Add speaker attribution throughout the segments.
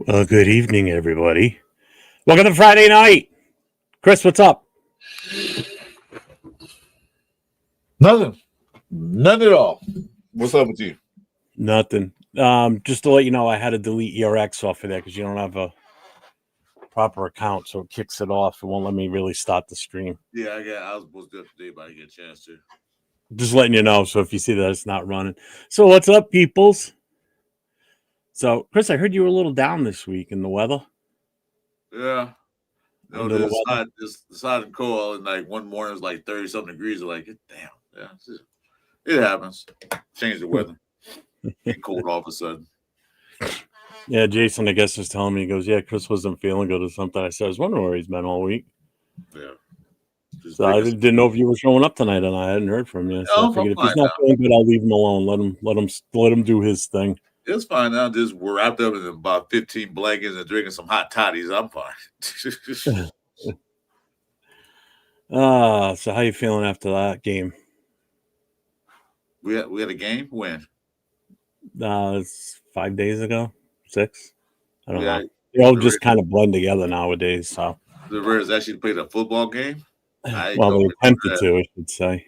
Speaker 1: Well, good evening, everybody. Welcome to Friday night. Chris, what's up?
Speaker 2: Nothing. None at all. What's up with you?
Speaker 1: Nothing. Just to let you know, I had to delete ERX off of there because you don't have a proper account, so it kicks it off. It won't let me really start the stream.
Speaker 2: Yeah, I was supposed to do it today, but I didn't get a chance to.
Speaker 1: Just letting you know, so if you see that it's not running. So what's up, peoples? So, Chris, I heard you were a little down this week in the weather.
Speaker 2: Yeah. No, this decided cold, and like one morning it was like 30-something degrees. Like, damn, yeah, it happens. Change the weather. Get cold all of a sudden.
Speaker 1: Yeah, Jason, I guess, was telling me, he goes, yeah, Chris wasn't feeling good or something. I said, I was wondering where he's been all week.
Speaker 2: Yeah.
Speaker 1: So I didn't know if you were showing up tonight, and I hadn't heard from you. So I figured if he's not feeling good, I'll leave him alone. Let him do his thing.
Speaker 2: It's fine now. We're wrapped up in about 15 blankets and drinking some hot toddies. I'm fine.
Speaker 1: So how you feeling after that game?
Speaker 2: We had a game? When?
Speaker 1: It's 5 days ago, 6. I don't know. They all just kind of blend together nowadays. So
Speaker 2: the Raiders actually played a football game.
Speaker 1: Well, they attempted to, I should say.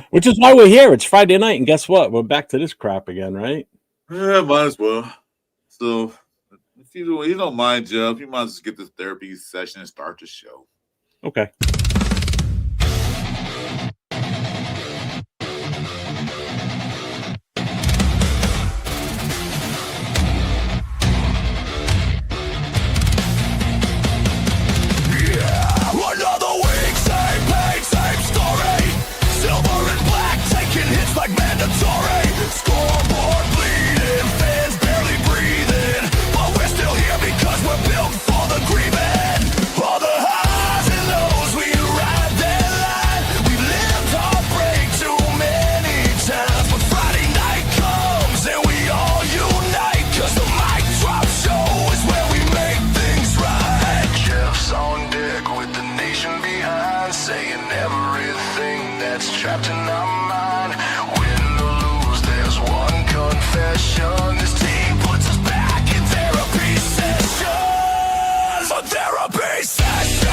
Speaker 1: Which is why we're here. It's Friday night, and guess what? We're back to this crap again, right?
Speaker 2: Yeah, might as well. So, if you don't mind, Jeff, you might just get this therapy session and start the show.
Speaker 1: Okay.
Speaker 3: Like mandatory scoreboard bleeding, fans barely breathing, but we're still here because we're built for the grieving. All the highs and lows, we ride that line. We've lived heartbreak too many times, but Friday night comes and we all unite, cause the mic drop show is where we make things right. Jeff's on deck with the nation behind, saying everything that's trapped in our mind. This team puts us back in therapy sessions. A therapy session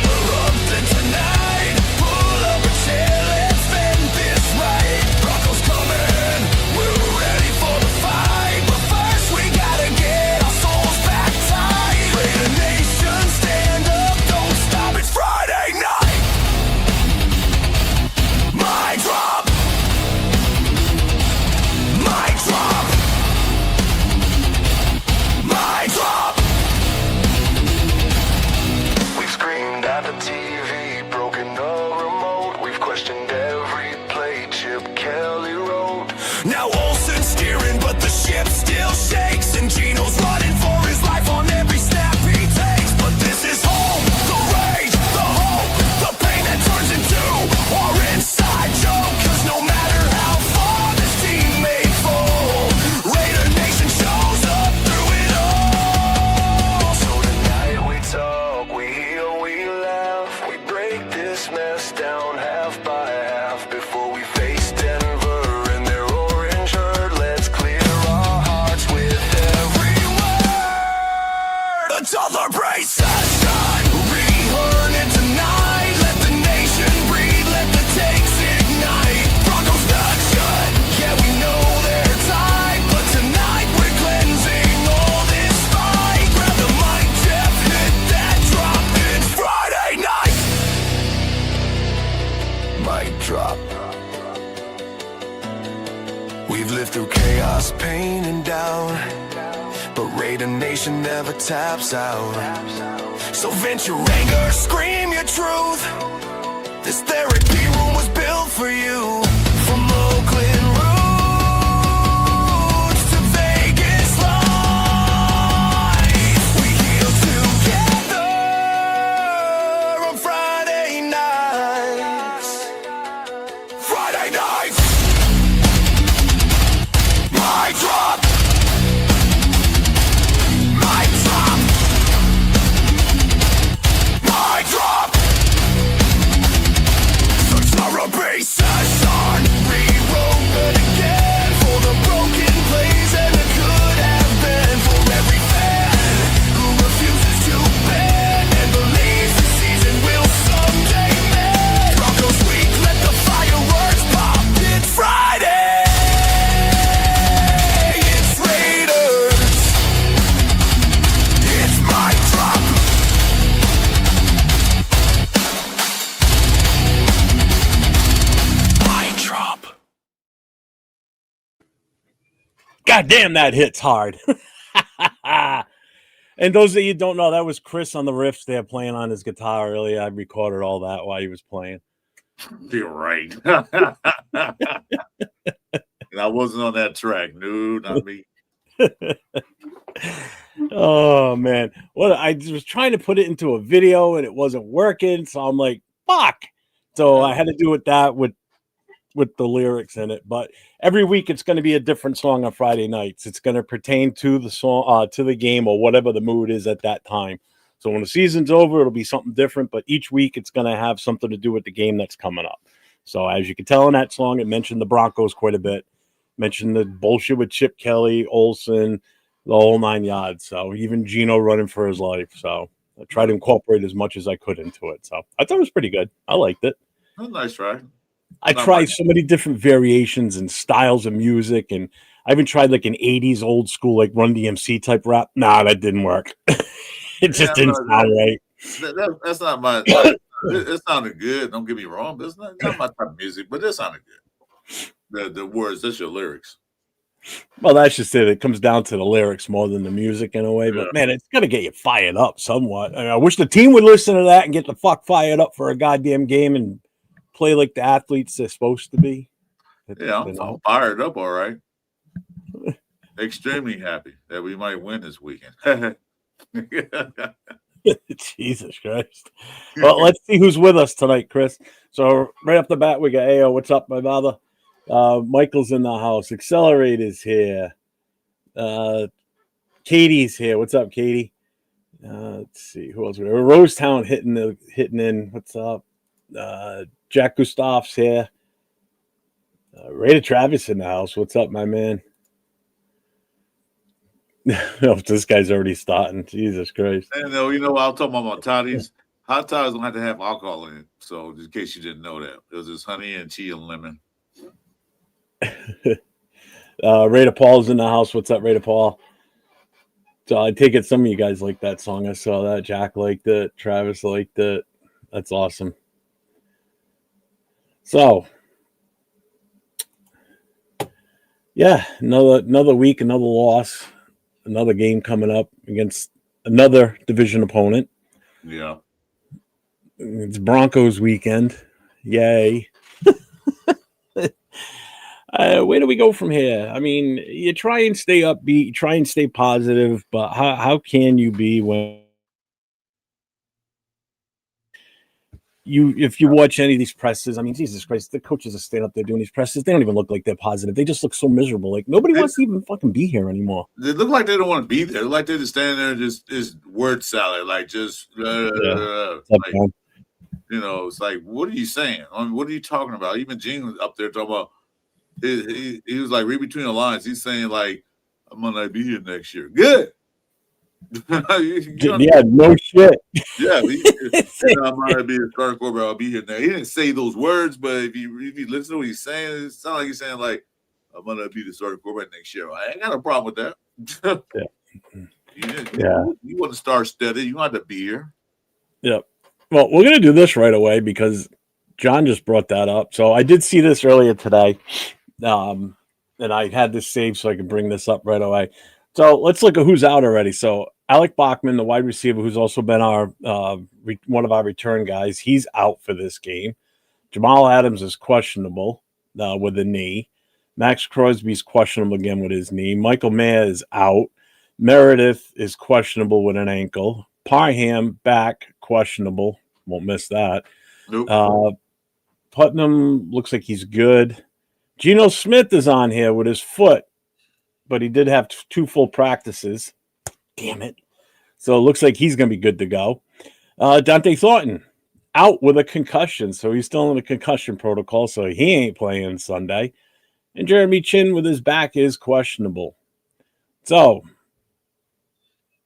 Speaker 3: erupted tonight. Pull up a chair, let's spend this right. Broncos coming, we're ready for the fight, but first we gotta get our souls back tight. Raider Nation, stand up, don't stop, it's Friday night. My drop. My drop. My drop. We've screamed at the TV, broken the remote. We've questioned every play Chip Kelly wrote. Now Olsen's steering, but the ship still shakes, and Gino's running for his life on every snap he takes. But this is home, the rage, the hope, the pain that turns into our inside joke. Cause no matter how far this team may fall, Raider Nation shows up through it all. So tonight we talk, we heal, we laugh, we break this mess down half by half before we face Denver in their orange herd. Let's clear our hearts with every word. Another brace session, rehearn it tonight. Let the nation breathe, let the takes ignite. Broncos not shut, yeah we know they're tied, but tonight we're cleansing all this fight. Grab the mic, Jeff, hit that drop, it's Friday night. Mic drop. We've lived through chaos, pain, and doubt, but Raider Nation never taps out. So vent your anger, scream your truth. This therapy room was built for you. From Oakland roots to Vegas lights, we heal together on Friday nights. Friday nights. My drop. My drop. My drop. The therapy session.
Speaker 1: God damn, that hits hard. And those of you who don't know, that was Chris on the riffs there playing on his guitar earlier. I recorded all that while he was playing.
Speaker 2: You're right. And I wasn't on that track. No, not me.
Speaker 1: Oh man, well, I was trying to put it into a video and it wasn't working, so I'm like, fuck. So I had to do it that with the lyrics in it. But every week it's going to be a different song on Friday nights. It's going to pertain to the song, to the game, or whatever the mood is at that time. So when the season's over, it'll be something different. But each week it's going to have something to do with the game that's coming up. So as you can tell in that song, it mentioned the Broncos quite a bit. Mentioned the bullshit with Chip Kelly, Olsen, the whole 9 yards. So even Gino running for his life. So I tried to incorporate as much as I could into it. So I thought it was pretty good. I liked it.
Speaker 2: Oh, nice try.
Speaker 1: I tried so many different variations and styles of music, and I even tried like an 80s old school, like Run DMC type rap. Nah, that didn't work. It just didn't sound right.
Speaker 2: That's not my. It sounded good. Don't get me wrong, but it's not my type of music. But it sounded good. The words, that's your lyrics.
Speaker 1: Well, that's just it. It comes down to the lyrics more than the music in a way. But man, it's got to get you fired up somewhat. I wish the team would listen to that and get the fuck fired up for a goddamn game and play like the athletes they're supposed to be.
Speaker 2: Yeah, I'm fired up. All right. Extremely happy that we might win this weekend.
Speaker 1: Jesus Christ. Well, let's see who's with us tonight, Chris. So right off the bat, we got Ayo. What's up, my brother? Michael's in the house. Accelerator's here. Katie's here. What's up, Katie? Let's see who else. Rosetown hitting in. What's up? Jack Gustav's here. Raider Travis in the house. What's up, my man? Oh, this guy's already starting. Jesus Christ.
Speaker 2: And you know, I'll talk about toddies. Hot toddies don't have to have alcohol in it. So, just in case you didn't know that, it was just honey and tea and lemon.
Speaker 1: Raider Paul's in the house. What's up, Raider Paul? So I take it some of you guys like that song. I saw that. Jack liked it. Travis liked it. That's awesome. So, yeah, another week, another loss, another game coming up against another division opponent.
Speaker 2: Yeah.
Speaker 1: It's Broncos weekend. Yay. Where do we go from here? I mean, you try and stay upbeat, you try and stay positive, but how can you be when if you watch any of these presses? I mean, Jesus Christ, the coaches are standing up there doing these presses. They don't even look like they're positive. They just look so miserable. Like nobody wants to even fucking be here anymore.
Speaker 2: They look like they don't want to be there. Like they're just standing there, just word salad, like just like, you know, it's like, what are you saying? I mean, what are you talking about? Even Gene was up there talking about. He was like, read between the lines. He's saying like, I'm gonna be here next year. Good.
Speaker 1: Yeah, no shit.
Speaker 2: Yeah, I'm gonna be a starting quarterback. I'll be here now. He didn't say those words, but if you listen to what he's saying, it sounds like he's saying like, I'm gonna be the starting quarterback next year. I ain't got a problem with that. You want to start steady. You want to be here.
Speaker 1: Yep. Well, we're gonna do this right away because John just brought that up. So I did see this earlier today. And I had this saved so I could bring this up right away. So let's look at who's out already. So Alec Bachman, the wide receiver, who's also been our one of our return guys, he's out for this game. Jamal Adams is questionable with a knee. Max Crosby's questionable again with his knee. Michael Mayer is out. Meredith is questionable with an ankle. Parham back questionable. Won't miss that.
Speaker 2: Nope.
Speaker 1: Putnam looks like he's good. Geno Smith is on here with his foot, but he did have 2 full practices. Damn it. So it looks like he's going to be good to go. Dante Thornton out with a concussion, so he's still in the concussion protocol, so he ain't playing Sunday. And Jeremy Chin with his back is questionable. So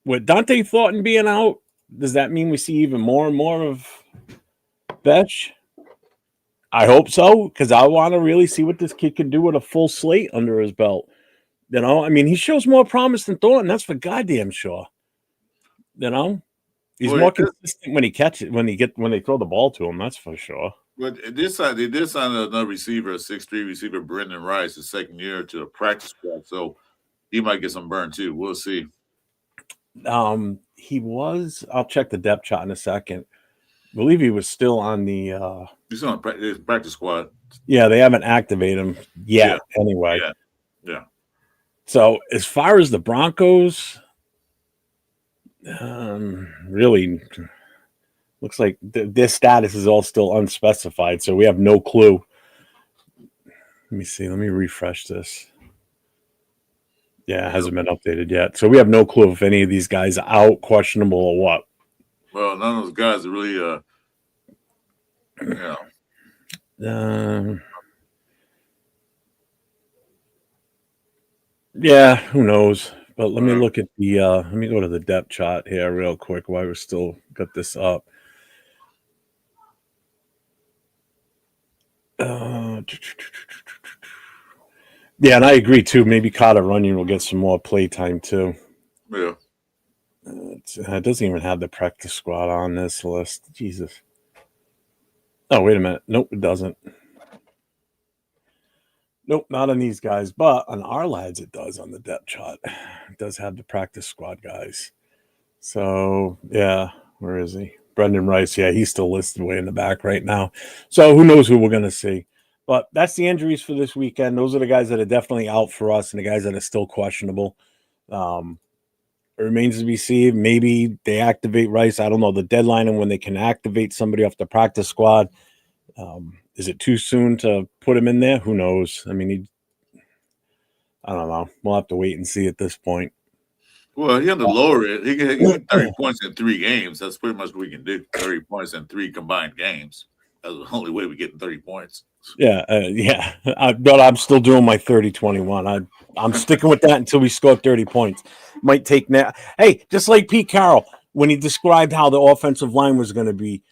Speaker 1: with Dante Thornton being out, does that mean we see even more and more of Betch? I hope so, because I want to really see what this kid can do with a full slate under his belt. You know, I mean, he shows more promise than Thornton. That's for goddamn sure. You know, he's more consistent when he catches when they throw the ball to him. That's for sure.
Speaker 2: But they did sign another receiver, a 6'3" receiver, Brendan Rice, the second year to a practice squad. So he might get some burn too. We'll see.
Speaker 1: He was. I'll check the depth chart in a second. I believe he was still on the.
Speaker 2: He's on practice squad.
Speaker 1: Yeah, they haven't activated him yet. Yeah. Anyway.
Speaker 2: Yeah.
Speaker 1: So as far as the Broncos, really looks like their status is all still unspecified. So we have no clue. Let me see. Let me refresh this. Yeah, it hasn't been updated yet. So we have no clue if any of these guys are out, questionable, or what.
Speaker 2: Well, none of those guys are really,
Speaker 1: yeah, who knows? But let me look at the, let me go to the depth chart here real quick while we still got this up. Yeah, and I agree too. Maybe Carter Runyon will get some more play time too.
Speaker 2: Yeah.
Speaker 1: It doesn't even have the practice squad on this list. Jesus. Oh, wait a minute. Nope, it doesn't. Nope, not on these guys, but on our lads it does on the depth chart. It does have the practice squad guys. So, yeah, where is he? Brendan Rice. Yeah, he's still listed way in the back right now. So who knows who we're going to see. But that's the injuries for this weekend. Those are the guys that are definitely out for us and the guys that are still questionable. It remains to be seen. Maybe they activate Rice. I don't know the deadline and when they can activate somebody off the practice squad. Is it too soon to put him in there? Who knows? I mean, I don't know. We'll have to wait and see at this point.
Speaker 2: Well, he had to lower it. He can get 30 points in 3 games. That's pretty much what we can do. 30 points in 3 combined games. That's the only way we get 30 points.
Speaker 1: Yeah. But I'm still doing my 30-21. I'm sticking with that until we score 30 points. Might take now. Hey, just like Pete Carroll, when he described how the offensive line was going to be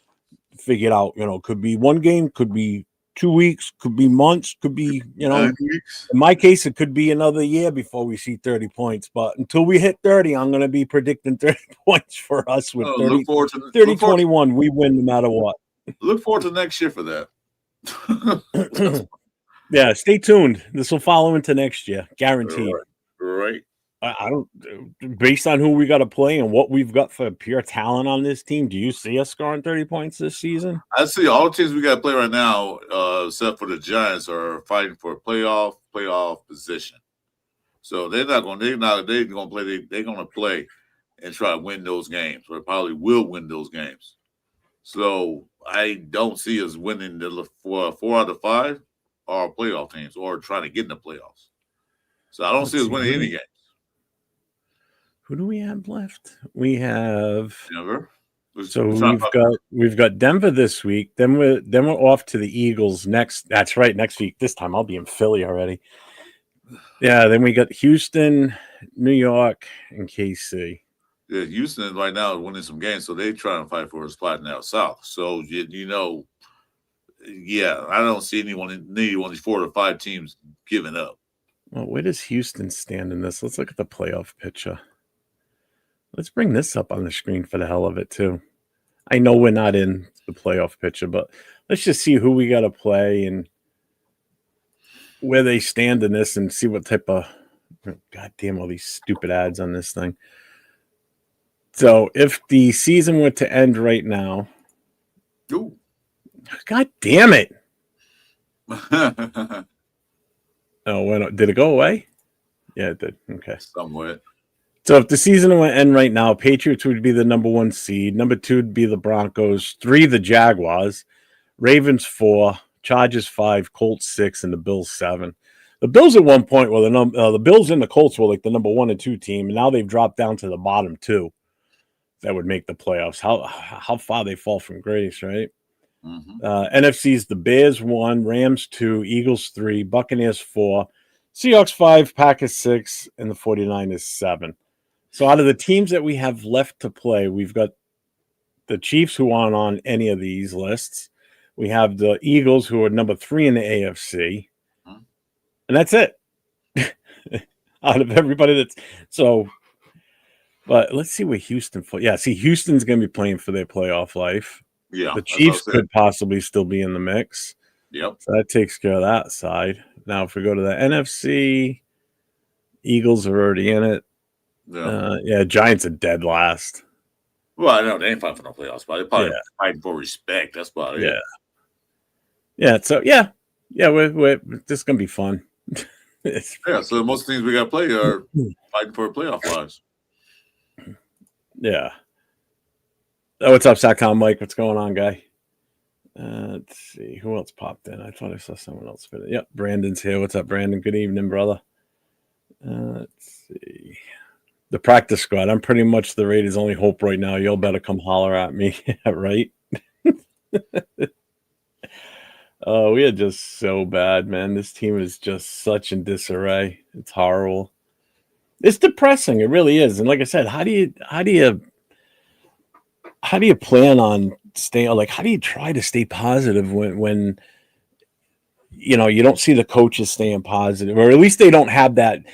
Speaker 1: figured out, could be 1 game, could be 2 weeks, could be months, could be,
Speaker 2: 9 weeks.
Speaker 1: In my case, it could be another year before we see 30 points. But until we hit 30, I'm going to be predicting 30 points for us with 30-21. We win no matter what.
Speaker 2: Look forward to next year for that.
Speaker 1: Yeah, stay tuned. This will follow into next year, guaranteed.
Speaker 2: Right.
Speaker 1: I don't. Based on who we got to play and what we've got for pure talent on this team, do you see us scoring 30 points this season?
Speaker 2: I see all the teams we got to play right now, except for the Giants, are fighting for a playoff position. So they're going to play and try to win those games, or probably will win those games. So I don't see us winning the 4 out of 5 are playoff teams or trying to get in the playoffs. So I don't see us winning any games.
Speaker 1: Who do we have left? We have
Speaker 2: Denver.
Speaker 1: So we've got Denver this week. Then we're off to the Eagles next. That's right, next week. This time I'll be in Philly already. Yeah, then we got Houston, New York, and KC.
Speaker 2: Yeah, Houston right now is winning some games, so they're trying to fight for a spot now south. So I don't see any one of these 4 to 5 teams giving up.
Speaker 1: Well, where does Houston stand in this? Let's look at the playoff picture. Let's bring this up on the screen for the hell of it, too. I know we're not in the playoff picture, but let's just see who we got to play and where they stand in this and see what type of – God damn, all these stupid ads on this thing. So if the season were to end right now –
Speaker 2: Ooh.
Speaker 1: God damn it. Did it go away? Yeah, it did. Okay.
Speaker 2: Somewhat.
Speaker 1: So if the season went end right now, Patriots would be the number 1 seed. Number 2 would be the Broncos. 3, the Jaguars. Ravens 4. Chargers 5. Colts 6. And the Bills 7. The Bills at one point were the Bills and the Colts were like the number 1 and 2 team, and now they've dropped down to the bottom 2. That would make the playoffs. How far they fall from grace, right?
Speaker 2: Mm-hmm.
Speaker 1: NFC's the Bears 1, Rams 2, Eagles 3, Buccaneers 4, Seahawks 5, Packers 6, and the 49ers 7. So out of the teams that we have left to play, we've got the Chiefs who aren't on any of these lists. We have the Eagles who are number 3 in the AFC. And that's it. Out of everybody that's so. But let's see where Houston. Houston's going to be playing for their playoff life.
Speaker 2: Yeah,
Speaker 1: the Chiefs could possibly still be in the mix.
Speaker 2: Yep.
Speaker 1: So that takes care of that side. Now, if we go to the NFC, Eagles are already in it.
Speaker 2: Yeah.
Speaker 1: Giants are dead last.
Speaker 2: Well, I know they ain't fighting for no playoffs, but they're probably
Speaker 1: Yeah.
Speaker 2: fighting for respect. That's about it.
Speaker 1: Yeah. Yeah. So yeah, we're this is gonna be fun.
Speaker 2: So most teams we got to play are fighting for playoff lives.
Speaker 1: Yeah. Oh, what's up, Satcom Mike? What's going on, guy? Let's see. Who else popped in? I thought I saw someone else. Yep, Brandon's here. What's up, Brandon? Good evening, brother. Let's see. The practice squad. I'm pretty much the Raiders' only hope right now. Y'all better come holler at me. Right? Oh, we are just so bad, man. This team is just such in disarray. It's horrible. It's depressing. It really is. And like I said, how do you plan on staying? Like, how do you try to stay positive when you don't see the coaches staying positive, or at least they don't have that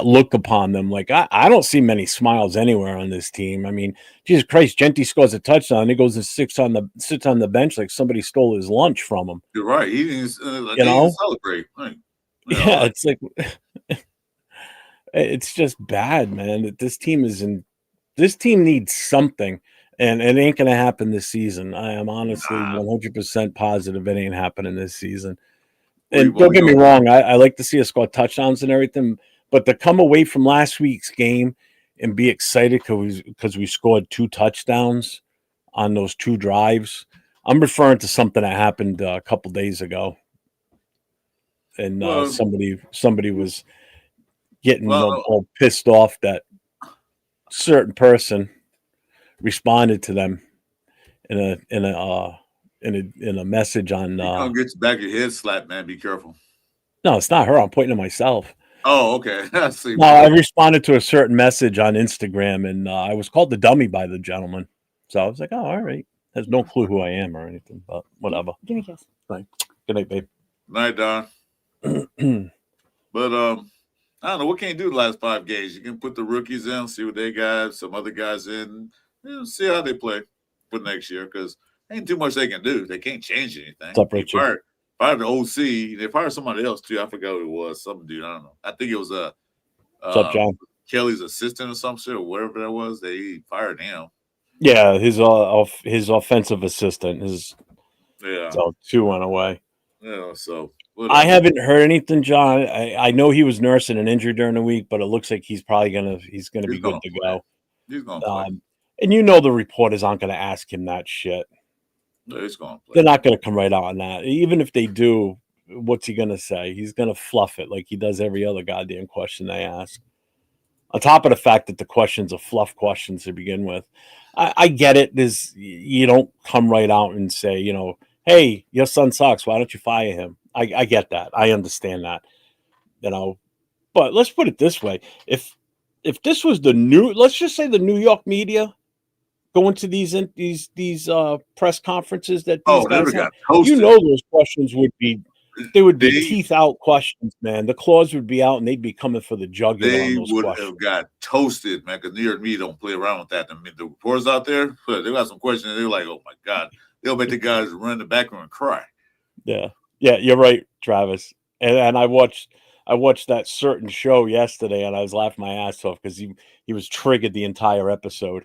Speaker 1: look upon them? Like, I don't see many smiles anywhere on this team. I mean, Jesus Christ, Genti scores a touchdown. He goes and sits on the bench like somebody stole his lunch from him.
Speaker 2: You're right. He didn't celebrate.
Speaker 1: Yeah, it's like it's just bad, man. This team needs something, and it ain't gonna happen this season. I am honestly 100% positive it ain't happening this season. And don't get me wrong, I like to see us score touchdowns and everything, but to come away from last week's game and be excited because we scored 2 touchdowns on those 2 drives, I'm referring to something that happened a couple days ago, and somebody was getting all pissed off that certain person responded to them in a message on.
Speaker 2: You're gonna get the back of your head slapped, man. Be careful.
Speaker 1: No, it's not her. I'm pointing to myself.
Speaker 2: Oh, okay.
Speaker 1: No, I responded to a certain message on Instagram, and I was called the dummy by the gentleman. So I was like, "Oh, all right." Has no clue who I am or anything, but whatever.
Speaker 4: Give me a kiss.
Speaker 1: Right. Good night, babe.
Speaker 2: Night, Don. But I don't know. What can you do the last 5 games? You can put the rookies in, see what they got, some other guys in, see how they play for next year, because ain't too much they can do. They can't change anything.
Speaker 1: What's up, Richard?
Speaker 2: Fired the OC. They fired somebody else too. I forgot who it was. Some dude. I don't know. I think it was
Speaker 1: What's up, John?
Speaker 2: Kelly's assistant or some shit or whatever that was. They fired him.
Speaker 1: Yeah, his offensive assistant. So 2 went away.
Speaker 2: Yeah, so
Speaker 1: whatever. I haven't heard anything, John. I know he was nursing an injury during the week, but it looks like he's probably gonna be good to go.
Speaker 2: He's gonna play.
Speaker 1: And the reporters aren't gonna ask him that shit.
Speaker 2: No, he's gonna play.
Speaker 1: They're not gonna come right out on that. Even if they do, what's he gonna say? He's gonna fluff it like he does every other goddamn question they ask. On top of the fact that the questions are fluff questions to begin with. I get it. You don't come right out and say, hey, your son sucks. Why don't you fire him? I get that. I understand that. But let's put it this way: if this was let's just say the New York media going to these press conferences that these guys have, those questions would be. They would be teeth out questions, man. The claws would be out, and they'd be coming for the jugular.
Speaker 2: They would have got toasted, man. Because New York media don't play around with that. I mean, the reporters out there, they got some questions. And they're like, "Oh my god!" They'll make the guys run in the background and cry.
Speaker 1: Yeah, you're right, Travis. And I watched that certain show yesterday, and I was laughing my ass off because he was triggered the entire episode.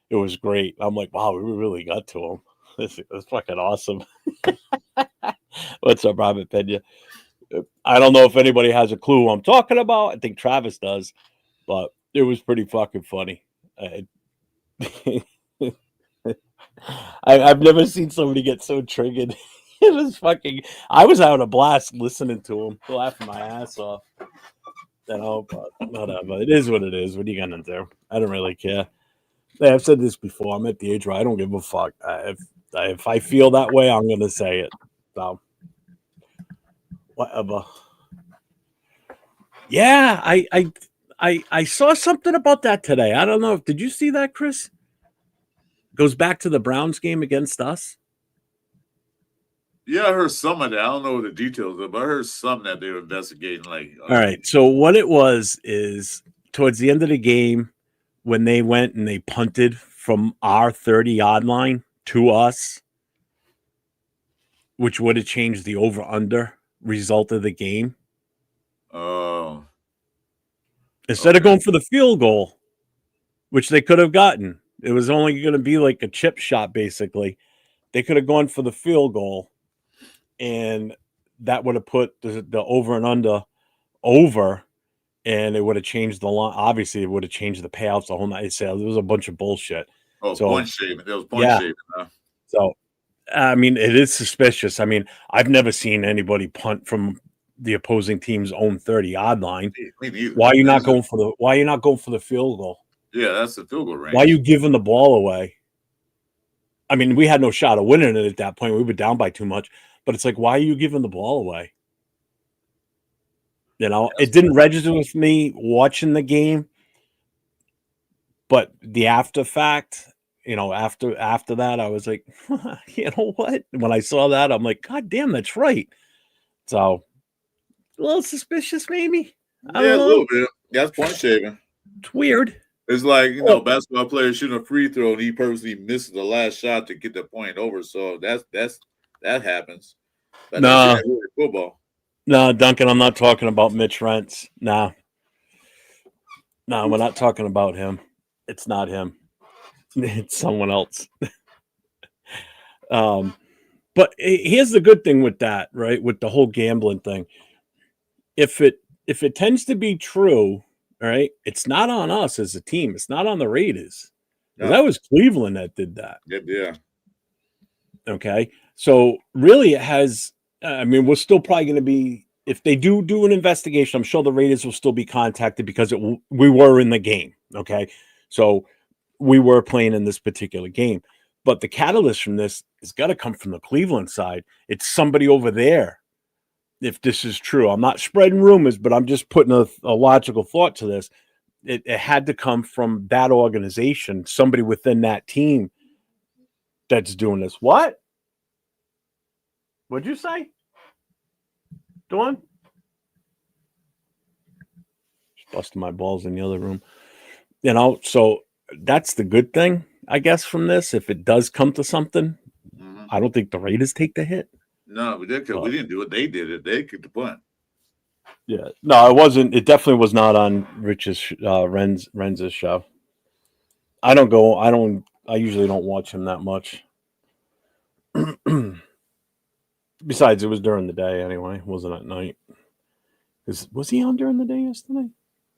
Speaker 1: It was great. I'm like, wow, we really got to him. This was fucking awesome. What's up, Robert Pena? I don't know if anybody has a clue who I'm talking about. I think Travis does, but it was pretty fucking funny. I've never seen somebody get so triggered. It was fucking. I was having a blast listening to him, laughing my ass off. But whatever. It is what it is. What are you gonna do? I don't really care. I've said this before. I'm at the age where I don't give a fuck. If I feel that way, I'm gonna say it. So, whatever. Yeah, I saw something about that today. I don't know. Did you see that, Chris? Goes back to the Browns game against us.
Speaker 2: Yeah, I heard some of that. I don't know the details of it, but I heard some that they were investigating.
Speaker 1: All right. So what it was is towards the end of the game when they went and they punted from our 30-yard line to us, which would have changed the over-under result of the game.
Speaker 2: Oh.
Speaker 1: Instead of going for the field goal, which they could have gotten, it was only going to be like a chip shot, basically. They could have gone for the field goal, and that would have put the over and under over, and it would have changed the line. Obviously, it would have changed the payouts the whole night. It was a bunch of bullshit.
Speaker 2: Oh, so, point shaving. There was point shaving. Huh?
Speaker 1: So, I mean, it is suspicious. I mean, I've never seen anybody punt from the opposing team's own 30-yard line.
Speaker 2: Me neither.
Speaker 1: Why are you not going for the field goal?
Speaker 2: Yeah, that's the field goal range.
Speaker 1: Why are you giving the ball away? I mean, we had no shot of winning it at that point. We were down by too much. But it's like, why are you giving the ball away? You know, it didn't register with me watching the game. But the after fact, you know, after that, I was like, you know what? When I saw that, I'm like, God damn, that's right. So, a little suspicious, maybe.
Speaker 2: Yeah, a little bit. That's point shaving.
Speaker 1: It's weird.
Speaker 2: It's like, you know, basketball players shooting a free throw and he purposely misses the last shot to get the point over. So that happens.
Speaker 1: No,
Speaker 2: football.
Speaker 1: No, Duncan, I'm not talking about Mitch Rentz. No, we're not talking about him. It's not him. It's someone else. But here's the good thing with that, right? With the whole gambling thing. If it tends to be true, right? It's not on us as a team. It's not on the Raiders. No. That was Cleveland that did that.
Speaker 2: Yeah.
Speaker 1: Okay. So really it has, I mean, we're still probably going to be, if they do an investigation, I'm sure the Raiders will still be contacted because we were in the game. Okay. So we were playing in this particular game, but the catalyst from this has got to come from the Cleveland side. It's somebody over there. If this is true, I'm not spreading rumors, but I'm just putting a logical thought to this. It had to come from that organization, somebody within that team that's doing this. What? What'd you say? Dawn? Just busting my balls in the other room. You know, so that's the good thing, I guess, from this. If it does come to something, I don't think the Raiders take the hit.
Speaker 2: No, we did. We didn't do it. They did it. They kicked the punt.
Speaker 1: Yeah, no, it wasn't. It definitely was not on Rich's Renz's show. I usually don't watch him that much. Besides, it was during the day anyway. It wasn't at night. Was he on during the day yesterday?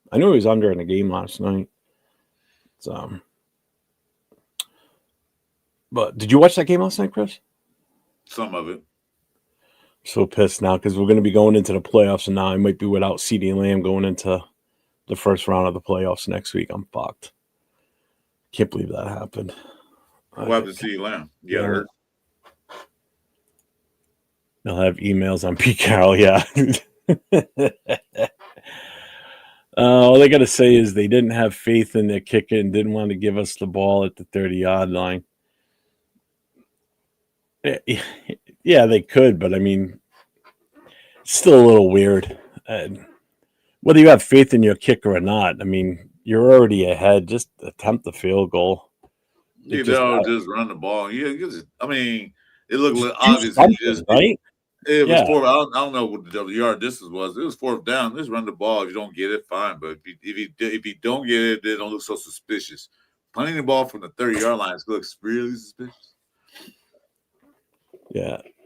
Speaker 1: I knew he was on during the game last night. So, but did you watch that game last night, Chris?
Speaker 2: Some of it.
Speaker 1: So pissed now because we're going to be going into the playoffs, and now I might be without CeeDee Lamb going into the first round of the playoffs next week. I'm fucked. Can't believe that happened.
Speaker 2: What happened to CeeDee Lamb? You got hurt?
Speaker 1: They'll have emails on Pete Carroll, yeah. All they got to say is they didn't have faith in their kicker and didn't want to give us the ball at the 30-yard line. Yeah, they could, but I mean, it's still a little weird. Whether you have faith in your kicker or not, I mean, you're already ahead. Just attempt the field goal.
Speaker 2: Just run the ball. Yeah, I mean, it looked obvious. Right? It was fourth. I don't know what the yard distance was. It was fourth down. Just run the ball. If you don't get it, fine. But if you don't get it, they don't look so suspicious. Punting the ball from the 30-yard line looks really suspicious.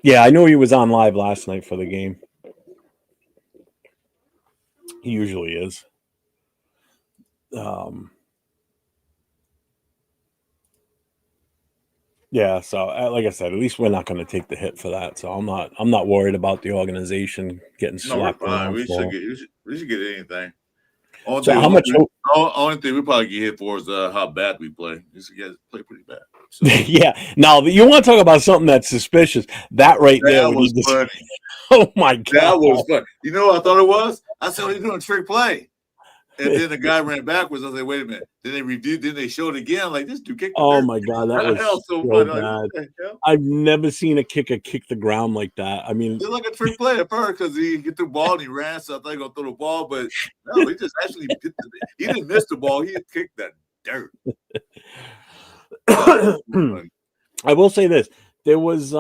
Speaker 1: Yeah, I know he was on live last night for the game. He usually is. Yeah, so like I said, at least we're not going to take the hit for that. So I'm not worried about the organization getting slapped.
Speaker 2: No, we should get anything. Only thing we probably get hit for is how bad we play. We play pretty bad. So.
Speaker 1: Yeah. Now you want to talk about something that's suspicious? That there
Speaker 2: was funny.
Speaker 1: Oh my god,
Speaker 2: that was fun. You know what I thought it was? I said, "He's doing a trick play," and then the guy ran backwards. I was like, "Wait a minute!" Then they reviewed. Then they showed it again. I'm like, this dude kicked.
Speaker 1: Oh my god, that was so bad. Like, I've never seen a kicker kick the ground like that. I mean,
Speaker 2: it's like a trick play at first because he get the ball and he ran. So I thought he gonna throw the ball, but no, he just actually he didn't miss the ball. He kicked that dirt.
Speaker 1: I will say this: there was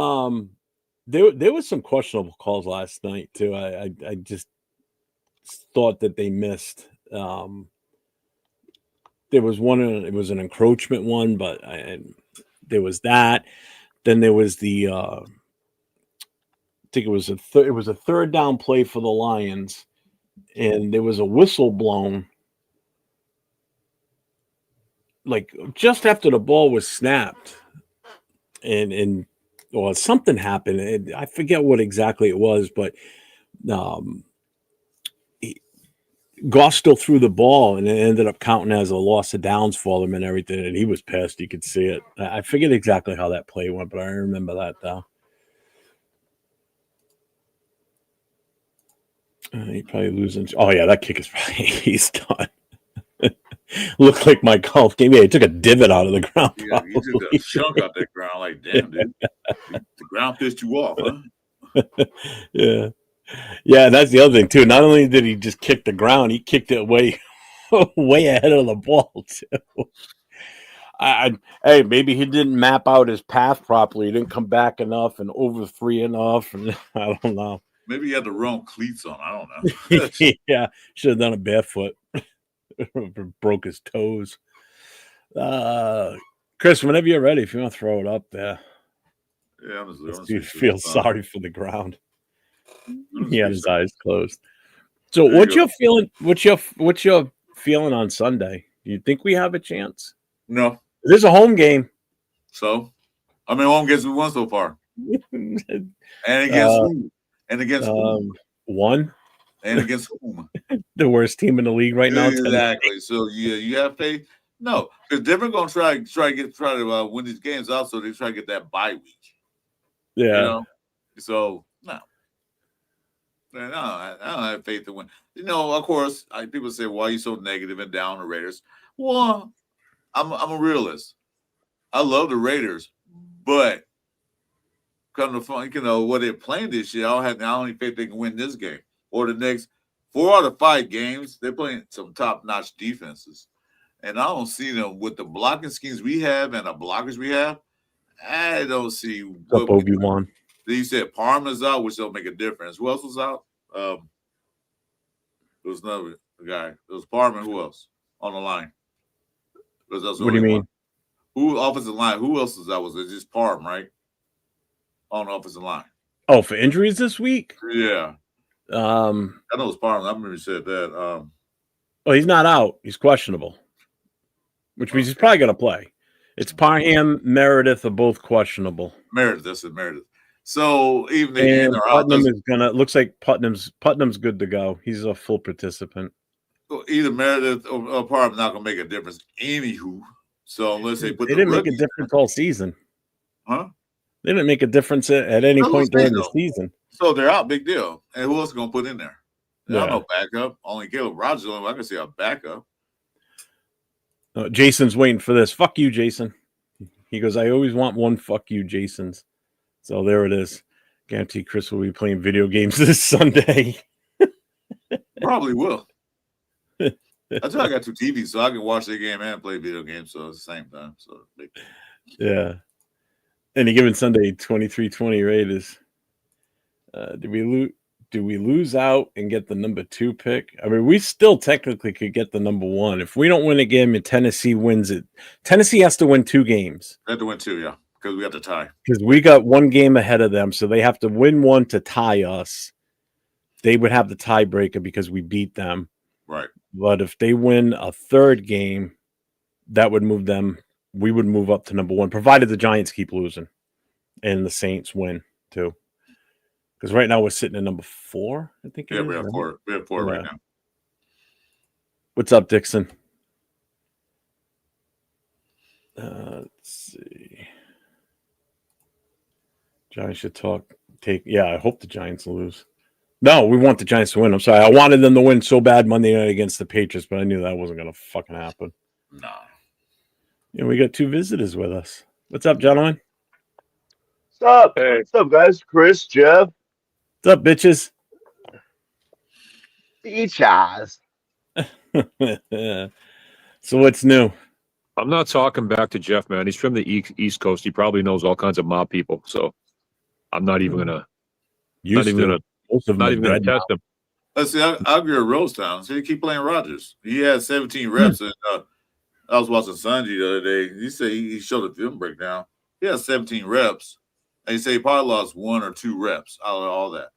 Speaker 1: there was some questionable calls last night too. I just thought that they missed. There was one. It was an encroachment one, but there was that. Then there was the. I think it was it was a third down play for the Lions, and there was a whistle blown. Like just after the ball was snapped, and well, something happened. And I forget what exactly it was, but Goss still threw the ball, and it ended up counting as a loss of downs for them and everything. And he was pissed; you could see it. I forget exactly how that play went, but I remember that though. He probably losing. Oh yeah, that kick is probably he's done. Looked like my golf game. Yeah, he took a divot out of the ground.
Speaker 2: Yeah, he took a chunk out that ground. Like, damn, dude, the ground pissed you off, huh?
Speaker 1: Yeah, yeah. That's the other thing too. Not only did he just kick the ground, he kicked it way, way ahead of the ball too. Hey, maybe he didn't map out his path properly. He didn't come back enough and over 3 enough, and I don't know.
Speaker 2: Maybe he had the wrong cleats on. I don't know.
Speaker 1: Yeah, should have done it barefoot. Broke his toes. Chris, whenever you're ready, if you want to throw it up there.
Speaker 2: Yeah,
Speaker 1: You feel sorry for the ground. He had his eyes closed. So what's your feeling? What's your feeling on Sunday? Do you think we have a chance?
Speaker 2: No.
Speaker 1: This is a home game.
Speaker 2: So, I mean, home games we won so far. And against who? And against whom?
Speaker 1: One.
Speaker 2: And against whom?
Speaker 1: The worst team in the league right now.
Speaker 2: Exactly. So you have faith? No, because they're going to try to win these games. Also, they try to get that bye week.
Speaker 1: Yeah.
Speaker 2: You know? So no, I don't have faith to win. You know, of course, people say, "Why are you so negative and down on the Raiders?" Well, I'm a realist. I love the Raiders, but come to find, what they're playing this year, I don't have faith they can win this game or the next 4 out of 5 games. They're playing some top-notch defenses, and I don't see them with the blocking schemes we have and the blockers we have. I don't see
Speaker 1: what Obi-Wan.
Speaker 2: You said Parma's out, which don't make a difference. Who else was out? There was another guy. There was Parma. Who else on the line? What
Speaker 1: do you mean?
Speaker 2: Who offensive line? Who else was out? Was it just Parma, right? On the offensive line.
Speaker 1: Oh, for injuries this week?
Speaker 2: Yeah. I know it was Parma. I remember you said that.
Speaker 1: Oh, he's not out. He's questionable, which means he's probably going to play. It's Parham, Meredith are both questionable.
Speaker 2: Meredith, that's it, Meredith. So even
Speaker 1: and Putnam is gonna. Looks like Putnam's good to go. He's a full participant.
Speaker 2: Either Meredith or Parham not gonna make a difference. Anywho, so unless they
Speaker 1: didn't make a difference all season,
Speaker 2: huh?
Speaker 1: They didn't make a difference at any point during the season.
Speaker 2: So they're out, big deal. And who else is gonna put in there?
Speaker 1: Yeah.
Speaker 2: No backup. Only Caleb Rogers. I can see a backup.
Speaker 1: Jason's waiting for this. Fuck you, Jason. He goes, I always want one fuck you, Jason's. So there it is. Guarantee Chris will be playing video games this Sunday.
Speaker 2: Probably will. That's why I got 2 TVs, so I can watch the game and play video games. So at the same time. So
Speaker 1: yeah. Any given Sunday, 23-20 Raiders. Do we lose out and get the number 2 pick? I mean, we still technically could get the number 1. If we don't win a game and Tennessee wins it, Tennessee has to win 2 games.
Speaker 2: They have to win 2, yeah, because we have to tie.
Speaker 1: Because we got 1 game ahead of them, so they have to win 1 to tie us. They would have the tiebreaker because we beat them.
Speaker 2: Right.
Speaker 1: But if they win a 3rd game, that would move them. We would move up to number 1, provided the Giants keep losing and the Saints win too. Because right now we're sitting at number 4, I think.
Speaker 2: Yeah, we have 4. We have 4 right now.
Speaker 1: What's up, Dixon? Let's see. Giants should take. Yeah, I hope the Giants lose. No, we want the Giants to win. I'm sorry. I wanted them to win so bad Monday night against the Patriots, but I knew that wasn't going to fucking happen.
Speaker 2: No.
Speaker 1: Yeah, we got 2 visitors with us. What's up, gentlemen?
Speaker 4: What's up? Hey. What's up, guys? Chris, Jeff.
Speaker 1: What's up, bitches?
Speaker 4: Beaches.
Speaker 1: So what's new?
Speaker 5: I'm not talking back to Jeff, man. He's from the East Coast. He probably knows all kinds of mob people. So I'm not even gonna. Not even gonna test him.
Speaker 2: Let's see. I agree with Rosetown. So he keep playing Rodgers. He had 17 reps, and I was watching Sanji the other day. He said he showed a film breakdown. He had 17 reps, and he said he probably lost 1 or 2 reps out of all that.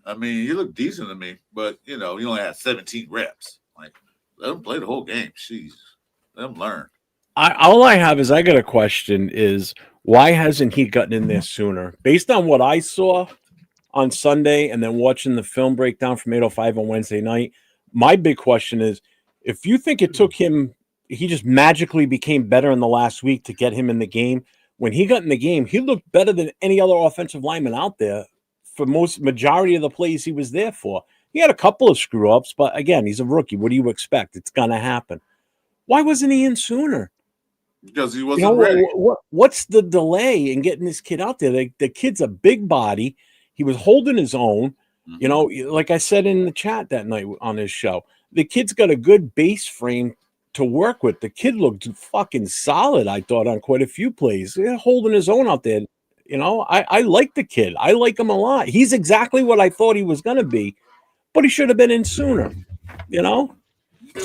Speaker 2: I mean, he looked decent to me, but he only had 17 reps. Like, let him play the whole game. Jeez, let him learn.
Speaker 1: All I have is I got a question: is why hasn't he gotten in there sooner? Based on what I saw on Sunday, and then watching the film breakdown from 8:05 on Wednesday night, my big question is: if you think it took him, he just magically became better in the last week to get him in the game. When he got in the game, he looked better than any other offensive lineman out there for majority of the plays he was there for. He had a couple of screw ups, but again, he's a rookie. What do you expect? It's gonna happen. Why wasn't he in sooner?
Speaker 2: Because he wasn't ready.
Speaker 1: What's the delay in getting this kid out there? The kid's a big body. He was holding his own. Like I said in the chat that night on his show, the kid's got a good base frame to work with. The kid looked fucking solid, I thought, on quite a few plays. Holding his own out there. I like the kid. I like him a lot. He's exactly what I thought he was going to be, but he should have been in sooner.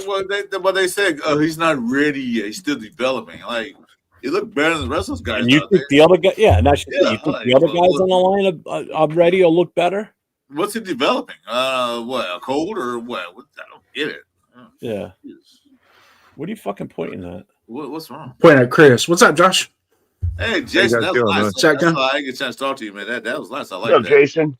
Speaker 2: Well, they said he's not ready yet. He's still developing. Like, he looked better than the rest of those guys.
Speaker 1: And you think the other guy? Yeah, and you think the other guys on the line are ready or look better?
Speaker 2: What's he developing? What, a cold or what? I don't get it.
Speaker 1: Yeah. What are you fucking pointing at?
Speaker 2: What's wrong?
Speaker 6: Pointing at Chris. What's up, Josh?
Speaker 2: Hey, Jason, that was nice.
Speaker 6: Shotgun.
Speaker 2: I didn't get a chance to talk to you, man. That was nice. I like
Speaker 4: What's up,
Speaker 2: that.
Speaker 4: Jason?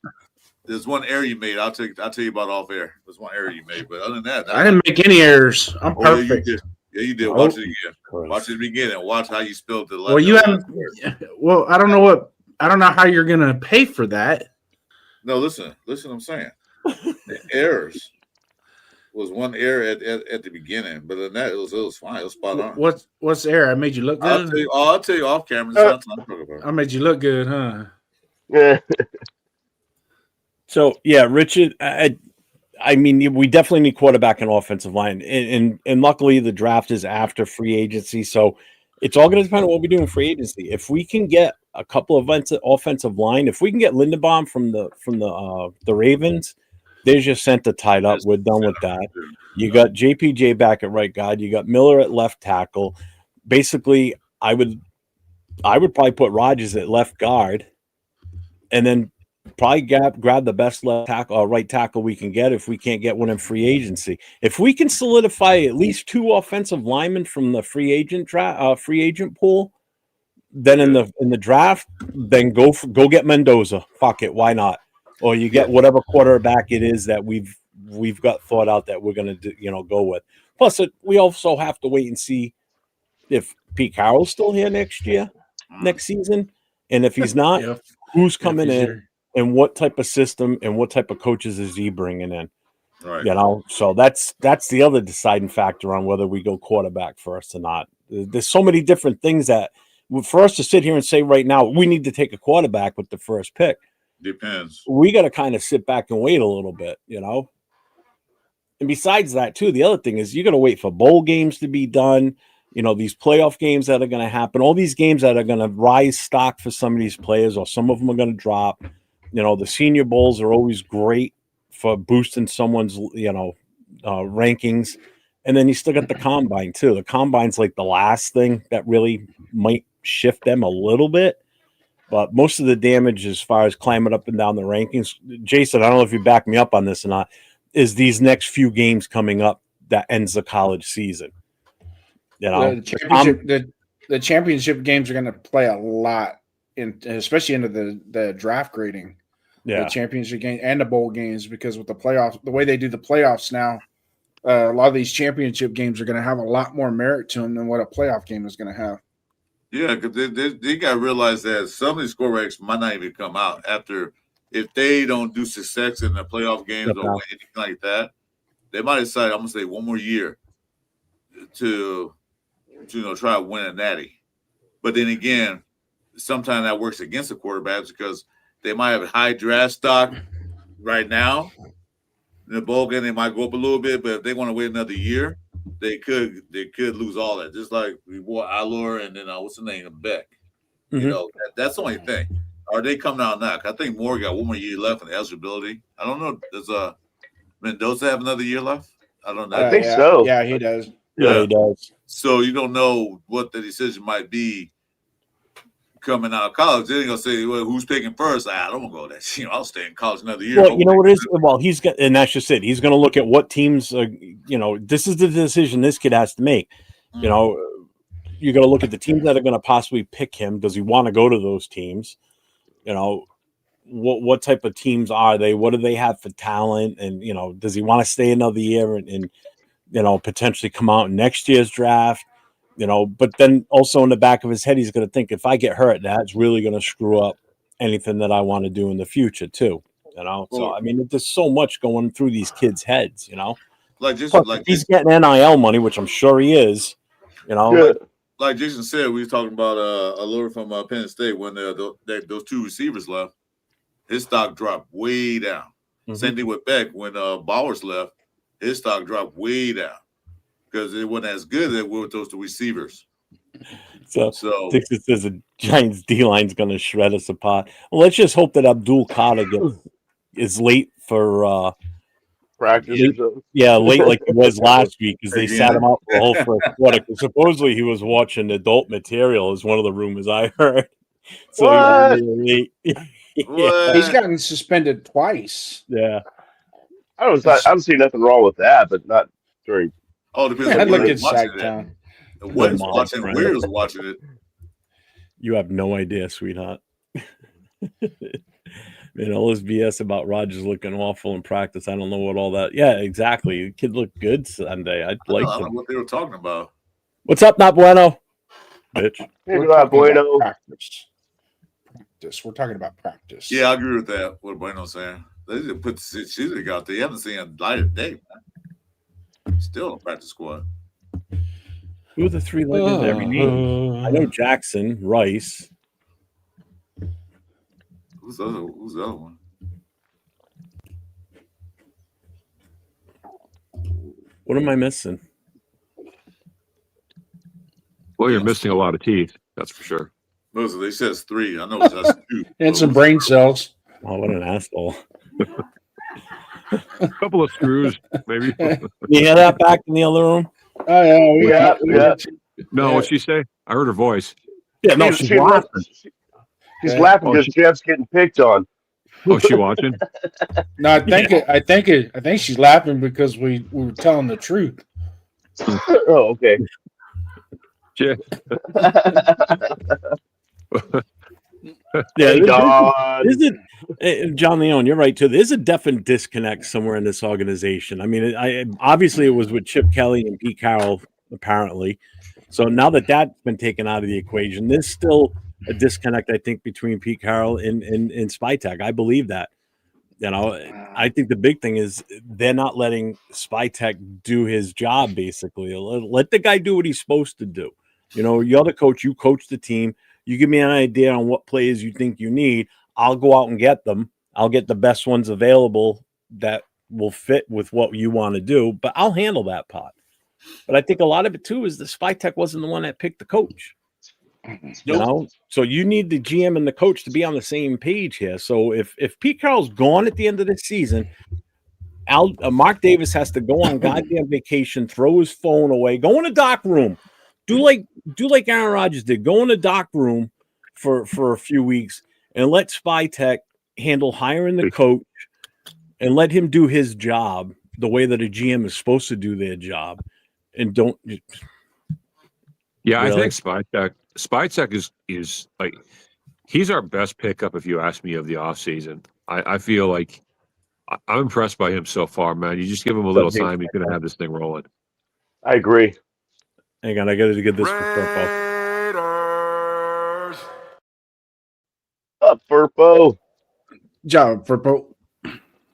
Speaker 2: There's one error you made. I'll tell you about off air. There's one error you made, but other than that,
Speaker 6: I didn't make any errors. I'm perfect.
Speaker 2: Yeah, you did. Watch it again. Watch it again and watch how you spelled the.
Speaker 6: Well, you haven't. Well, I don't know how you're gonna pay for that.
Speaker 2: No, listen. I'm saying the errors was one error at the beginning, but then that it was fine. It was spot on.
Speaker 6: What's the error? I made you look good.
Speaker 2: I'll tell you off camera.
Speaker 6: I made you look good, huh?
Speaker 4: Yeah.
Speaker 1: So yeah, Richard. I mean, we definitely need quarterback and offensive line, and luckily the draft is after free agency, so it's all going to depend on what we do in free agency. If we can get a couple of offensive line, if we can get Linderbaum from the Ravens, there's your center tied up. We're done with that. You got JPJ back at right guard. You got Miller at left tackle. Basically, I would probably put Rodgers at left guard, and then probably grab the best left tackle or right tackle we can get if we can't get one in free agency. If we can solidify at least 2 offensive linemen from the free agent pool, then in the draft, then go get Mendoza. Fuck it, why not? Or you get whatever quarterback it is that we've got thought out that we're gonna go with. Plus, we also have to wait and see if Pete Carroll's still here next season, and if he's not, who's coming in. And what type of system and what type of coaches is he bringing in? Right. So that's the other deciding factor on whether we go quarterback first or not. There's so many different things that for us to sit here and say right now we need to take a quarterback with the first pick.
Speaker 2: Depends.
Speaker 1: We got to kind of sit back and wait a little bit, And besides that, too, the other thing is you got to wait for bowl games to be done. These playoff games that are going to happen, all these games that are going to rise stock for some of these players, or some of them are going to drop. The Senior Bowls are always great for boosting someone's, rankings. And then you still got the Combine, too. The Combine's like the last thing that really might shift them a little bit. But most of the damage as far as climbing up and down the rankings, Jason, I don't know if you back me up on this or not, is these next few games coming up that ends the college season.
Speaker 6: The championship games are going to play a lot. Especially into the draft grading, the championship game and the bowl games, because with the playoffs, the way they do the playoffs now, a lot of these championship games are going to have a lot more merit to them than what a playoff game is going to have.
Speaker 2: Yeah, because they got to realize that some of these score might not even come out after if they don't do success in the playoff games or anything like that. They might decide, I'm going to say, one more year to try to win a natty. But then again, sometimes that works against the quarterbacks because they might have high draft stock right now. In the bowl game, they might go up a little bit, but if they want to wait another year, they could lose all that. Just like we wore Allure and then what's the name, Beck.
Speaker 1: Mm-hmm.
Speaker 2: That's the only thing. Are they coming out now? I think Moore got one more year left in eligibility. I don't know. Mendoza have another year left? I don't know.
Speaker 4: I think so.
Speaker 6: Yeah, he does.
Speaker 1: Yeah, he does.
Speaker 2: So you don't know what the decision might be coming out of college. They're gonna say, "Well, who's picking first?" I don't want to go that. I'll stay in college another year.
Speaker 1: Well, you know what it is? Well, he's got, and that's just it. He's going to look at what teams. This is the decision this kid has to make. You know, you got to look at the teams that are going to possibly pick him. Does he want to go to those teams? You know, what type of teams are they? What do they have for talent? And does he want to stay another year and potentially come out in next year's draft? But then also in the back of his head, he's going to think, if I get hurt, that's really going to screw up anything that I want to do in the future too. So I mean, there's so much going through these kids' heads. He's getting NIL money, which I'm sure he is.
Speaker 2: Like Jason said, we were talking about a lawyer from Penn State when those two receivers left. His stock dropped way down. Mm-hmm. Same thing with Beck when Bowers left. His stock dropped way down because it wasn't as good as it was with those two receivers.
Speaker 1: So Dixon says the Giants D line's going to shred us apart. Well, let's just hope that Abdul Qadir is late for
Speaker 4: practice.
Speaker 1: Late like he was last week because they sat him out for the whole first quarter. Supposedly he was watching adult material, is one of the rumors I heard. So
Speaker 4: what?
Speaker 1: He was really
Speaker 6: late. He's gotten suspended twice.
Speaker 1: Yeah.
Speaker 4: I don't see nothing wrong with that, but not during.
Speaker 2: Oh, depends on
Speaker 6: look at
Speaker 2: watching it. When's watching? Where's watching it?
Speaker 1: You have no idea, sweetheart. All this BS about Rodgers looking awful in practice. I don't know what all that. Yeah, exactly. The kid looked good Sunday. I don't know
Speaker 2: what they were talking about.
Speaker 1: What's up, not bueno? Bitch.
Speaker 4: Not bueno.
Speaker 6: Practice. We're talking about practice.
Speaker 2: Yeah, I agree with that. What Bueno's saying. They just put Caesar out there. You haven't seen a light of day, man. Still in practice squad.
Speaker 1: Who are the three-legged every name? I know Jackson, Rice.
Speaker 2: Who's the other one?
Speaker 1: What am I missing?
Speaker 5: Well, you're missing a lot of teeth. That's for sure.
Speaker 2: They says 3. I know it's just 2.
Speaker 6: And some brain cells.
Speaker 1: Oh, what an asshole.
Speaker 5: A couple of screws, maybe.
Speaker 1: You hear that back in the other room?
Speaker 6: Oh, yeah.
Speaker 5: No, what'd she say? I heard her voice.
Speaker 1: Yeah, no, she's laughing.
Speaker 4: She's laughing because Jeff's getting picked on.
Speaker 5: Oh, she watching?
Speaker 6: No, I think she's laughing because we were telling the truth.
Speaker 4: Oh, okay.
Speaker 5: Yeah.
Speaker 1: John Leone, you're right too. There's a definite disconnect somewhere in this organization. I mean, obviously it was with Chip Kelly and Pete Carroll, apparently. So now that's been taken out of the equation, there's still a disconnect, I think, between Pete Carroll and Spytek. I believe that. I think the big thing is they're not letting Spytek do his job. Basically, let the guy do what he's supposed to do. You're the coach. You coach the team. You give me an idea on what players you think you need. I'll go out and get them. I'll get the best ones available that will fit with what you want to do, but I'll handle that part. But I think a lot of it too is the Spytek wasn't the one that picked the coach. So you need the GM and the coach to be on the same page here. So if Pete Carroll's gone at the end of the season, Mark Davis has to go on goddamn vacation, throw his phone away, go in a dock room. Do like Aaron Rodgers did. Go in a dock room for a few weeks and let Spytek handle hiring the coach and let him do his job the way that a GM is supposed to do their job. And don't.
Speaker 5: Yeah, really? I think Spytek is like he's our best pickup if you ask me of the offseason. I feel like I'm impressed by him so far, man. You just give him a little time, he's going to have this thing rolling.
Speaker 4: I agree.
Speaker 1: Hang on, I got to get this for
Speaker 3: Raiders.
Speaker 4: Up, Furpo.
Speaker 6: Job, Furpo.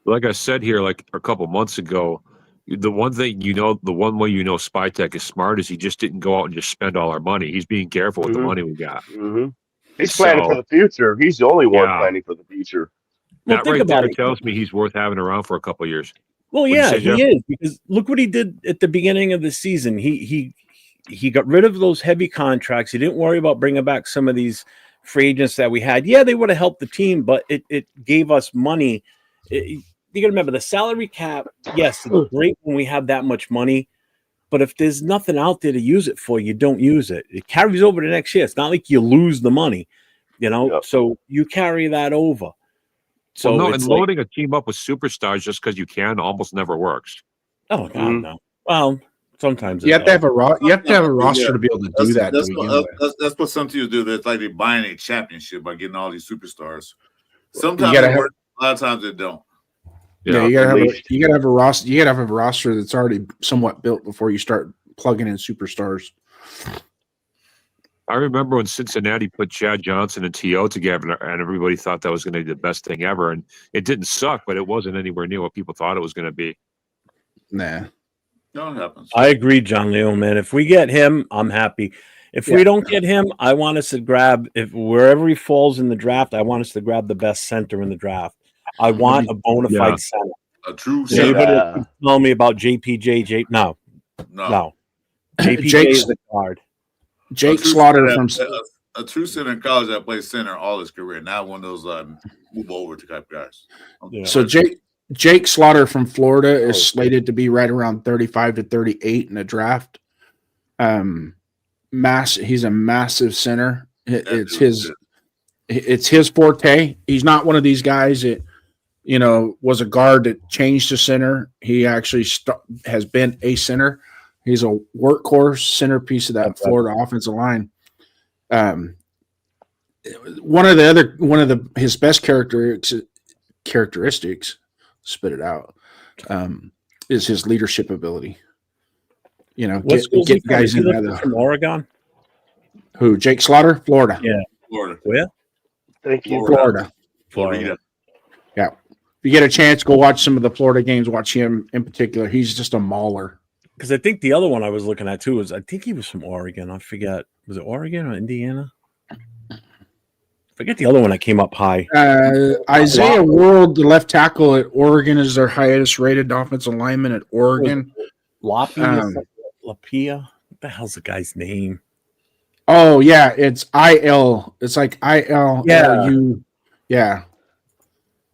Speaker 5: Like I said here, like a couple months ago, the one thing the one way Spytek is smart is he just didn't go out and just spend all our money. He's being careful with the money we got.
Speaker 4: Mm-hmm. He's planning for the future. He's the only one planning for the future.
Speaker 1: Well,
Speaker 5: that right there tells me he's worth having around for a couple of years.
Speaker 1: Well, yeah, he is, because look what he did at the beginning of the season. He got rid of those heavy contracts. He didn't worry about bringing back some of these free agents that we had. Yeah, they would have helped the team, but it gave us money. you got to remember the salary cap. Yes, it's great when we have that much money, but if there's nothing out there to use it for, you don't use it. It carries over to next year. It's not like you lose the money, so you carry that over. So
Speaker 5: and loading a team up with superstars just because you can almost never works.
Speaker 1: Oh God, no. Well, sometimes
Speaker 6: you have to have a roster to be able to do that.
Speaker 2: That's what some teams do. That's like they're buying a championship by getting all these superstars. Sometimes a lot of times it don't.
Speaker 6: Yeah, you gotta have a roster. You gotta have a roster that's already somewhat built before you start plugging in superstars.
Speaker 5: I remember when Cincinnati put Chad Johnson and T.O. together, and everybody thought that was going to be the best thing ever. And it didn't suck, but it wasn't anywhere near what people thought it was going to be.
Speaker 6: Nah.
Speaker 2: No, it happens.
Speaker 1: I agree, John Leo, man. If we get him, I'm happy. If we don't get him, I want us to grab, wherever he falls in the draft, I want us to grab the best center in the draft. I want a bona fide center.
Speaker 2: A true center.
Speaker 1: Anybody tell me about JPJ? No. JPJ is the guard.
Speaker 6: Jake Slaughter from
Speaker 2: a true center in college that plays center all his career. Not one of those move over to type guys.
Speaker 6: So Jake Slaughter from Florida is slated to be right around 35 to 38 in the draft. He's a massive center. It's his forte. He's not one of these guys that was a guard that changed to center. He actually has been a center. He's a workhorse centerpiece of that Florida offensive line. One of his best characteristics, spit it out, is his leadership ability. Get guys in there
Speaker 1: from Oregon.
Speaker 6: Who? Jake Slaughter, Florida.
Speaker 1: Yeah,
Speaker 2: Florida.
Speaker 1: Where?
Speaker 4: Thank you,
Speaker 6: Florida. Yeah. If you get a chance, go watch some of the Florida games. Watch him in particular. He's just a mauler.
Speaker 1: Because I think the other one I was looking at too I think he was from Oregon. I forget. Was it Oregon or Indiana? Forget the other one that came up high.
Speaker 6: Isaiah World, the left tackle at Oregon, is their highest rated offensive lineman at Oregon.
Speaker 1: Lapia? What the hell's the guy's name?
Speaker 6: Oh, yeah. It's IL. It's like IL. Yeah.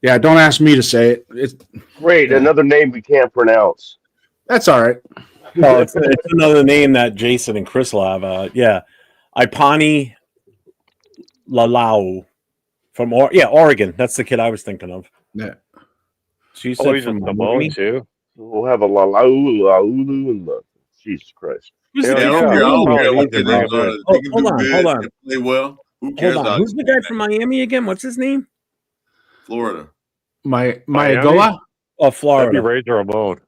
Speaker 6: Yeah, don't ask me to say it. It's
Speaker 4: great. Another name we can't pronounce.
Speaker 6: That's all right.
Speaker 1: No, it's another name that Jason and Chris will have. Ipani Lalau from Oregon. That's the kid I was thinking of.
Speaker 6: Yeah.
Speaker 1: So you said from Miami
Speaker 7: too.
Speaker 4: We'll have a Laulu and the Jesus Christ.
Speaker 1: Hold on.
Speaker 2: Play well. Who cares?
Speaker 1: Who's the guy from Miami again? What's his name?
Speaker 2: Florida.
Speaker 6: Mayagoa?
Speaker 1: Oh, Florida.
Speaker 7: That'd be Razor Ramon.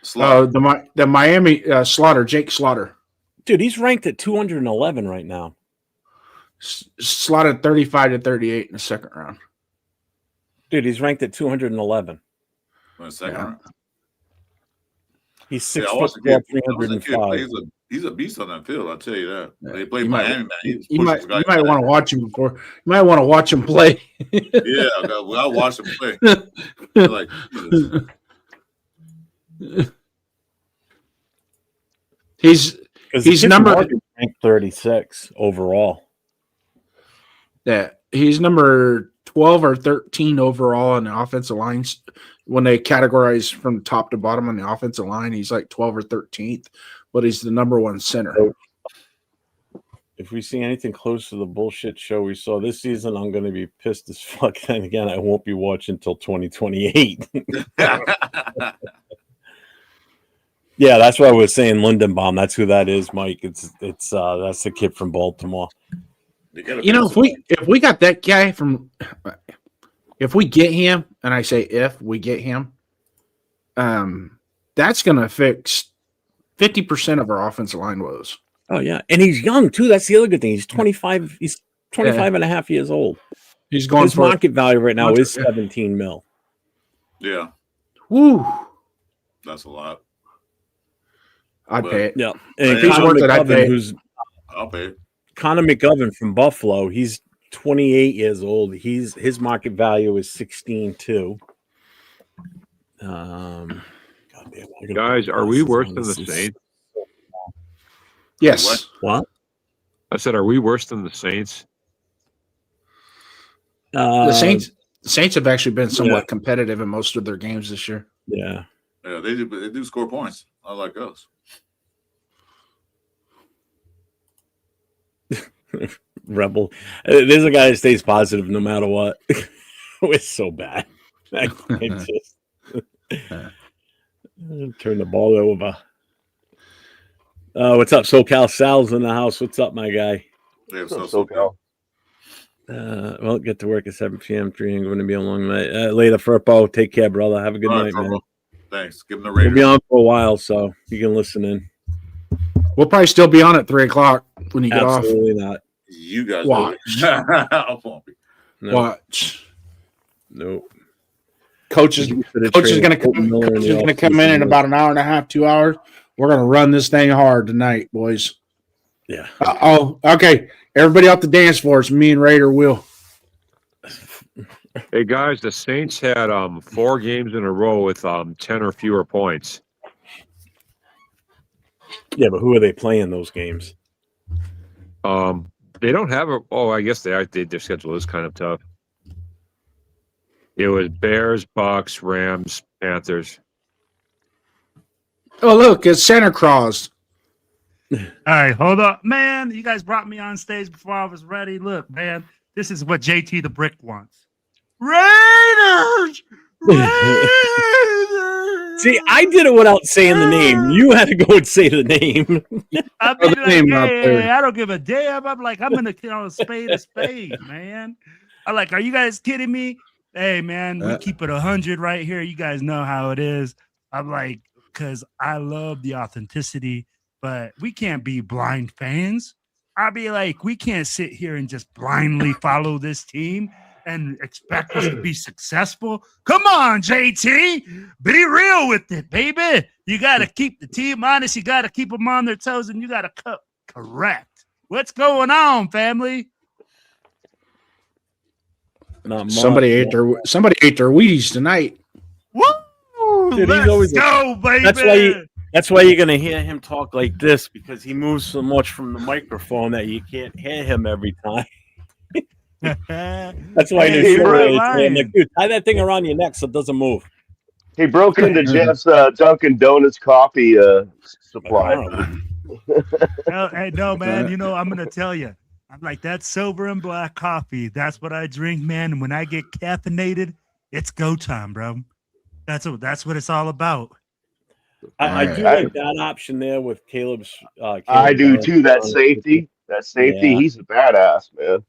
Speaker 6: The Miami Slaughter, Jake Slaughter.
Speaker 1: Dude, he's ranked at 211 right now.
Speaker 6: Slotted 35 to 38 in the second round.
Speaker 1: Dude, he's ranked at 211.
Speaker 2: In the second round.
Speaker 1: He's 6'4", 305.
Speaker 2: He's a beast on that field. I'll tell you that. They played Miami, man.
Speaker 6: You might want to watch him before. You might want to watch him play.
Speaker 2: Yeah, I'll watch him play. Like,
Speaker 6: he's number
Speaker 1: ranked 36 overall.
Speaker 6: Yeah, he's number 12 or 13 overall on the offensive lines. When they categorize from top to bottom on the offensive line, he's like 12 or 13th, but he's the number one center.
Speaker 1: If we see anything close to the bullshit show we saw this season, I'm going to be pissed as fuck. And again, I won't be watching until 2028. Yeah, that's why I was saying Lindenbaum. That's who that is, Mike. It's that's the kid from Baltimore.
Speaker 6: If we got that guy if we get him, and I say if we get him, that's going to fix 50% of our offensive line woes.
Speaker 1: Oh, yeah. And he's young, too. That's the other good thing. He's 25. He's 25 and a half years old.
Speaker 6: His
Speaker 1: market value right now is 17 mil.
Speaker 2: Yeah.
Speaker 6: Woo.
Speaker 2: That's a lot.
Speaker 6: I'd pay it.
Speaker 1: Yeah. And I'll
Speaker 2: pay it.
Speaker 1: Connor McGovern from Buffalo, he's 28 years old. His market value is 16.2.
Speaker 5: Guys, are we worse than the Saints?
Speaker 6: Yes.
Speaker 1: What?
Speaker 5: I said, are we worse than the Saints?
Speaker 6: The Saints have actually been somewhat competitive in most of their games this year.
Speaker 1: Yeah.
Speaker 2: Yeah, they do score points, unlike us.
Speaker 1: Rebel. There's a guy that stays positive no matter what. We're so bad. I just turn the ball over. What's up, SoCal? Sal's in the house. What's up, my guy?
Speaker 2: Yeah,
Speaker 4: SoCal.
Speaker 1: Well, get to work at 7 p.m. I'm going to be a long night. Later, Furpo. Take care, brother. Have a good night, man.
Speaker 2: Thanks. Give him the Raiders.
Speaker 1: We'll be on for a while, so you can listen in.
Speaker 6: We'll probably still be on at 3:00 when you get off.
Speaker 1: Absolutely not.
Speaker 2: You guys
Speaker 6: watch.
Speaker 2: I won't be.
Speaker 1: No.
Speaker 6: Watch.
Speaker 1: Nope.
Speaker 6: Coach is going to come in about an hour and a half, 2 hours. We're going to run this thing hard tonight, boys.
Speaker 1: Yeah.
Speaker 6: Okay. Everybody off the dance floor. It's me and Raider Will.
Speaker 5: Hey guys, the Saints had 4 games in a row with 10 or fewer points.
Speaker 1: Yeah, but who are they playing those games?
Speaker 5: They don't have a. Oh, I guess their schedule is kind of tough. It was Bears, Bucks, Rams, Panthers.
Speaker 6: Oh, look, it's Santa Claus.
Speaker 7: All right, hold up, man. You guys brought me on stage before I was ready. Look, man, this is what JT the Brick wants. Raiders!
Speaker 1: See, I did it without saying the name. You had to go and say the name.
Speaker 7: I mean, hey, I don't give a damn. I'm like, I'm gonna kill a spade, man. I'm like, are you guys kidding me? Hey, man, we keep it 100 right here. You guys know how it is. I'm like, because I love the authenticity, but we can't be blind fans. I'll be like, we can't sit here and just blindly follow this team and expect us to be successful. Come on, JT. Be real with it, baby. You got to keep the team honest. You got to keep them on their toes, and you got to correct. What's going on, family?
Speaker 6: Somebody ate their Wheaties tonight.
Speaker 7: Woo!
Speaker 1: Dude,
Speaker 7: Let's go, baby.
Speaker 1: That's why you're going to hear him talk like this, because he moves so much from the microphone that you can't hear him every time. That's why I'm like, dude, tie that thing around your neck so it doesn't move.
Speaker 4: He broke into Jeff's Dunkin' Donuts coffee supply.
Speaker 7: No, man. You know, I'm gonna tell you, I'm like, that silver and black coffee. That's what I drink, man. And when I get caffeinated, it's go time, bro. That's what it's all about.
Speaker 1: I do like that option there with Caleb's.
Speaker 4: I do too. That safety, he's a badass, man.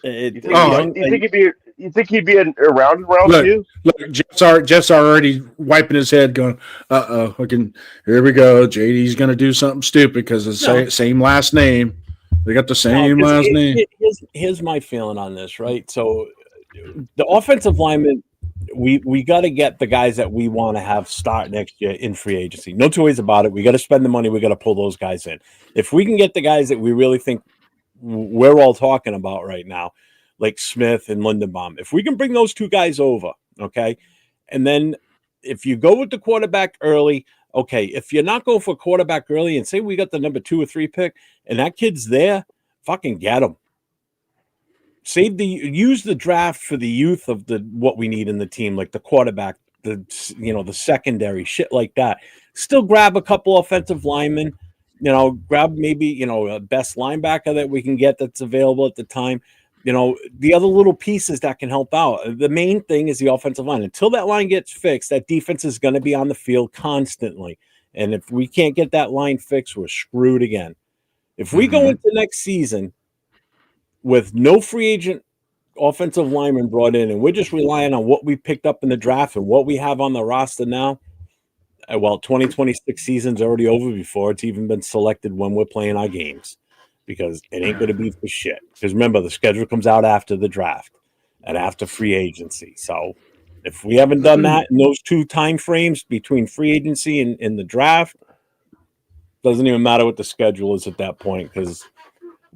Speaker 4: You think he'd be around you?
Speaker 6: Look, Jeff's already wiping his head, going, here we go. JD's gonna do something stupid because it's the same last name. They got the same last name.
Speaker 1: Here's my feeling on this, right? So the offensive linemen, we got to get the guys that we want to have start next year in free agency. No two ways about it. We got to spend the money. We got to pull those guys in. If we can get the guys that we really think we're all talking about right now, like Smith and Lindenbaum, if we can bring those 2 guys over, okay, and then if you go with the quarterback early, okay, if you're not going for a quarterback early and say we got the number 2 or 3 pick and that kid's there, fucking get him. Use the draft for the youth of what we need in the team, like the quarterback, the secondary, shit like that. Still grab a couple offensive linemen, grab maybe, a best linebacker that we can get that's available at the time. The other little pieces that can help out. The main thing is the offensive line. Until that line gets fixed, that defense is going to be on the field constantly. And if we can't get that line fixed, we're screwed again. If we go into next season with no free agent offensive lineman brought in, and we're just relying on what we picked up in the draft and what we have on the roster now, 2026 season's already over before it's even been selected when we're playing our games, because it ain't going to be for shit. Because remember, the schedule comes out after the draft and after free agency. So if we haven't done that in those 2 time frames between free agency and the draft, doesn't even matter what the schedule is at that point, because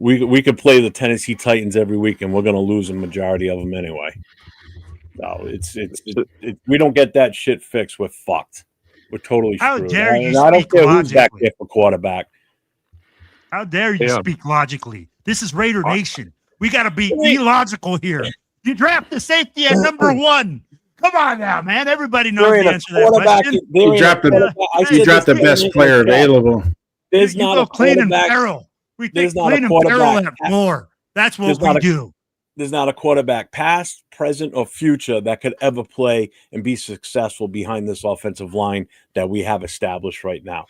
Speaker 1: we could play the Tennessee Titans every week and we're going to lose a majority of them anyway. So it's we don't get that shit fixed, we're fucked. We're totally screwed.
Speaker 7: How dare you
Speaker 1: I don't
Speaker 7: speak
Speaker 1: care who's back
Speaker 7: logically.
Speaker 1: there for quarterback.
Speaker 7: How dare you speak logically? This is Raider Nation. We got to be illogical here. You draft the safety at number 1. Come on now, man. Everybody knows
Speaker 1: There
Speaker 7: the
Speaker 1: ain't
Speaker 7: answer to that question.
Speaker 6: You draft the best player available.
Speaker 1: There's
Speaker 7: You
Speaker 1: not
Speaker 7: go
Speaker 1: a
Speaker 7: Clean and
Speaker 1: quarterback.
Speaker 7: Farrell. We
Speaker 1: There's
Speaker 7: think
Speaker 1: not a
Speaker 7: Clean and Farrell
Speaker 1: quarterback.
Speaker 7: have more. That's what
Speaker 1: There's
Speaker 7: we
Speaker 1: not a-
Speaker 7: do.
Speaker 1: There's not a quarterback, past, present, or future, that could ever play and be successful behind this offensive line that we have established right now.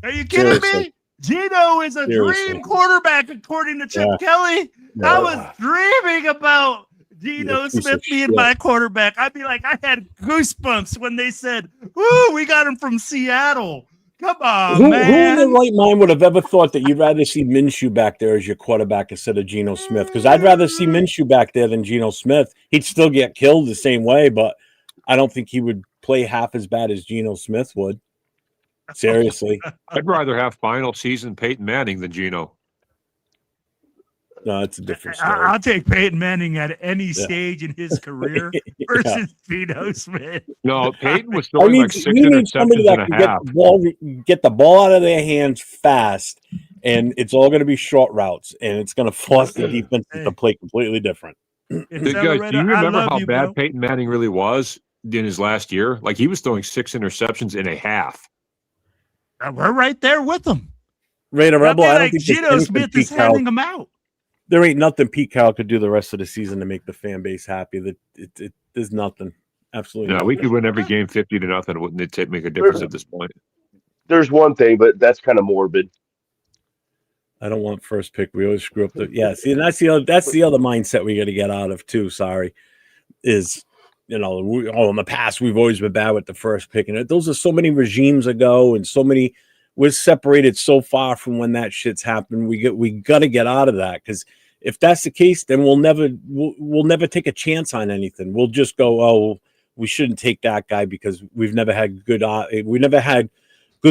Speaker 7: Are you kidding
Speaker 1: Seriously.
Speaker 7: me? Gino is a
Speaker 1: Seriously.
Speaker 7: dream quarterback, according to Chip
Speaker 1: Yeah.
Speaker 7: Kelly.
Speaker 1: Yeah.
Speaker 7: I was dreaming about Gino
Speaker 1: Piece
Speaker 7: Smith
Speaker 1: of
Speaker 7: being
Speaker 1: shit.
Speaker 7: my quarterback. I'd be like, I had goosebumps when they said, "Ooh, we got him from Seattle." Come on,
Speaker 1: Who in
Speaker 7: man.
Speaker 1: their right mind would have ever thought that you'd rather see Minshew back there as your quarterback instead of Geno Smith? Because I'd rather see Minshew back there than Geno Smith. He'd still get killed the same way, but I don't think he would play half as bad as Geno Smith would. Seriously.
Speaker 5: I'd rather have final season Peyton Manning than Geno.
Speaker 1: No, it's a different story.
Speaker 7: I'll take Peyton Manning at any stage in his career versus Geno Smith.
Speaker 5: No, Peyton was throwing like 6 interceptions and a half.
Speaker 1: Get the ball out of their hands fast, and it's all going to be short routes, and it's going to force the defense to play completely different.
Speaker 5: Guys, do you remember how bad
Speaker 7: bro.
Speaker 5: Peyton Manning really was in his last year? Like, he was throwing 6 interceptions and a half.
Speaker 7: We're right there with him.
Speaker 1: Raider Rebel, I don't think
Speaker 7: Geno Smith is handing them out.
Speaker 1: There ain't nothing Pete Carroll could do the rest of the season to make the fan base happy. There's nothing. Absolutely.
Speaker 5: No, we could win every game 50-0. Wouldn't it make a difference at this point?
Speaker 4: There's one thing, but that's kind of morbid.
Speaker 1: I don't want first pick. We always screw up see, and that's the other mindset we got to get out of too. Sorry, is in the past we've always been bad with the first pick, and those are so many regimes ago, and so many. We're separated so far from when that shit's happened. We got to get out of that, because if that's the case, then we'll never take a chance on anything. We'll just go, oh, we shouldn't take that guy because we've never had good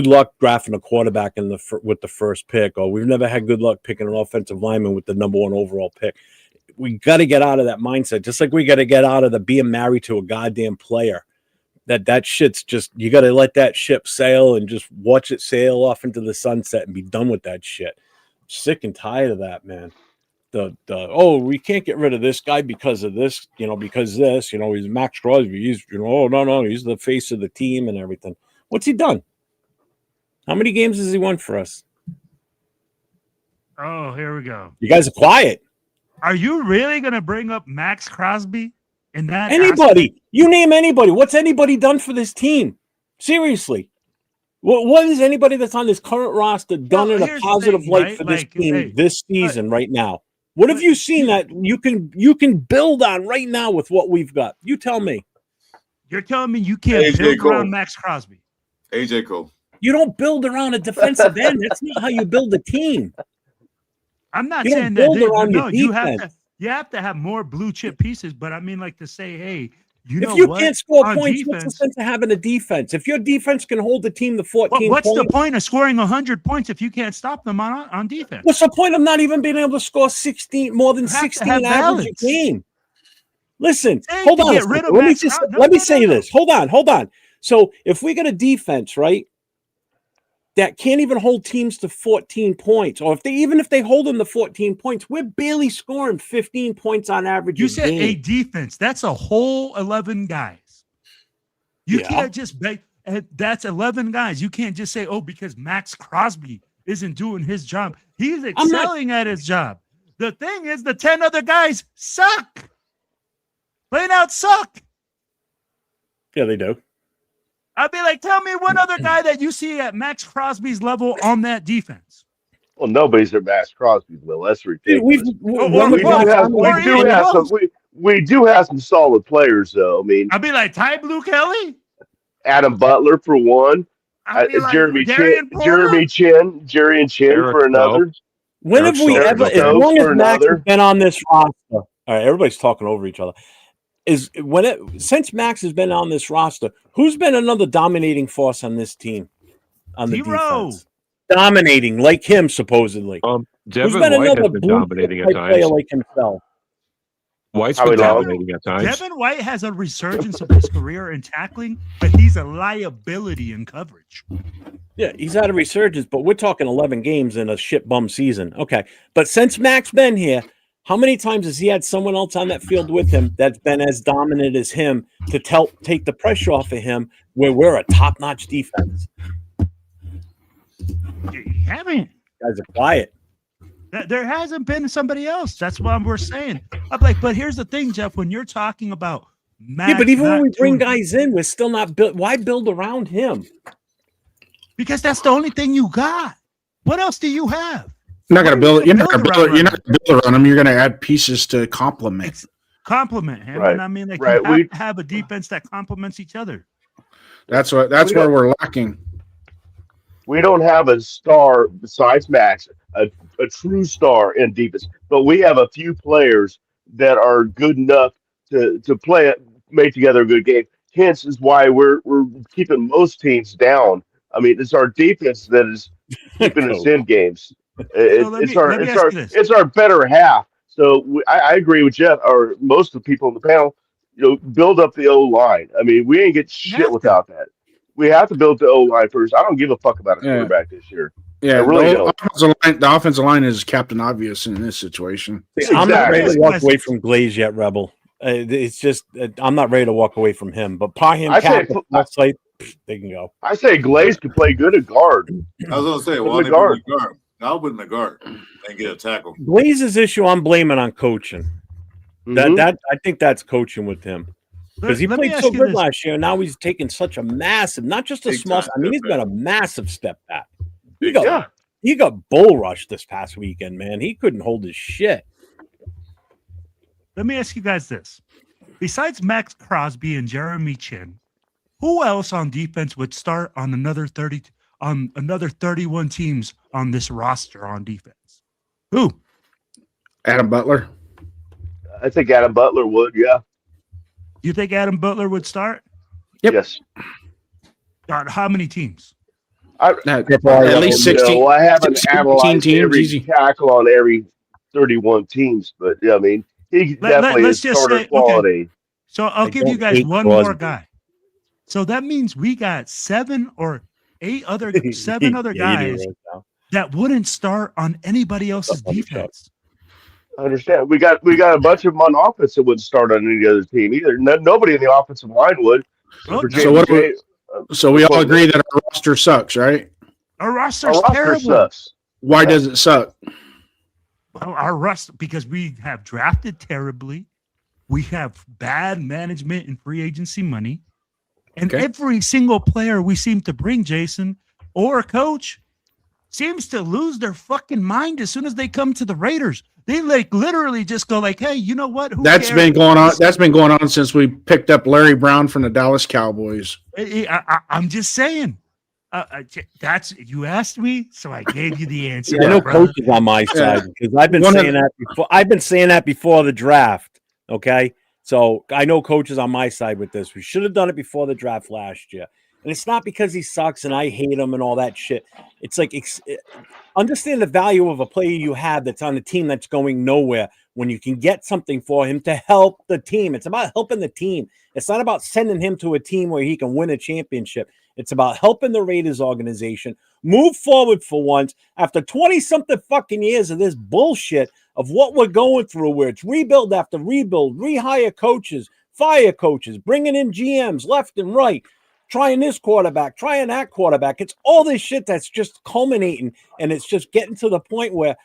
Speaker 1: luck drafting a quarterback with the first pick, or we've never had good luck picking an offensive lineman with the number 1 overall pick. We got to get out of that mindset, just like we got to get out of the being married to a goddamn player. That shit's just, you got to let that ship sail and just watch it sail off into the sunset and be done with that shit. I'm sick and tired of that, man. We can't get rid of this guy because of this, because this, he's Max Crosby. He's, no, he's the face of the team and everything. What's he done? How many games has he won for us?
Speaker 7: Oh, here we go.
Speaker 1: You guys are quiet.
Speaker 7: Are you really going to bring up Max Crosby? In that
Speaker 1: anybody, you name anybody. What's anybody done for this team? Seriously, what is anybody that's on this current roster done in a positive light for this team this season right now? What have you seen that you can build on right now with what we've got? You tell me.
Speaker 7: You're telling me you can't build around Max Crosby?
Speaker 2: AJ Cole.
Speaker 1: You don't build around a defensive end. That's not how you build a team.
Speaker 7: I'm not saying that. You have to have more blue chip pieces, but I mean, like, to say, hey, if you
Speaker 1: can't score points, what's the sense of having a defense? If your defense can hold the team to 14
Speaker 7: what's the point of scoring 100 points if you can't stop them on defense?
Speaker 1: What's the point of not even being able to score more than 16 average a game? Listen, hold on. Let me say this. Hold on. So if we got a defense, right, that can't even hold teams to 14 points, or if they hold them to 14 points, we're barely scoring 15 points on average.
Speaker 7: You said a defense. That's a whole 11 guys. You can't just that's 11 guys. You can't just say, oh, because Max Crosby isn't doing his job. He's excelling at his job. The thing is, the 10 other guys suck. Plain out suck.
Speaker 1: Yeah, they do.
Speaker 7: I'd be like, tell me one other guy that you see at Max Crosby's level on that defense.
Speaker 4: Well, nobody's at Max Crosby's level. That's ridiculous. We do have some solid players, though. I mean,
Speaker 7: I'd be like, Ty Blue Kelly,
Speaker 4: Adam Butler for one, Jerry and Chin for another.
Speaker 1: When have we ever, as long as Max has been on this roster, all right, everybody's talking over each other. Since Max has been on this roster, who's been another dominating force on this team? On the defense, dominating like him supposedly.
Speaker 5: Devin White has been dominating at times.
Speaker 1: Like himself.
Speaker 5: White's been dominating at times.
Speaker 7: Devin White has a resurgence of his career in tackling, but he's a liability in coverage.
Speaker 1: Yeah, he's had a resurgence, but we're talking 11 games in a shit bum season. Okay, but since Max been here, How many times has he had someone else on that field with him that's been as dominant as him to take the pressure off of him where we're a top-notch defense?
Speaker 7: You haven't.
Speaker 1: Guys are quiet.
Speaker 7: There hasn't been somebody else. That's what we're saying. I'm like, but here's the thing, Jeff, when you're talking about
Speaker 1: Max, but even when we bring guys in, we're still not built. Why build around him?
Speaker 7: Because that's the only thing you got. What else do you have?
Speaker 6: You're not going to build. You're not going to build around him. You're going to add pieces to complement
Speaker 7: him.
Speaker 4: Right.
Speaker 7: And I mean, like,
Speaker 4: right.
Speaker 7: you have to have a defense that complements each other.
Speaker 6: That's where we're lacking.
Speaker 4: We don't have a star besides Max, a true star in defense, but we have a few players that are good enough to make together a good game. Hence is why we're keeping most teams down. I mean, it's our defense that is keeping us in games. It's our better half. So I agree with Jeff or most of the people on the panel. Build up the O line. I mean, we ain't get shit without that. We have to build the O line first. I don't give a fuck about a quarterback this year.
Speaker 6: Yeah,
Speaker 4: I really don't.
Speaker 6: The offensive line is Captain Obvious in this situation.
Speaker 1: Exactly. I'm not ready to walk away from Glaze yet, Rebel. It's just I'm not ready to walk away from him. But Parham, they can go.
Speaker 4: I say Glaze can play good at guard.
Speaker 2: I was going to say, well, they guard. I'll put him at guard and get a tackle.
Speaker 1: Glaze's issue, I'm blaming on coaching. Mm-hmm. That I think that's coaching with him. Because he played so good last year, and now he's taken such a massive, not just a small. I mean, he's got a massive step back. He got bull rushed this past weekend, man. He couldn't hold his shit.
Speaker 7: Let me ask you guys this: besides Max Crosby and Jeremy Chin, who else on defense would start on another 31 teams on this roster on defense? Who?
Speaker 6: Adam Butler.
Speaker 4: I think Adam Butler would. Yeah.
Speaker 7: You think Adam Butler would start?
Speaker 6: Yep.
Speaker 4: Yes.
Speaker 7: How many teams?
Speaker 6: At least 16.
Speaker 4: I haven't analyzed every tackle on every 31 teams, but I mean, he definitely is starter quality.
Speaker 7: Okay. So I'll give you guys one more guy. So that means we got 7 or 8 other guys that wouldn't start on anybody else's defense.
Speaker 4: I understand. We got a bunch of them on offense that wouldn't start on any other team either. Nobody in the offensive line would.
Speaker 6: So we all agree that our roster sucks, right?
Speaker 7: Our roster's terrible.
Speaker 4: Sucks.
Speaker 6: Why does it suck?
Speaker 7: Well, our roster, because we have drafted terribly. We have bad management and free agency money. And every single player we seem to bring, Jason, or a coach, seems to lose their fucking mind as soon as they come to the Raiders. They literally just go like, "Hey, you know what?
Speaker 6: That's been going on. That's been going on since we picked up Larry Brown from the Dallas Cowboys."
Speaker 7: I'm just saying. That's you asked me, so I gave you the answer.
Speaker 1: I know coach is on my side because I've been saying that before. I've been saying that before the draft. Okay, so I know coach is on my side with this. We should have done it before the draft last year. And it's not because he sucks and I hate him and all that shit. It's like understand the value of a player you have that's on a team that's going nowhere when you can get something for him to help the team. It's about helping the team. It's not about sending him to a team where he can win a championship. It's about helping the Raiders organization move forward for once after 20-something fucking years of this bullshit of what we're going through where it's rebuild after rebuild, rehire coaches, fire coaches, bringing in GMs left and right. Trying this quarterback, trying that quarterback. It's all this shit that's just culminating, and it's just getting to the point where,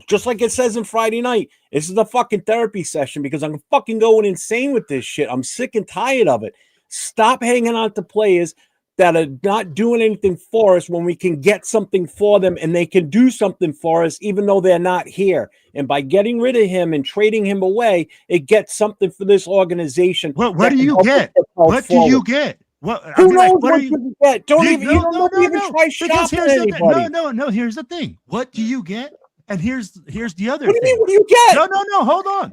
Speaker 1: just like it says in Friday Night, this is a fucking therapy session because I'm fucking going insane with this shit. I'm sick and tired of it. Stop hanging on to players that are not doing anything for us when we can get something for them and they can do something for us even though they're not here. And by getting rid of him and trading him away, it gets something for this organization.
Speaker 7: What do you get? What do you get?
Speaker 1: Who knows what you get? Don't even try shopping anybody.
Speaker 7: No. Here's the thing. What do you get? And here's the other
Speaker 1: thing.
Speaker 7: What
Speaker 1: do you get?
Speaker 7: No. Hold on.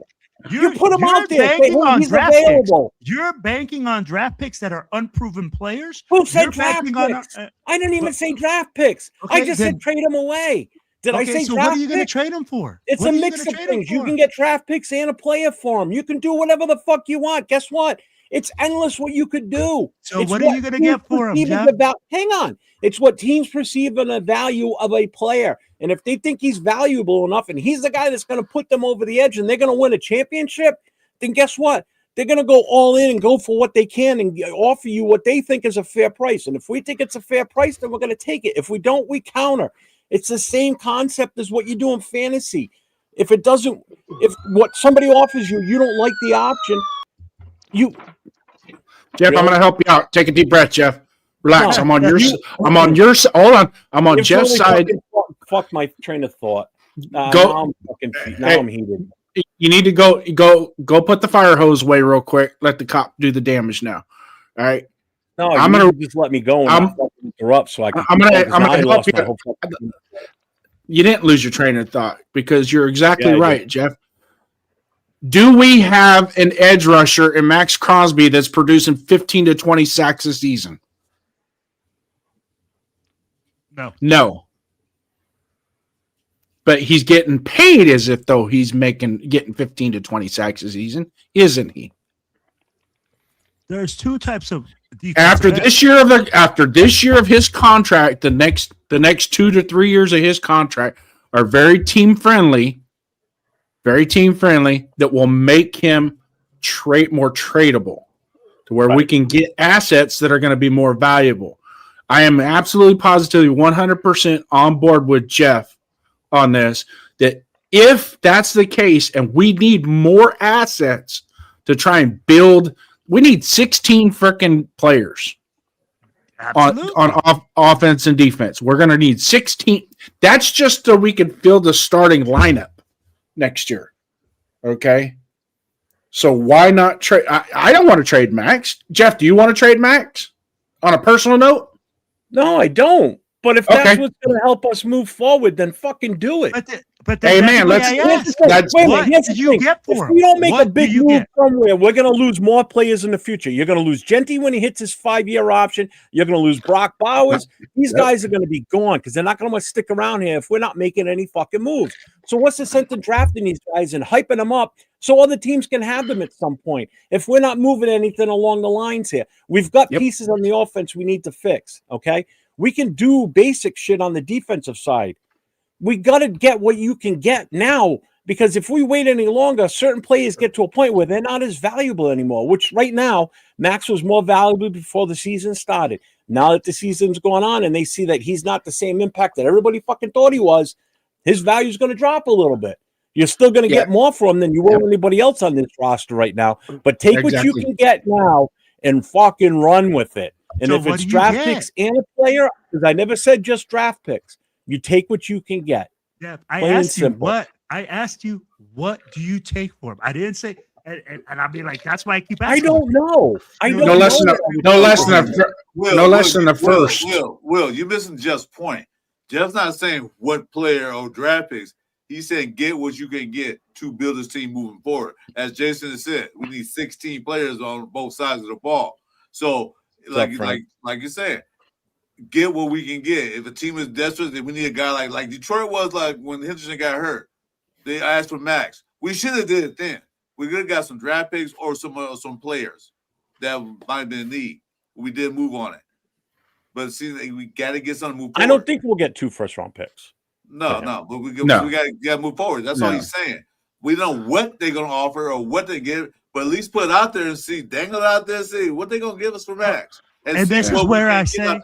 Speaker 1: You put him out there. He's available.
Speaker 7: You're banking on draft picks that are unproven players.
Speaker 1: Who said draft picks? I didn't even say draft picks. I just said trade them away. Did I say
Speaker 7: so
Speaker 1: draft
Speaker 7: what are you going to
Speaker 1: picks?
Speaker 7: trade them for?
Speaker 1: It's a mix of things. You can get draft picks and a player for them. You can do whatever the fuck you want. Guess what? It's endless what you could do.
Speaker 7: So
Speaker 1: It's
Speaker 7: what are you going to get for him, Jeff?
Speaker 1: Hang on. It's what teams perceive in the value of a player. And if they think he's valuable enough and he's the guy that's going to put them over the edge and they're going to win a championship, then guess what? They're going to go all in and go for what they can and offer you what they think is a fair price. And if we think it's a fair price, then we're going to take it. If we don't, we counter. It's the same concept as what you do in fantasy. If what somebody offers you, you don't like the option,
Speaker 6: Jeff, I'm going to help you out. Take a deep breath, Jeff. Relax. I'm on your hold on. I'm on Jeff's side.
Speaker 1: Fuck my train of thought.
Speaker 6: Go.
Speaker 1: Now I'm heated.
Speaker 6: You need to go put the fire hose away real quick. Let the cop do the damage now. All right.
Speaker 1: No, I'm gonna just let me go and interrupt so I can.
Speaker 6: I'm gonna help you. You didn't lose your train of thought because you're exactly right, Jeff. Do we have an edge rusher in Max Crosby that's producing 15 to 20 sacks a season? No. But he's getting paid as if though he's getting 15 to 20 sacks a season, isn't he?
Speaker 7: There's two types of
Speaker 6: after this year of his contract, the next 2 to 3 years of his contract are very team friendly, that will make him more tradable to where we can get assets that are going to be more valuable. I am absolutely positively 100% on board with Jeff on this, that if that's the case and we need more assets to try and build, we need 16 freaking players on offense and defense. We're going to need 16. That's just so we can fill the starting lineup next year. Okay. So why not trade? I don't want to trade Max. Jeff, do you want to trade Max on a personal note?
Speaker 1: No, I don't. But if that's what's going to help us move forward, then fucking do it.
Speaker 7: But
Speaker 6: hey, man,
Speaker 7: what did you get for him?
Speaker 1: If we don't make a big move somewhere, we're going to lose more players in the future. You're going to lose Genty when he hits his 5-year option. You're going to lose Brock Bowers. These guys are going to be gone because they're not going to stick around here if we're not making any fucking moves. So what's the sense of drafting these guys and hyping them up so other teams can have them at some point if we're not moving anything along the lines here? We've got pieces on the offense we need to fix, okay? We can do basic shit on the defensive side. We got to get what you can get now, because if we wait any longer, certain players get to a point where they're not as valuable anymore, which right now, Max was more valuable before the season started. Now that the season's going on and they see that he's not the same impact that everybody fucking thought he was, his value is going to drop a little bit. You're still going to get more from him than you will anybody else on this roster right now. But take what you can get now and fucking run with it. And if it's draft picks and a player, because I never said just draft picks, you take what you can get.
Speaker 7: Yeah, I asked you what do you take for him? I didn't say, and I'll be like, that's why I keep asking.
Speaker 1: I don't know.
Speaker 6: No less than the first.
Speaker 2: Will, you're missing Jeff's point. Jeff's not saying what player or draft picks. He's saying get what you can get to build this team moving forward. As Jason has said, we need 16 players on both sides of the ball. So, like you said, get what we can get. If a team is desperate, then we need a guy like Detroit was like when Henderson got hurt. They asked for Max. We should have did it then. We could have got some draft picks or some players that might have been in need. We did move on it. But it seems like we got to get something to move forward.
Speaker 1: I don't think we'll get 2 first-round picks.
Speaker 2: No, but we got to move forward. That's all he's saying. We don't know what they're going to offer or what they give, but at least put it out there and see, dangle it out there and see what they're going to give us for Max.
Speaker 7: And this is where I say, I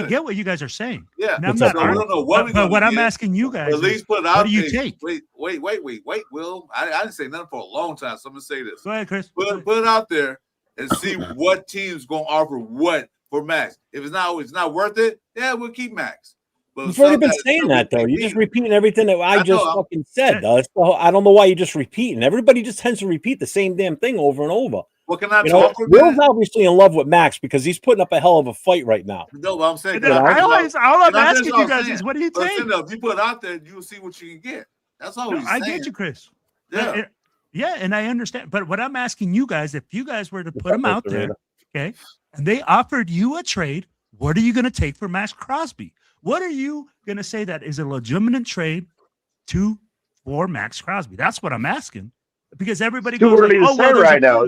Speaker 7: get what you guys are saying.
Speaker 2: Yeah.
Speaker 7: I don't know what I'm asking you guys,
Speaker 2: at least put it out
Speaker 7: what do you take?
Speaker 2: Wait, Will. I didn't say nothing for a long time, so I'm going to say this.
Speaker 7: Go ahead, Chris.
Speaker 2: Put it out there and see what team's going to offer what for Max. If it's not worth it, we'll keep Max. But
Speaker 1: you've already been saying that, though. You're just repeating everything that I just fucking said, though. So I don't know why you're just repeating. Everybody just tends to repeat the same damn thing over and over.
Speaker 2: What can I talk about?
Speaker 1: Will's obviously in love with Max because he's putting up a hell of a fight right now.
Speaker 2: No, but I'm saying,
Speaker 7: all I'm asking you guys is, what do you think?
Speaker 2: If you put it out there, you'll see what you can get. That's all he's saying.
Speaker 7: I get you, Chris.
Speaker 2: Yeah,
Speaker 7: and I understand. But what I'm asking you guys, if you guys were to put them out there, okay, and they offered you a trade, what are you going to take for Max Crosby? What are you going to say that is a legitimate trade for Max Crosby? That's what I'm asking. Because everybody
Speaker 4: goes
Speaker 7: like,
Speaker 4: right now.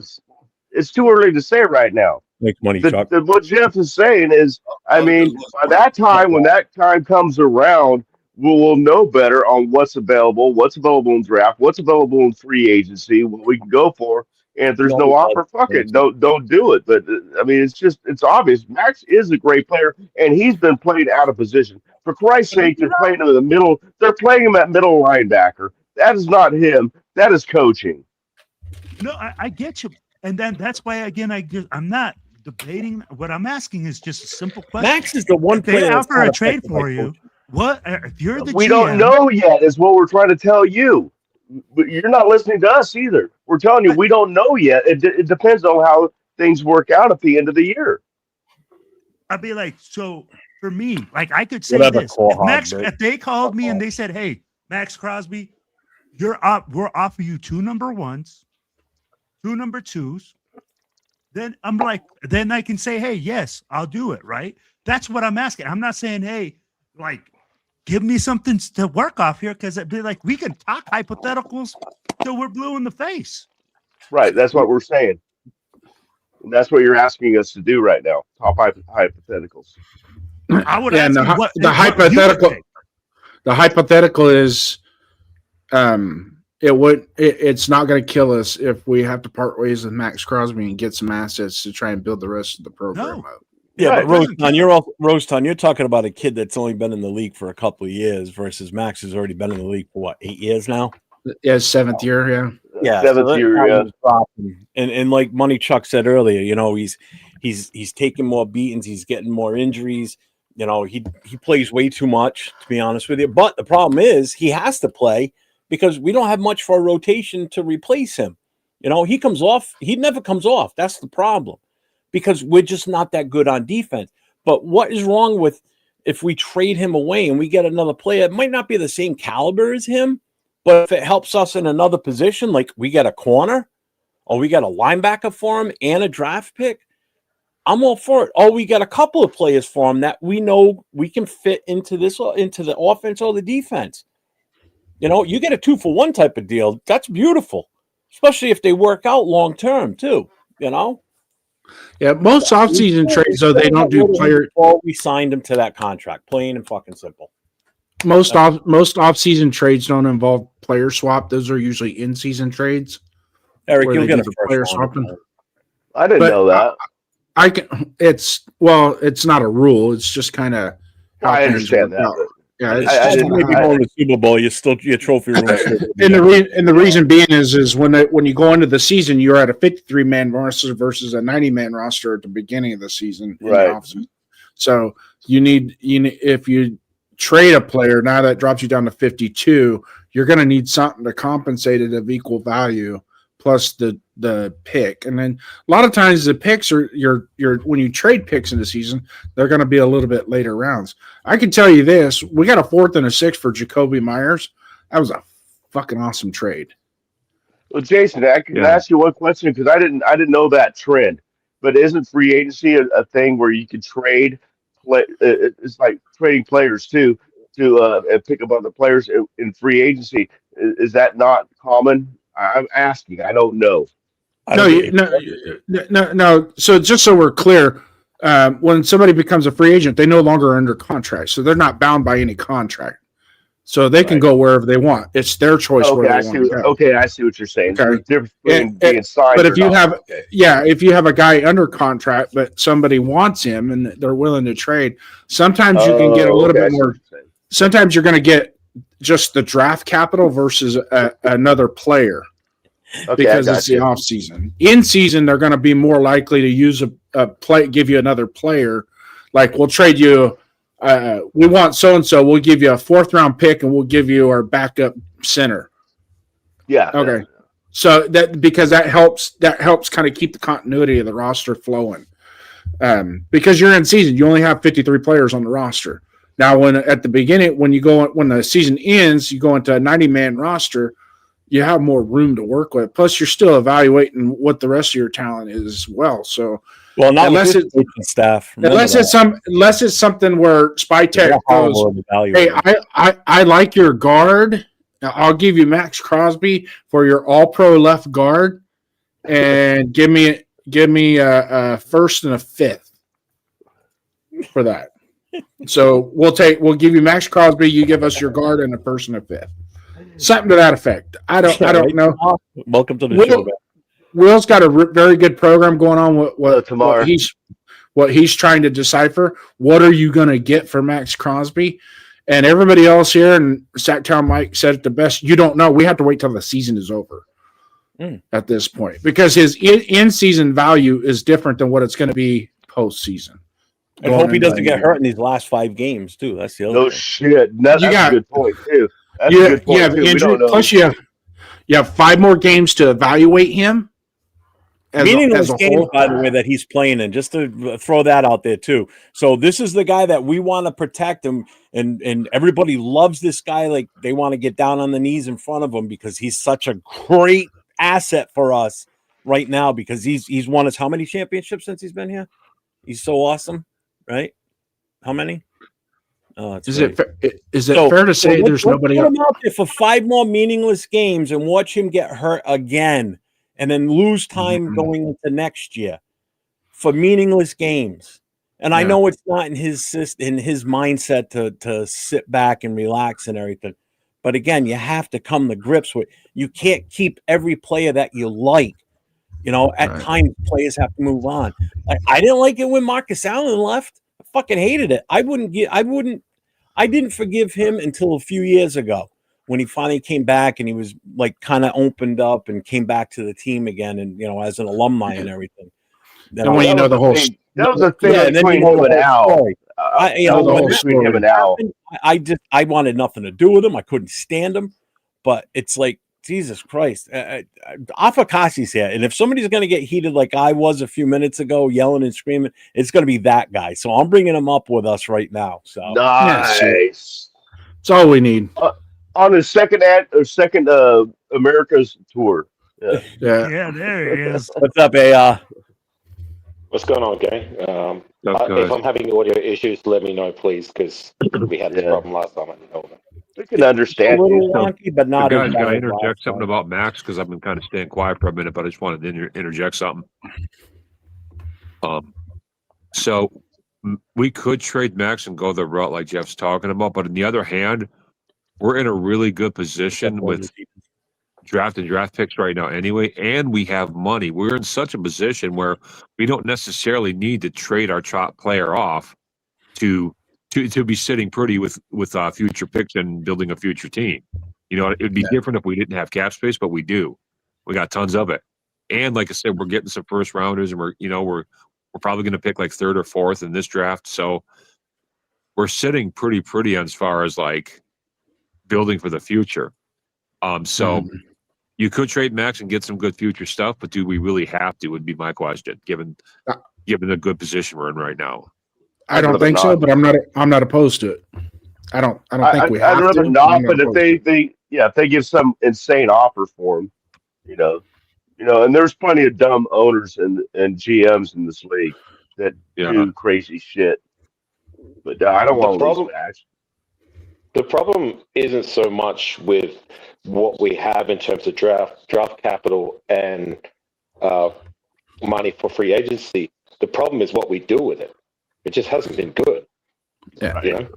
Speaker 4: it's too early to say right now.
Speaker 1: Make money, Chuck.
Speaker 4: What Jeff is saying is, I mean, by that time, when that time comes around, we'll know better on what's available in draft, what's available in free agency, what we can go for. And if there's no offer, fuck it, don't do it. But I mean, it's obvious. Max is a great player, and he's been played out of position. For Christ's sake, they're playing him in the middle. They're playing him at middle linebacker. That is not him. That is coaching.
Speaker 7: No, I get you, and then that's why again I'm not debating. What I'm asking is just a simple question.
Speaker 1: Max is the one
Speaker 7: if they
Speaker 1: player
Speaker 7: offer a trade for you. What if you're the
Speaker 4: We
Speaker 7: GM,
Speaker 4: don't know yet, is what we're trying to tell you. But you're not listening to us either. We're telling you we don't know yet. It depends on how things work out at the end of the year.
Speaker 7: I'd be like, so for me, like I could say
Speaker 1: Whatever,
Speaker 7: this.
Speaker 1: Cole
Speaker 7: Max,
Speaker 1: Hogg,
Speaker 7: if they called me and they said, "Hey, Max Crosby, we're offering you 2 number 1s, 2 number 2s," then I'm like, then I can say, "Hey, yes, I'll do it." Right? That's what I'm asking. I'm not saying, "Hey, like, give me something to work off here," because it'd be like we can talk hypotheticals till we're blue in the face.
Speaker 4: Right. That's what we're saying. And that's what you're asking us to do right now. Top hypotheticals.
Speaker 7: I would ask you what
Speaker 6: the
Speaker 7: what
Speaker 6: hypothetical.
Speaker 7: you would
Speaker 6: The hypothetical is, it's not going to kill us if we have to part ways with Max Crosby and get some assets to try and build the rest of the program
Speaker 7: No.
Speaker 6: up.
Speaker 1: Yeah,
Speaker 4: Right.
Speaker 1: but Roseton, you're talking about a kid that's only been in the league for a couple of years versus Max has already been in the league for what, 8 years now?
Speaker 6: Yeah, 7th year, yeah.
Speaker 1: Yeah,
Speaker 4: Seventh
Speaker 1: so
Speaker 4: year, yeah.
Speaker 1: And like Money Chuck said earlier, you know, he's taking more beatings, he's getting more injuries. You know, he plays way too much, to be honest with you. But the problem is he has to play because we don't have much for a rotation to replace him. You know, he never comes off. That's the problem. Because we're just not that good on defense. But what is wrong with if we trade him away and we get another player? It might not be the same caliber as him, but if it helps us in another position, like we get a corner or we got a linebacker for him and a draft pick, I'm all for it. Or we got a couple of players for him that we know we can fit into the offense or the defense. You know, you get a 2-for-1 type of deal. That's beautiful, especially if they work out long term too. You know.
Speaker 6: Yeah, most offseason trades, though, they don't do player.
Speaker 1: We signed him to that contract, plain and fucking simple.
Speaker 6: Most offseason trades don't involve player swap. Those are usually in-season trades.
Speaker 1: Eric,
Speaker 6: where
Speaker 1: you'll
Speaker 6: they
Speaker 1: get
Speaker 6: do
Speaker 1: a
Speaker 6: the
Speaker 1: first
Speaker 6: player
Speaker 1: round.
Speaker 6: swapping.
Speaker 4: I didn't
Speaker 6: But
Speaker 4: know that.
Speaker 6: I can. It's not a rule. It's just kind of.
Speaker 4: I understand that. But
Speaker 6: Yeah, it's
Speaker 4: I
Speaker 6: just
Speaker 4: didn't-
Speaker 1: Maybe going to the Super Bowl, you're still your trophy room.
Speaker 6: and the reason being is when you go into the season, you're at a 53-man roster versus a 90-man roster at the beginning of the season. in the
Speaker 4: Right.
Speaker 6: offseason. So you need if you trade a player now that drops you down to 52, you're going to need something to compensate it of equal value plus the pick. And then a lot of times the picks are your when you trade picks in the season, they're going to be a little bit later rounds. I can tell you this: we got a 4th and a 6th for Jacoby Myers. That was a fucking awesome trade.
Speaker 4: Well, Jason, I can ask you one question because I didn't know that trend. But isn't free agency a thing where you can trade? It's like trading players too to pick up other players in free agency. Is that not common? I'm asking. I don't know.
Speaker 6: No. So just so we're clear, when somebody becomes a free agent, they no longer are under contract, so they're not bound by any contract. So they can go wherever they want. It's their choice where they want to go.
Speaker 4: Okay, I see what you're saying.
Speaker 6: Okay.
Speaker 4: There's a difference between being signed.
Speaker 6: But if you
Speaker 4: not.
Speaker 6: have, if you have a guy under contract, but somebody wants him and they're willing to trade, sometimes you can get a little bit more. Sometimes you're going to get just the draft capital versus another player because it's the off season. In season, they're going to be more likely to use a play, give you another player. Like we'll trade you. We want so and so. We'll give you a 4th round pick, and we'll give you our backup center.
Speaker 4: Yeah.
Speaker 6: Okay. So because that helps kind of keep the continuity of the roster flowing. Because you're in season, you only have 53 players on the roster. Now, when at the beginning, when the season ends, you go into a 90-man roster. You have more room to work with. Plus, you're still evaluating what the rest of your talent is as well. So.
Speaker 1: Well, not
Speaker 6: unless
Speaker 1: it's staff.
Speaker 6: Unless it's something where Spytech goes, hey, I like your guard. I'll give you Max Crosby for your All-Pro left guard, and give me a first and a fifth for that. So we'll give you Max Crosby. You give us your guard and a first and a fifth. Something to that effect. I don't know.
Speaker 1: Welcome to the show.
Speaker 6: Will's got a very good program going on. What he's trying to decipher. What are you going to get for Max Crosby? And everybody else here, and Sacktown Mike said it the best. You don't know. We have to wait till the season is over at this point because his in-season value is different than what it's going to be postseason.
Speaker 1: I hope he doesn't get hurt in these last 5 games too. That's the other thing.
Speaker 4: Shit. That's a good point too. That's a good point too.
Speaker 6: Injury, plus you have 5 more games to evaluate him.
Speaker 1: Meaningless games, by the way, that he's playing in. Just to throw that out there too. So this is the guy that we want to protect him, and everybody loves this guy. Like they want to get down on the knees in front of him because he's such a great asset for us right now. Because he's won us how many championships since he's been here? He's so awesome, right? How many?
Speaker 6: Is it fair to say there's nobody
Speaker 1: else? Put him out there for 5 more meaningless games and watch him get hurt again, and then lose time going into next year for meaningless games. And I know it's not in his mindset to sit back and relax and everything. But again, you have to come to grips with. You can't keep every player that you like. At times players have to move on. Like I didn't like it when Marcus Allen left. I fucking hated it. I didn't forgive him until a few years ago when he finally came back and he was like kind of opened up and came back to the team again, and as an alumni and everything.
Speaker 6: And when the whole
Speaker 4: that was a thing between him and Al. Him and Al.
Speaker 1: I wanted nothing to do with him. I couldn't stand him, but it's like Jesus Christ. Afakasi's here, and if somebody's going to get heated like I was a few minutes ago, yelling and screaming, it's going to be that guy. So I'm bringing him up with us right now. So
Speaker 4: nice.
Speaker 6: That's all we need.
Speaker 4: On his second America's tour.
Speaker 7: Yeah, there he is.
Speaker 1: What's up, AR?
Speaker 8: What's going on, gang? If I'm having audio issues, let me know, please, because we had this problem last time. I didn't know that.
Speaker 4: We can understand.
Speaker 1: A little wonky, but not.
Speaker 5: Guys, can I interject something about Max? Because I've been kind of staying quiet for a minute, but I just wanted to interject something. So we could trade Max and go the route like Jeff's talking about, but on the other hand, we're in a really good position with draft picks right now anyway, and we have money. We're in such a position where we don't necessarily need to trade our top player off to be sitting pretty with future picks and building a future team. It would be different if we didn't have cap space, but we do. We got tons of it. And like I said, we're getting some first rounders, and we're probably going to pick like 3rd or 4th in this draft. So we're sitting pretty as far as like building for the future. You could trade Max and get some good future stuff, but do we really have to? Would be my question, given the good position we're in right now.
Speaker 6: I don't think so, but I'm not opposed to it. I don't think we have to.
Speaker 4: I'd rather not, but if they give some insane offer for him, and there's plenty of dumb owners and GMs in this league that do crazy shit. But I don't want to lose Max.
Speaker 8: The problem isn't so much with what we have in terms of draft capital and money for free agency. The problem is what we do with it. It just hasn't been good.
Speaker 6: Yeah.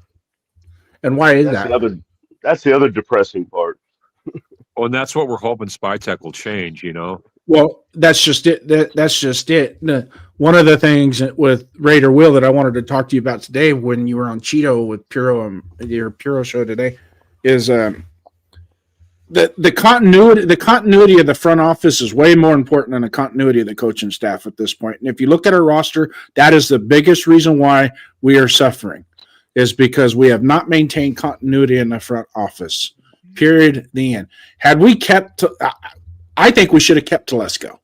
Speaker 6: And why is that?
Speaker 4: That's the other depressing part.
Speaker 5: Well, and that's what we're hoping SpyTech will change,
Speaker 6: Well, that's just it. That's just it. One of the things with Raider Will that I wanted to talk to you about today when you were on Cheeto with Puro and your Puro show today is the continuity. The continuity of the front office is way more important than the continuity of the coaching staff at this point. And if you look at our roster, that is the biggest reason why we are suffering, is because we have not maintained continuity in the front office. Period. The end. Had we kept, I think we should have kept Telesco.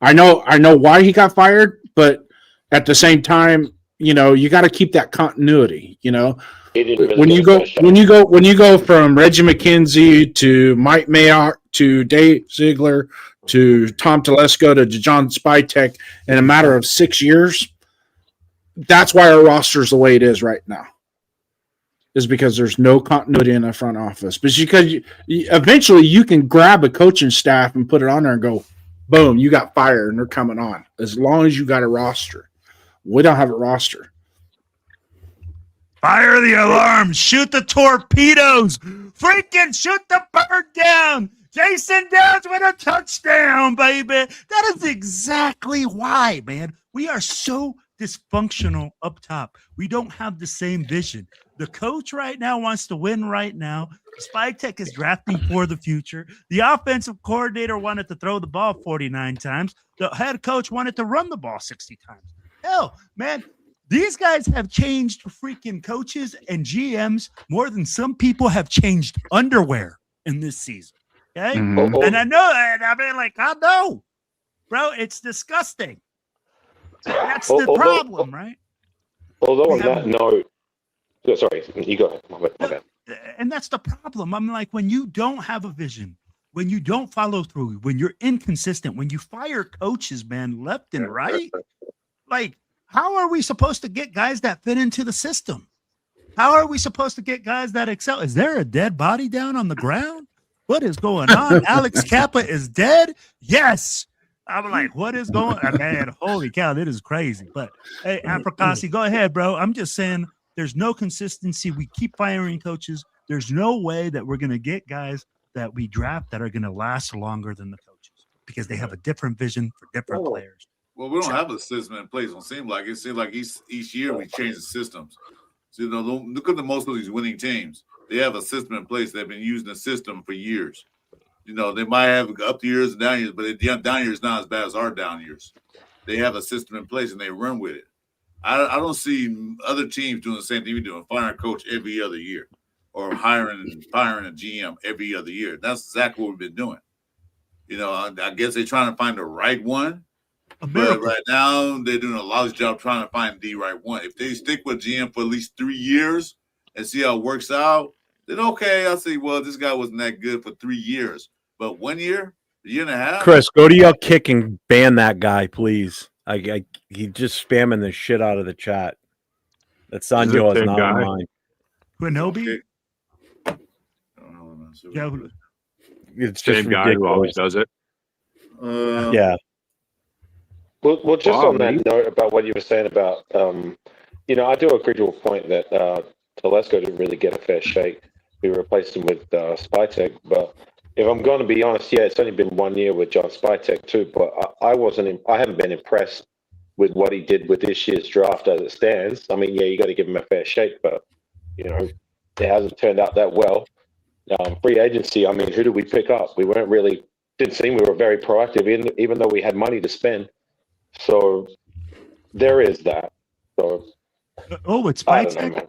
Speaker 6: I know why he got fired, but at the same time, you got to keep that continuity. When you go from Reggie McKenzie to Mike Mayock to Dave Ziegler to Tom Telesco to John Spytek in a matter of 6 years, that's why our roster is the way it is right now. Is because there's no continuity in the front office. But because eventually you can grab a coaching staff and put it on there and go, boom, you got fire and they're coming on. As long as you got a roster. We don't have a roster.
Speaker 7: Fire the alarm. Shoot the torpedoes. Freaking shoot the bird down. Jason Downs with a touchdown, baby. That is exactly why, man. We are so dysfunctional up top. We don't have the same vision. The coach right now wants to win right now. Spike Tech is drafting for the future. The offensive coordinator wanted to throw the ball 49 times. The head coach wanted to run the ball 60 times. Hell, man, these guys have changed freaking coaches and GMs more than some people have changed underwear in this season. Okay?
Speaker 8: Mhm.
Speaker 7: And I know that. I mean, like, I know. Bro, it's disgusting. That's the problem, right?
Speaker 8: Although on that note, sorry, you go ahead. My bad.
Speaker 7: And that's the problem. I'm like, when you don't have a vision, when you don't follow through, when you're inconsistent, when you fire coaches, man, left and right, like, how are we supposed to get guys that fit into the system? How are we supposed to get guys that excel? Is there a dead body down on the ground? What is going on? Alex Kappa is dead? Yes. I'm like, what is going on? Man, holy cow, that is crazy. But hey, Africasi, go ahead, bro. I'm just saying there's no consistency. We keep firing coaches. There's no way that we're going to get guys that we draft that are going to last longer than the coaches because they have a different vision for different players.
Speaker 2: Well, we don't have a system in place. It seems like each year we change the systems. So, look at most of these winning teams. They have a system in place. They've been using the system for years. They might have up years and down years, but down years not as bad as our down years. They have a system in place and they run with it. I don't see other teams doing the same thing we do, firing a coach every other year or firing a GM every other year. That's exactly what we've been doing. I guess they're trying to find the right one. But right now, they're doing a lousy job trying to find the right one. If they stick with GM for at least 3 years and see how it works out, then okay, I'll say, well, this guy wasn't that good for 3 years. But 1 year, a year and a half.
Speaker 1: Chris, go to your kick and ban that guy, please. He just spamming the shit out of the chat. That's on yours, not on mine.
Speaker 7: Quinobi?
Speaker 1: Yeah, it's
Speaker 5: same
Speaker 1: just
Speaker 5: guy
Speaker 1: ridiculous.
Speaker 5: who always does it.
Speaker 1: Yeah.
Speaker 8: Well, just on that note about what you were saying about, I do agree to a point that Telesco didn't really get a fair shake. We replaced him with Spytek, but if I'm going to be honest, yeah, it's only been 1 year with John Spytek too, but I haven't been impressed with what he did with this year's draft as it stands. I mean, yeah, you got to give him a fair shake, but it hasn't turned out that well. Free agency, I mean, who did we pick up? We didn't seem we were very proactive, even though we had money to spend. So there is that. So
Speaker 7: with Spytek.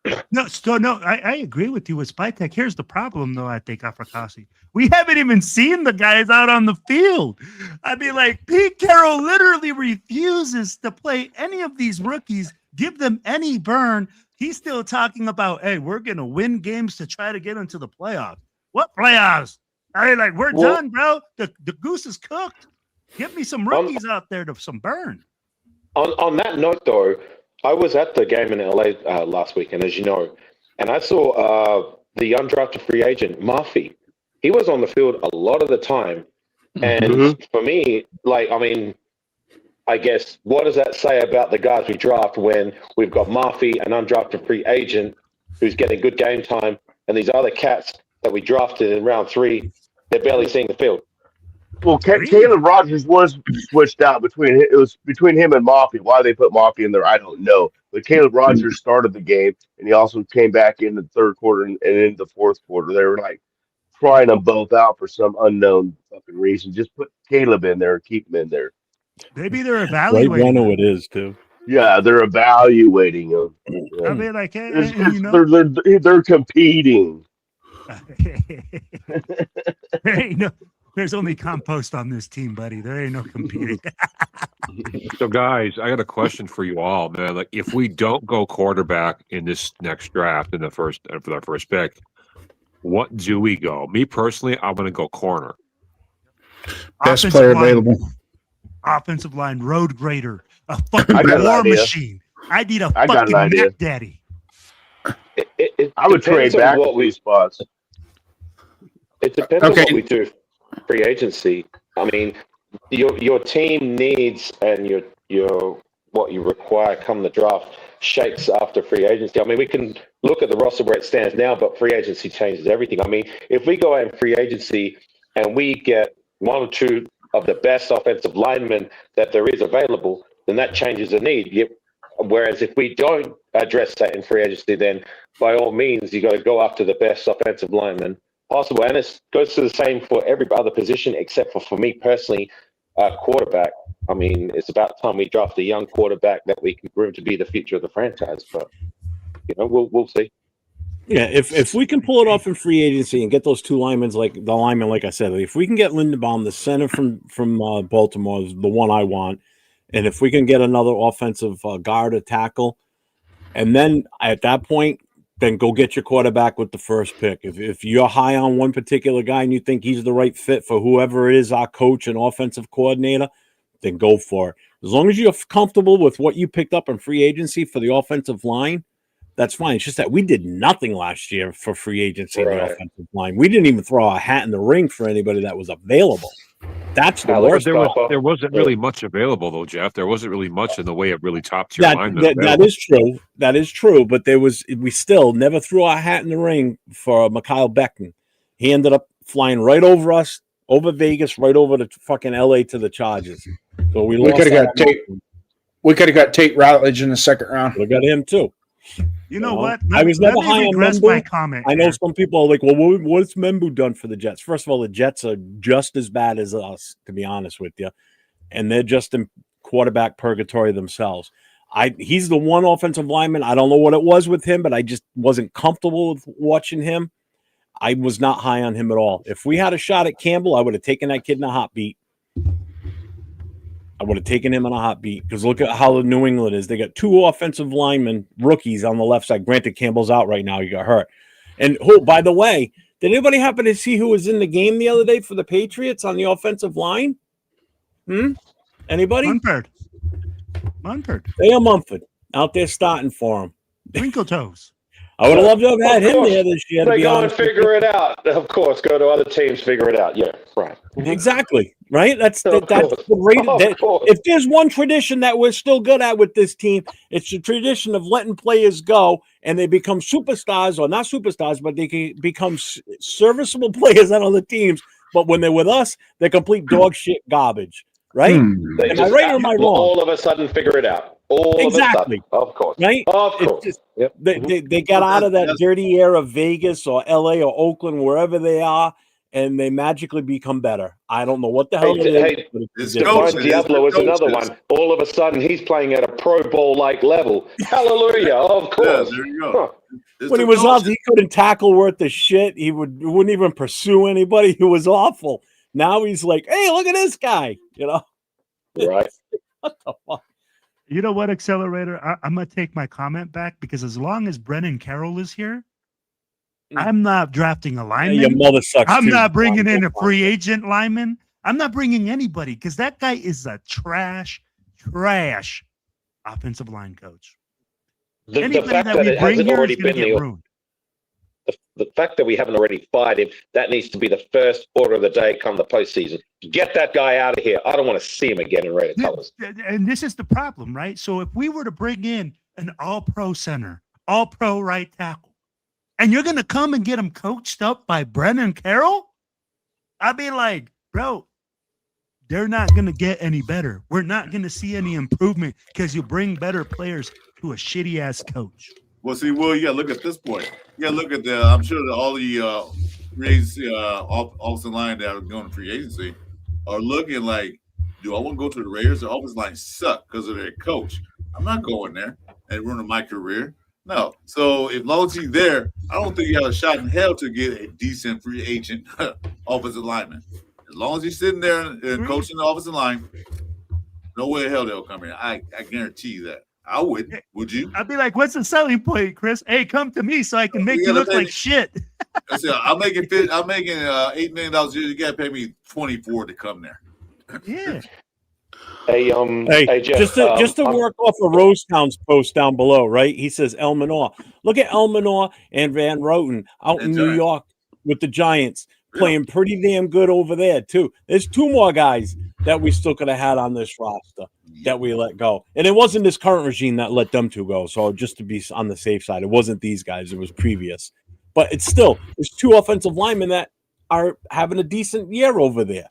Speaker 7: I agree with you with Spytek. Here's the problem, though, I think, Africasi. We haven't even seen the guys out on the field. I mean, like, Pete Carroll literally refuses to play any of these rookies, give them any burn. He's still talking about, hey, we're going to win games to try to get into the playoffs. What playoffs? I mean, like, we're done, bro. The goose is cooked. Give me some rookies out there to some burn.
Speaker 8: On that note, though, I was at the game in LA last weekend, as you know, and I saw the undrafted free agent, Murphy. He was on the field a lot of the time. And for me, I guess, what does that say about the guys we draft when we've got Murphy, an undrafted free agent, who's getting good game time, and these other cats that we drafted in round 3, they're barely seeing the field.
Speaker 4: Well, Caleb Rogers was switched out between him and Moffi. Why they put Moffi in there, I don't know. But Caleb Rogers started the game, and he also came back in the third quarter and into the fourth quarter. They were like trying them both out for some unknown fucking reason. Just put Caleb in there and keep him in there.
Speaker 7: Maybe they're evaluating.
Speaker 1: Right, know it is too.
Speaker 4: Yeah, they're evaluating him. Yeah.
Speaker 7: I mean, like,
Speaker 4: they're competing.
Speaker 7: There's only compost on this team, buddy. There ain't no competing.
Speaker 5: So, guys, I got a question for you all, man. Like, if we don't go quarterback in this next draft for our first pick, what do we go? Me personally, I'm going to go corner.
Speaker 6: Best player available.
Speaker 7: Offensive line, road grader, a fucking war machine. I need a fucking Mac Daddy.
Speaker 4: I would trade back to these spots.
Speaker 8: It depends on what we do. Free agency. I mean, your team needs and your what you require come the draft shapes after free agency. I mean, we can look at the roster where it stands now, but free agency changes everything. I mean, if we go out in free agency and we get one or two of the best offensive linemen that there is available, then that changes the need. Whereas if we don't address that in free agency, then by all means, you got to go after the best offensive lineman possible. And it goes to the same for every other position, except for me personally, quarterback. I mean, it's about time we draft a young quarterback that we can groom to be the future of the franchise. But we'll see.
Speaker 1: Yeah, if we can pull it off in free agency and get those two linemen, like I said, if we can get Lindenbaum, the center from Baltimore, is the one I want, and if we can get another offensive guard or tackle, and then at that point, then go get your quarterback with the first pick. If you're high on one particular guy and you think he's the right fit for whoever it is, our coach and offensive coordinator, then go for it. As long as you're comfortable with what you picked up in free agency for the offensive line, that's fine. It's just that we did nothing last year for free agency in the offensive line. We didn't even throw our hat in the ring for anybody that was available. That's the worst.
Speaker 5: There wasn't really much available, though, Jeff. There wasn't really much in the way of really top-tier linemen.
Speaker 1: That is true. That is true. But we still never threw our hat in the ring for Mikhail Becton. He ended up flying right over us, over Vegas, right over to fucking LA to the Chargers. So we could have got Tate.
Speaker 6: We could have got Tate Routledge in the second round.
Speaker 1: We got him too.
Speaker 7: You know what?
Speaker 1: I was never high on Membu.
Speaker 7: My comment
Speaker 1: I know some people are like, well, what's Membu done for the Jets? First of all, the Jets are just as bad as us, to be honest with you. And they're just in quarterback purgatory themselves. He's the one offensive lineman. I don't know what it was with him, but I just wasn't comfortable with watching him. I was not high on him at all. If we had a shot at Campbell, I would have taken that kid in a hot beat. I would have taken him in a hot beat because look at how the New England is. They got two offensive linemen, rookies on the left side. Granted, Campbell's out right now. He got hurt. And by the way, did anybody happen to see who was in the game the other day for the Patriots on the offensive line? Anybody?
Speaker 7: Munford.
Speaker 1: Dale Munford out there starting for him.
Speaker 7: Twinkle toes.
Speaker 1: I would have loved to have had him there this year.
Speaker 8: They go and figure it out. Of course, go to other teams, figure it out. Yeah, right.
Speaker 1: Exactly. Right? That's the rate. If there's one tradition that we're still good at with this team, it's the tradition of letting players go and they become superstars, or not superstars, but they can become serviceable players on other teams. But when they're with us, they're complete dog shit garbage. Right? Am I right or am I wrong?
Speaker 8: All of a sudden, figure it out.
Speaker 1: Exactly.
Speaker 8: Of course.
Speaker 1: Right?
Speaker 8: Of course.
Speaker 1: Just, they got out of that dirty air of Vegas or LA or Oakland, wherever they are, and they magically become better. I don't know what the hell it is.
Speaker 8: Diablo is another one. All of a sudden, he's playing at a Pro Bowl-like level. Hallelujah. Of course.
Speaker 2: Yeah, there you go.
Speaker 1: When he was off, he couldn't tackle worth the shit. He wouldn't even pursue anybody. He was awful. Now he's like, hey, look at this guy.
Speaker 8: Right.
Speaker 1: What the fuck?
Speaker 7: You know what, Accelerator? I'm going to take my comment back because as long as Brennan Carroll is here, I'm not drafting a lineman.
Speaker 1: Your mother sucks.
Speaker 7: I'm not bringing in a free agent lineman. I'm not bringing anybody because that guy is a trash offensive line coach.
Speaker 8: The fact that it hasn't already been the fact that we haven't already fired him, that needs to be the first order of the day come the postseason. Get that guy out of here. I don't want to see him again in Red colors.
Speaker 7: And this is the problem, right? So if we were to bring in an all-pro center, all-pro right tackle, and you're going to come and get him coached up by Brennan Carroll, I'd be like, bro, they're not going to get any better. We're not going to see any improvement because you bring better players to a shitty-ass coach.
Speaker 2: Well, see, Will, you got to look at this point. You got to look at I'm sure that all the free agency offensive line that are going to free agency are looking like, do I want to go to the Raiders? The offensive line suck because of their coach. I'm not going there and ruining my career. No. So as long as he's there, I don't think you have a shot in hell to get a decent free agent offensive lineman. As long as he's sitting there and coaching the offensive line, no way in hell they'll come in. I guarantee you that. I wouldn't. Would you?
Speaker 7: I'd be like, what's the selling point, Chris? Hey, come to me so I can make you look like shit.
Speaker 2: I said, I'm making $8 million a year. You got to pay me $24 to come there.
Speaker 7: Yeah.
Speaker 8: Hey, Jeff,
Speaker 1: just to work off of Rosetown's post down below, right? He says El Menor. Look at El Menor and Van Roten out in New York with the Giants playing pretty damn good over there too. There's two more guys that we still could have had on this roster that we let go. And it wasn't this current regime that let them two go. So just to be on the safe side, it wasn't these guys. It was previous. But it's still, there's 2 offensive linemen that are having a decent year over there.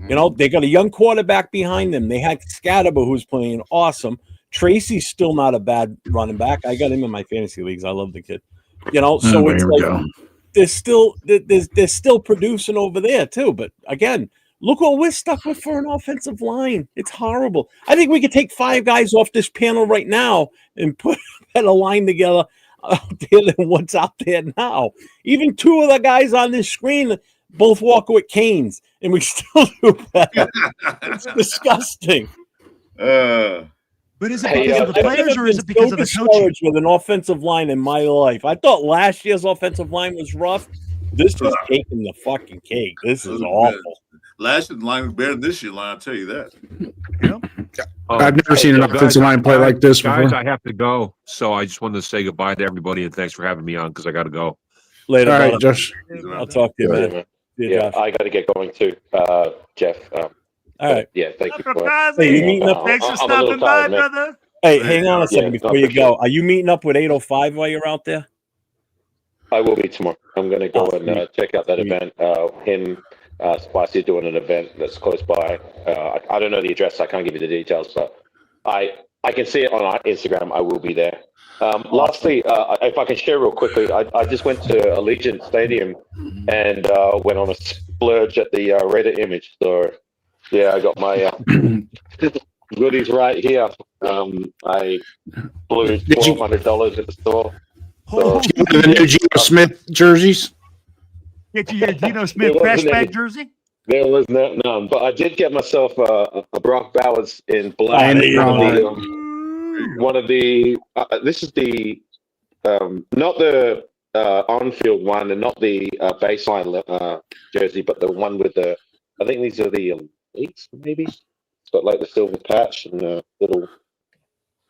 Speaker 1: You know, they got a young quarterback behind them. They had Scatterbo, who's playing awesome. Tracy's still not a bad running back. I got him in my fantasy leagues. I love the kid. You know, so it's like they're still producing over there too. But again, look what we're stuck with for an offensive line. It's horrible. I think we could take 5 guys off this panel right now and put a line together out there than what's out there now. Even 2 of the guys on this screen both walk with canes, and we still do better. It's disgusting.
Speaker 7: But is it because of the players, or is it because of the coaching?
Speaker 1: With an offensive line in my life, I thought last year's offensive line was rough. This is taking the fucking cake. This is awful.
Speaker 2: Last year's line was better than this year's line. I'll tell you that.
Speaker 6: I've never seen an offensive line play like this before.
Speaker 5: Guys, I have to go, so I just wanted to say goodbye to everybody and thanks for having me on because I got to go.
Speaker 1: Later,
Speaker 6: all right, Josh.
Speaker 1: I'll talk to you, man.
Speaker 8: Yeah, I got to get going too, Jeff.
Speaker 1: All right.
Speaker 8: Yeah, thank you.
Speaker 1: Hey, you meeting up?
Speaker 7: Thanks for stopping by, brother.
Speaker 1: Hey, hang on a second before you go. Are you meeting up with 805 while you're out there?
Speaker 8: I will be tomorrow. I'm going to go and check out that event. Spicy doing an event that's close by. I don't know the address. I can't give you the details, but I can see it on our Instagram. I will be there. Lastly, if I can share real quickly, I just went to Allegiant Stadium and went on a splurge at the Raider image. So, yeah, I got my goodies right here. I blew $1,200 at the store. So,
Speaker 6: the new Geno Smith jerseys.
Speaker 7: Get you your Geno Smith flashback jersey?
Speaker 8: There was none, but I did get myself a Brock Bowers in black. One of the this is the not the on-field one and not the baseline jersey, but the one with the, I think these are the elites maybe. It's got like the silver patch and the little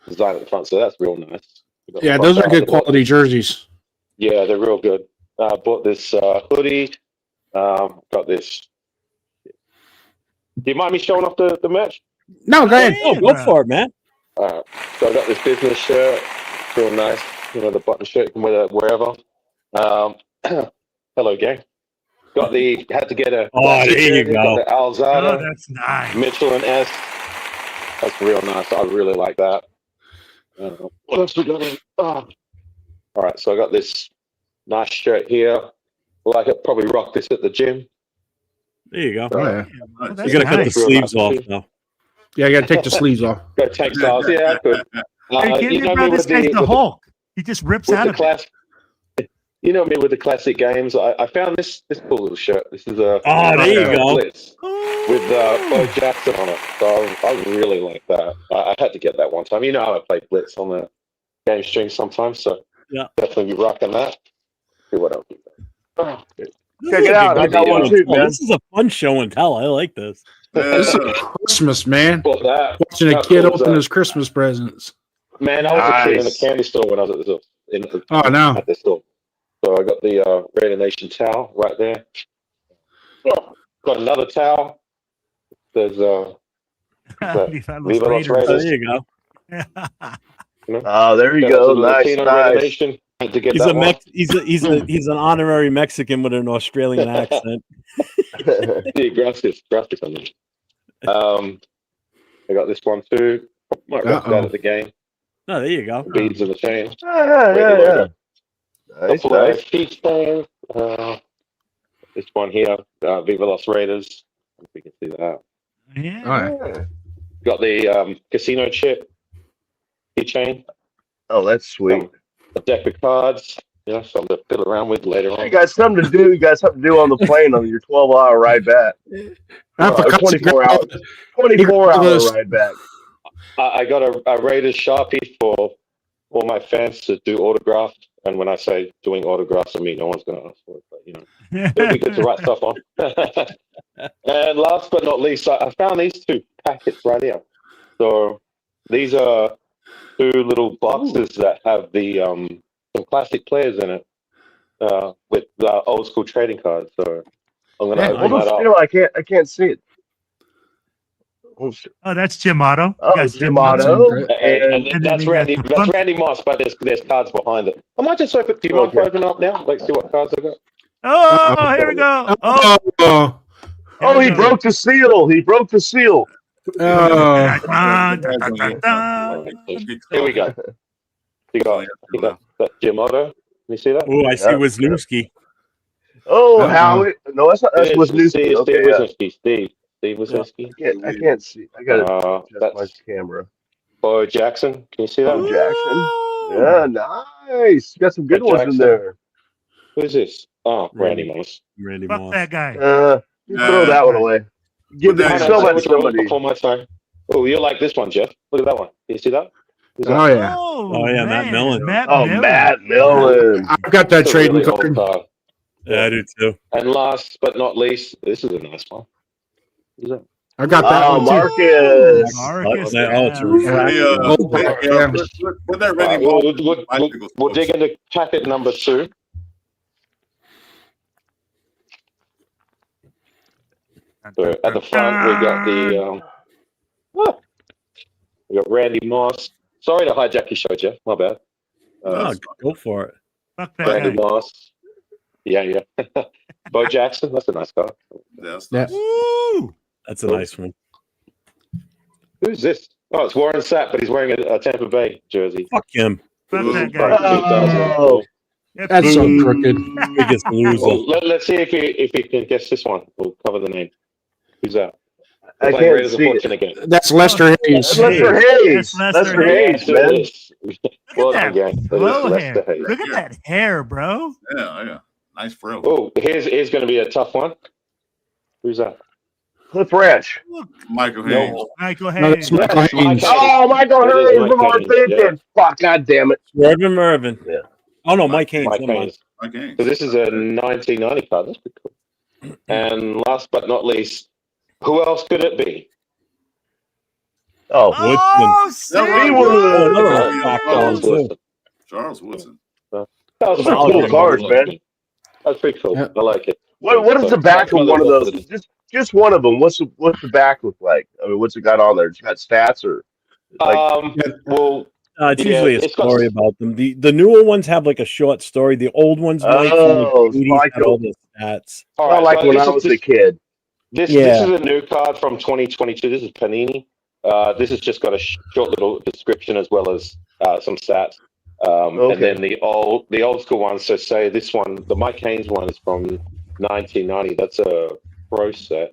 Speaker 8: design at the front, so that's real nice.
Speaker 6: Yeah, those are good quality jerseys.
Speaker 8: Yeah, they're real good. I bought this hoodie. Got this. Do you mind me showing off the merch?
Speaker 6: No, go ahead.
Speaker 1: Oh, go for it, man.
Speaker 8: So I got this business shirt. Real nice. You know, the button shirt. You can wear that wherever. Hello, gang. Had to get a.
Speaker 1: Oh, there you go.
Speaker 8: The Alzada.
Speaker 7: Oh, that's nice.
Speaker 8: Mitchell and S. That's real nice. I really like that. What else we got? All right, so I got this nice shirt here. Well, I could probably rock this at the gym.
Speaker 1: There you go.
Speaker 6: Oh, yeah.
Speaker 1: You got to cut the sleeves off now.
Speaker 6: Yeah, you got to take the sleeves off.
Speaker 8: Got textiles. Yeah, I could.
Speaker 7: Are you kidding me, bro? This guy's the Hulk. He just rips out of it.
Speaker 8: You know me with the classic games. I found this cool little shirt. This is a
Speaker 1: there you go.
Speaker 8: Blitz with Bo Jackson on it. So I really like that. I had to get that one time. You know how I play Blitz on the game stream sometimes, so
Speaker 1: yeah,
Speaker 8: definitely be rocking that. See what else.
Speaker 4: Check it out. I got one too, man.
Speaker 1: This is a fun show and tell. I like this.
Speaker 6: This is Christmas, man. Watching a kid open his Christmas presents.
Speaker 8: Man, I was a kid in a candy store when I was at
Speaker 6: at
Speaker 8: the store. So I got the Raider Nation towel right there. Got another towel. There's
Speaker 7: Viva Los Raiders.
Speaker 1: There you go.
Speaker 4: Oh, there you go. Nice.
Speaker 1: He's an honorary Mexican with an Australian accent.
Speaker 8: Gracias. I got this one too. Might rock that at the game.
Speaker 1: Oh, there you go.
Speaker 8: Beads in the chain.
Speaker 4: Yeah. Nice.
Speaker 8: Peach thing. This one here, Viva Los Raiders. If we can see that.
Speaker 7: Yeah.
Speaker 6: All right.
Speaker 8: Got the casino chip keychain.
Speaker 4: Oh, that's sweet.
Speaker 8: A deck of cards. Yeah, something to fiddle around with later on.
Speaker 4: You got something to do. You got something to do on the plane on your 12-hour ride back. 24-hour ride back.
Speaker 8: I got a Raiders Sharpie for all my fans to do autographs. And when I say doing autographs, I mean no one's going to ask for it, but you know, it'll be good to write stuff on. And last but not least, I found these 2 packets right here. So these are 2 little boxes that have the some classic players in it with old school trading cards. So I'm going to open that up.
Speaker 4: I can't see it.
Speaker 7: Oh, that's Jim Otto.
Speaker 4: Jim Otto.
Speaker 8: And that's Randy Moss, but there's cards behind it. I might just open. Do you mind if I open up now? Like, see what cards I got?
Speaker 7: Oh, here we go.
Speaker 4: Oh, he broke the seal. He broke the seal.
Speaker 8: Here we go. You got that Jim Otto. Can you see that?
Speaker 1: Oh, I see Wisniewski.
Speaker 4: Oh, Howie. No, that's Wisniewski.
Speaker 8: Steve Wisniewski.
Speaker 4: I can't see. I got to adjust my camera.
Speaker 8: Bo Jackson. Can you see that?
Speaker 4: Bo Jackson. Yeah, nice. You got some good ones in there.
Speaker 8: Who is this? Oh, Randy Moss.
Speaker 7: Fuck that guy.
Speaker 4: Throw that one away. Give that to somebody.
Speaker 8: Before my time. Oh, you like this one, Jeff? Look at that one. Can you see that?
Speaker 6: Oh yeah.
Speaker 7: Oh yeah,
Speaker 1: Matt Millen.
Speaker 4: Matt Millen.
Speaker 6: I've got that trading card.
Speaker 1: Yeah, I do too.
Speaker 8: And last but not least, this is a nice one.
Speaker 6: I got that one
Speaker 4: Marcus.
Speaker 2: Put that ready.
Speaker 8: We'll dig into packet number 2. So at the front, we got we got Randy Moss. Sorry to hijack your show, Jeff. My bad.
Speaker 1: Go for it.
Speaker 7: Fuck that
Speaker 8: Randy
Speaker 7: guy.
Speaker 8: Moss. Yeah. Bo Jackson. That's a nice guy.
Speaker 7: Woo!
Speaker 1: That's a nice one.
Speaker 8: Who's this? Oh, it's Warren Sapp, but he's wearing a Tampa Bay jersey.
Speaker 1: Fuck him.
Speaker 7: Fuck that guy.
Speaker 4: Oh,
Speaker 6: That's so crooked.
Speaker 1: Biggest loser.
Speaker 8: Let's see if you can guess this one. We'll cover the name. Who's that?
Speaker 4: I
Speaker 8: Playing
Speaker 4: can't
Speaker 8: Raiders of
Speaker 4: see
Speaker 8: Fortune
Speaker 4: it.
Speaker 8: again.
Speaker 6: That's Lester Hayes.
Speaker 4: Lester Hayes.
Speaker 7: That's
Speaker 4: Lester
Speaker 7: Hayes.
Speaker 4: Hayes, man.
Speaker 8: Well
Speaker 7: Look
Speaker 8: done,
Speaker 7: at
Speaker 8: gang.
Speaker 7: that flow hair.
Speaker 8: Lester Hayes.
Speaker 7: Look at that hair, bro.
Speaker 2: Yeah. Nice frill.
Speaker 8: Oh, here's going to be a tough one. Who's that?
Speaker 4: Cliff Ranch.
Speaker 2: Michael Hayes.
Speaker 8: No.
Speaker 7: Michael
Speaker 6: No,
Speaker 7: Hayes.
Speaker 6: that's Michael Hayes.
Speaker 4: Oh, Michael
Speaker 8: It is
Speaker 4: Hayes.
Speaker 8: Mike
Speaker 4: What am I
Speaker 8: Hayes,
Speaker 4: thinking?
Speaker 8: yeah.
Speaker 4: Fuck, God damn it.
Speaker 1: Mervin.
Speaker 4: Yeah.
Speaker 1: Oh no, Mike Haynes.
Speaker 8: Mike
Speaker 1: Never mind.
Speaker 8: Hayes.
Speaker 2: Okay.
Speaker 8: So this is a 1990 card. That's pretty cool. And last but not least, who else could it be?
Speaker 4: Oh,
Speaker 7: Oh,
Speaker 4: he
Speaker 7: Sam.
Speaker 2: Charles Woodson.
Speaker 8: That was
Speaker 4: Those are cool cards, man.
Speaker 8: That's pretty cool.
Speaker 6: Yeah.
Speaker 8: I like it.
Speaker 4: What is the back of one of those? Just one of them. What's the back look like? I mean, what's it got on there? It's got stats or like?
Speaker 8: Well,
Speaker 1: It's usually a
Speaker 8: it's got-
Speaker 1: story about them. The newer ones have like a short story. The old ones might
Speaker 4: Oh,
Speaker 1: from the 80s had all the stats.
Speaker 8: all
Speaker 4: Not like
Speaker 8: so
Speaker 4: when
Speaker 8: this
Speaker 4: I
Speaker 8: is-
Speaker 4: was a kid.
Speaker 8: This
Speaker 1: Yeah.
Speaker 8: is a new card from 2022. This is Panini. This has just got a short little description as well as some stats. And then the old school ones. So say this one, the Mike Haynes one is from 1990. That's a pro set.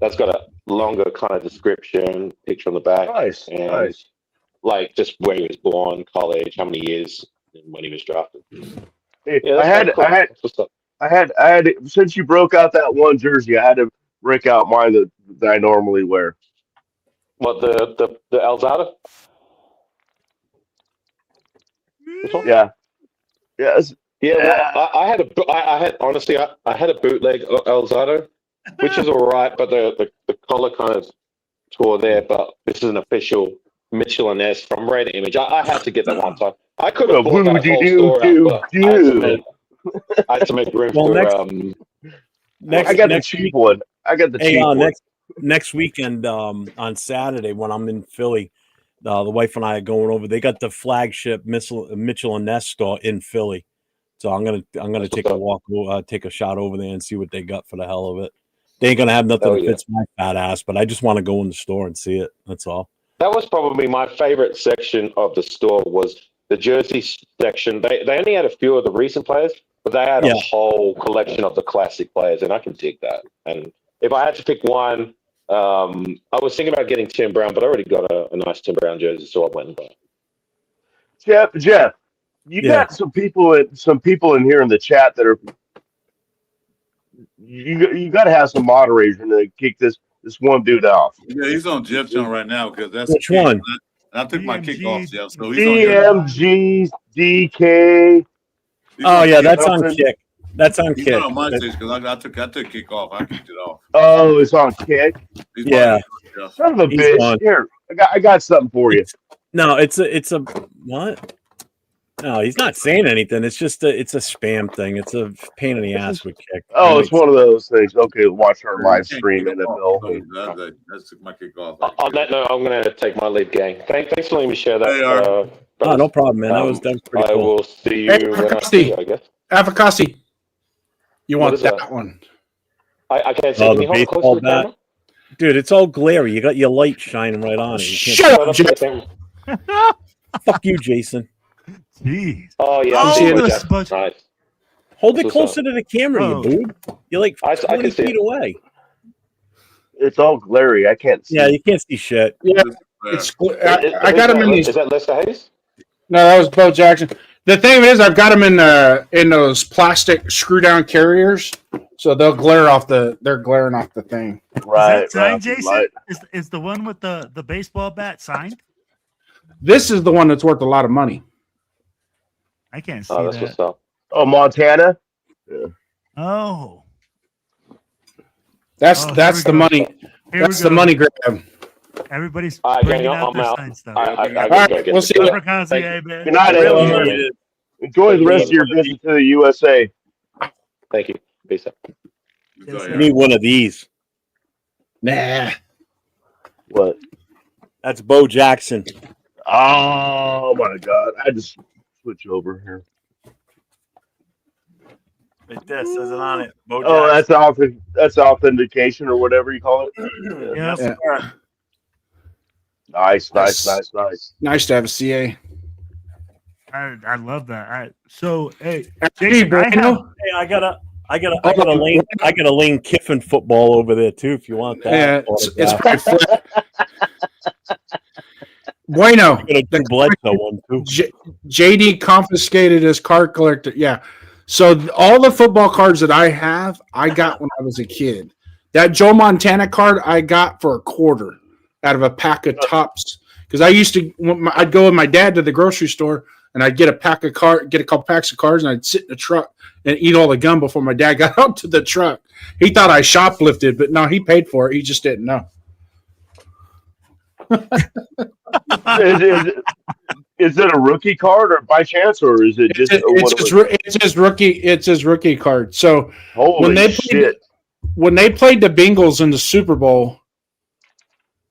Speaker 8: That's got a longer kind of description, picture on the back,
Speaker 4: Nice,
Speaker 8: and
Speaker 4: nice.
Speaker 8: like just where he was born, college, how many years, and when he was drafted.
Speaker 4: Hey,
Speaker 8: Yeah,
Speaker 4: I had
Speaker 8: that's what's up.
Speaker 4: since you broke out that one jersey, I had to break out mine that I normally wear.
Speaker 8: What the Alzada? This one?
Speaker 4: Yeah. Yes.
Speaker 8: Yeah, well, I had honestly, I had a bootleg Elzado, which is all right, but the collar kind of tore there. But this is an official Mitchell and S from Red Image. I had to get that one time. I could have bought that whole store out, but I had to make room for.
Speaker 1: Next,
Speaker 4: I got the cheap one. I got the cheap one.
Speaker 1: Next weekend on Saturday when I'm in Philly, the wife and I are going over. They got the flagship Mitchell and Ness store in Philly, so I'm gonna take a walk, take a shot over there and see what they got for the hell of it. They ain't gonna have nothing that fits my fat ass, but I just want to go in the store and see it. That's all.
Speaker 8: That was probably my favorite section of the store was the jersey section. They only had a few of the recent players, but they had a whole collection of the classic players, and I can dig that. And if I had to pick one, I was thinking about getting Tim Brown, but I already got a nice Tim Brown jersey, so I went and bought it.
Speaker 4: Jeff, you got some people in here in the chat that are. You got to have some moderation to kick this one dude off.
Speaker 2: Yeah, he's on Jeff's channel right now because that's
Speaker 1: which one.
Speaker 2: I took my kick off, Jeff. So he's on
Speaker 4: DMGDK.
Speaker 1: Oh yeah, that's on Kick. That's on
Speaker 2: He's
Speaker 1: Kick.
Speaker 2: not on my stage because I took kick off. I kicked it off.
Speaker 4: Oh, it's on Kick.
Speaker 2: He's
Speaker 4: Son of a bitch! Here, I got something for you.
Speaker 1: No, it's a what? No, he's not saying anything. It's just it's a spam thing. It's a pain in the ass with kick.
Speaker 4: Oh, it's one of those things. Okay, watch our live stream
Speaker 2: Kick
Speaker 4: NFL.
Speaker 2: off. That's my kickoff.
Speaker 8: On that note, I'm going to take my lead, gang. Thanks for letting me share that.
Speaker 1: Oh, no problem, man. That was pretty cool.
Speaker 8: I will see you when I see you, I guess.
Speaker 6: Avocasi. You want
Speaker 8: is
Speaker 6: that one?
Speaker 8: I can't see.
Speaker 1: Oh,
Speaker 8: Can
Speaker 1: the
Speaker 8: you hold it close
Speaker 1: baseball
Speaker 8: to the
Speaker 1: bat.
Speaker 8: camera?
Speaker 1: Dude, it's all glary. You got your light shining right on it.
Speaker 6: Shut up, Jeff.
Speaker 1: Fuck you, Jason.
Speaker 7: Jeez.
Speaker 8: Oh, yeah.
Speaker 7: Oh,
Speaker 8: I'm seeing
Speaker 7: this
Speaker 8: it.
Speaker 7: bunch-
Speaker 8: Nice.
Speaker 1: Hold it
Speaker 8: What's
Speaker 1: closer
Speaker 8: up?
Speaker 1: to the camera,
Speaker 7: Oh.
Speaker 1: you dude. You're like
Speaker 8: I
Speaker 1: 20
Speaker 8: can see
Speaker 1: feet
Speaker 8: it.
Speaker 1: away.
Speaker 4: It's all glary. I can't see.
Speaker 1: Yeah, you can't see shit.
Speaker 6: Yeah, I got him in these.
Speaker 8: Is that Lester Hayes?
Speaker 6: No, that was Bo Jackson. The thing is, I've got them in those plastic screw down carriers, so they'll glare off they're glaring off the thing.
Speaker 4: Right.
Speaker 7: Is that signed,
Speaker 4: right,
Speaker 7: Jason?
Speaker 4: right.
Speaker 7: Is the one with the baseball bat signed?
Speaker 6: This is the one that's worth a lot of money.
Speaker 7: I can't see
Speaker 8: Oh, that's
Speaker 7: that.
Speaker 8: what's up.
Speaker 4: Oh, Montana.
Speaker 7: Oh,
Speaker 6: That's
Speaker 7: Oh,
Speaker 6: that's
Speaker 7: here
Speaker 6: the
Speaker 7: we go.
Speaker 6: money.
Speaker 7: here
Speaker 6: That's
Speaker 7: we
Speaker 6: the
Speaker 7: go.
Speaker 6: money grab.
Speaker 7: Everybody's
Speaker 8: All right,
Speaker 7: bringing
Speaker 8: gang,
Speaker 7: out
Speaker 8: I'm
Speaker 7: their
Speaker 8: out.
Speaker 7: signed stuff.
Speaker 8: I
Speaker 6: All
Speaker 8: gotta
Speaker 6: right,
Speaker 8: go get
Speaker 6: we'll
Speaker 8: the
Speaker 6: see you.
Speaker 8: job.
Speaker 7: Leprechauns,
Speaker 8: Thank
Speaker 7: yeah,
Speaker 8: you.
Speaker 7: man.
Speaker 4: Good night,
Speaker 1: Really
Speaker 4: everyone.
Speaker 1: need it.
Speaker 4: Enjoy the rest of your visit to the USA.
Speaker 8: Thank you. Peace out.
Speaker 1: You need one of these.
Speaker 6: Nah.
Speaker 4: What?
Speaker 1: That's Bo Jackson.
Speaker 4: Oh my God! I just switch over here.
Speaker 1: Right there, says it on it. Bo
Speaker 4: Oh, that's authentication or whatever you call it.
Speaker 7: Yeah.
Speaker 6: Yeah.
Speaker 4: Nice.
Speaker 6: Nice to have a CA.
Speaker 7: I love that. So hey,
Speaker 6: Hey,
Speaker 7: Jason, I have,
Speaker 6: Bruno.
Speaker 1: Hey, I got a Lane Kiffin football over there too. If you want that,
Speaker 6: Yeah, it's pretty flat. Bueno.
Speaker 1: I got a two Bledsoe one too.
Speaker 6: JD confiscated his card collector. Yeah. So all the football cards that I have, I got when I was a kid. That Joe Montana card I got for $0.25 out of a pack of Tops. Because I used to, I'd go with my dad to the grocery store and I'd get a couple packs of cards, and I'd sit in the truck and eat all the gum before my dad got out to the truck. He thought I shoplifted, but no, he paid for it. He just didn't know.
Speaker 4: Is it a rookie card or by chance, or is it just?
Speaker 6: It's his rookie card. So
Speaker 4: Holy shit!
Speaker 6: When they played the Bengals in the Super Bowl,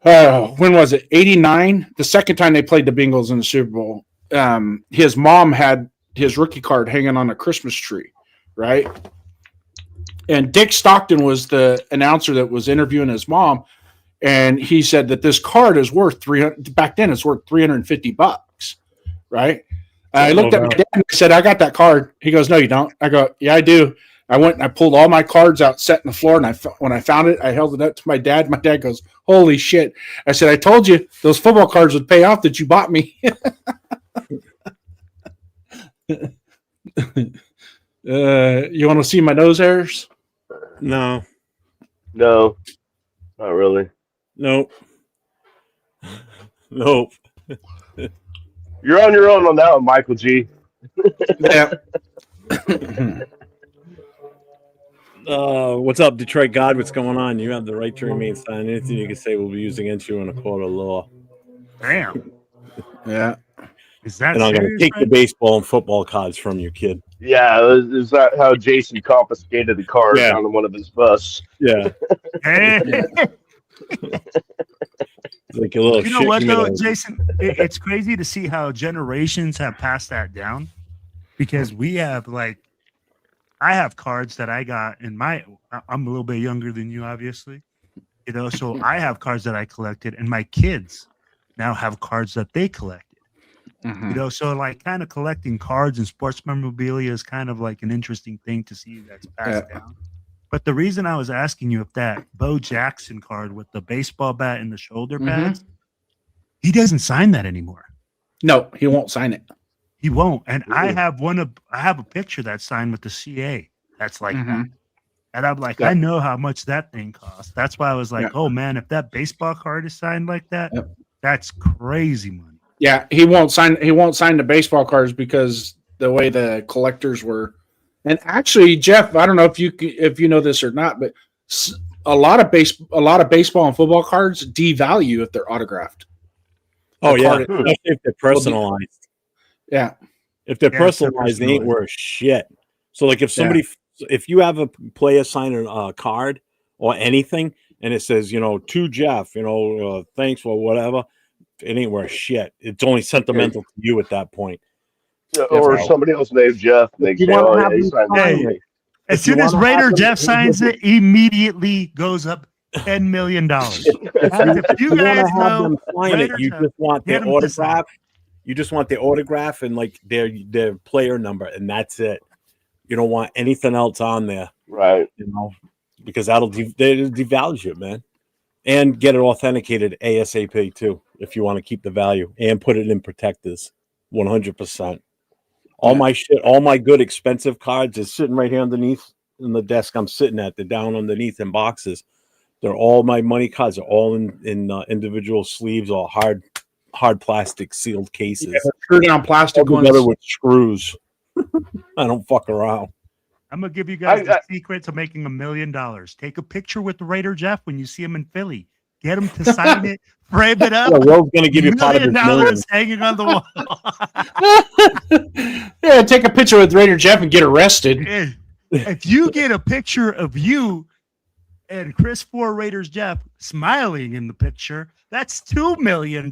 Speaker 6: when was it? 89. The second time they played the Bengals in the Super Bowl, his mom had his rookie card hanging on a Christmas tree, right? And Dick Stockton was the announcer that was interviewing his mom, and he said that this card is worth $300. Back then, it's worth $350, right? I looked at my dad and I said, "I got that card." He goes, "No, you don't." I go, "Yeah, I do." I went and I pulled all my cards out, set on the floor, and when I found it, I held it up to my dad. My dad goes, "Holy shit!" I said, "I told you those football cards would pay off that you bought me." You want to see my nose hairs?
Speaker 1: No,
Speaker 4: not really.
Speaker 1: nope. Nope.
Speaker 4: You're on your own on that one, Michael G.
Speaker 6: Yeah.
Speaker 1: What's up, Detroit God? What's going on? You have the right to remain silent. Anything you can say will be used against you in a court of law.
Speaker 7: damn.
Speaker 6: Yeah.
Speaker 7: Is that
Speaker 1: And I'm going to
Speaker 7: serious,
Speaker 1: take the
Speaker 7: man?
Speaker 1: baseball and football cards from you, kid.
Speaker 4: Yeah, is that how Jason confiscated the card
Speaker 1: Yeah.
Speaker 4: on one of his bus?
Speaker 1: Yeah.
Speaker 7: Hey.
Speaker 1: It's like a little
Speaker 7: You know
Speaker 1: shit
Speaker 7: what though,
Speaker 1: humidor.
Speaker 7: Jason? It's crazy to see how generations have passed that down, because we have I have cards that I got in I'm a little bit younger than you, obviously, so I have cards that I collected, and my kids now have cards that they collected.
Speaker 6: Mhm.
Speaker 7: So kind of collecting cards and sports memorabilia is kind of like an interesting thing to see that's passed down. But the reason I was asking you if that Bo Jackson card with the baseball bat and the shoulder pads, he doesn't sign that anymore.
Speaker 6: No, he won't sign it.
Speaker 7: He won't. And I have a picture that's signed with the CA. That's like that. And I'm like, I know how much that thing costs. That's why I was like, oh man, if that baseball card is signed like that, that's crazy money.
Speaker 6: Yeah, he won't sign the baseball cards because the way the collectors were. And actually, Jeff, I don't know if you know this or not, but a lot of baseball and football cards devalue if they're autographed.
Speaker 1: Oh, yeah.
Speaker 6: card-
Speaker 1: Especially if they're personalized.
Speaker 6: Yeah.
Speaker 1: If they're
Speaker 7: Yeah,
Speaker 1: personalized, they ain't worth shit. So, like, if somebody, if you have a player sign a card or anything, and it says, to Jeff, thanks for whatever, it ain't worth shit. It's only sentimental to you at that point.
Speaker 4: Or somebody else named Jeff. And they say, "Oh, yeah, he signed
Speaker 7: it." As soon as Raider Jeff signs it, immediately goes up $10 million. If you guys know,
Speaker 1: you just want their autograph. You just want their autograph and like their player number, and that's it. You don't want anything else on there,
Speaker 4: right?
Speaker 1: Because that'll devalue it, man. And get it authenticated ASAP too, if you want to keep the value, and put it in protectors, 100%. All my shit, all my good expensive cards is sitting right here underneath in the desk I'm sitting at. They're down underneath in boxes. They're all my money cards are all in individual sleeves or hard plastic sealed cases.
Speaker 6: Yeah, screw down plastic ones
Speaker 1: together with screws. I don't fuck around.
Speaker 7: I'm gonna give you guys the secret to making $1 million. Take a picture with the Raider Jeff when you see him in Philly. Get him to sign it, frame it up.
Speaker 1: Yeah, Will's gonna give you part of his
Speaker 7: $1 hanging on the
Speaker 6: wall. Yeah, take a picture with Raider Jeff and get arrested.
Speaker 7: If you get a picture of you and Chris Four Raiders Jeff smiling in the picture, that's $2 million,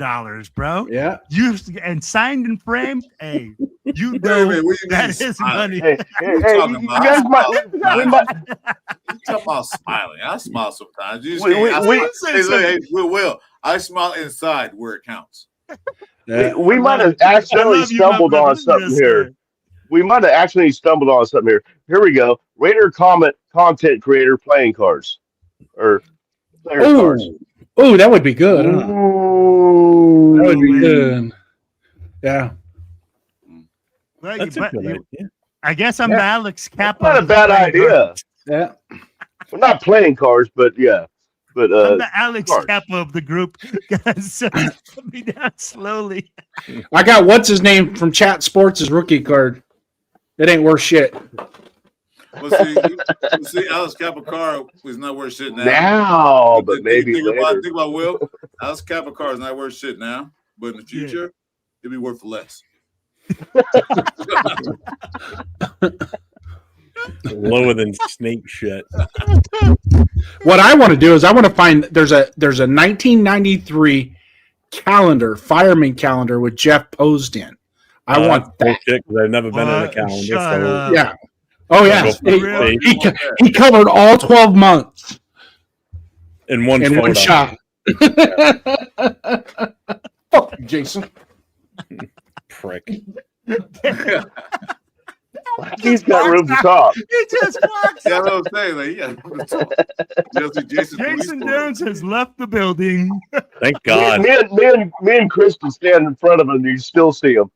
Speaker 7: bro.
Speaker 6: Yeah.
Speaker 7: You and signed and framed. Hey, that is money.
Speaker 2: Hey, you guys might. You talking about smiling? I smile sometimes. You just Will. I smile inside where it counts.
Speaker 4: We might have accidentally stumbled on something here. We might have actually stumbled on something here. Here we go. Raider content creator playing cards or player cards.
Speaker 6: Oh, that would be good. Huh? That would be good. Yeah.
Speaker 7: That's a good idea. I guess I'm the Alex Kappa.
Speaker 4: Not a bad idea.
Speaker 6: Yeah.
Speaker 4: Well, not playing cards, but yeah. But
Speaker 7: I'm the Alex Kappa of the group. Guys, put me down slowly.
Speaker 6: I got what's his name from Chat Sports' rookie card. It ain't worth shit.
Speaker 2: Well, see, Alex Capicar is not worth shit
Speaker 4: now. But maybe
Speaker 2: think about Will. Alex Capicar is not worth shit now, but in the future, it'll be worth less.
Speaker 1: Lower than snake shit.
Speaker 6: What I want to do is I want to find there's a 1993 calendar, fireman calendar with Jeff posed in. I want that
Speaker 1: because I've never been in a calendar.
Speaker 6: Yeah. Oh yeah. He covered all 12 months
Speaker 1: in one
Speaker 6: shot. Fuck you, Jason.
Speaker 1: Prick.
Speaker 4: He's got room to talk.
Speaker 7: He just walks.
Speaker 2: Yeah, what I'm saying. Like,
Speaker 7: Jason Jones has left the building.
Speaker 1: Thank God.
Speaker 4: Me and Chris can stand in front of him and you still see him.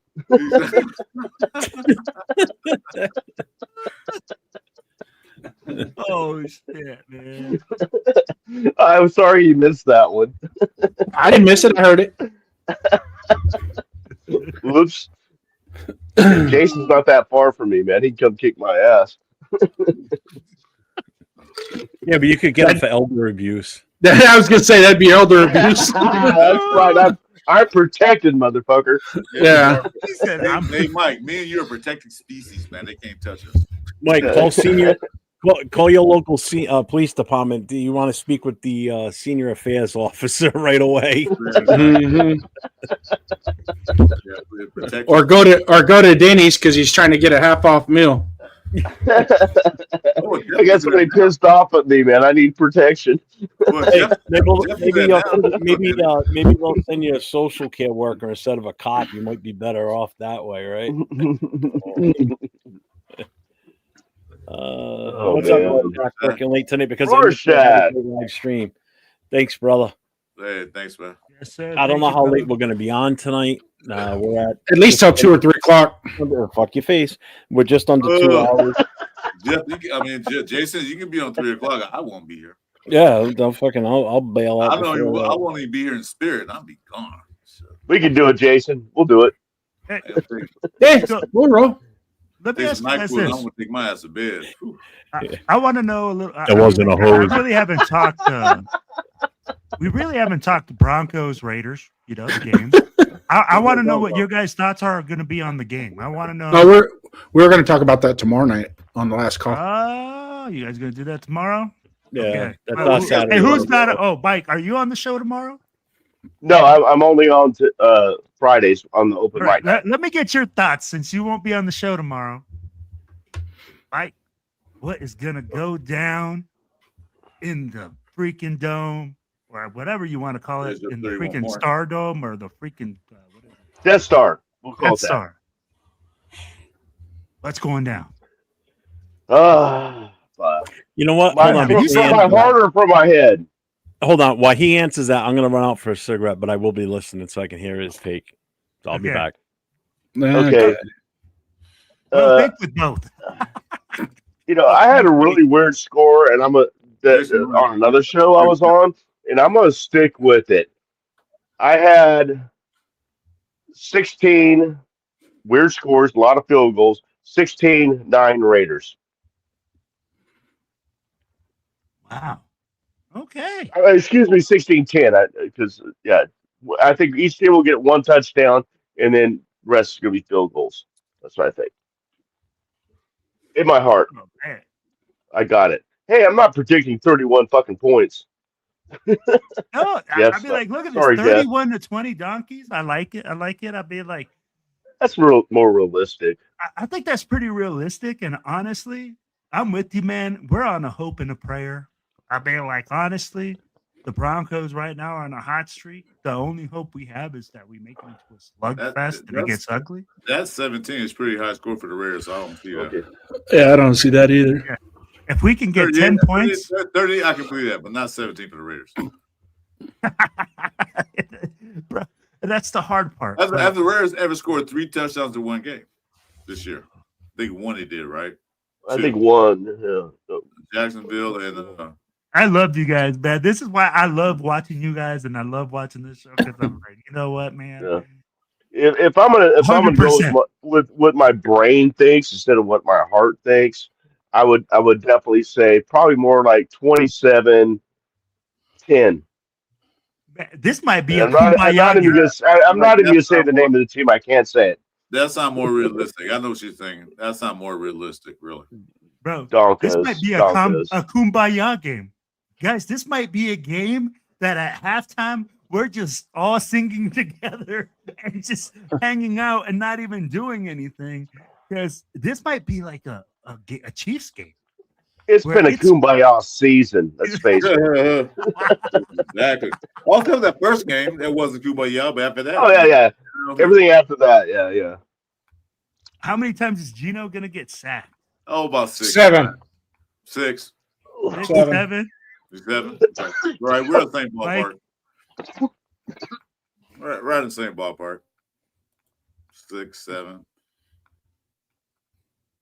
Speaker 7: Oh shit, man.
Speaker 4: I'm sorry you missed that one.
Speaker 6: I didn't miss it. I heard it.
Speaker 4: Whoops. Jason's not that far from me, man. He'd come kick my ass.
Speaker 1: Yeah, but you could get him for elder abuse.
Speaker 6: I was gonna say that'd be elder abuse.
Speaker 4: That's right. I'm protected, motherfucker.
Speaker 6: Yeah.
Speaker 2: He said, "Hey, Mike, me and you are protected species, man. They can't touch us."
Speaker 1: Mike, call your local police department. Do you want to speak with the senior affairs officer right away?
Speaker 6: Mm-hmm. Or go to Denny's because he's trying to get a half-off meal.
Speaker 4: I guess when they pissed off at me, man, I need protection.
Speaker 1: Hey, maybe they'll send you a social care worker instead of a cop. You might be better off that way, right? What's up, working late tonight because I'm live stream. Thanks, brother.
Speaker 2: Hey, thanks, man.
Speaker 7: Yes, sir.
Speaker 1: I don't know how late we're going to be on tonight. We're at
Speaker 6: least till 2 or 3 o'clock.
Speaker 1: Fuck your face. We're just under 2 hours.
Speaker 2: Jeff, Jason, you can be on 3 o'clock. I won't be here.
Speaker 1: Yeah, don't fucking. I'll bail out.
Speaker 2: I won't even be here in spirit. I'll be gone. So.
Speaker 4: We can do it, Jason. We'll do it.
Speaker 6: Hey, we'll roll.
Speaker 7: Let me ask you guys this.
Speaker 2: I'm gonna take my ass to bed.
Speaker 7: I want to know a little.
Speaker 1: It wasn't a hose.
Speaker 7: We really haven't talked. We really haven't talked Broncos Raiders. The games. I want to know what your guys' thoughts are going to be on the game. I want to know.
Speaker 6: No, we're going to talk about that tomorrow night on the last call.
Speaker 7: Oh, you guys going to do that tomorrow?
Speaker 1: Yeah,
Speaker 7: Okay.
Speaker 1: that's us Saturday.
Speaker 7: Hey, who's not? Mike, are you on the show tomorrow?
Speaker 4: No, I'm only on Fridays on the open mic.
Speaker 7: Let me get your thoughts since you won't be on the show tomorrow. Mike, what is going to go down in the freaking dome or whatever you want to call it, in the freaking Star Dome or the freaking
Speaker 4: Death Star? We'll call
Speaker 7: Death
Speaker 4: it that.
Speaker 7: Star. What's going down?
Speaker 1: You know what?
Speaker 4: Hold on. From my heart or from my head?
Speaker 1: Hold on. While he answers that, I'm going to run out for a cigarette, but I will be listening so I can hear his take. So I'll be back.
Speaker 4: Okay.
Speaker 7: Think with both.
Speaker 4: I had a really weird score, and on another show I was on, and I'm going to stick with it. I had 16 weird scores, a lot of field goals, 16-9 Raiders.
Speaker 7: Wow. Okay.
Speaker 4: Excuse me, 16-10. Because I think each team will get one touchdown, and then the rest is going to be field goals. That's what I think. In my heart, I got it. Hey, I'm not predicting 31 fucking points.
Speaker 7: No, I'd be like, look at this, 31 to 20 donkeys. I like it. I'd be like,
Speaker 4: that's more realistic.
Speaker 7: I think that's pretty realistic. And honestly, I'm with you, man. We're on a hope and a prayer. I mean, like, honestly, the Broncos right now are on a hot streak. The only hope we have is that we make it into a slugfest and it gets ugly.
Speaker 2: That 17 is pretty high score for the Raiders. So I don't see that.
Speaker 4: Okay.
Speaker 6: Yeah, I don't see that either.
Speaker 7: Yeah. If we can get 10 points.
Speaker 2: 30, I can believe that, but not 17 for the Raiders.
Speaker 7: Bro, that's the hard part.
Speaker 2: Have the Raiders ever scored 3 touchdowns in one game this year? I think one they did, right?
Speaker 4: I think one. Yeah.
Speaker 2: Jacksonville and
Speaker 7: I love you guys, man. This is why I love watching you guys, and I love watching this show because I'm like, you know what, man?
Speaker 4: Yeah. If I'm gonna go with what my brain thinks instead of what my heart thinks, I would definitely say probably more like 27-10.
Speaker 7: This might be
Speaker 4: I'm not even going to say the name of the team. I can't say it.
Speaker 2: That's not more realistic. I know what you're thinking. That's not more realistic, really.
Speaker 7: Bro,
Speaker 4: Broncos,
Speaker 7: this might be a kumbaya game. Guys, this might be a game that at halftime we're just all singing together and just hanging out and not even doing anything. Because this might be like a Chiefs game.
Speaker 4: It's been a kumbaya season. Let's face it.
Speaker 2: Exactly. Also, that first game, it wasn't kumbaya, but after that.
Speaker 4: Oh, yeah. Everything after that, yeah.
Speaker 7: How many times is Gino going to get sacked?
Speaker 2: Oh, about 6.
Speaker 6: 7.
Speaker 2: 6.
Speaker 7: 7.
Speaker 2: 7. Right, we're in the same ballpark. Right in the same ballpark. 6, 7.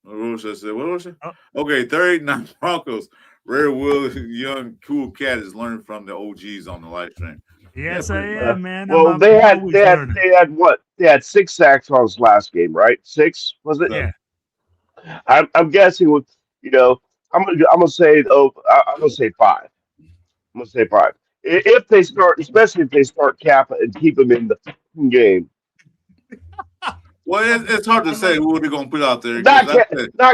Speaker 2: What was it? Okay, 39 Broncos. Rare Will, young, cool cat is learning from the OGs on the live stream.
Speaker 7: Yes, I am, man.
Speaker 4: Well, they had what? They had 6 sacks on his last game, right? 6 was it?
Speaker 7: Yeah.
Speaker 4: I'm guessing with I'm gonna say 5. I'm gonna say 5. If they start, especially if they start Kappa and keep him in the game.
Speaker 2: Well, it's hard to say who they're going to put out there.
Speaker 4: Not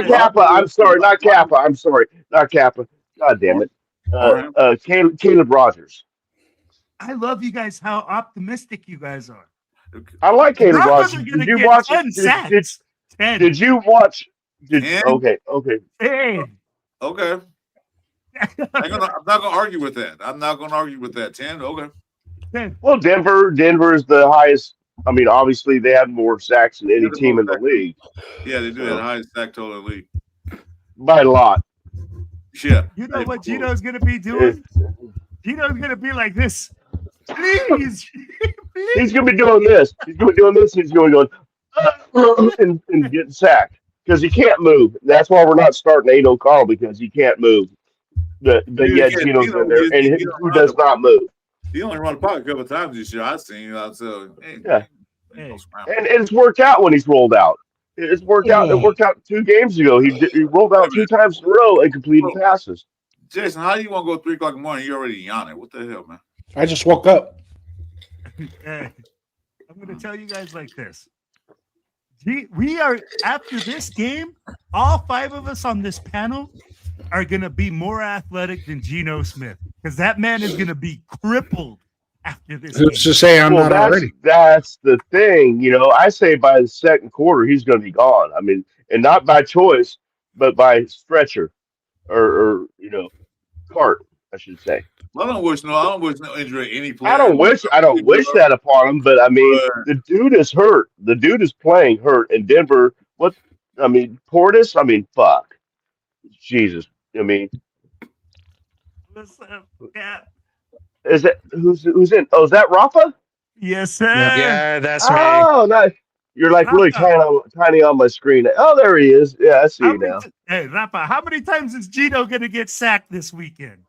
Speaker 4: Kappa. I'm sorry. Not Kappa. God damn it. Caleb Rogers.
Speaker 7: I love you guys. How optimistic you guys are.
Speaker 4: I like Caleb Rogers. Did you watch
Speaker 7: 10 sacks? 10.
Speaker 4: Did you watch?
Speaker 2: 10?
Speaker 4: Okay.
Speaker 7: 10.
Speaker 2: Okay. I'm not going to argue with that. 10. Okay.
Speaker 7: 10.
Speaker 4: Well, Denver is the highest. I mean, obviously, they have more sacks than any team in the league.
Speaker 2: Yeah, they do have the highest sack total in the league.
Speaker 4: By a lot.
Speaker 2: Yeah.
Speaker 7: You know what Gino's going to be doing? Gino's going to be like this. Please.
Speaker 4: He's going to be doing this. He's going to go and get sacked because he can't move. That's why we're not starting Aiden O'Connell because he can't move. But yet Gino's in there, and who does not move.
Speaker 2: He only run the pocket a couple of times this year. I've seen. So,
Speaker 4: and it's worked out when he's rolled out. It's worked out. It worked out 2 games ago. He rolled out 2 times in a row and completed passes.
Speaker 2: Jason, how do you want to go 3 o'clock in the morning? You're already yawning. What the hell, man?
Speaker 6: I just woke up.
Speaker 7: Hey, I'm going to tell you guys like this. We are, after this game, all 5 of us on this panel are going to be more athletic than Geno Smith because that man is going to be crippled after this game.
Speaker 6: Who's to say I'm not already?
Speaker 4: That's the thing. I say by the second quarter, he's going to be gone. I mean, and not by choice, but by stretcher or cart, I should say.
Speaker 2: I don't wish no injury to any player.
Speaker 4: I don't wish that upon him, but I mean, the dude is hurt. The dude is playing hurt in Denver. Portis. I mean, fuck, Jesus. I mean,
Speaker 7: What's up, Cap?
Speaker 4: is that who's in? Oh, is that Rafa?
Speaker 7: Yes, sir.
Speaker 9: Yeah, that's me.
Speaker 4: Oh, nice. You're like really tiny on my screen. Oh, there he is. Yeah, I see you now.
Speaker 7: Hey, Rafa, how many times is Gino going to get sacked this weekend?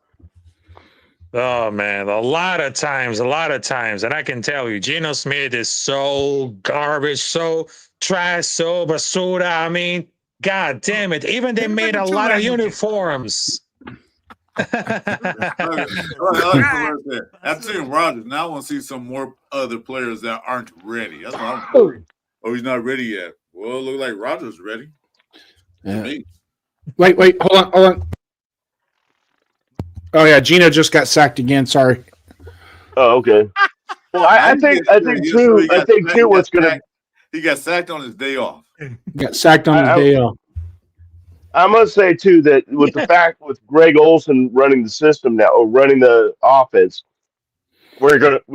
Speaker 9: Oh man, a lot of times, and I can tell you, Geno Smith is so garbage, so trash, so basura. I mean, god damn it! Even they made a lot of uniforms.
Speaker 2: I've seen Rodgers. Now I want to see some more other players that aren't ready. That's what I'm doing. Oh, he's not ready yet. Well, it looks like Rodgers ready.
Speaker 6: Yeah. Wait, hold on. Oh yeah, Gino just got sacked again. Sorry.
Speaker 4: Oh, okay. Well, I think too. What's gonna?
Speaker 2: He got sacked on his day off.
Speaker 6: Got sacked on his day off.
Speaker 4: I must say too that with the fact with Greg Olson running the system now, or running the offense,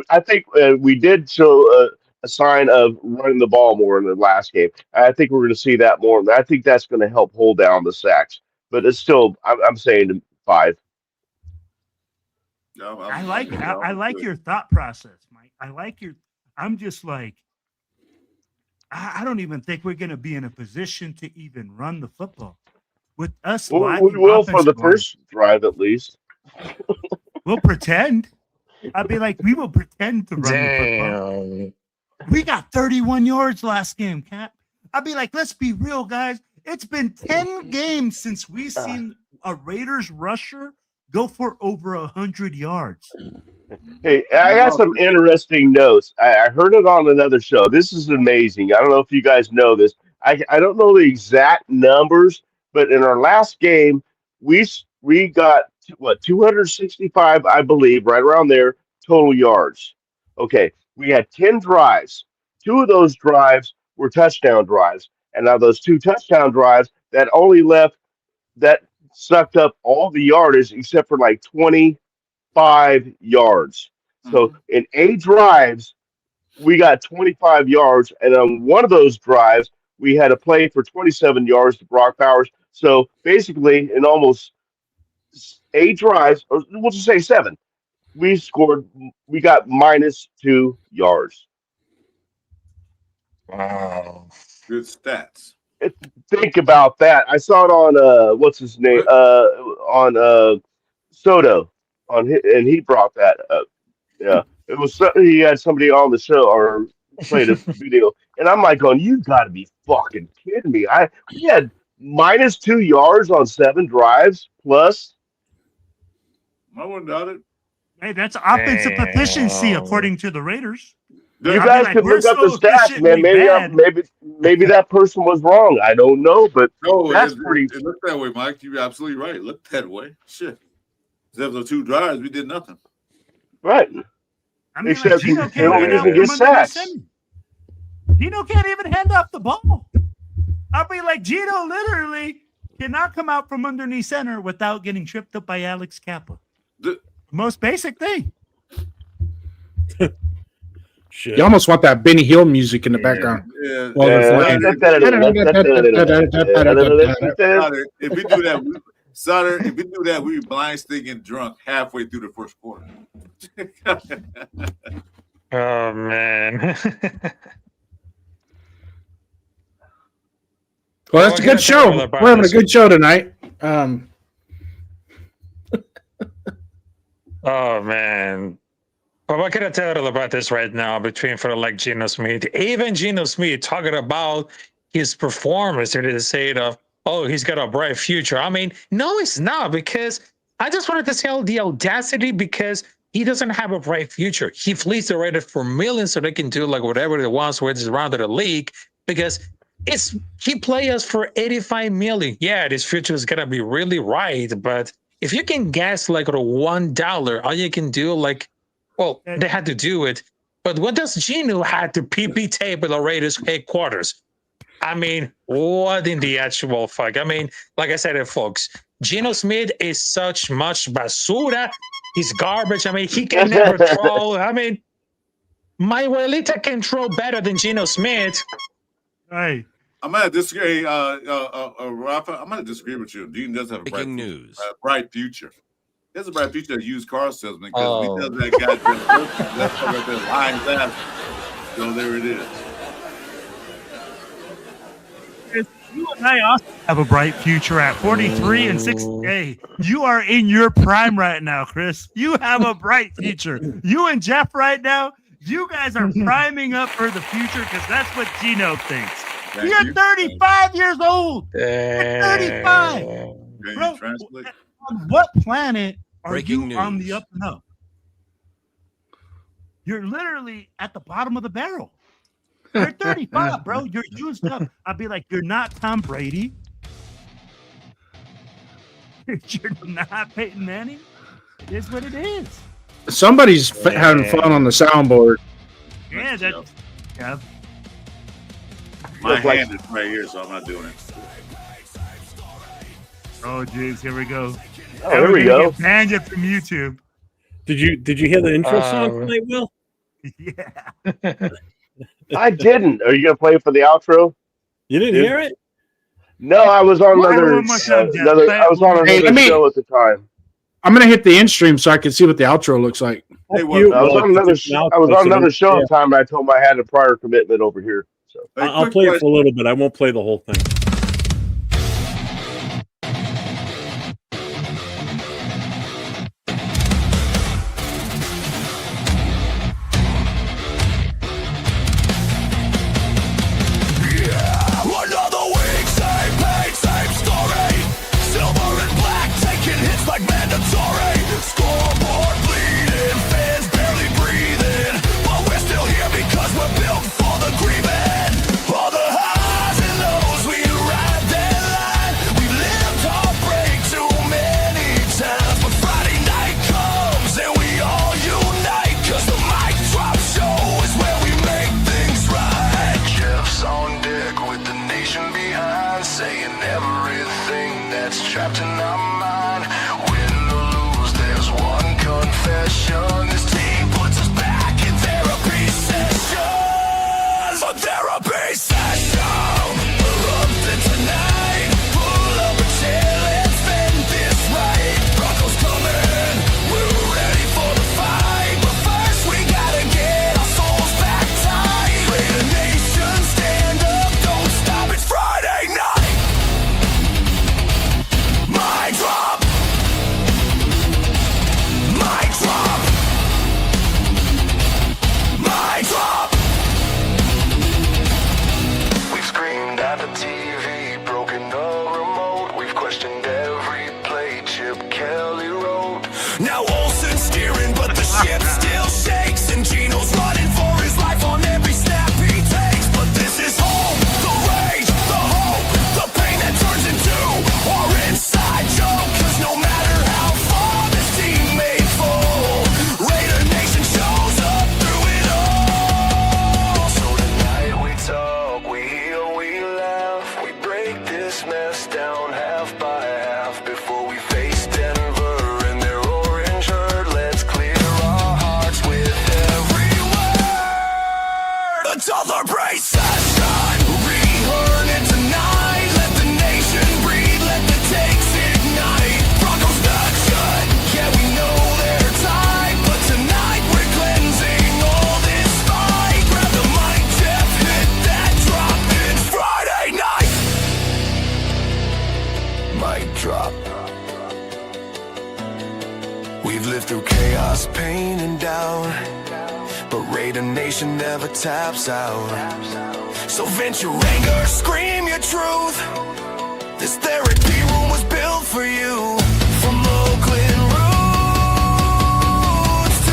Speaker 4: I think we did show a sign of running the ball more in the last game. I think we're going to see that more. I think that's going to help hold down the sacks. But it's still, I'm saying 5.
Speaker 7: I like your thought process, Mike. I'm just like, I don't even think we're going to be in a position to even run the football with us.
Speaker 4: We will for the first drive at least.
Speaker 7: We'll pretend. I'd be like, we will pretend to run the football. We got 31 yards last game, Cap. I'd be like, let's be real, guys. It's been 10 games since we've seen a Raiders rusher go for over 100 yards.
Speaker 4: Hey, I got some interesting notes. I heard it on another show. This is amazing. I don't know if you guys know this. I don't know the exact numbers, but in our last game, we got 265, I believe, right around there, total yards. Okay, we had 10 drives. 2 of those drives were touchdown drives, and now those 2 touchdown drives that sucked up all the yardage except for like 25 yards. So in 8 drives, we got 25 yards, and on one of those drives, we had a play for 27 yards to Brock Powers. So basically, in almost 8 drives, or we'll just say 7, we got -2 yards.
Speaker 9: Wow.
Speaker 2: Good stats.
Speaker 4: Think about that. I saw it on what's his name? On Soto and he brought that up. Yeah. It was he had somebody on the show or played a video, and I'm like, you got to be fucking kidding me. We had -2 yards on 7 drives plus.
Speaker 2: I wouldn't doubt it.
Speaker 7: Hey, that's offensive efficiency according to the Raiders.
Speaker 4: You guys could look up the stats, man. Maybe that person was wrong. I don't know, but that's pretty.
Speaker 2: It looked that way, Mike. You're absolutely right. It looked that way. Shit. Except for 2 drives, we did nothing.
Speaker 4: Right.
Speaker 7: I mean,
Speaker 4: except
Speaker 7: Gino
Speaker 4: they don't even get sacks.
Speaker 7: Gino can't even hand off the ball. I'll be like, Gino literally cannot come out from underneath center without getting tripped up by Alex Kappa. Most basic thing.
Speaker 6: Shit. You almost want that Benny Hill music in the background.
Speaker 2: Yeah. If we do that, Sutter, if we do that, we be blind, stinking drunk halfway through the first quarter.
Speaker 9: Oh man.
Speaker 6: Well, that's a good show. We're having a good show tonight.
Speaker 9: Oh man. But what can I tell you about this right now between for like Geno Smith? Even Geno Smith talking about his performance and to say he's got a bright future. I mean, no, it's not, because I just wanted to tell the audacity, because he doesn't have a bright future. He flees the Raiders for millions so they can do like whatever they want with this round of the league because he play us for 85 million. Yeah, this future is gonna be really right, but if you can guess like $1, all you can do they had to do it. But what does Geno had to PP tape at the Raiders headquarters? I mean, what in the actual fuck? I mean, like I said, folks, Geno Smith is such much basura. He's garbage. I mean, he can never throw. I mean, my abuelita can throw better than Geno Smith.
Speaker 7: Hey.
Speaker 2: I'm gonna disagree, Rafa. I'm gonna disagree with you. Geno does have a bright future. He has a bright future as used car salesman because he does that goddamn that's right there, lines out. So there it is.
Speaker 7: You and I also have a bright future at 43 and 6. Hey, you are in your prime right now, Chris. You have a bright future. You and Jeff right now, you guys are priming up for the future because that's what Geno thinks. You're 35 years old. You're 35. Bro, on what planet are you on the up and up? You're literally at the bottom of the barrel. You're 35, bro. You're used up. I'd be like, you're not Tom Brady. You're not Peyton Manning. It is what it is.
Speaker 6: Somebody's having fun on the soundboard.
Speaker 7: Yeah, yeah.
Speaker 2: My hand is right here, so I'm not doing it.
Speaker 7: Oh, jeez, here we go.
Speaker 4: Oh, here we go.
Speaker 7: Banned it from YouTube.
Speaker 1: Did you hear the intro song tonight, Will?
Speaker 7: Yeah.
Speaker 4: I didn't. Are you gonna play for the outro?
Speaker 1: You didn't hear it?
Speaker 4: No, I was on another show at the time.
Speaker 6: I'm gonna hit the end stream so I can see what the outro looks like.
Speaker 4: I was on another show at the time, and I told him I had a prior commitment over here. So
Speaker 1: I'll play it for a little bit. I won't play the whole thing.
Speaker 3: Taps out. So vent your anger, scream your truth. This therapy room was built for you. From Oakland roots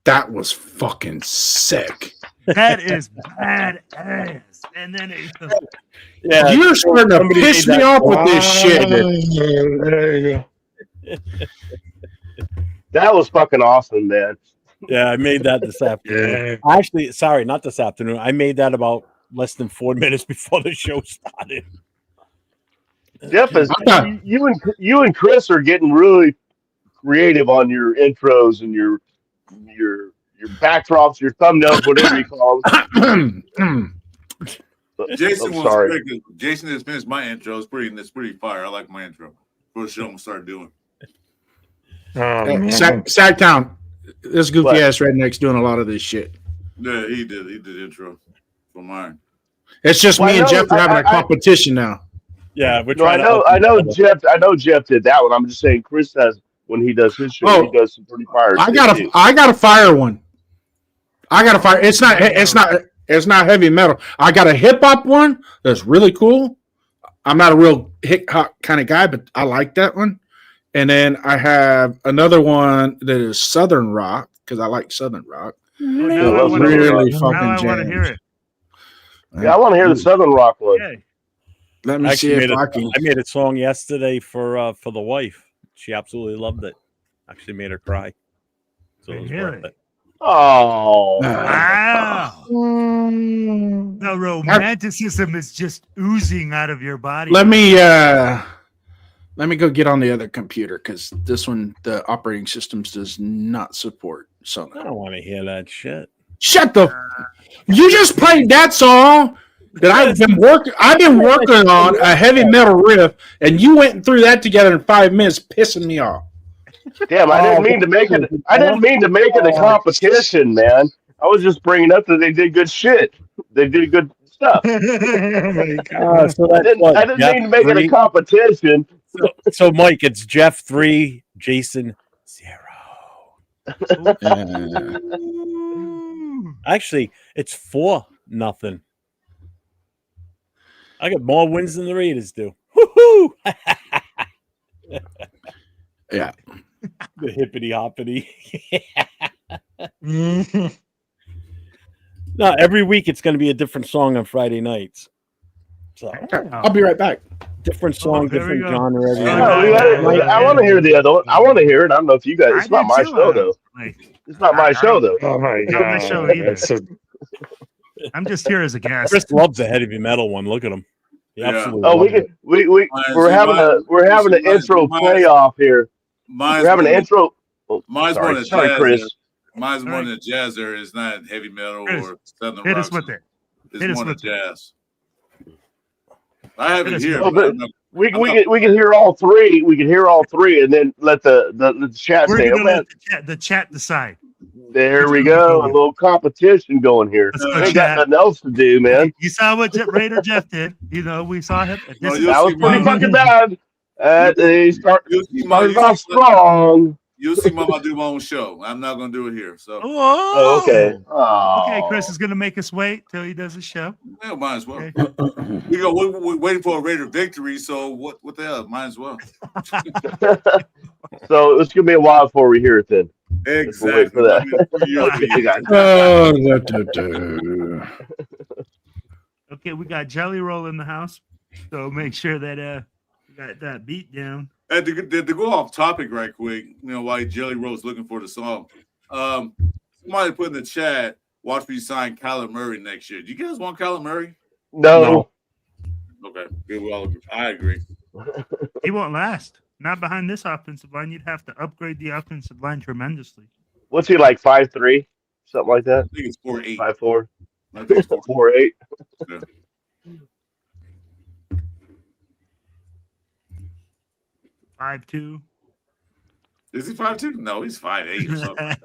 Speaker 6: That was fucking sick.
Speaker 7: That is badass. And then it goes,
Speaker 1: Yeah,
Speaker 6: You're starting to
Speaker 1: somebody
Speaker 6: piss
Speaker 1: made
Speaker 6: me
Speaker 1: that-
Speaker 6: off with this shit.
Speaker 9: There you go.
Speaker 4: That was fucking awesome, man.
Speaker 1: Yeah, I made that this afternoon.
Speaker 9: Yeah.
Speaker 1: Actually, sorry, not this afternoon. I made that about less than 4 minutes before the show started.
Speaker 4: Jeff, is
Speaker 6: I thought-
Speaker 4: you and Chris are getting really creative on your intros and your backdrops, your thumbnails, whatever you call them.
Speaker 2: Jason
Speaker 4: I'm
Speaker 2: was
Speaker 4: sorry.
Speaker 2: great 'cause Jason just finished my intro. It's pretty fire. I like my intro. First show I'm gonna start doing.
Speaker 9: Oh, man.
Speaker 6: Sacktown. This goofy
Speaker 4: What?
Speaker 6: ass redneck's doing a lot of this shit.
Speaker 2: Yeah, he did. He did intro for mine.
Speaker 6: It's just
Speaker 4: Well,
Speaker 6: me
Speaker 4: I
Speaker 6: and
Speaker 4: know-
Speaker 6: Jeff are having a competition now.
Speaker 1: Yeah, we're
Speaker 4: No, I
Speaker 1: trying
Speaker 4: know,
Speaker 1: to.
Speaker 4: I know Jeff did that one. I'm just saying Chris has when he does his show,
Speaker 6: Oh,
Speaker 4: he does some pretty fire.
Speaker 6: I
Speaker 4: shit,
Speaker 6: gotta
Speaker 4: too.
Speaker 6: fire one. I gotta fire. It's not heavy metal. I got a hip hop one that's really cool. I'm not a real hip hop kind of guy, but I like that one. And then I have another one that is Southern rock because I like Southern rock.
Speaker 7: now I
Speaker 4: love
Speaker 7: want to hear
Speaker 6: really
Speaker 7: it.
Speaker 6: fucking
Speaker 7: Now I want to
Speaker 6: jams.
Speaker 7: hear it.
Speaker 4: Yeah, I want to hear the Southern Rock one.
Speaker 7: Okay.
Speaker 6: Let me
Speaker 1: I
Speaker 6: see
Speaker 1: actually
Speaker 6: if I can.
Speaker 1: I made a song yesterday for the wife. She absolutely loved it. Actually made her cry. So it was
Speaker 7: Really?
Speaker 1: worth it.
Speaker 4: Oh,
Speaker 7: Wow. The romanticism is just oozing out of your body.
Speaker 6: Let me go get on the other computer because this one, the operating systems does not support
Speaker 1: I
Speaker 6: Southern.
Speaker 1: don't want to hear that shit.
Speaker 6: Shut the! You just played that song that I've been working on a heavy metal riff, and you went and threw that together in 5 minutes, pissing me off.
Speaker 4: damn! I didn't mean to make it. I didn't mean to make it a competition, man. I was just bringing up that they did good shit. They did good stuff.
Speaker 9: Oh my God.
Speaker 1: So
Speaker 4: I
Speaker 1: that's
Speaker 4: didn't
Speaker 1: Jeff
Speaker 4: mean to make it a
Speaker 1: 3.
Speaker 4: competition.
Speaker 1: So Mike, it's Jeff 3, Jason 0. Actually, it's 4-0. I got more wins than the Raiders do. Woohoo!
Speaker 6: Yeah.
Speaker 1: The hippity hoppity. No, every week it's going to be a different song on Friday nights. So
Speaker 6: I'll be right back.
Speaker 1: different song,
Speaker 7: there we
Speaker 1: different
Speaker 7: go.
Speaker 1: genre. Every
Speaker 7: Yeah,
Speaker 1: week.
Speaker 4: I want to hear the other one. I want to hear it. I don't know if you guys.
Speaker 7: I
Speaker 4: It's not
Speaker 7: do
Speaker 4: my
Speaker 7: too,
Speaker 4: show though.
Speaker 7: like,
Speaker 4: It's not my show though.
Speaker 9: Oh my
Speaker 7: It's not my
Speaker 9: God.
Speaker 7: show either.
Speaker 9: That's so-
Speaker 7: I'm just here as a guest.
Speaker 1: Chris loves the heavy metal one. Look at him. He
Speaker 2: Yeah.
Speaker 1: absolutely
Speaker 4: Oh,
Speaker 1: loves it.
Speaker 4: we're having an intro playoff here.
Speaker 2: Mine's
Speaker 4: We're having an
Speaker 2: one-
Speaker 4: intro. Oh,
Speaker 2: Mine's one of
Speaker 4: sorry,
Speaker 2: jazz.
Speaker 4: Chris.
Speaker 2: Mine's
Speaker 7: All
Speaker 2: one
Speaker 7: right.
Speaker 2: of jazz. There is not heavy metal
Speaker 7: Chris,
Speaker 2: or southern
Speaker 7: Hit
Speaker 2: rock.
Speaker 7: us with it.
Speaker 2: It's
Speaker 7: hit us
Speaker 2: one of
Speaker 7: with it.
Speaker 2: jazz. I have
Speaker 7: Hit
Speaker 2: it
Speaker 7: us
Speaker 2: here.
Speaker 7: with
Speaker 4: Oh,
Speaker 2: but
Speaker 4: but
Speaker 2: I'm not-
Speaker 4: we can hear all three. We can hear all three, and then let the chat
Speaker 7: We're
Speaker 4: say,
Speaker 7: going
Speaker 4: "Oh,
Speaker 7: to
Speaker 4: man,
Speaker 7: let the chat decide.
Speaker 4: there we go." A little competition going here.
Speaker 7: Let's go,
Speaker 4: We ain't
Speaker 7: chat.
Speaker 4: got nothing else to do, man.
Speaker 7: You saw what Raider Jeff did. You know, we saw him.
Speaker 2: No,
Speaker 7: This
Speaker 2: you'll
Speaker 7: is-
Speaker 4: That was
Speaker 2: see
Speaker 4: pretty
Speaker 2: mine.
Speaker 4: fucking bad. They started off strong.
Speaker 2: You'll see Mama do my own show. I'm not gonna do it here. So
Speaker 4: Oh, okay.
Speaker 7: Okay, Chris is going to make us wait till he does his show.
Speaker 2: yeah, might as well.
Speaker 7: Okay.
Speaker 2: We're waiting for a Raider victory. So what the hell? Might as well.
Speaker 4: So it's gonna be a while before we hear it then.
Speaker 2: Exactly.
Speaker 4: wait for that.
Speaker 2: You got
Speaker 6: Oh,
Speaker 7: Okay, we got Jelly Roll in the house. So make sure that we got that beat down.
Speaker 2: And to go off topic right quick, while Jelly Roll's looking for the song, somebody put in the chat, watch me sign Kyler Murray next year. Do you guys want Kyler Murray?
Speaker 4: No.
Speaker 2: Okay, good. We all agree. I agree.
Speaker 7: He won't last. Not behind this offensive line. You'd have to upgrade the offensive line tremendously.
Speaker 4: What's he like? 5'3", something like that.
Speaker 2: I think it's 4-8.
Speaker 4: 5'4",
Speaker 2: I think it's 4-8.
Speaker 4: 4'8".
Speaker 2: Yeah.
Speaker 7: 5'2".
Speaker 2: Is he 5'2"? No, he's 5'8" or something.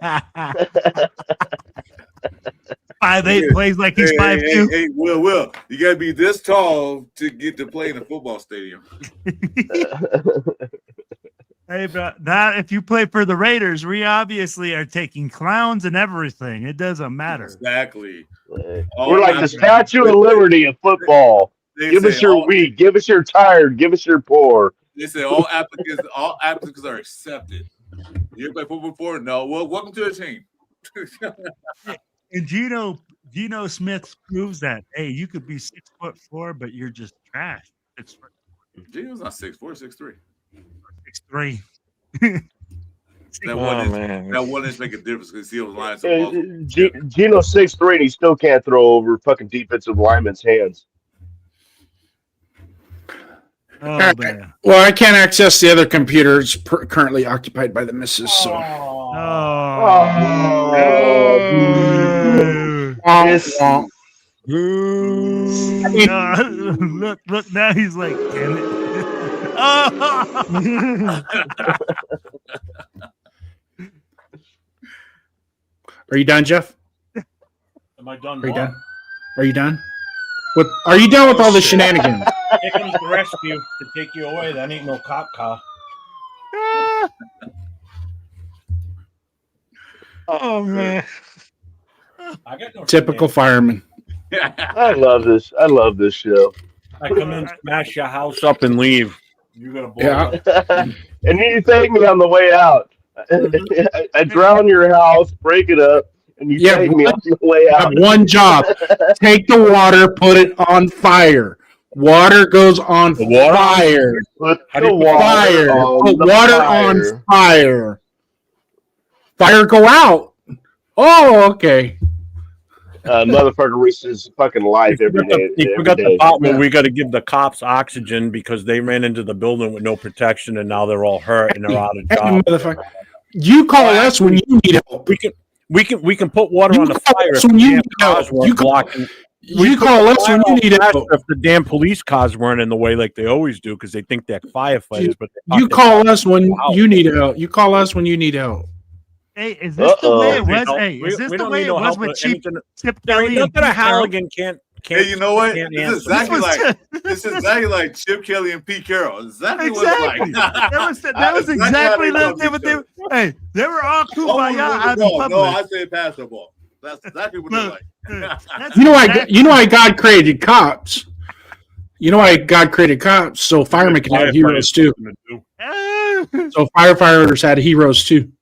Speaker 7: 5'8" plays like he's 5'2".
Speaker 2: Hey, Will, you gotta be this tall to get to play in a football stadium.
Speaker 7: Hey, bro. Now, if you play for the Raiders, we obviously are taking clowns and everything. It doesn't matter.
Speaker 2: Exactly.
Speaker 4: We're like the Statue of Liberty of football. Give us your weak, give us your tired, give us your poor.
Speaker 2: They say all applicants are accepted. You ever play football before? No. Well, welcome to the team.
Speaker 7: And Geno Smith proves that. Hey, you could be 6'4", but you're just trash.
Speaker 2: Geno's not 6'4", 6'3".
Speaker 7: 6'3".
Speaker 2: That one inch make a difference because he was lying so
Speaker 4: Geno's 6'3" and he still can't throw over fucking defensive linemen's hands.
Speaker 7: Oh, man.
Speaker 6: Well, I can't access the other computer. It's currently occupied by the missus. So.
Speaker 7: Look, now he's like, damn it.
Speaker 6: Are you done, Jeff?
Speaker 1: Am I done?
Speaker 6: Are you done? What? Are you done with all the shenanigans?
Speaker 1: Here comes the rescue to take you away. That ain't no cop car.
Speaker 9: Oh man!
Speaker 1: I got no
Speaker 6: Typical fireman.
Speaker 4: I love this. I love this show.
Speaker 1: I come in, smash your house up, and leave. You got a blow
Speaker 4: and you take me on the way out. I drown your house, break it up, and you take me on the way out.
Speaker 6: One job: take the water, put it on fire. Water goes on fire.
Speaker 4: Put
Speaker 6: the water on fire. Fire go out. Oh, okay.
Speaker 4: Motherfucker risks his fucking life every day.
Speaker 1: You forgot the part where we got to give the cops oxygen because they ran into the building with no protection and now they're all hurt and they're out of job.
Speaker 6: You call us when you need help.
Speaker 1: We can put water on the fire
Speaker 6: when you need help. You call us when you need help.
Speaker 1: If the damn police cars weren't in the way like they always do because they think they're firefighters. But
Speaker 6: you call us when you need help. You call us when you need help.
Speaker 7: Hey, is this the way it was? Hey, is this the way it was with Chip Kelly?
Speaker 1: Nothing a Halligan can't.
Speaker 2: Hey, you know what? This is exactly like Chip Kelly and Pete Carroll. Exactly what it's like.
Speaker 7: that was exactly the Hey, they were all kumbaya out in public.
Speaker 2: No, I say pass the ball. That's exactly what they're like.
Speaker 6: You know why God created cops. You know why God created cops so firemen can have heroes too. So firefighters had heroes too.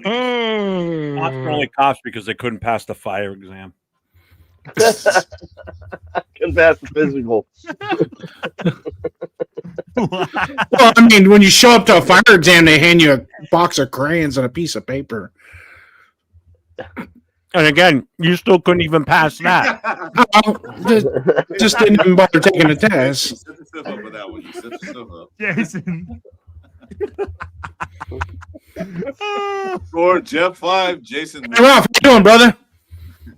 Speaker 1: Cops were only cops because they couldn't pass the fire exam.
Speaker 4: Can pass the physical.
Speaker 6: Well, I mean, when you show up to a fire exam, they hand you a box of crayons and a piece of paper.
Speaker 1: And again, you still couldn't even pass that.
Speaker 6: Just didn't even bother taking a test.
Speaker 2: Set yourself up for that one. You set yourself up.
Speaker 7: Jason.
Speaker 2: Score Jeff 5, Jason.
Speaker 6: Hey, Ralph, how you doing, brother?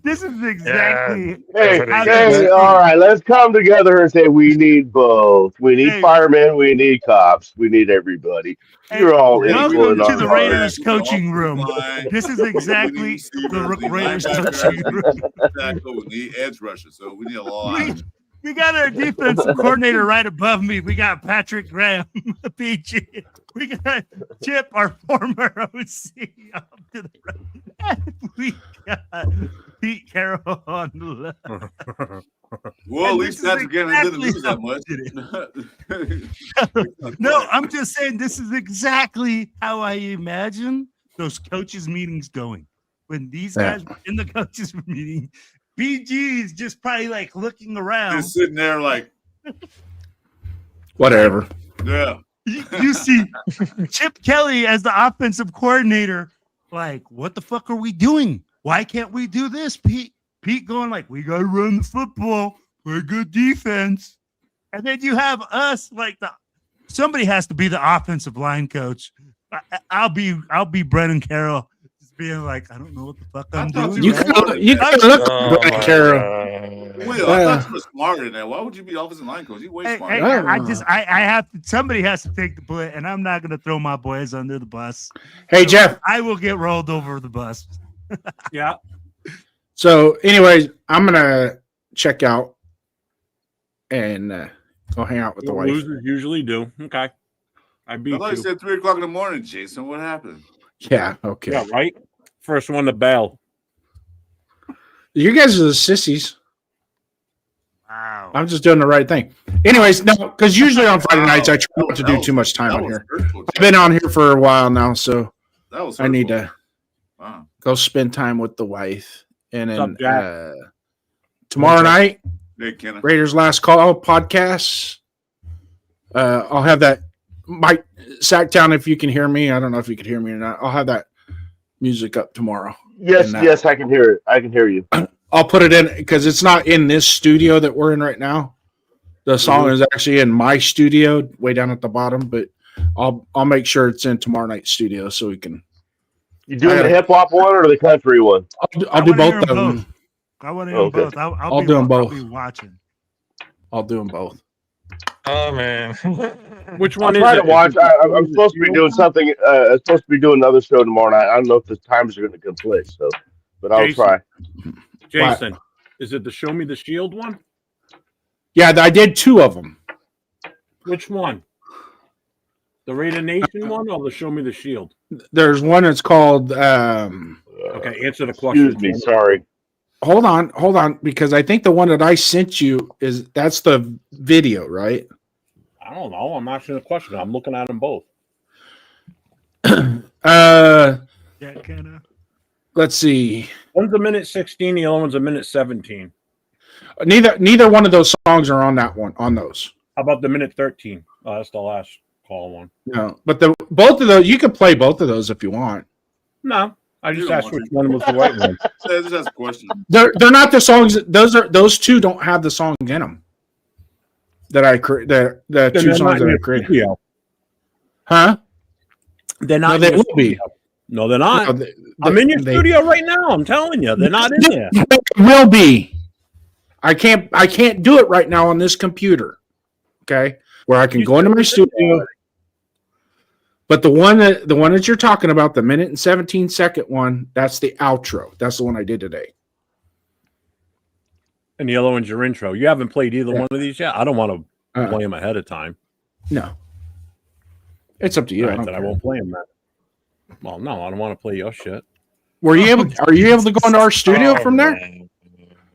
Speaker 7: This is exactly.
Speaker 4: Hey, all right. Let's come together and say we need both. We need firemen. We need cops. We need everybody. You're all equal.
Speaker 7: Welcome to the Raiders coaching room. This is exactly the Raiders coaching room.
Speaker 2: Exactly. We need edge rushers, so we need a lot.
Speaker 7: We got our defensive coordinator right above me. We got Patrick Graham, PG. We got Chip, our former OC, up to the right. We got Pete Carroll on the left.
Speaker 2: Well, at least that's again. It didn't lose that much.
Speaker 7: No, I'm just saying this is exactly how I imagine those coaches' meetings going. When these guys were in the coaches' meeting, BG is just probably like looking around.
Speaker 2: Just sitting there like,
Speaker 6: whatever.
Speaker 2: Yeah.
Speaker 7: You see Chip Kelly as the offensive coordinator, like, what the fuck are we doing? Why can't we do this, Pete? Pete going like, we got to run the football. We're good defense. And then you have us like somebody has to be the offensive line coach. I'll be Brennan Carroll. Being like, I don't know what the fuck I'm doing.
Speaker 6: You can look at Carroll.
Speaker 2: Will, I thought you were smarter than that. Why would you be offensive line coach? You way smarter.
Speaker 7: I have to. Somebody has to take the bullet, and I'm not going to throw my boys under the bus.
Speaker 6: Hey, Jeff,
Speaker 7: I will get rolled over the bus.
Speaker 1: Yeah.
Speaker 6: So, anyways, I'm gonna check out and go hang out with the wife.
Speaker 1: Losers usually do. Okay. I
Speaker 2: thought you said 3:00 in the morning, Jason. What happened?
Speaker 6: Yeah. Okay.
Speaker 1: Yeah. Right. First one to bail.
Speaker 6: You guys are the sissies.
Speaker 7: Wow.
Speaker 6: I'm just doing the right thing. Anyways, no, because usually on Friday nights I try not to do too much time on here. I've been on here for a while now, so
Speaker 2: that was
Speaker 6: I need to. go spend time with the wife. And then
Speaker 1: What's up,
Speaker 6: tomorrow night,
Speaker 2: Hey, Kenna.
Speaker 6: Raiders Last Call podcast. I'll have that. Mike Sacktown, if you can hear me. I don't know if you can hear me or not. I'll have that music up tomorrow.
Speaker 4: Yes, yes, I can hear it. I can hear you.
Speaker 6: I'll put it in because it's not in this studio that we're in right now. The song is actually in my studio, way down at the bottom. But I'll make sure it's in tomorrow night's studio so we can.
Speaker 4: You doing the hip hop one or the country one?
Speaker 6: I'll do both of them.
Speaker 7: I want to hear both.
Speaker 6: I'll do them both.
Speaker 7: I'll be watching.
Speaker 6: I'll do them both.
Speaker 9: Oh man,
Speaker 1: Which one
Speaker 4: I'm
Speaker 1: is
Speaker 4: trying
Speaker 1: it?
Speaker 4: to watch. I'm supposed to be doing something. I'm supposed to be doing another show tomorrow night. I don't know if the times are going to conflict. So, but I'll try.
Speaker 1: Jason, is it the Show Me the Shield one?
Speaker 6: Yeah, I did 2 of them.
Speaker 1: Which one? The Raider Nation one or the Show Me the Shield?
Speaker 6: There's one that's called.
Speaker 1: Okay, answer the question.
Speaker 4: Excuse me. Sorry.
Speaker 6: Hold on, because I think the one that I sent you that's the video, right?
Speaker 1: I don't know. I'm asking the question. I'm looking at them both.
Speaker 7: Yeah, Kenna.
Speaker 6: Let's see.
Speaker 1: One's a minute 16. The other one's a minute 17.
Speaker 6: Neither one of those songs are on that one. On those.
Speaker 1: How about the minute 13? Oh, that's the last call one.
Speaker 6: No, but both of those you can play both of those if you want.
Speaker 1: No, I just asked which one was the right one.
Speaker 2: Just ask a question.
Speaker 6: They're not the songs. Those 2 don't have the songs in them. That I created. The 2 songs that I created.
Speaker 1: Studio.
Speaker 6: Huh?
Speaker 1: They're not.
Speaker 6: No, they will be.
Speaker 1: No, they're not.
Speaker 6: No,
Speaker 1: I'm in your studio right now. I'm telling you, they're not in there.
Speaker 6: They will be. I can't do it right now on this computer. Okay, where I can go into my studio. But the one that you're talking about, the minute and 17-second one, that's the outro. That's the one I did today.
Speaker 1: And the other one's your intro. You haven't played either one of these yet. I don't want to play them ahead of time.
Speaker 6: No, it's up to you.
Speaker 1: Right, I won't play them. Well, no, I don't want to play your shit.
Speaker 6: Are you able to go into our studio from there?
Speaker 9: man.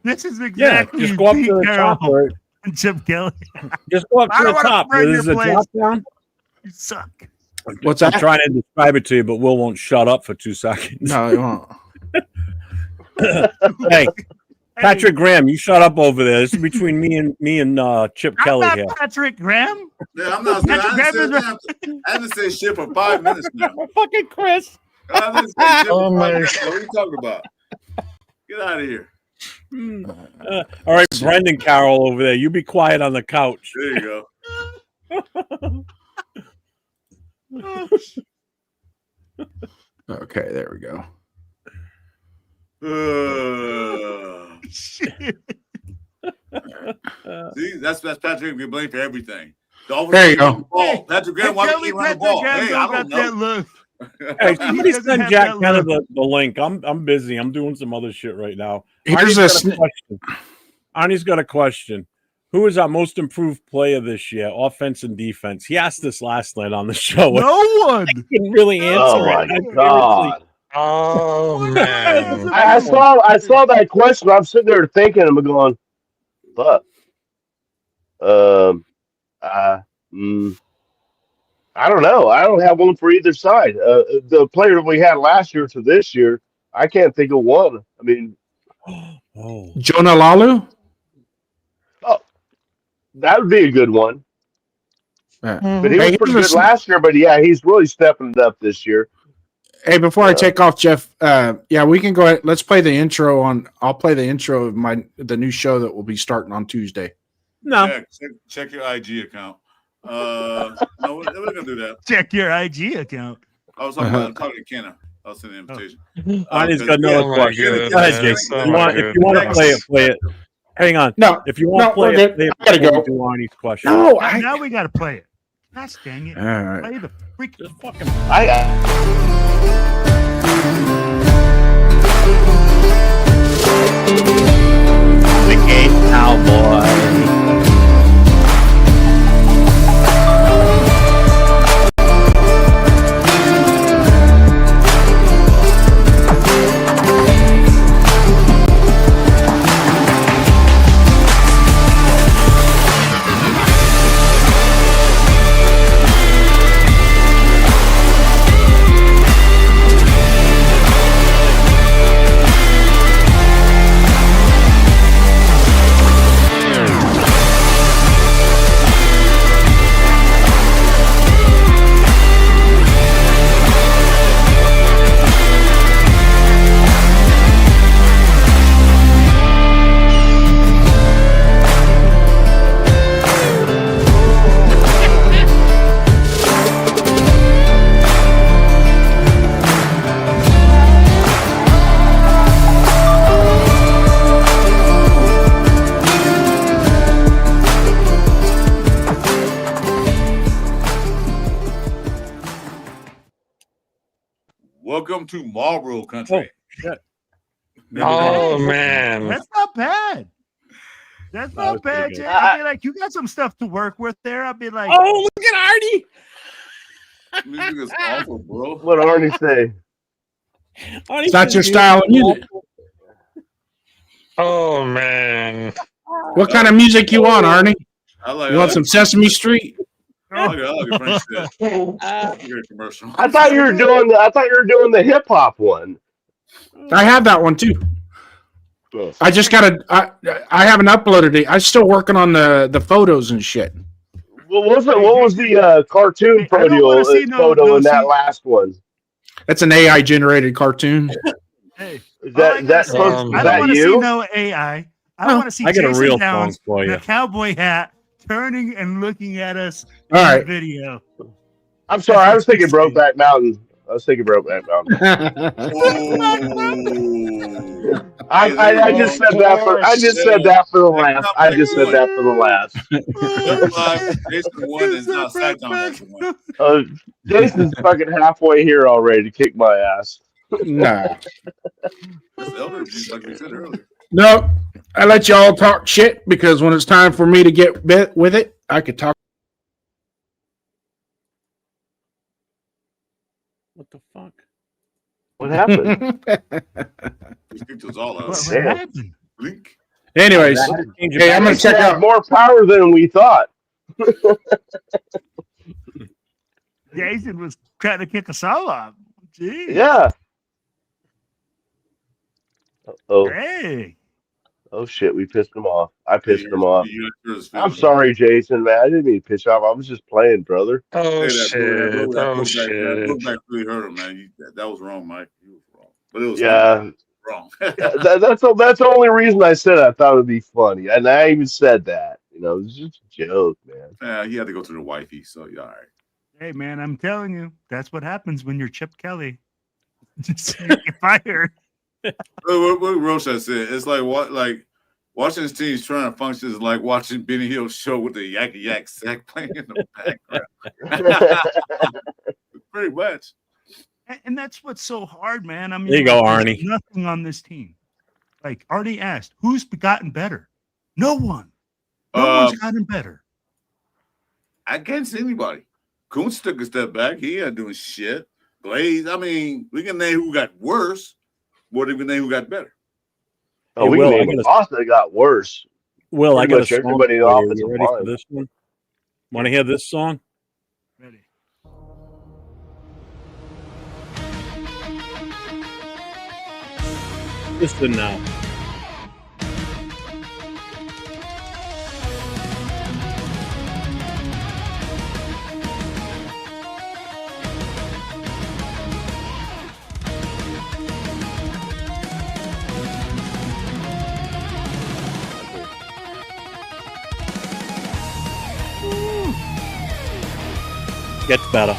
Speaker 7: This is exactly
Speaker 1: Just go up to the top. Where,
Speaker 7: and Chip Kelly.
Speaker 1: just go up
Speaker 7: I
Speaker 1: to the
Speaker 7: don't wanna
Speaker 1: top.
Speaker 7: burn
Speaker 1: There's
Speaker 7: your
Speaker 1: a
Speaker 7: place.
Speaker 1: drop down.
Speaker 7: You suck.
Speaker 6: What's
Speaker 1: I'm
Speaker 6: that?
Speaker 1: trying to describe it to you, but Will won't shut up for 2 seconds.
Speaker 6: No, it won't.
Speaker 1: Hey, Patrick Graham, you shut up over there. This is between me and Chip
Speaker 7: I'm
Speaker 1: Kelly
Speaker 7: not
Speaker 1: here.
Speaker 7: Patrick Graham.
Speaker 2: Yeah, I'm not. I haven't said shit for 5 minutes now.
Speaker 1: Fucking Chris.
Speaker 2: I haven't said shit
Speaker 9: Oh
Speaker 2: for
Speaker 9: my
Speaker 2: 5 minutes. What are you talking about? Get out of here.
Speaker 1: All right, Brendan Carroll over there. You be quiet on the couch.
Speaker 2: There you go.
Speaker 6: Okay, there we go.
Speaker 2: See, that's Patrick can blame for everything.
Speaker 6: There you go.
Speaker 2: Ball. Patrick Graham, why can't run the ball? Hey, I don't know.
Speaker 1: Hey, somebody send Jack Kenner the link. I'm busy. I'm doing some other shit right now.
Speaker 6: Here's
Speaker 1: question. Arnie's got a question. Who is our most improved player this year, offense and defense? He asked this last night on the show.
Speaker 7: No one.
Speaker 1: I couldn't really answer
Speaker 4: Oh
Speaker 1: it.
Speaker 4: my god!
Speaker 9: Oh man.
Speaker 4: I saw that question. I'm sitting there thinking. I'm going, fuck. I don't know. I don't have one for either side. The player that we had last year to this year, I can't think of one. I mean,
Speaker 6: Jonah Lalu?
Speaker 4: that would be a good one.
Speaker 6: Yeah.
Speaker 4: But he was pretty good last year. But yeah, he's really stepping it up this year.
Speaker 6: Hey, before I take off, Jeff, yeah, we can go ahead. Let's play the intro on. I'll play the intro of the new show that will be starting on Tuesday.
Speaker 1: No.
Speaker 2: Yeah, check your IG account. No, we're gonna do that.
Speaker 7: Check your IG account.
Speaker 2: I was talking to Kenna. I'll send the invitation.
Speaker 1: Arnie's got another question. Go ahead, Jason. If you want to play it. Hang on.
Speaker 6: No,
Speaker 1: if you want to play it,
Speaker 6: I gotta go.
Speaker 1: Do Arnie's question.
Speaker 6: No,
Speaker 7: now we gotta play it. Gosh dang it!
Speaker 6: All right.
Speaker 7: Play the freaking fucking.
Speaker 1: The game cowboy.
Speaker 2: Welcome to Marlboro country.
Speaker 9: Oh man,
Speaker 7: That's not bad. That's not bad, Jay. I'd be like, you got some stuff to work with there. I'd be like,
Speaker 1: oh, look at Artie.
Speaker 2: Music is awful, bro.
Speaker 4: What Arnie say?
Speaker 6: It's not your style of music.
Speaker 9: oh man.
Speaker 6: What kind of music you want, Arnie?
Speaker 2: You
Speaker 6: want some Sesame Street?
Speaker 2: I like French shit. Commercial.
Speaker 4: I thought you were doing the hip hop one.
Speaker 6: I have that one too. I just gotta. I haven't uploaded it. I'm still working on the photos and shit.
Speaker 4: What was the cartoon photo in that last one?
Speaker 6: That's an AI generated cartoon.
Speaker 7: Hey,
Speaker 4: is that
Speaker 7: I don't want to see no AI. I want to see Jason
Speaker 1: real
Speaker 7: Downs
Speaker 1: song for
Speaker 7: in
Speaker 1: you.
Speaker 7: a cowboy hat, turning and looking at us
Speaker 6: All
Speaker 7: in
Speaker 6: right.
Speaker 7: the video.
Speaker 4: I'm sorry, I was thinking Brokeback Mountain. I just said that for the last.
Speaker 2: Jason won is not SmackDown.
Speaker 4: Jason's fucking halfway here already to kick my ass.
Speaker 6: Nah.
Speaker 2: That's elder abuse, like we said earlier.
Speaker 6: No, I let y'all talk shit because when it's time for me to get bit with it, I could talk.
Speaker 1: What the fuck?
Speaker 4: What happened?
Speaker 2: This kicked us all out.
Speaker 7: What happened?
Speaker 2: Blink.
Speaker 6: Anyways, hey, I'm gonna check out
Speaker 4: more power than we thought.
Speaker 7: Jason was trying to kick us all off. Jeez.
Speaker 4: Yeah. Oh.
Speaker 7: Hey.
Speaker 4: Oh shit, we pissed him off. I pissed him off. I'm sorry, Jason, man. I didn't mean to piss you off. I was just playing, brother.
Speaker 9: Oh shit. Oh shit.
Speaker 2: That really hurt him, man. That was wrong, Mike. You was wrong. But it was wrong.
Speaker 4: That's the only reason I said it. I thought it would be funny. And I even said that. You know, it was just a joke, man.
Speaker 2: Yeah, he had to go to the wifey, so yeah, all right.
Speaker 7: Hey man, I'm telling you, that's what happens when you're Chip Kelly. Just get fired.
Speaker 2: What Rocha said, it's like watching his teams trying to function is like watching Benny Hill's show with the Yak Yak sack playing in the background. Pretty much.
Speaker 7: And that's what's so hard, man. I mean,
Speaker 1: there you go,
Speaker 7: there's
Speaker 1: Arnie.
Speaker 7: nothing on this team. Like Arnie asked, who's gotten better? No one. No one's gotten better.
Speaker 2: I can't see anybody. Kuntz took a step back. He ain't doing shit. Glaze, I mean, we can name who got worse. What do we name who got better?
Speaker 4: Oh, we can name Austin got worse.
Speaker 1: Will, I got a song
Speaker 4: everybody in the
Speaker 1: for you.
Speaker 4: offensive
Speaker 1: You ready
Speaker 4: line.
Speaker 1: for this one? Want to hear this song?
Speaker 7: Ready.
Speaker 1: Listen now. Gets better.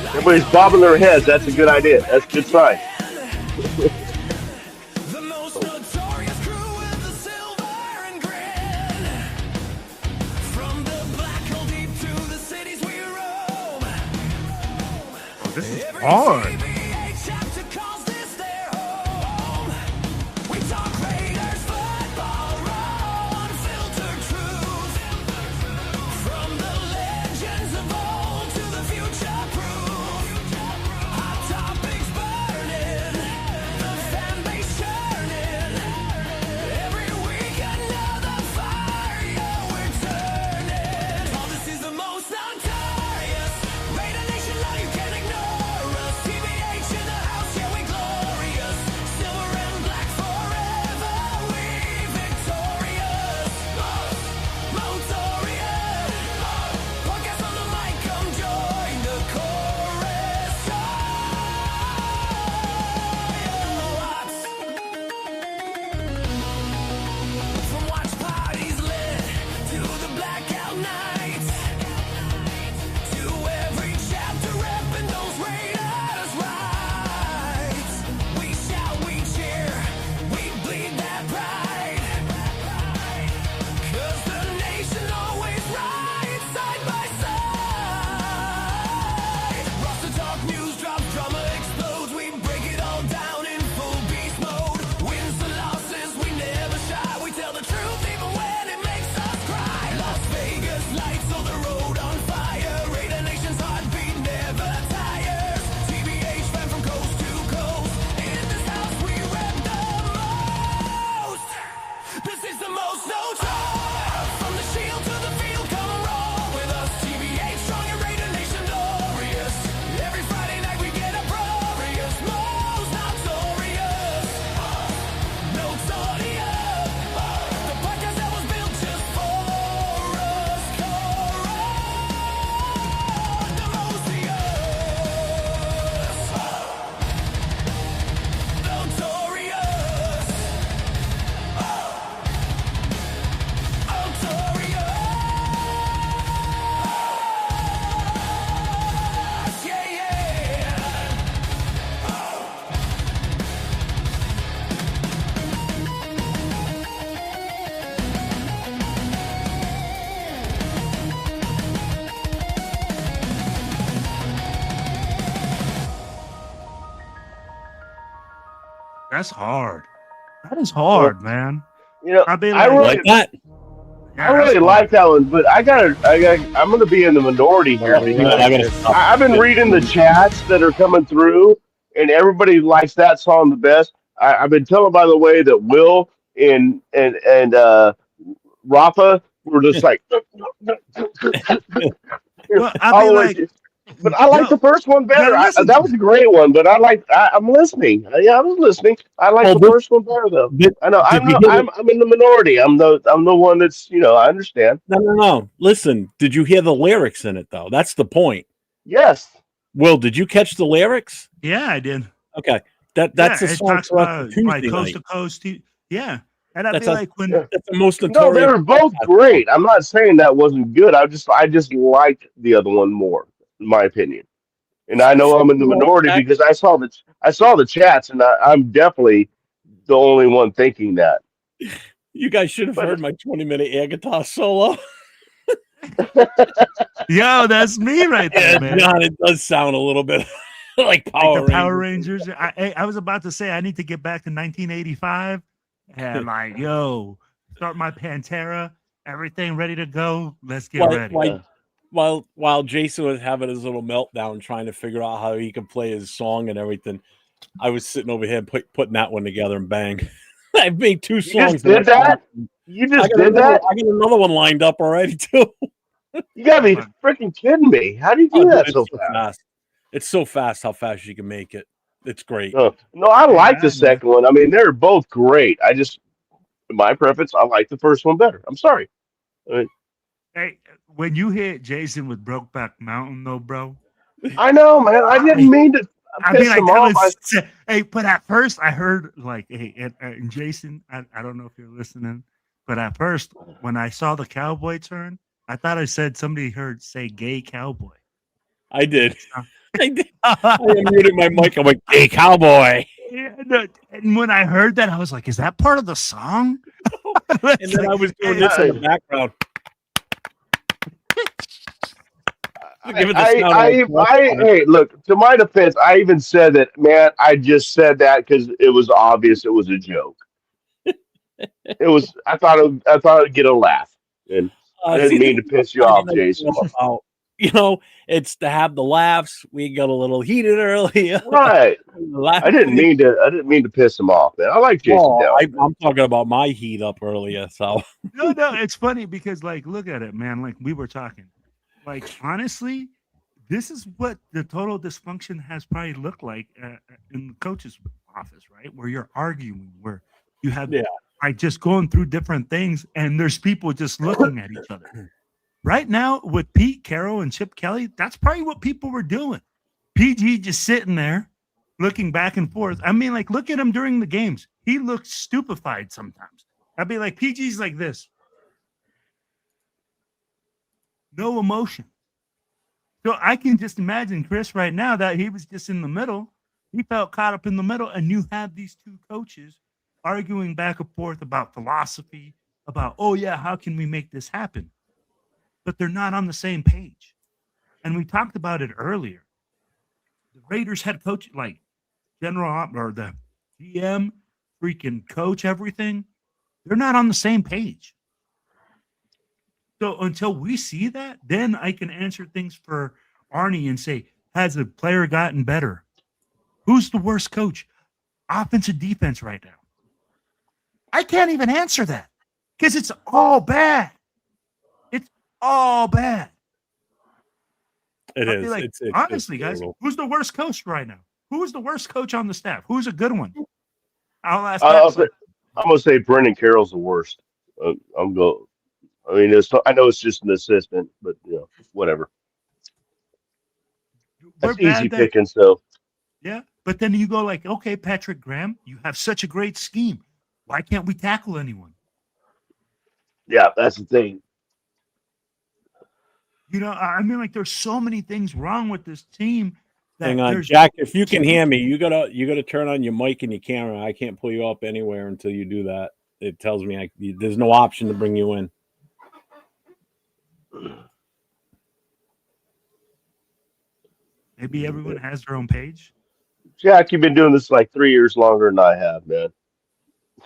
Speaker 4: Everybody's bobbing their heads. That's a good idea. That's a good sign.
Speaker 3: The most notorious crew with the silver and grin. From the black hole deep to the cities we roam.
Speaker 7: Oh, this is hard.
Speaker 3: Most notorious, Raider Nation, law you can't ignore us. TBA
Speaker 7: That's hard. That is hard, man.
Speaker 4: You know,
Speaker 7: I'd be
Speaker 4: I
Speaker 7: like,
Speaker 4: really,
Speaker 1: that.
Speaker 7: yeah,
Speaker 4: I really like that one, but I'm gonna be in the minority here
Speaker 1: Hang on, I gotta
Speaker 4: because
Speaker 1: stop.
Speaker 4: I've been reading the chats that are coming through, and everybody likes that song the best. I've been told, by the way, that Will and Rafa were just like
Speaker 7: well, I'd
Speaker 4: all
Speaker 7: be
Speaker 4: the way.
Speaker 7: like,
Speaker 4: But I like
Speaker 7: yo,
Speaker 4: the first one better.
Speaker 7: now listen.
Speaker 4: That was a great one, but I'm listening. Yeah, I was listening. I like
Speaker 1: Oh,
Speaker 4: the
Speaker 1: but
Speaker 4: first one better though.
Speaker 1: did,
Speaker 4: I know.
Speaker 1: did you hear
Speaker 4: I'm in the minority. I'm the one that's I understand.
Speaker 1: no. Listen, did you hear the lyrics in it though? That's the point.
Speaker 4: Yes.
Speaker 1: Will, did you catch the lyrics?
Speaker 7: Yeah, I did.
Speaker 1: Okay. That's a
Speaker 7: it
Speaker 1: song
Speaker 7: talks
Speaker 1: for us for
Speaker 7: about like
Speaker 1: Tuesday
Speaker 7: coast
Speaker 1: night.
Speaker 7: to coast. Yeah, and I'd
Speaker 1: That's
Speaker 7: be
Speaker 1: a
Speaker 7: like, when
Speaker 4: Yeah.
Speaker 1: that's the most
Speaker 4: No, they
Speaker 1: notorious.
Speaker 4: were both great. I'm not saying that wasn't good. I just liked the other one more, in my opinion. And I know I'm in the minority because I saw the chats, and I'm definitely the only one thinking that.
Speaker 1: You guys should have
Speaker 4: But
Speaker 1: heard my 20-minute air guitar solo.
Speaker 7: yo, that's me right there, man.
Speaker 1: John, it does sound a little bit like
Speaker 7: Like
Speaker 1: Power
Speaker 7: the Power
Speaker 1: Rangers.
Speaker 7: Rangers. I was about to say I need to get back to 1985 and like, yo, start my Pantera, everything ready to go. Let's get ready.
Speaker 1: While Jason was having his little meltdown trying to figure out how he could play his song and everything, I was sitting over here putting that one together and bang. I made 2
Speaker 4: you
Speaker 1: songs.
Speaker 4: just did that. You just did that.
Speaker 1: I got another one lined up already too.
Speaker 4: You gotta be freaking kidding me. How do you do that so fast?
Speaker 1: It's so fast how fast you can make it. It's great.
Speaker 4: No, I like
Speaker 7: Yeah,
Speaker 4: the second one. I mean, they're both great. In my preference, I like the first one better. I'm sorry.
Speaker 7: Hey, when you hit Jason with Brokeback Mountain, though, bro.
Speaker 4: I know, man. I didn't mean to piss him off.
Speaker 7: Hey, but at first I heard like, hey, and Jason, I don't know if you're listening, but at first when I saw the cowboy turn, I thought I said somebody heard say gay cowboy.
Speaker 1: I did. I did. I unmuted my mic. I'm like, "Hey, cowboy!"
Speaker 7: Yeah, no, and when I heard that, I was like, "Is that part of the song?"
Speaker 1: And then I was doing this in the background.
Speaker 4: Hey, look, to my defense, I even said that, man, I just said that because it was obvious it was a joke. I thought it'd get a laugh. And I didn't mean to piss you off, Jason.
Speaker 1: It's to have the laughs. We got a little heated earlier.
Speaker 4: Right. I didn't mean to piss him off, man. I like Jason.
Speaker 1: I'm talking about my heat up earlier. So
Speaker 7: no, it's funny because like, look at it, man. Like we were talking. Like, honestly, this is what the total dysfunction has probably looked like in the coach's office, right? Where you're arguing, where you have like just going through different things, and there's people just looking at each other. Right now, with Pete Carroll and Chip Kelly, that's probably what people were doing. PG just sitting there, looking back and forth. I mean, like, look at him during the games. He looked stupefied sometimes. I'd be like, PG's like this. No emotion. So I can just imagine Chris right now that he was just in the middle. He felt caught up in the middle, and you have these two coaches arguing back and forth about philosophy, about, oh, yeah, how can we make this happen? But they're not on the same page. And we talked about it earlier. The Raiders head coach, like general or the GM, freaking coach, everything, they're not on the same page. So until we see that, then I can answer things for Arnie and say, has a player gotten better? Who's the worst coach? Offense or defense right now? I can't even answer that because it's all bad. It's all bad.
Speaker 1: It is.
Speaker 7: Like,
Speaker 1: it's
Speaker 7: honestly, guys, who's the worst coach right now? Who is the worst coach on the staff? Who's a good one? I'll ask that.
Speaker 4: I'm going to say Brendan Carroll's the worst. I'm going. I mean, I know it's just an assistant, but whatever. That's easy picking. So,
Speaker 7: yeah, but then you go like, okay, Patrick Graham, you have such a great scheme. Why can't we tackle anyone?
Speaker 4: Yeah, that's the thing.
Speaker 7: I mean, like, there's so many things wrong with this team.
Speaker 1: Hang on, Jack. If you can hear me, you gotta turn on your mic and your camera. I can't pull you up anywhere until you do that. It tells me there's no option to bring you in.
Speaker 7: Maybe everyone has their own page.
Speaker 4: Jack, you've been doing this like 3 years longer than I have, man.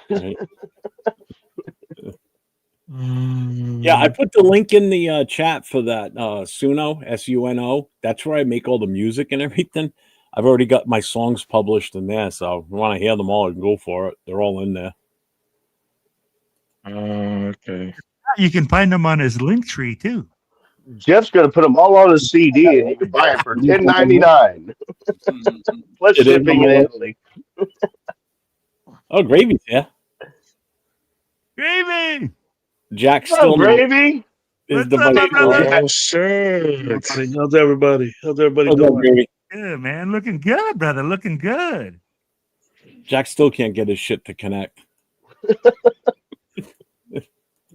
Speaker 1: Right. Yeah, I put the link in the chat for that Suno, Suno. That's where I make all the music and everything. I've already got my songs published in there, so if you want to hear them all, you can go for it. They're all in there.
Speaker 5: Okay.
Speaker 7: You can find them on his link tree too.
Speaker 4: Jeff's gonna put them all on a CD, and you can buy it for $10.99 plus shipping and handling.
Speaker 1: Oh, Gravy's here.
Speaker 7: Gravy!
Speaker 1: Jack
Speaker 4: What's up,
Speaker 1: still
Speaker 4: Gravy?
Speaker 1: is
Speaker 7: What's
Speaker 1: the
Speaker 7: up, my
Speaker 1: vice
Speaker 7: brother?
Speaker 1: president.
Speaker 9: Oh shit!
Speaker 10: How's everybody? How's everybody
Speaker 1: What's up,
Speaker 10: doing?
Speaker 1: Gravy?
Speaker 7: Good, man. Looking good, brother. Looking good.
Speaker 1: Jack still can't get his shit to connect.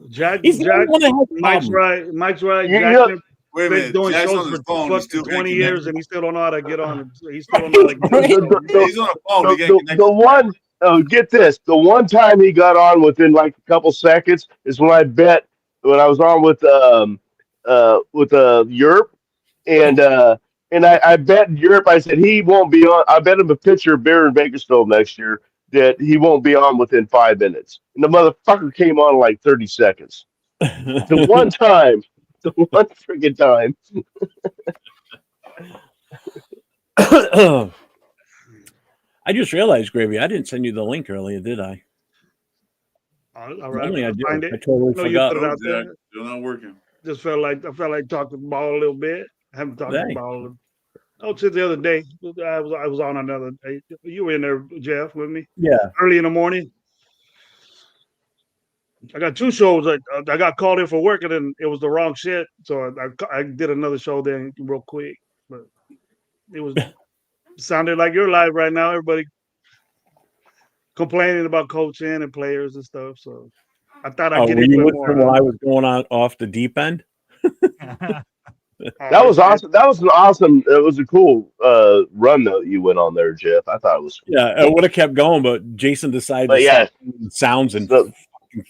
Speaker 10: Jack,
Speaker 1: He's the
Speaker 10: Jack,
Speaker 1: only one that has
Speaker 10: Mike's
Speaker 1: problems.
Speaker 10: right. Mike's right.
Speaker 4: You
Speaker 10: Jack's
Speaker 4: know-
Speaker 10: been
Speaker 2: Wait a minute.
Speaker 10: doing
Speaker 2: Jack's on
Speaker 10: shows
Speaker 2: his
Speaker 10: for
Speaker 2: phone. He
Speaker 10: fucking
Speaker 2: still
Speaker 10: 20
Speaker 2: can't
Speaker 10: years,
Speaker 2: connect.
Speaker 10: and he still don't know how to get on. He still don't know how to get on.
Speaker 2: He's on the phone. He can't connect.
Speaker 4: The one, oh, get this. The one time he got on within like a couple seconds is when I bet when I was on with Europe, and I bet in Europe. I said he won't be on. I bet him a pitcher of beer in Bakersfield next year that he won't be on within 5 minutes, and the motherfucker came on in like 30 seconds. The one time, the one freaking time.
Speaker 1: I just realized, Gravy, I didn't send you the link earlier, did I?
Speaker 10: All right,
Speaker 1: Normally I
Speaker 10: I'll
Speaker 1: do.
Speaker 10: find
Speaker 1: I
Speaker 10: it.
Speaker 1: totally
Speaker 10: No, you
Speaker 1: forgot.
Speaker 10: put it out there.
Speaker 2: Jack, you're not working.
Speaker 10: Just I felt like talking ball a little bit. I haven't talked
Speaker 1: Dang.
Speaker 10: ball. Oh, since the other day, I was on another day. You were in there, Jeff, with me
Speaker 1: Yeah.
Speaker 10: early in the morning. I got 2 shows. I got called in for work, and then it was the wrong shit. So I did another show then real quick. But it sounded like you're live right now. Everybody complaining about coaching and players and stuff. So I thought I'd
Speaker 1: Oh,
Speaker 10: get
Speaker 1: were
Speaker 10: into
Speaker 1: you
Speaker 10: it
Speaker 1: listening
Speaker 10: more.
Speaker 1: while I was going on off the deep end?
Speaker 4: That was awesome. That was an awesome. It was a cool run that you went on there, Jeff. I thought it was. Cool.
Speaker 1: Yeah, it would have kept going, but Jason decided
Speaker 4: But
Speaker 1: to
Speaker 4: yeah,
Speaker 1: start doing sounds and
Speaker 4: so,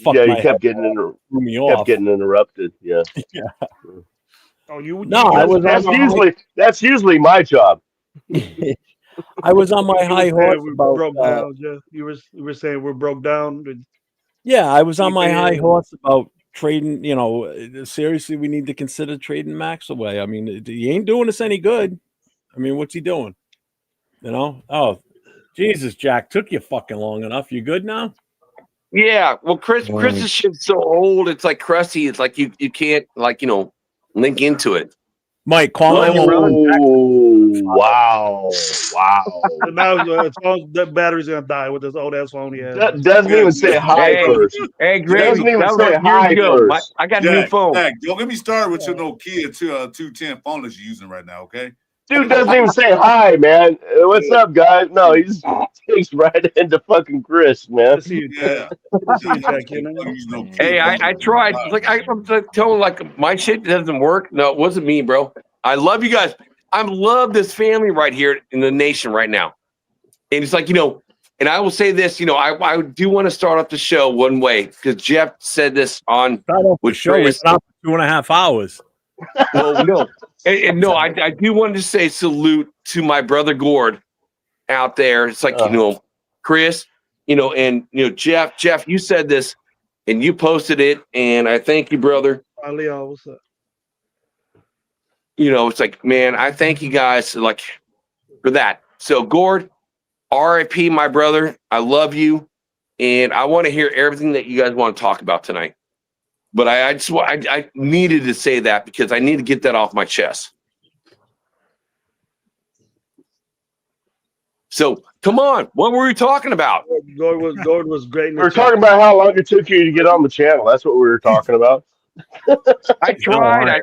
Speaker 1: fuck
Speaker 4: yeah,
Speaker 1: my
Speaker 4: you kept
Speaker 1: head,
Speaker 4: getting
Speaker 1: threw me
Speaker 4: kept
Speaker 1: off.
Speaker 4: getting interrupted. Yeah.
Speaker 10: Oh, you?
Speaker 1: No, I was
Speaker 4: That's usually my job.
Speaker 1: I was on my high horse
Speaker 10: We
Speaker 1: about.
Speaker 10: broke down, Jeff. You were saying we're broke down.
Speaker 1: Yeah, I was on my high
Speaker 10: Yeah.
Speaker 1: horse about trading. You know, seriously, we need to consider trading Max away. I mean, he ain't doing us any good. I mean, what's he doing? You know? Oh, Jesus, Jack, took you fucking long enough. You good now?
Speaker 11: Yeah, well, Chris's shit's so old. It's like crusty. It's like you can't link into it.
Speaker 1: Mike, call him.
Speaker 4: Oh, wow.
Speaker 10: And now that battery's gonna die with this old ass phone he has.
Speaker 4: Doesn't even say hi
Speaker 11: Hey,
Speaker 4: first.
Speaker 11: Hey,
Speaker 4: Doesn't
Speaker 11: Gravy,
Speaker 4: even
Speaker 11: that was
Speaker 4: say
Speaker 11: like years
Speaker 4: hi
Speaker 11: ago.
Speaker 4: first.
Speaker 11: I got a new phone.
Speaker 2: Jack, don't get me started with your Nokia 210 phone that you're using right now, okay?
Speaker 4: Dude doesn't even say hi, man. What's up, guys? No, he just takes right into fucking Chris, man.
Speaker 10: Let's see you,
Speaker 2: Yeah.
Speaker 10: let's see you, Jack. You know?
Speaker 11: Hey, I tried. Like I'm telling, like my shit doesn't work. No, it wasn't me, bro. I love you guys. I love this family right here in the nation right now. And it's like, and I will say this, I do want to start off the show one way because Jeff said this on
Speaker 1: with show. It's not for 2.5 hours.
Speaker 11: Well, no, and no, I do want to say salute to my brother Gord out there. It's like Chris, and Jeff, you said this and you posted it, and I thank you, brother.
Speaker 10: Leo, what's up?
Speaker 11: It's like, man, I thank you guys like for that. So Gord, RIP, my brother. I love you, and I want to hear everything that you guys want to talk about tonight. But I needed to say that because I need to get that off my chest. So come on, what were we talking about?
Speaker 10: Gord was great.
Speaker 4: We were talking about how long it took you to get on the channel. That's what we were talking about.
Speaker 11: I tried.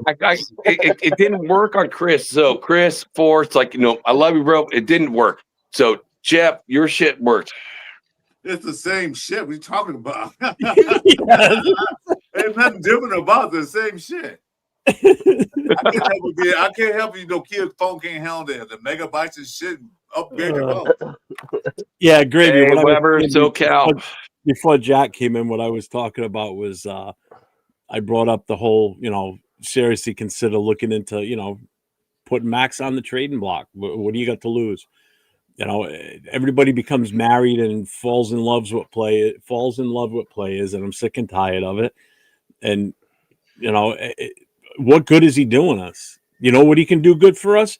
Speaker 11: It didn't work on Chris. So Chris, Forrest, like I love you, bro. It didn't work. So Jeff, your shit worked.
Speaker 2: It's the same shit we talking about. Ain't nothing different about the same shit. I can't help you. Nokia phone can't handle the megabytes and shit. Upgrade your phone.
Speaker 1: Yeah, Gravy.
Speaker 11: Hey, Weber, SoCal.
Speaker 1: Before Jack came in, what I was talking about was I brought up the whole, seriously consider looking into, putting Max on the trading block. What do you got to lose? You know, everybody becomes married and falls in love with players, and I'm sick and tired of it. And you know, what good is he doing us? You know what he can do good for us?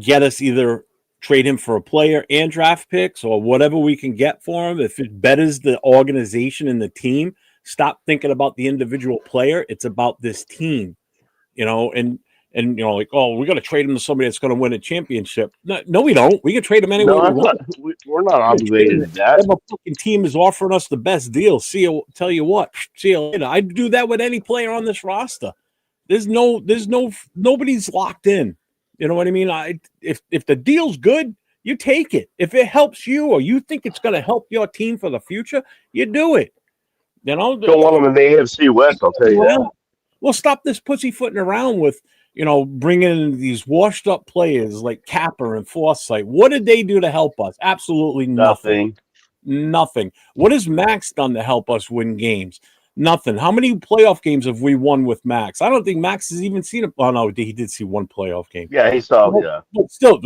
Speaker 1: Get us either trade him for a player and draft picks or whatever we can get for him. If it betters the organization and the team, stop thinking about the individual player. It's about this team, you know, and you know, like, oh, we got to trade him to somebody that's going to win a championship. No, we don't. We can trade him any way we want.
Speaker 4: We're not obligated to that.
Speaker 1: If a fucking team is offering us the best deal, tell you what, see you later. I'd do that with any player on this roster. Nobody's locked in. You know what I mean? If the deal's good, you take it. If it helps you or you think it's going to help your team for the future, you do it. You know,
Speaker 4: don't want them in the AFC West. I'll tell you that.
Speaker 1: Well, stop this pussyfooting around with, you know, bringing in these washed up players like Capper and Forsythe. What did they do to help us? Absolutely nothing. Nothing. What has Max done to help us win games? Nothing. How many playoff games have we won with Max? I don't think Max has even seen it. Oh, no, he did see one playoff game.
Speaker 4: Yeah, he saw, yeah.
Speaker 1: But still,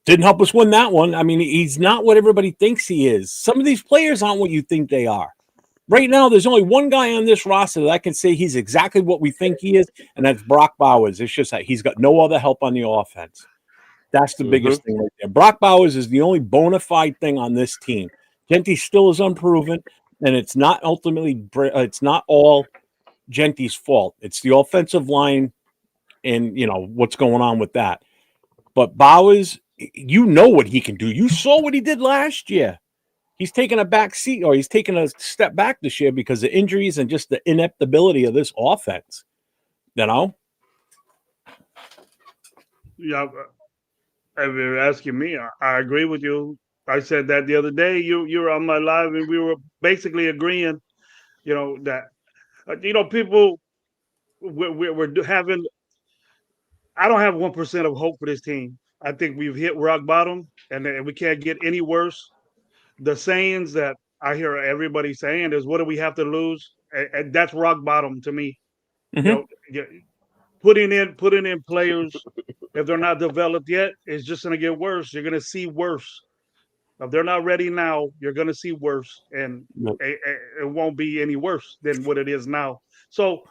Speaker 1: didn't help us win that one. I mean, he's not what everybody thinks he is. Some of these players aren't what you think they are. Right now, there's only one guy on this roster that I can say he's exactly what we think he is, and that's Brock Bowers. It's just that he's got no other help on the offense. That's the biggest thing right there. Brock Bowers is the only bona fide thing on this team. Genty still is unproven, and it's not all Genty's fault. It's the offensive line and, you know, what's going on with that. But Bowers, you know what he can do. You saw what he did last year. He's taken a back seat, or he's taken a step back this year because of injuries and just the ineptability of this offense. You know?
Speaker 10: Yeah, if you're asking me, I agree with you. I said that the other day. You were on my live, and we were basically agreeing. You know that, you know, people we're having. I don't have 1% of hope for this team. I think we've hit rock bottom, and we can't get any worse. The sayings that I hear everybody saying is, "What do we have to lose?" And that's rock bottom to me.
Speaker 1: Mm-hmm.
Speaker 10: You know, putting in players, if they're not developed yet, it's just going to get worse. You're going to see worse. If they're not ready now, you're going to see worse, and it won't be any worse than what it is now. So,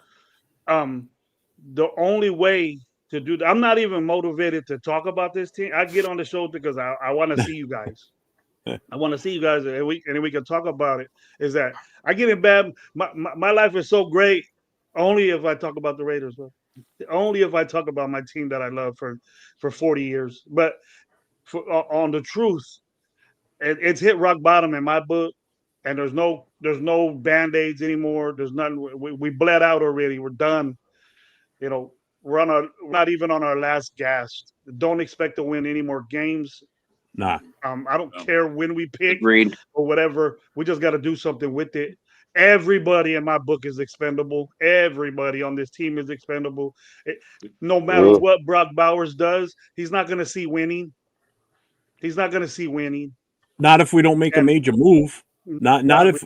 Speaker 10: the only way to do that, I'm not even motivated to talk about this team. I get on the show because I want to see you guys. I want to see you guys, and we can talk about it. Is that I get in bad? My life is so great only if I talk about the Raiders. Only if I talk about my team that I love for 40 years. But on the truth, it's hit rock bottom in my book, and there's no band-aids anymore. There's nothing. We bled out already. We're done. You know, we're not even on our last gasp. Don't expect to win any more games.
Speaker 1: Nah.
Speaker 10: I don't care when we pick
Speaker 11: Agreed.
Speaker 10: or whatever. We just got to do something with it. Everybody in my book is expendable. Everybody on this team is expendable. No matter what Brock Bowers does, he's not going to see winning. He's not going to see winning.
Speaker 1: Not if we don't make a major move. Not if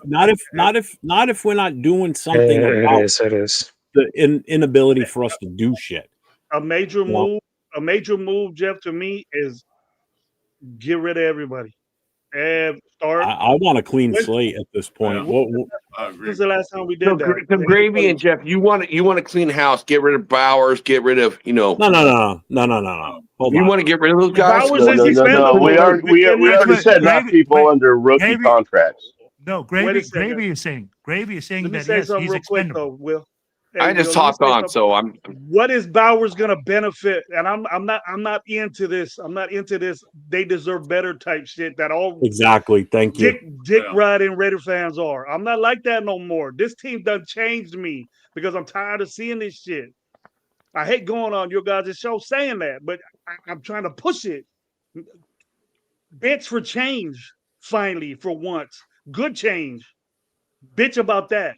Speaker 1: we're not doing something about
Speaker 9: it is.
Speaker 1: the inability for us to do shit.
Speaker 10: A major move, Jeff, to me is get rid of everybody. And start.
Speaker 1: I want a clean slate at this point.
Speaker 10: This is the last time we did that.
Speaker 11: So Gravy and Jeff, you want to clean house, get rid of Bowers, get rid of, you know.
Speaker 1: No.
Speaker 11: You want to get rid of those guys?
Speaker 4: No. We already said not people under rookie contracts.
Speaker 7: No, Gravy is saying that yes, he's expendable.
Speaker 10: Quick, though, Will.
Speaker 11: I just talked on, so I'm.
Speaker 10: What is Bowers going to benefit? And I'm not into this. I'm not into this. They deserve better type shit that all
Speaker 1: exactly. Thank you.
Speaker 10: Dick riding Raider fans are. I'm not like that no more. This team done changed me because I'm tired of seeing this shit. I hate going on your guys' show saying that, but I'm trying to push it. Bitch for change, finally, for once. Good change. Bitch about that.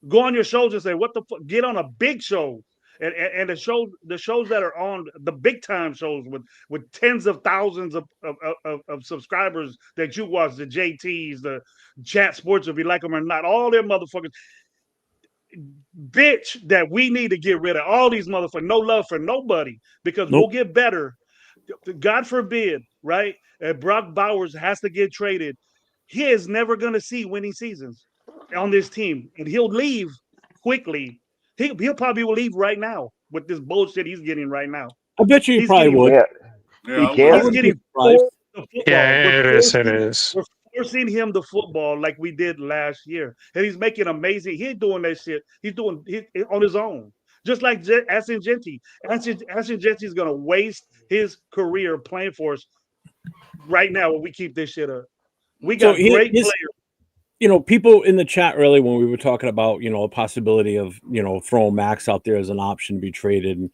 Speaker 10: Go on your shows and say, what the fuck? Get on a big show. And the shows that are on the big time shows with tens of thousands of subscribers that you watch, the JTs, the Chat Sports, if you like them or not, all them motherfuckers. Bitch, that we need to get rid of all these motherfuckers. No love for nobody because we'll get better. God forbid right? And Brock Bowers has to get traded. He is never going to see winning seasons on this team, and he'll leave quickly. He'll probably will leave right now with this bullshit he's getting right now.
Speaker 1: I bet you he
Speaker 10: He's
Speaker 1: probably
Speaker 10: getting-
Speaker 1: would.
Speaker 4: He can't.
Speaker 10: He's getting forced the football.
Speaker 9: Yeah, it is. It is.
Speaker 10: We're forcing him the football like we did last year, and he's making amazing. He ain't doing that shit. He's doing it on his own, just like Ascengenti. Ascengenti is gonna waste his career playing for us right now when we keep this shit up. We got great players.
Speaker 1: You know, people in the chat earlier when we were talking about, you know, a possibility of, you know, throwing Max out there as an option to be traded, and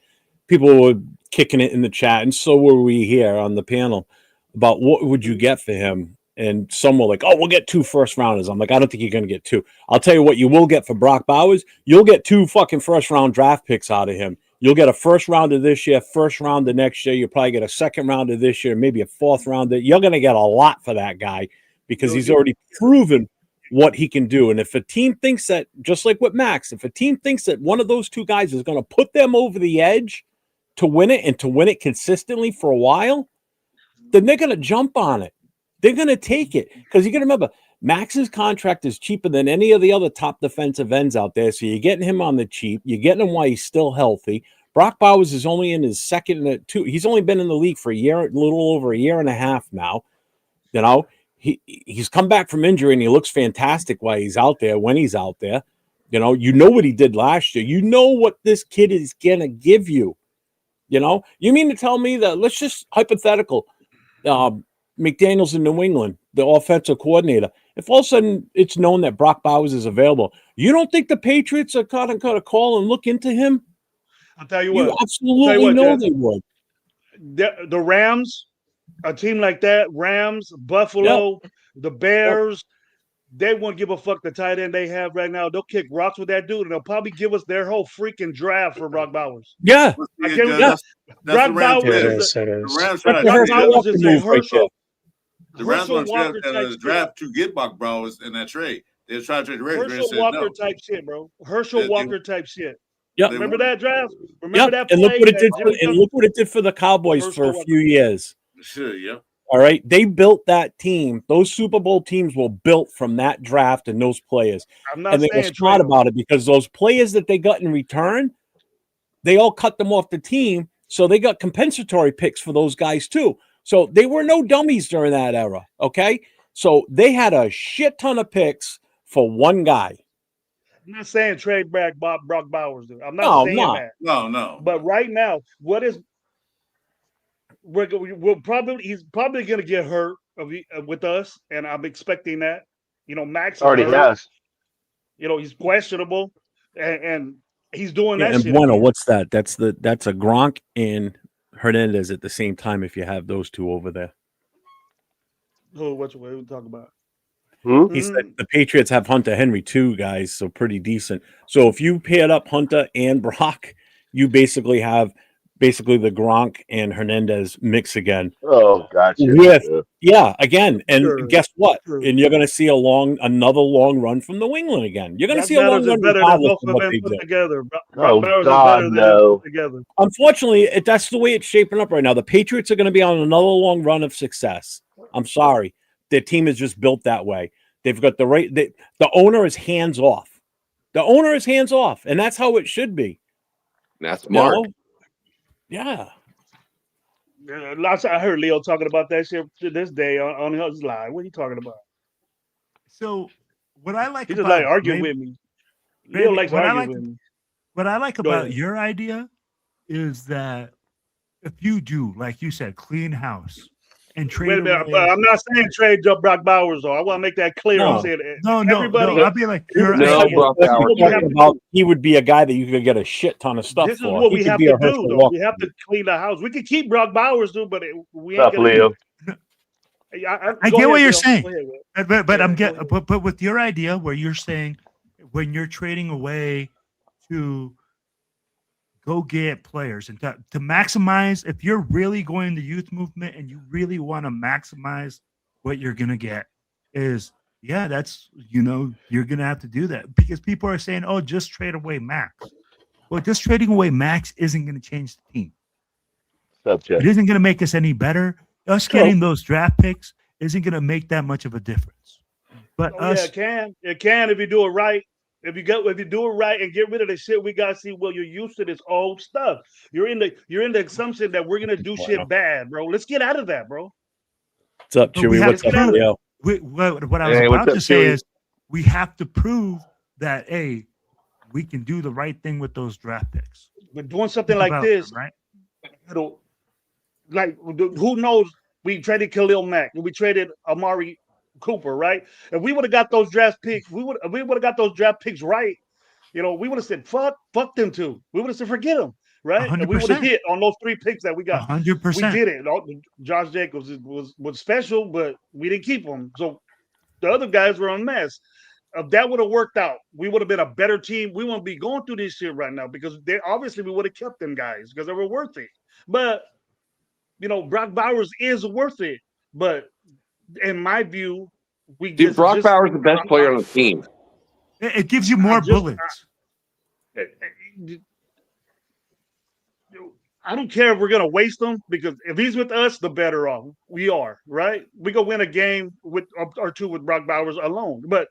Speaker 1: people were kicking it in the chat, and so were we here on the panel about what would you get for him. And some were like, oh, we'll get 2 first rounders. I'm like, I don't think you're going to get 2. I'll tell you what you will get for Brock Bowers. You'll get 2 fucking first round draft picks out of him. You'll get a first rounder this year, first rounder next year. You'll probably get a second rounder this year, maybe a fourth rounder. You're going to get a lot for that guy because he's already proven what he can do. And if a team thinks that, just like with Max, if a team thinks that one of those 2 guys is going to put them over the edge to win it and to win it consistently for a while, then they're going to jump on it. They're going to take it because you got to remember, Max's contract is cheaper than any of the other top defensive ends out there. So you're getting him on the cheap. You're getting him while he's still healthy. Brock Bowers is only in his second 2. He's only been in the league for a little over a year and a half now. You know, he's come back from injury and he looks fantastic while he's out there. When he's out there, you know what he did last year. You know what this kid is going to give you. You know, you mean to tell me that, let's just hypothetical, McDaniels in New England, the offensive coordinator, if all of a sudden it's known that Brock Bowers is available, you don't think the Patriots are going to call and look into him?
Speaker 10: I'll tell you what.
Speaker 1: You absolutely know they would.
Speaker 10: The Rams, a team like that, Rams, Buffalo, the Bears, they won't give a fuck the tight end they have right now. They'll kick rocks with that dude, and they'll probably give us their whole freaking draft for Brock Bowers.
Speaker 1: Yeah.
Speaker 10: Brock Bowers is a Herschel.
Speaker 2: The Rams want to trade the draft to get Brock Bowers in that trade. They're trying to trade the Ravens.
Speaker 10: Herschel Walker type shit, bro. Herschel Walker type shit.
Speaker 1: Yep.
Speaker 10: Remember that draft? Remember that play?
Speaker 1: And look what it did for the Cowboys for a few years.
Speaker 2: Sure, yeah.
Speaker 1: All right. They built that team. Those Super Bowl teams were built from that draft and those players. And they were smart about it because those players that they got in return, they all cut them off the team. So they got compensatory picks for those guys too. So they were no dummies during that era. Okay. So they had a shit ton of picks for one guy.
Speaker 10: I'm not saying trade back Brock Bowers, dude. I'm not saying that.
Speaker 2: No.
Speaker 10: But right now, he's probably going to get hurt with us, and I'm expecting that. You know, Max
Speaker 4: already has.
Speaker 10: You know, he's questionable, and he's doing that.
Speaker 1: And
Speaker 10: shit
Speaker 1: Bueno,
Speaker 10: again.
Speaker 1: what's that? That's a Gronk and Hernandez at the same time. If you have those 2 over there,
Speaker 10: what we talking about?
Speaker 1: He said the Patriots have Hunter Henry too, guys, so pretty decent. So if you paired up Hunter and Brock, you basically have the Gronk and Hernandez mix again.
Speaker 4: Oh, gotcha.
Speaker 1: Again. And guess what? True. And you're going to see another long run from New England again. You're going to see a long run regardless of what they do.
Speaker 10: Together.
Speaker 4: No.
Speaker 1: Unfortunately, that's the way it's shaping up right now. The Patriots are going to be on another long run of success. I'm sorry. Their team is just built that way. They've got the owner is hands off. The owner is hands off, and that's how it should be.
Speaker 11: That's smart.
Speaker 1: You know? Yeah.
Speaker 10: I heard Leo talking about that shit to this day on his live. What are you talking about?
Speaker 7: So what I like,
Speaker 10: he just like arguing with me. Leo likes arguing with me.
Speaker 7: What I like about your idea is that if you do, like you said, clean house and trade.
Speaker 10: Wait a minute, but I'm not saying trade Brock Bowers though. I want to make that clear.
Speaker 7: No,
Speaker 10: I'm saying
Speaker 7: everybody. I'll be like,
Speaker 11: Brock Bowers.
Speaker 1: He would be a guy that you could get a shit ton of stuff for.
Speaker 10: This is what we have to do, though. We have to clean the house. We can keep Brock Bowers, dude, but we ain't
Speaker 4: Leo.
Speaker 7: I get what you're saying, but I'm getting. But with your idea, where you're saying when you're trading away to go get players and to maximize, if you're really going the youth movement and you really want to maximize what you're gonna get, that's you're gonna have to do that because people are saying, oh, just trade away Max. Well, just trading away Max isn't going to change the team. It isn't going to make us any better. us getting those draft picks isn't going to make that much of a difference. But
Speaker 10: it can if you do it right. If you do it right and get rid of the shit, we gotta see. Well, you're used to this old stuff. You're in the assumption that we're gonna do shit bad, bro. Let's get out of that, bro.
Speaker 1: What's up, Chewy? What's up, Leo?
Speaker 7: What I was about to say is we have to prove that we can do the right thing with those draft picks.
Speaker 10: We're doing something like this,
Speaker 7: right?
Speaker 10: Who knows? We traded Khalil Mack and we traded Amari Cooper, right? If we would have got those draft picks, we would have got those draft picks right. We would have said fuck them two. We would have said forget them, right?
Speaker 7: 100%.
Speaker 10: And we would have hit on those 3 picks that we got.
Speaker 7: 100%.
Speaker 10: We did it. Josh Jacobs was special, but we didn't keep him. So the other guys were a mess. If that would have worked out, we would have been a better team. We won't be going through this shit right now because obviously we would have kept them guys because they were worth it. But Brock Bowers is worth it, but in my view,
Speaker 11: Brock Bowers is the best player on the team.
Speaker 7: It gives you more bullets.
Speaker 10: I don't care if we're gonna waste them because if he's with us, the better off we are. Right? We go win a game or 2 with Brock Bowers alone, but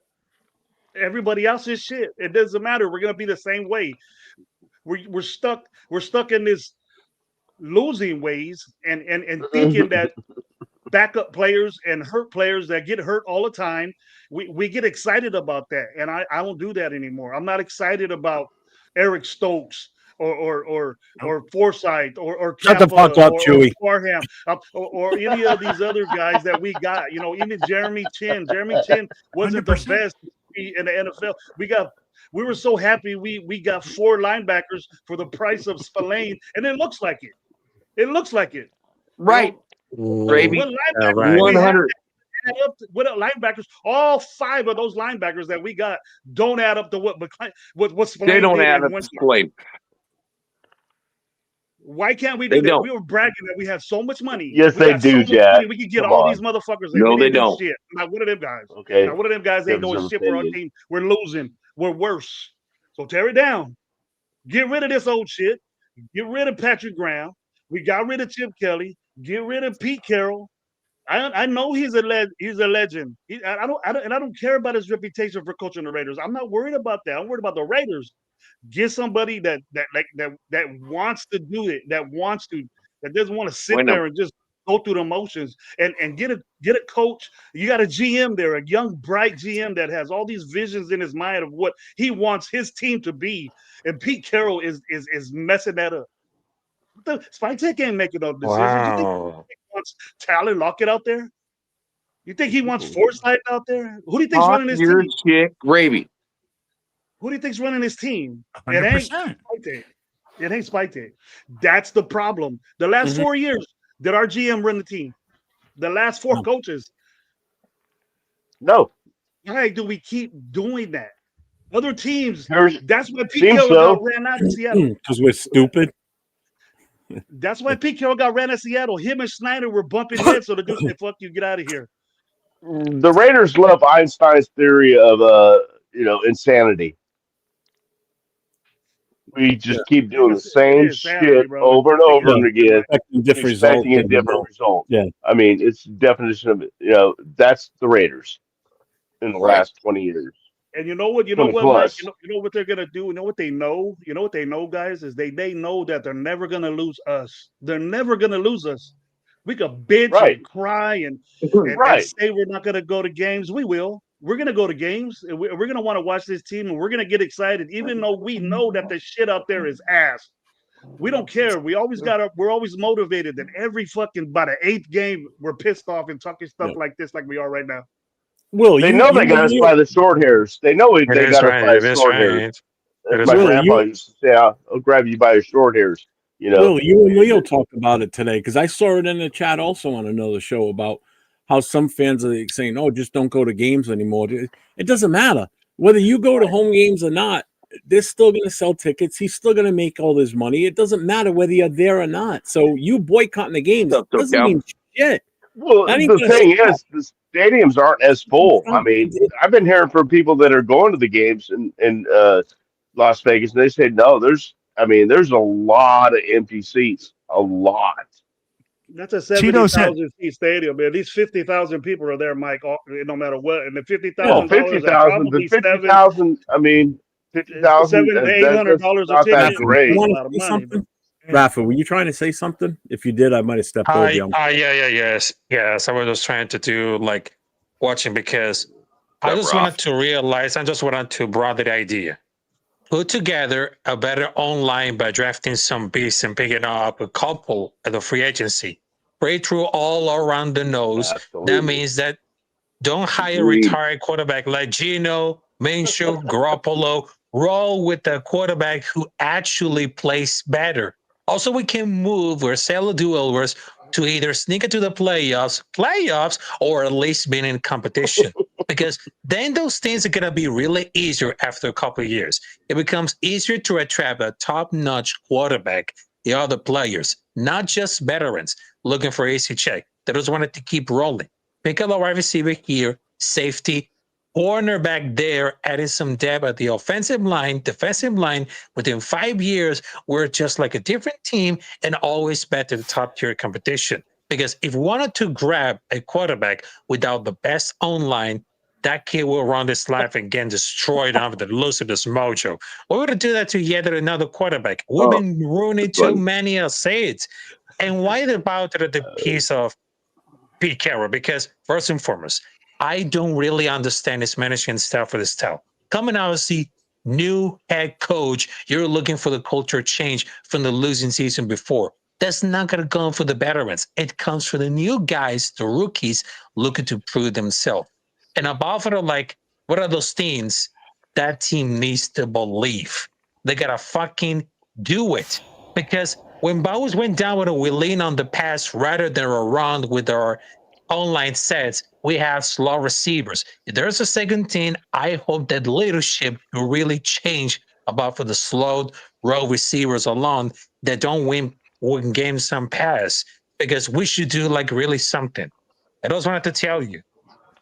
Speaker 10: everybody else is shit. It doesn't matter. We're gonna be the same way. We're stuck. We're stuck in this losing ways and thinking that backup players and hurt players that get hurt all the time. We get excited about that, and I don't do that anymore. I'm not excited about Eric Stokes or Forsythe or
Speaker 1: shut the fuck up, Chewy,
Speaker 10: or Parham or any of these other guys that we got. Even Jeremy Chin. Jeremy Chin wasn't 100%. The best in the NFL. We were so happy we got 4 linebackers for the price of Spillane, and it looks like it. It looks like it.
Speaker 11: Right.
Speaker 10: Gravy. 100. What linebackers? All 5 of those linebackers that we got don't add up to what Spillane
Speaker 11: they don't add up to Spillane.
Speaker 10: Why can't we do that? We were bragging that we have so much money.
Speaker 4: Yes, they do, Jack.
Speaker 10: We could get all these motherfuckers.
Speaker 11: No, they don't.
Speaker 10: Shit. Not one of them guys.
Speaker 4: Okay.
Speaker 10: Not one of them guys ain't doing shit for our team. We're losing. We're worse. So tear it down. Get rid of this old shit. Get rid of Patrick Graham. We got rid of Chip Kelly. Get rid of Pete Carroll. I know he's a legend. I don't care about his reputation for coaching the Raiders. I'm not worried about that. I'm worried about the Raiders. Get somebody that wants to do it, that doesn't want to sit there and just go through the motions and get a coach. You got a GM there, a young, bright GM that has all these visions in his mind of what he wants his team to be. And Pete Carroll is messing that up. Spike Tech ain't making no decisions.
Speaker 9: Wow.
Speaker 10: You think he wants Tyler Lockett out there? You think he wants Forsythe out there? Who do you think's running his team?
Speaker 11: Shit, gravy.
Speaker 10: Who do you think's running his team?
Speaker 7: 100%.
Speaker 10: It ain't Spike Tech. It ain't Spike Tech. That's the problem. The last 4 years, did our GM run the team? The last 4 coaches.
Speaker 4: No.
Speaker 10: Why do we keep doing that? Other teams. That's why Pete
Speaker 4: Seems
Speaker 10: Carroll
Speaker 4: so.
Speaker 10: got ran out of Seattle.
Speaker 1: Because we're stupid.
Speaker 10: That's why Pete Carroll got ran out of Seattle. Him and Snyder were bumping heads, so the dude said, "Fuck you, get out of here."
Speaker 4: The Raiders love Einstein's theory of insanity. We just keep doing the same shit over and over and again, expecting a different result.
Speaker 1: Yeah,
Speaker 4: I mean, it's the definition of that's the Raiders in the last 20 years.
Speaker 10: And you know what? You know what, Mike? You know what they're gonna do? You know what they know? You know what they know, guys? Is they know that they're never gonna lose us. They're never gonna lose us. We could bitch and cry and say we're not gonna go to games. We will. We're gonna go to games. And we're gonna want to watch this team, and we're gonna get excited, even though we know that the shit out there is ass. We don't care. We're always motivated. And every fucking by the 8th game, we're pissed off and talking stuff like this, like we are right now.
Speaker 4: Well, they know they got us by the short hairs. They know they got us by the short hairs. As my grandpa used to say, I'll grab you by your short hairs.
Speaker 1: Will, you and Leo talked about it today because I saw it in the chat also on another show about how some fans are saying, "Oh, just don't go to games anymore." It doesn't matter whether you go to home games or not. They're still going to sell tickets. He's still going to make all this money. It doesn't matter whether you're there or not. So you boycotting the games doesn't mean shit.
Speaker 4: Well, the thing is, the stadiums aren't as full. I mean, I've been hearing from people that are going to the games in Las Vegas, and they say, no, there's a lot of empty seats. A lot.
Speaker 10: That's a 70,000 seat stadium, man. These 50,000 people are there, Mike. No matter what, and the $50,000,
Speaker 4: 50,000. The 50,000. I mean, 50,000.
Speaker 10: $700 to $800 a
Speaker 4: not that
Speaker 10: ticket.
Speaker 4: great.
Speaker 10: That's a lot of money.
Speaker 1: Rafa, were you trying to say something? If you did, I might have stepped over you.
Speaker 9: Yes. I was just trying to do like watching because I just wanted to realize, I just wanted to broaden the idea. Put together a better online by drafting some beasts and picking up a couple at the free agency. Pray through all around the nose. Absolutely. That means that don't hire a retired quarterback like Gino, Minshew, Garoppolo. Roll with a quarterback who actually plays better. Also, we can move or sell a do-overs to either sneak into the playoffs, or at least being in competition. Because then those things are going to be really easier after a couple of years. It becomes easier to attract a top-notch quarterback, the other players, not just veterans looking for AC check. They just wanted to keep rolling. Pick up a wide receiver here, safety, cornerback there, adding some depth at the offensive line, defensive line. Within 5 years, we're just like a different team and always back to the top-tier competition. Because if we wanted to grab a quarterback without the best online, that kid will run this life and get destroyed under the loss of this mojo. We're going to do that to yet another quarterback. We've been ruining too many assets. And why about the piece of Pete Carroll? Because first and foremost, I don't really understand his management style for this style. Coming out as the new head coach, you're looking for the culture change from the losing season before. That's not going to come for the veterans. It comes for the new guys, the rookies, looking to prove themselves. And above it, like, what are those things that team needs to believe? They got to fucking do it. Because when Bowers went down with we lean on the pass rather than around with our online sets, we have slow receivers. If there's a second team, I hope that leadership will really change about for the slow row receivers alone that don't win games some pass, because we should do like really something. I just wanted to tell you,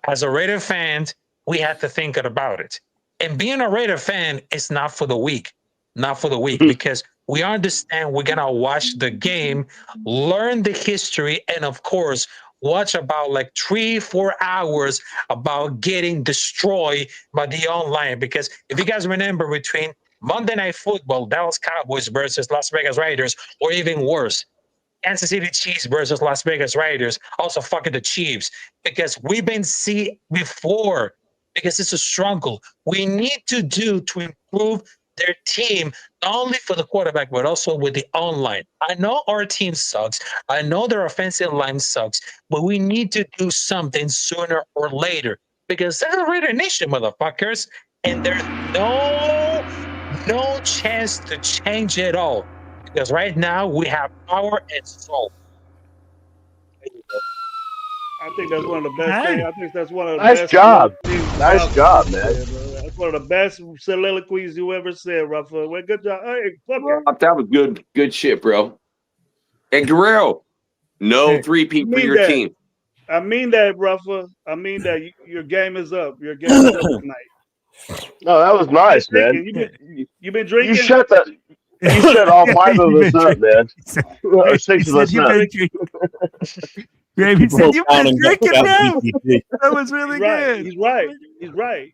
Speaker 9: as a Raider fan, we have to think about it. And being a Raider fan is not for the weak, because we understand we're going to watch the game, learn the history, and of course, watch about like 3-4 hours about getting destroyed by the online. Because if you guys remember, between Monday Night Football, Dallas Cowboys versus Las Vegas Raiders, or even worse, Kansas City Chiefs versus Las Vegas Raiders, also fucking the Chiefs, because we've been see before, because it's a struggle. We need to do to improve their team, not only for the quarterback, but also with the online. I know our team sucks. I know their offensive line sucks, but we need to do something sooner or later, because that's a Raider Nation, motherfuckers, and there's no chance to change it all, because right now we have power and soul.
Speaker 10: I think that's one of the best things. I think that's one of the
Speaker 4: nice
Speaker 10: best.
Speaker 4: Job. Nice job, man.
Speaker 10: That's one of the best soliloquies you ever said, Rafa. Well, good job. Hey, fuck it.
Speaker 11: That was good shit, bro. And Guerrero, no three-peat for your team.
Speaker 10: I mean that, Rafa. I mean that your game is up. Your game is up tonight.
Speaker 4: No, that was nice, man.
Speaker 10: You been drinking?
Speaker 4: You shut all 5 of us up, man. Or 6 of us up.
Speaker 7: Gravy said, "You've been drinking now." That was really good.
Speaker 10: He's right.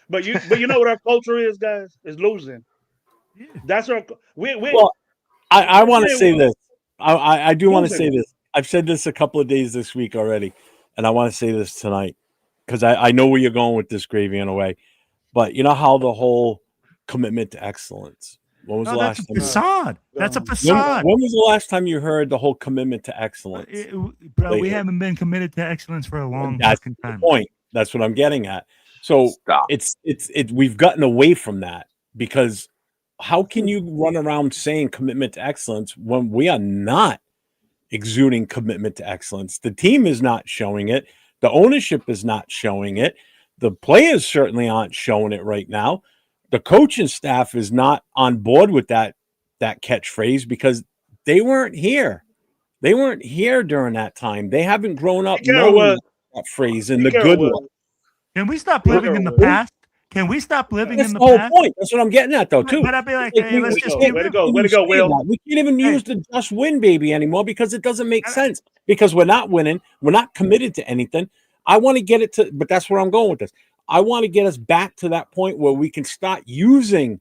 Speaker 10: But you know what our culture is, guys? Is losing. Yeah. That's our.
Speaker 1: I want to say this. I do want to say this. I've said this a couple of days this week already, and I want to say this tonight because I know where you're going with this, Gravy, in a way. But you know how the whole commitment to excellence. When was the last time?
Speaker 7: Facade. That's a facade.
Speaker 1: When was the last time you heard the whole commitment to excellence?
Speaker 7: Bro, we haven't been committed to excellence for a long
Speaker 1: That's
Speaker 7: time.
Speaker 1: The point. That's what I'm getting at. So it's we've gotten away from that, because how can you run around saying commitment to excellence when we are not exuding commitment to excellence? The team is not showing it. The ownership is not showing it. The players certainly aren't showing it right now. The coaching staff is not on board with that catchphrase because they weren't here. They weren't here during that time. They haven't grown up knowing that phrase and the good one.
Speaker 7: Can we stop living in the past? Can we stop living
Speaker 1: That's
Speaker 7: in
Speaker 1: the
Speaker 7: the
Speaker 1: whole
Speaker 7: past?
Speaker 1: point. That's what I'm getting at, though, too.
Speaker 7: But I'd be like, hey, let's just
Speaker 10: way to go, Will.
Speaker 1: We can't even use the just win baby anymore because it doesn't make sense. Because we're not winning. We're not committed to anything. I want to get it to, but that's where I'm going with this. I want to get us back to that point where we can start using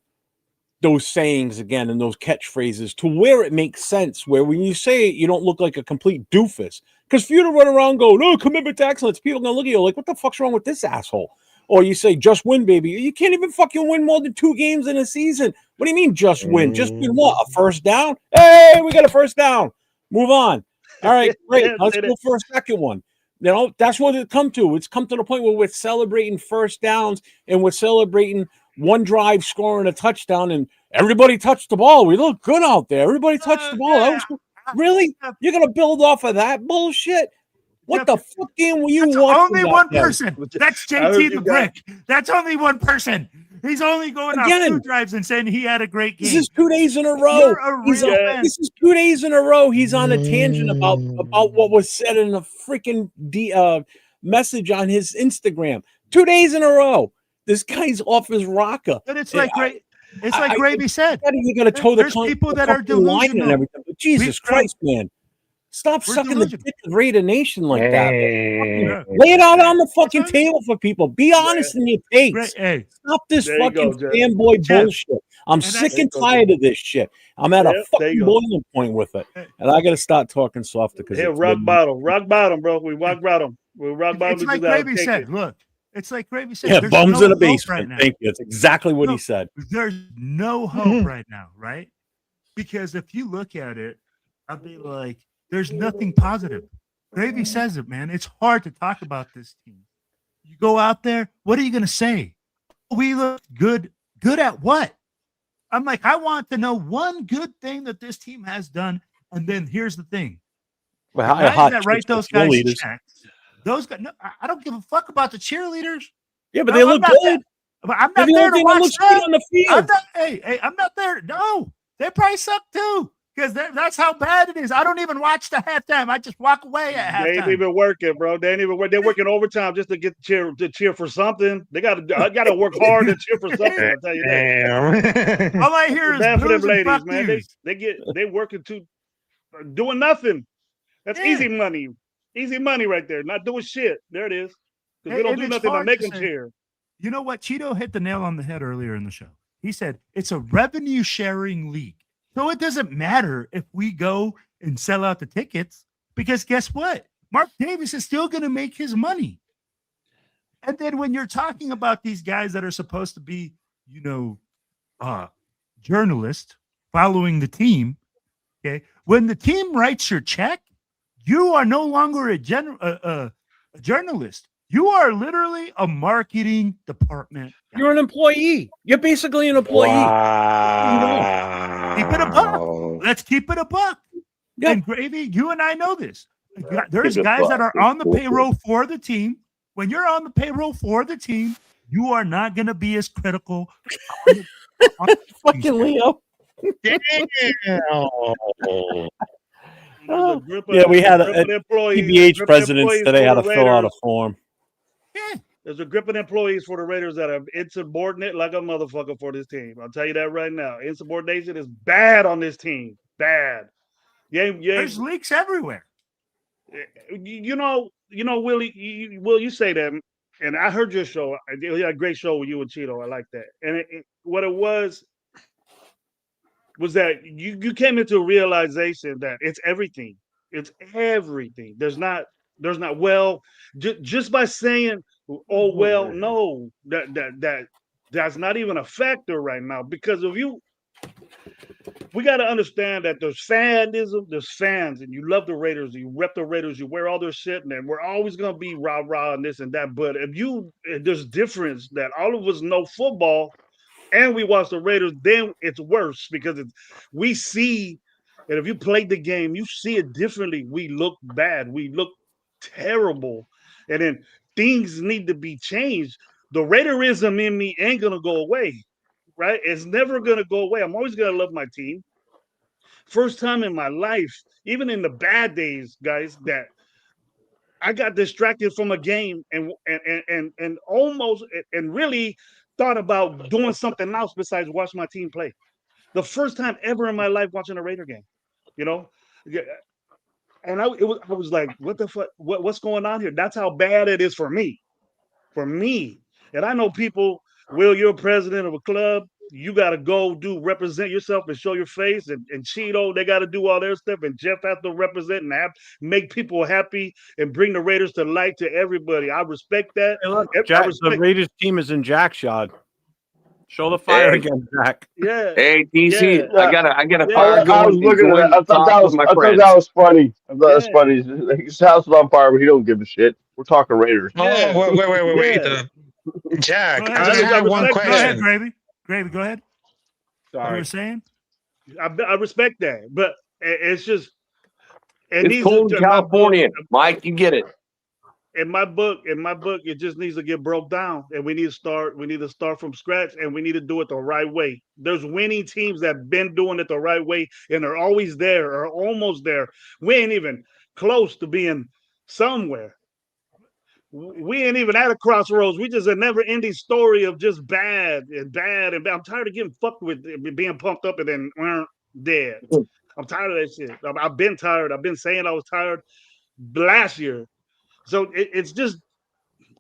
Speaker 1: those sayings again and those catchphrases to where it makes sense, where when you say it, you don't look like a complete doofus. Because for you to run around and go, no, commitment to excellence, people are going to look at you like, what the fuck's wrong with this asshole? Or you say, just win, baby. You can't even fucking win more than 2 games in a season. What do you mean, just win? Just win what? A first down? Hey, we got a first down. Move on. All right, great. Let's go for a second one. You know, that's what it's come to. It's come to the point where we're celebrating first downs and we're celebrating one drive scoring a touchdown and everybody touched the ball. We look good out there. Everybody touched the ball. That was really? You're going to build off of that bullshit? What the fuck game were you watching?
Speaker 7: Only one person. That's JT the Brick. That's only one person. He's only going out 2 drives and saying he had a great game.
Speaker 1: This is 2 days in a row. This is 2 days in a row. He's on a tangent about what was said in a freaking message on his Instagram. 2 days in a row. This guy's off his rocker.
Speaker 7: But it's like great. It's like Gravy said.
Speaker 1: You're going to toe
Speaker 7: There's people that are delusional.
Speaker 1: And everything. But Jesus Christ, man. Stop sucking the dick of Raider Nation like that. Lay it out on the fucking table for people. Be honest in your takes. Stop this fucking fanboy bullshit. I'm sick and tired of this shit. I'm at a fucking boiling point with it. And I got to start talking softer.
Speaker 10: Yeah, rock bottom, bro. We rock bottom. We rock bottom.
Speaker 7: It's like Gravy said. Look, it's like Gravy said.
Speaker 1: Yeah, bums in the basement. Thank you. That's exactly what he said.
Speaker 7: There's no hope right now, right? Because if you look at it, I'll be like, there's nothing positive. Gravy says it, man. It's hard to talk about this team. You go out there, what are you going to say? We look good. Good at what? I'm like, I want to know one good thing that this team has done. And then here's the thing.
Speaker 1: Well,
Speaker 7: the guys that write those guys checks, those guys, no, I don't give a fuck about the cheerleaders.
Speaker 1: Yeah, but they look good.
Speaker 7: But I'm not there to watch them. On the field. I'm not there. No, they probably suck too. Because that's how bad it is. I don't even watch the halftime. I just walk away at halftime.
Speaker 10: They ain't even working, bro. They ain't even work. They're working overtime just to get to cheer for something. I got to work hard to cheer for something. I'll tell you that.
Speaker 7: All I hear is
Speaker 10: bad for them ladies,
Speaker 7: man.
Speaker 10: They working doing nothing. That's easy money. Easy money right there. Not doing shit. There it is. Because we don't do nothing but make them cheer.
Speaker 7: You know what? Cheeto hit the nail on the head earlier in the show. He said it's a revenue sharing league. So it doesn't matter if we go and sell out the tickets because guess what? Mark Davis is still going to make his money. And then when you're talking about these guys that are supposed to be, journalists following the team, okay, when the team writes your check, you are no longer a journalist. You are literally a marketing department.
Speaker 1: You're an employee. You're basically an employee.
Speaker 7: Wow. Keep it a buck. Let's keep it a buck. Yep. And Gravy, you and I know this. There's guys that are on the payroll for the team. When you're on the payroll for the team, you are not going to be as critical.
Speaker 1: Fucking Leo.
Speaker 7: Damn.
Speaker 1: Yeah, we had a PBH presidents today had to fill out a form.
Speaker 10: Yeah. There's a group of employees for the Raiders that are insubordinate like a motherfucker for this team. I'll tell you that right now. Insubordination is bad on this team. Bad.
Speaker 7: There's leaks everywhere.
Speaker 10: You know, Willie, you say that, and I heard your show. You had a great show with you and Cheeto. I like that. And what it was that you came into a realization that it's everything. It's everything. There's not just by saying, oh well, no, that's not even a factor right now. Because we got to understand that there's fanism, there's fans, and you love the Raiders, you rep the Raiders, you wear all their shit, and we're always gonna be rah and this and that. But there's difference that all of us know football, and we watch the Raiders, then it's worse because we see. And if you played the game, you see it differently. We look bad. We look terrible. And then things need to be changed. The Raiderism in me ain't going to go away, right? It's never going to go away. I'm always going to love my team. First time in my life, even in the bad days, guys, that I got distracted from a game and almost and really thought about doing something else besides watch my team play. The first time ever in my life watching a Raider game, you know. And I was like, what the fuck? What's going on here? That's how bad it is for me. For me. And I know people, Will, you're president of a club. You got to go represent yourself and show your face. And Cheeto, they got to do all their stuff. And Jeff has to represent and make people happy and bring the Raiders to light to everybody. I respect that.
Speaker 1: Hey, look, Jack, the Raiders team is in Jackshot. Show the fire again, Jack.
Speaker 10: Yeah.
Speaker 11: Hey, DC,
Speaker 10: Yeah.
Speaker 11: I got a
Speaker 10: Yeah.
Speaker 11: fire going.
Speaker 4: I was looking at that. I thought that was funny. I thought that was funny. His house is on fire, but he don't give a shit. We're talking Raiders.
Speaker 9: Oh, wait. Jack, I just have one question.
Speaker 7: Go ahead, Gravy. Gravy, go ahead.
Speaker 1: Sorry.
Speaker 7: What you were saying?
Speaker 10: I respect that, but it's just.
Speaker 11: It's cold in California, Mike. You get it.
Speaker 10: In my book, it just needs to get broke down, and we need to start. We need to start from scratch, and we need to do it the right way. There's winning teams that have been doing it the right way, and are always there, or almost there. We ain't even close to being somewhere. We ain't even at a crossroads. We just a never-ending story of just bad and bad and bad. I'm tired of getting fucked with, being pumped up and then dead. I'm tired of that shit. I've been tired. I've been saying I was tired last year. So it's just,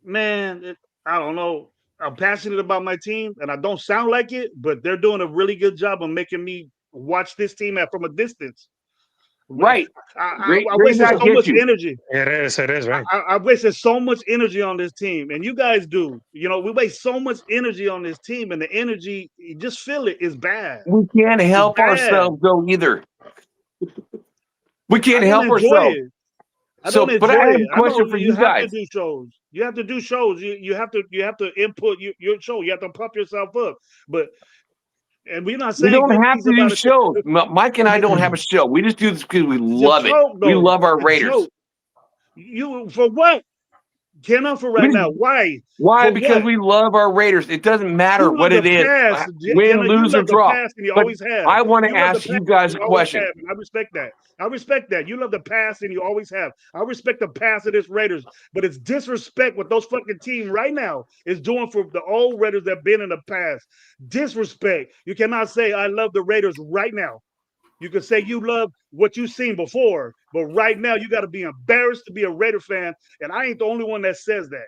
Speaker 10: man, I don't know. I'm passionate about my team, and I don't sound like it, but they're doing a really good job of making me watch this team from a distance.
Speaker 11: Right.
Speaker 10: I wasted so much energy.
Speaker 9: It is, right.
Speaker 10: I wasted so much energy on this team, and you guys do. You know, we waste so much energy on this team, and the energy, you just feel it, is bad.
Speaker 11: We can't help ourselves, though, either. We can't help ourselves.
Speaker 10: I don't enjoy
Speaker 11: but I have
Speaker 10: it.
Speaker 11: a question for you guys.
Speaker 10: Have to do shows. You have to do shows. You have to input your show. You have to pump yourself up. And we're not saying
Speaker 11: we don't have to do shows. Mike and I don't have a show. We just do this because we love it. We love our Raiders.
Speaker 10: You for what? Cannot for right now. Why?
Speaker 11: Why?
Speaker 10: For
Speaker 11: because
Speaker 10: what?
Speaker 11: we love our Raiders. It doesn't matter what it is. Win, lose, or draw. I want to ask you guys a question.
Speaker 10: I respect that. I respect that. You love the past and you always have. I respect the past of this Raiders, but it's disrespect what those fucking team right now is doing for the old Raiders that have been in the past. Disrespect. You cannot say I love the Raiders right now. You can say you love what you've seen before, but right now you got to be embarrassed to be a Raider fan, and I ain't the only one that says that.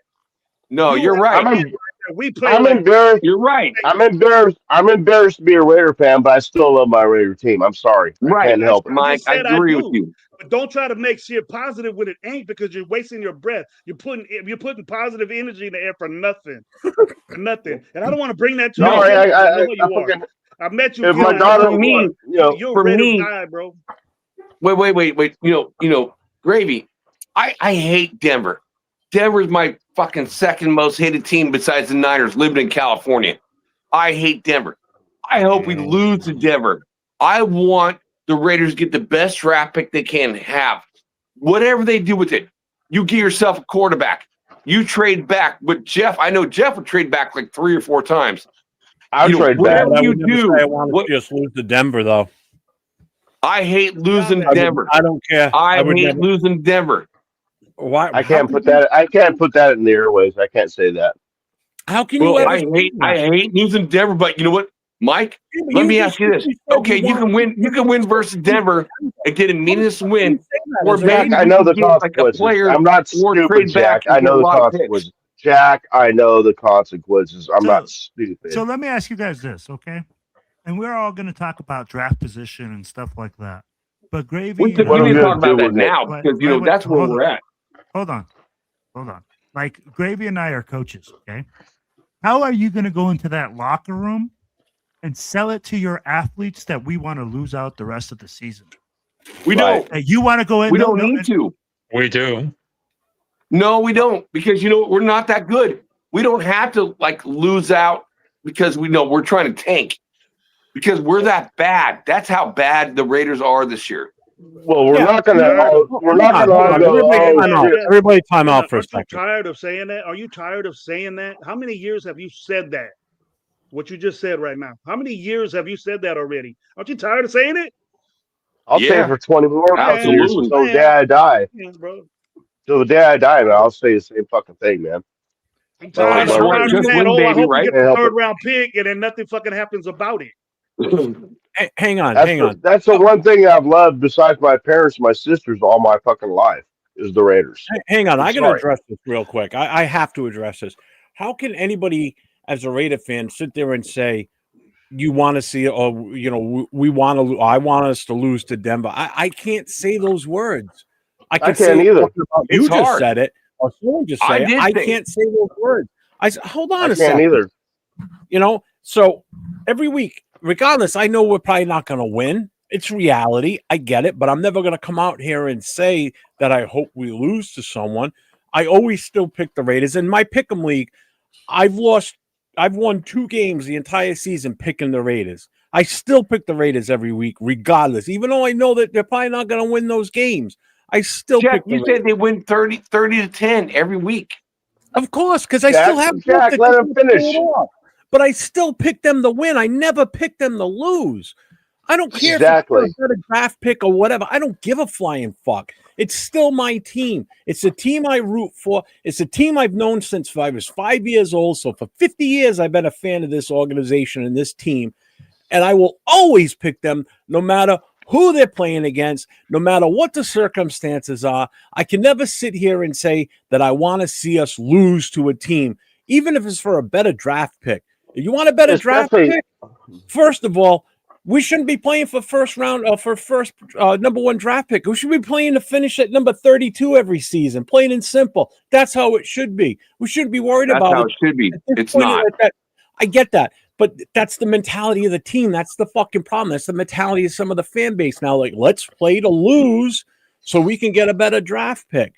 Speaker 11: No, you're right.
Speaker 4: I'm embarrassed.
Speaker 11: You're right.
Speaker 4: I'm embarrassed to be a Raider fan, but I still love my Raider team. I'm sorry. I can't help it.
Speaker 11: Mike, I agree with you.
Speaker 10: But don't try to make shit positive when it ain't, because you're wasting your breath. You're putting positive energy in the air for nothing. For nothing. And I don't want to bring that to you. I met you.
Speaker 4: If my daughter,
Speaker 10: you're ready to die, bro.
Speaker 11: Wait. You know, Gravy. I hate Denver. Denver's my fucking second most hated team besides the Niners, living in California. I hate Denver. I hope we lose to Denver. I want the Raiders to get the best draft pick they can have. Whatever they do with it, you get yourself a quarterback. You trade back. But Jeff, I know Jeff would trade back like 3 or 4 times.
Speaker 4: I'll trade back.
Speaker 1: I want to just lose to Denver, though.
Speaker 11: I hate losing to Denver.
Speaker 1: I don't care.
Speaker 11: I hate losing to Denver.
Speaker 1: Why?
Speaker 4: I can't put that in the airways. I can't say that.
Speaker 1: How can you?
Speaker 11: I hate losing Denver, but you know what, Mike? Let me ask you this. Okay, you can win versus Denver and get a meaningless win, or maybe
Speaker 4: I know the consequences. I'm not stupid, Jack. I know the consequences. Jack, I know the consequences. I'm not stupid.
Speaker 7: So let me ask you guys this, okay? And we're all going to talk about draft position and stuff like that. But Gravy,
Speaker 11: we need to talk about that now because that's where we're at.
Speaker 7: Hold on. Like Gravy and I are coaches, okay? How are you going to go into that locker room and sell it to your athletes that we want to lose out the rest of the season?
Speaker 11: We don't.
Speaker 7: You want to go in?
Speaker 11: We don't need to.
Speaker 9: We do.
Speaker 11: No, we don't, because we're not that good. We don't have to lose out because we know we're trying to tank, because we're that bad. That's how bad the Raiders are this year.
Speaker 4: Well, we're not going to.
Speaker 1: Everybody, time out for a second.
Speaker 10: Are you tired of saying that? Are you tired of saying that? How many years have you said that? What you just said right now. How many years have you said that already? Aren't you tired of saying it?
Speaker 4: I'll say it for 20 more years until the day I die.
Speaker 10: Yeah, bro.
Speaker 4: Till the day I die, man, I'll say the same fucking thing, man.
Speaker 10: I'm tired
Speaker 11: my
Speaker 10: of
Speaker 11: right. Just
Speaker 10: saying,
Speaker 11: win,
Speaker 10: "Oh, I
Speaker 11: baby,"
Speaker 10: hope we
Speaker 11: right?
Speaker 10: get the third round pick," and then nothing fucking happens about it.
Speaker 1: Hang on,
Speaker 4: That's
Speaker 1: hang on.
Speaker 4: that's the one thing I've loved besides my parents, and my sisters, all my fucking life is the Raiders.
Speaker 1: Hang on,
Speaker 4: I'm
Speaker 1: I got to
Speaker 4: sorry.
Speaker 1: address this real quick. I have to address this. How can anybody, as a Raider fan, sit there and say you want to see, or you know, we want to, I want us to lose to Denver? I can't say those words. I can
Speaker 4: I
Speaker 1: say
Speaker 4: can't
Speaker 1: it
Speaker 4: either.
Speaker 1: talking about
Speaker 11: It's
Speaker 1: you just
Speaker 11: hard.
Speaker 1: said it, or someone just
Speaker 11: I
Speaker 1: say it.
Speaker 11: did
Speaker 1: I
Speaker 11: say it.
Speaker 1: can't say those words. Hold on
Speaker 4: I
Speaker 1: a
Speaker 4: can't
Speaker 1: second.
Speaker 4: either.
Speaker 1: You know, so every week, regardless, I know we're probably not going to win. It's reality. I get it, but I'm never going to come out here and say that I hope we lose to someone. I always still pick the Raiders. In my pick'em league, I've won 2 games the entire season picking the Raiders. I still pick the Raiders every week, regardless, even though I know that they're probably not going to win those games. I still
Speaker 11: Jack,
Speaker 1: pick the
Speaker 11: you
Speaker 1: Raiders.
Speaker 11: said they win 30 to 10 every week.
Speaker 1: Of course, because I still have
Speaker 4: Jack, let him finish.
Speaker 1: but I still pick them to win. I never pick them to lose. I don't care
Speaker 4: Exactly.
Speaker 1: if it's a draft pick or whatever. I don't give a flying fuck. It's still my team. It's a team I root for. It's a team I've known since I was 5 years old. So for 50 years, I've been a fan of this organization and this team. And I will always pick them no matter who they're playing against, no matter what the circumstances are. I can never sit here and say that I want to see us lose to a team, even if it's for a better draft pick. If you want a better draft pick, first of all, we shouldn't be playing for first round or for first number 1 draft pick. We should be playing to finish at number 32 every season, plain and simple. That's how it should be. We shouldn't be worried
Speaker 11: That's
Speaker 1: about
Speaker 11: how it should be. It's
Speaker 1: point,
Speaker 11: not.
Speaker 1: I get that. But that's the mentality of the team. That's the fucking problem. That's the mentality of some of the fan base now. Like, let's play to lose so we can get a better draft pick.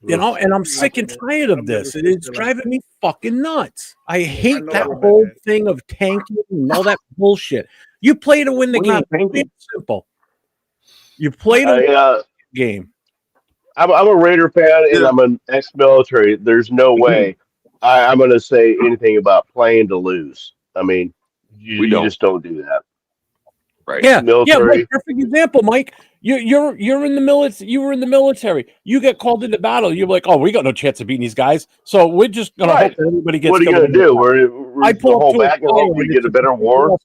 Speaker 1: You know, and I'm sick and tired of this. It is driving me fucking nuts. I hate that whole thing of tanking and all that bullshit. You play to win the game. It's simple. You play to win the game.
Speaker 4: I'm a Raider fan and I'm an ex-military. There's no way I'm going to say anything about playing to lose. I mean, you just don't do that.
Speaker 11: Right.
Speaker 1: Yeah,
Speaker 4: military.
Speaker 1: Yeah, perfect example, Mike. You're in the military. You were in the military. You get called into battle. You're like, oh, we got no chance of beating these guys. So we're just gonna hope that everybody gets.
Speaker 4: What are you gonna do? We're
Speaker 1: pull
Speaker 4: hold back and hope we get a better war.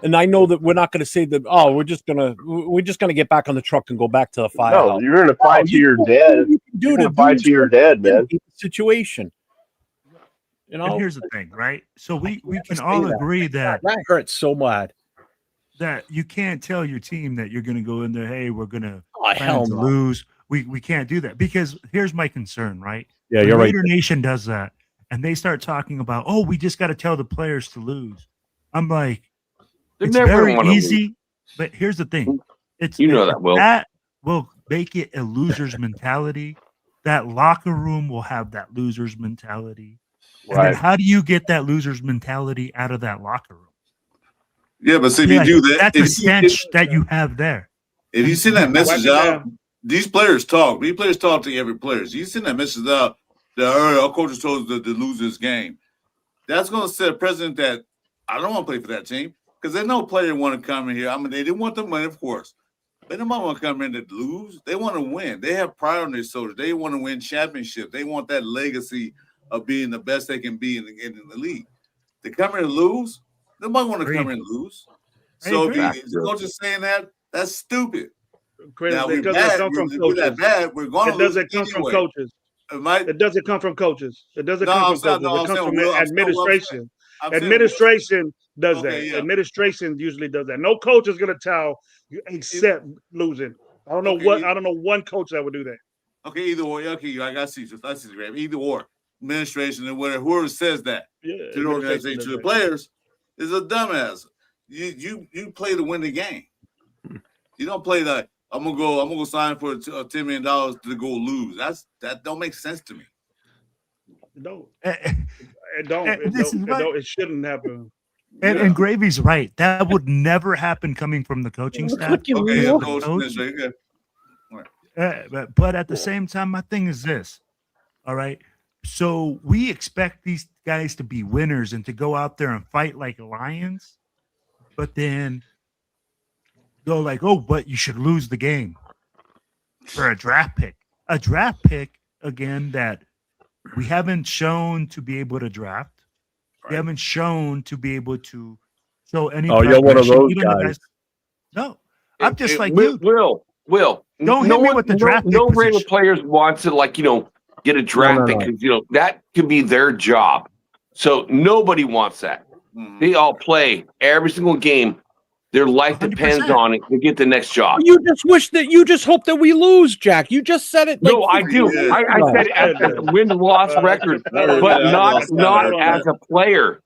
Speaker 1: And I know that we're not going to say that. Oh, we're just gonna get back on the truck and go back to the fire.
Speaker 4: No, you're gonna fight to your dead. You're gonna fight to your dead, man.
Speaker 1: Situation. You know.
Speaker 7: And here's the thing, right? So we can all agree that
Speaker 1: hurts so bad.
Speaker 7: That you can't tell your team that you're going to go in there, hey, we're going to lose. We can't do that because here's my concern, right?
Speaker 1: Yeah, you're right.
Speaker 7: Raider Nation does that, and they start talking about, oh, we just got to tell the players to lose. I'm like, it's very easy, but here's the thing: that will make it a loser's mentality. That locker room will have that loser's mentality. And then how do you get that loser's mentality out of that locker room?
Speaker 2: Yeah, but see, if you do that,
Speaker 7: that's a stench that you have there.
Speaker 2: If you send that message out, these players talk. These players talk to every player. So you send that message out that our coaches told us to lose this game. That's going to set a precedent that I don't want to play for that team because there's no player want to come in here. I mean, they didn't want the money, of course. They don't want to come in to lose. They want to win. They have pride on their shoulders. They want to win championships. They want that legacy of being the best they can be in the league. They come in and lose. Nobody want to come in and lose. So if the coach is saying that, that's stupid.
Speaker 10: Now, it doesn't come from coaches. It doesn't come from coaches. It doesn't come from coaches. It doesn't come from coaches. It comes from administration. Administration does that. Administration usually does that. No coach is going to tell you except losing. I don't know one coach that would do that.
Speaker 2: Okay, either or. Okay, I got to see. Either or. Administration and whatever, whoever says that to the organization, to the players, is a dumbass. You play to win the game. You don't play that. I'm gonna go sign for $10 million to go lose. That don't make sense to me.
Speaker 10: No, it don't. It shouldn't happen.
Speaker 7: And Gravy's right. That would never happen coming from the coaching staff. But at the same time, my thing is this. All right. So we expect these guys to be winners and to go out there and fight like lions, but then go like, oh, but you should lose the game for a draft pick. A draft pick, again, that We haven't shown to be able to draft. We haven't shown to be able to show any.
Speaker 1: Oh, you're one of
Speaker 7: progression.
Speaker 1: those
Speaker 7: Even the
Speaker 1: guys.
Speaker 7: No, I'm just like
Speaker 11: Will.
Speaker 7: you.
Speaker 11: Will.
Speaker 7: Don't hit me with the draft pick
Speaker 11: No regular
Speaker 7: position.
Speaker 11: players wants to get a draft pick because that could be their job. So nobody wants that. They all play every single game. Their life
Speaker 7: 100%.
Speaker 11: depends on it to get the next job.
Speaker 1: You just hope that we lose, Jack. You just said it.
Speaker 11: No, I do.
Speaker 2: Yeah.
Speaker 11: I said as a win-loss record, but not as a player.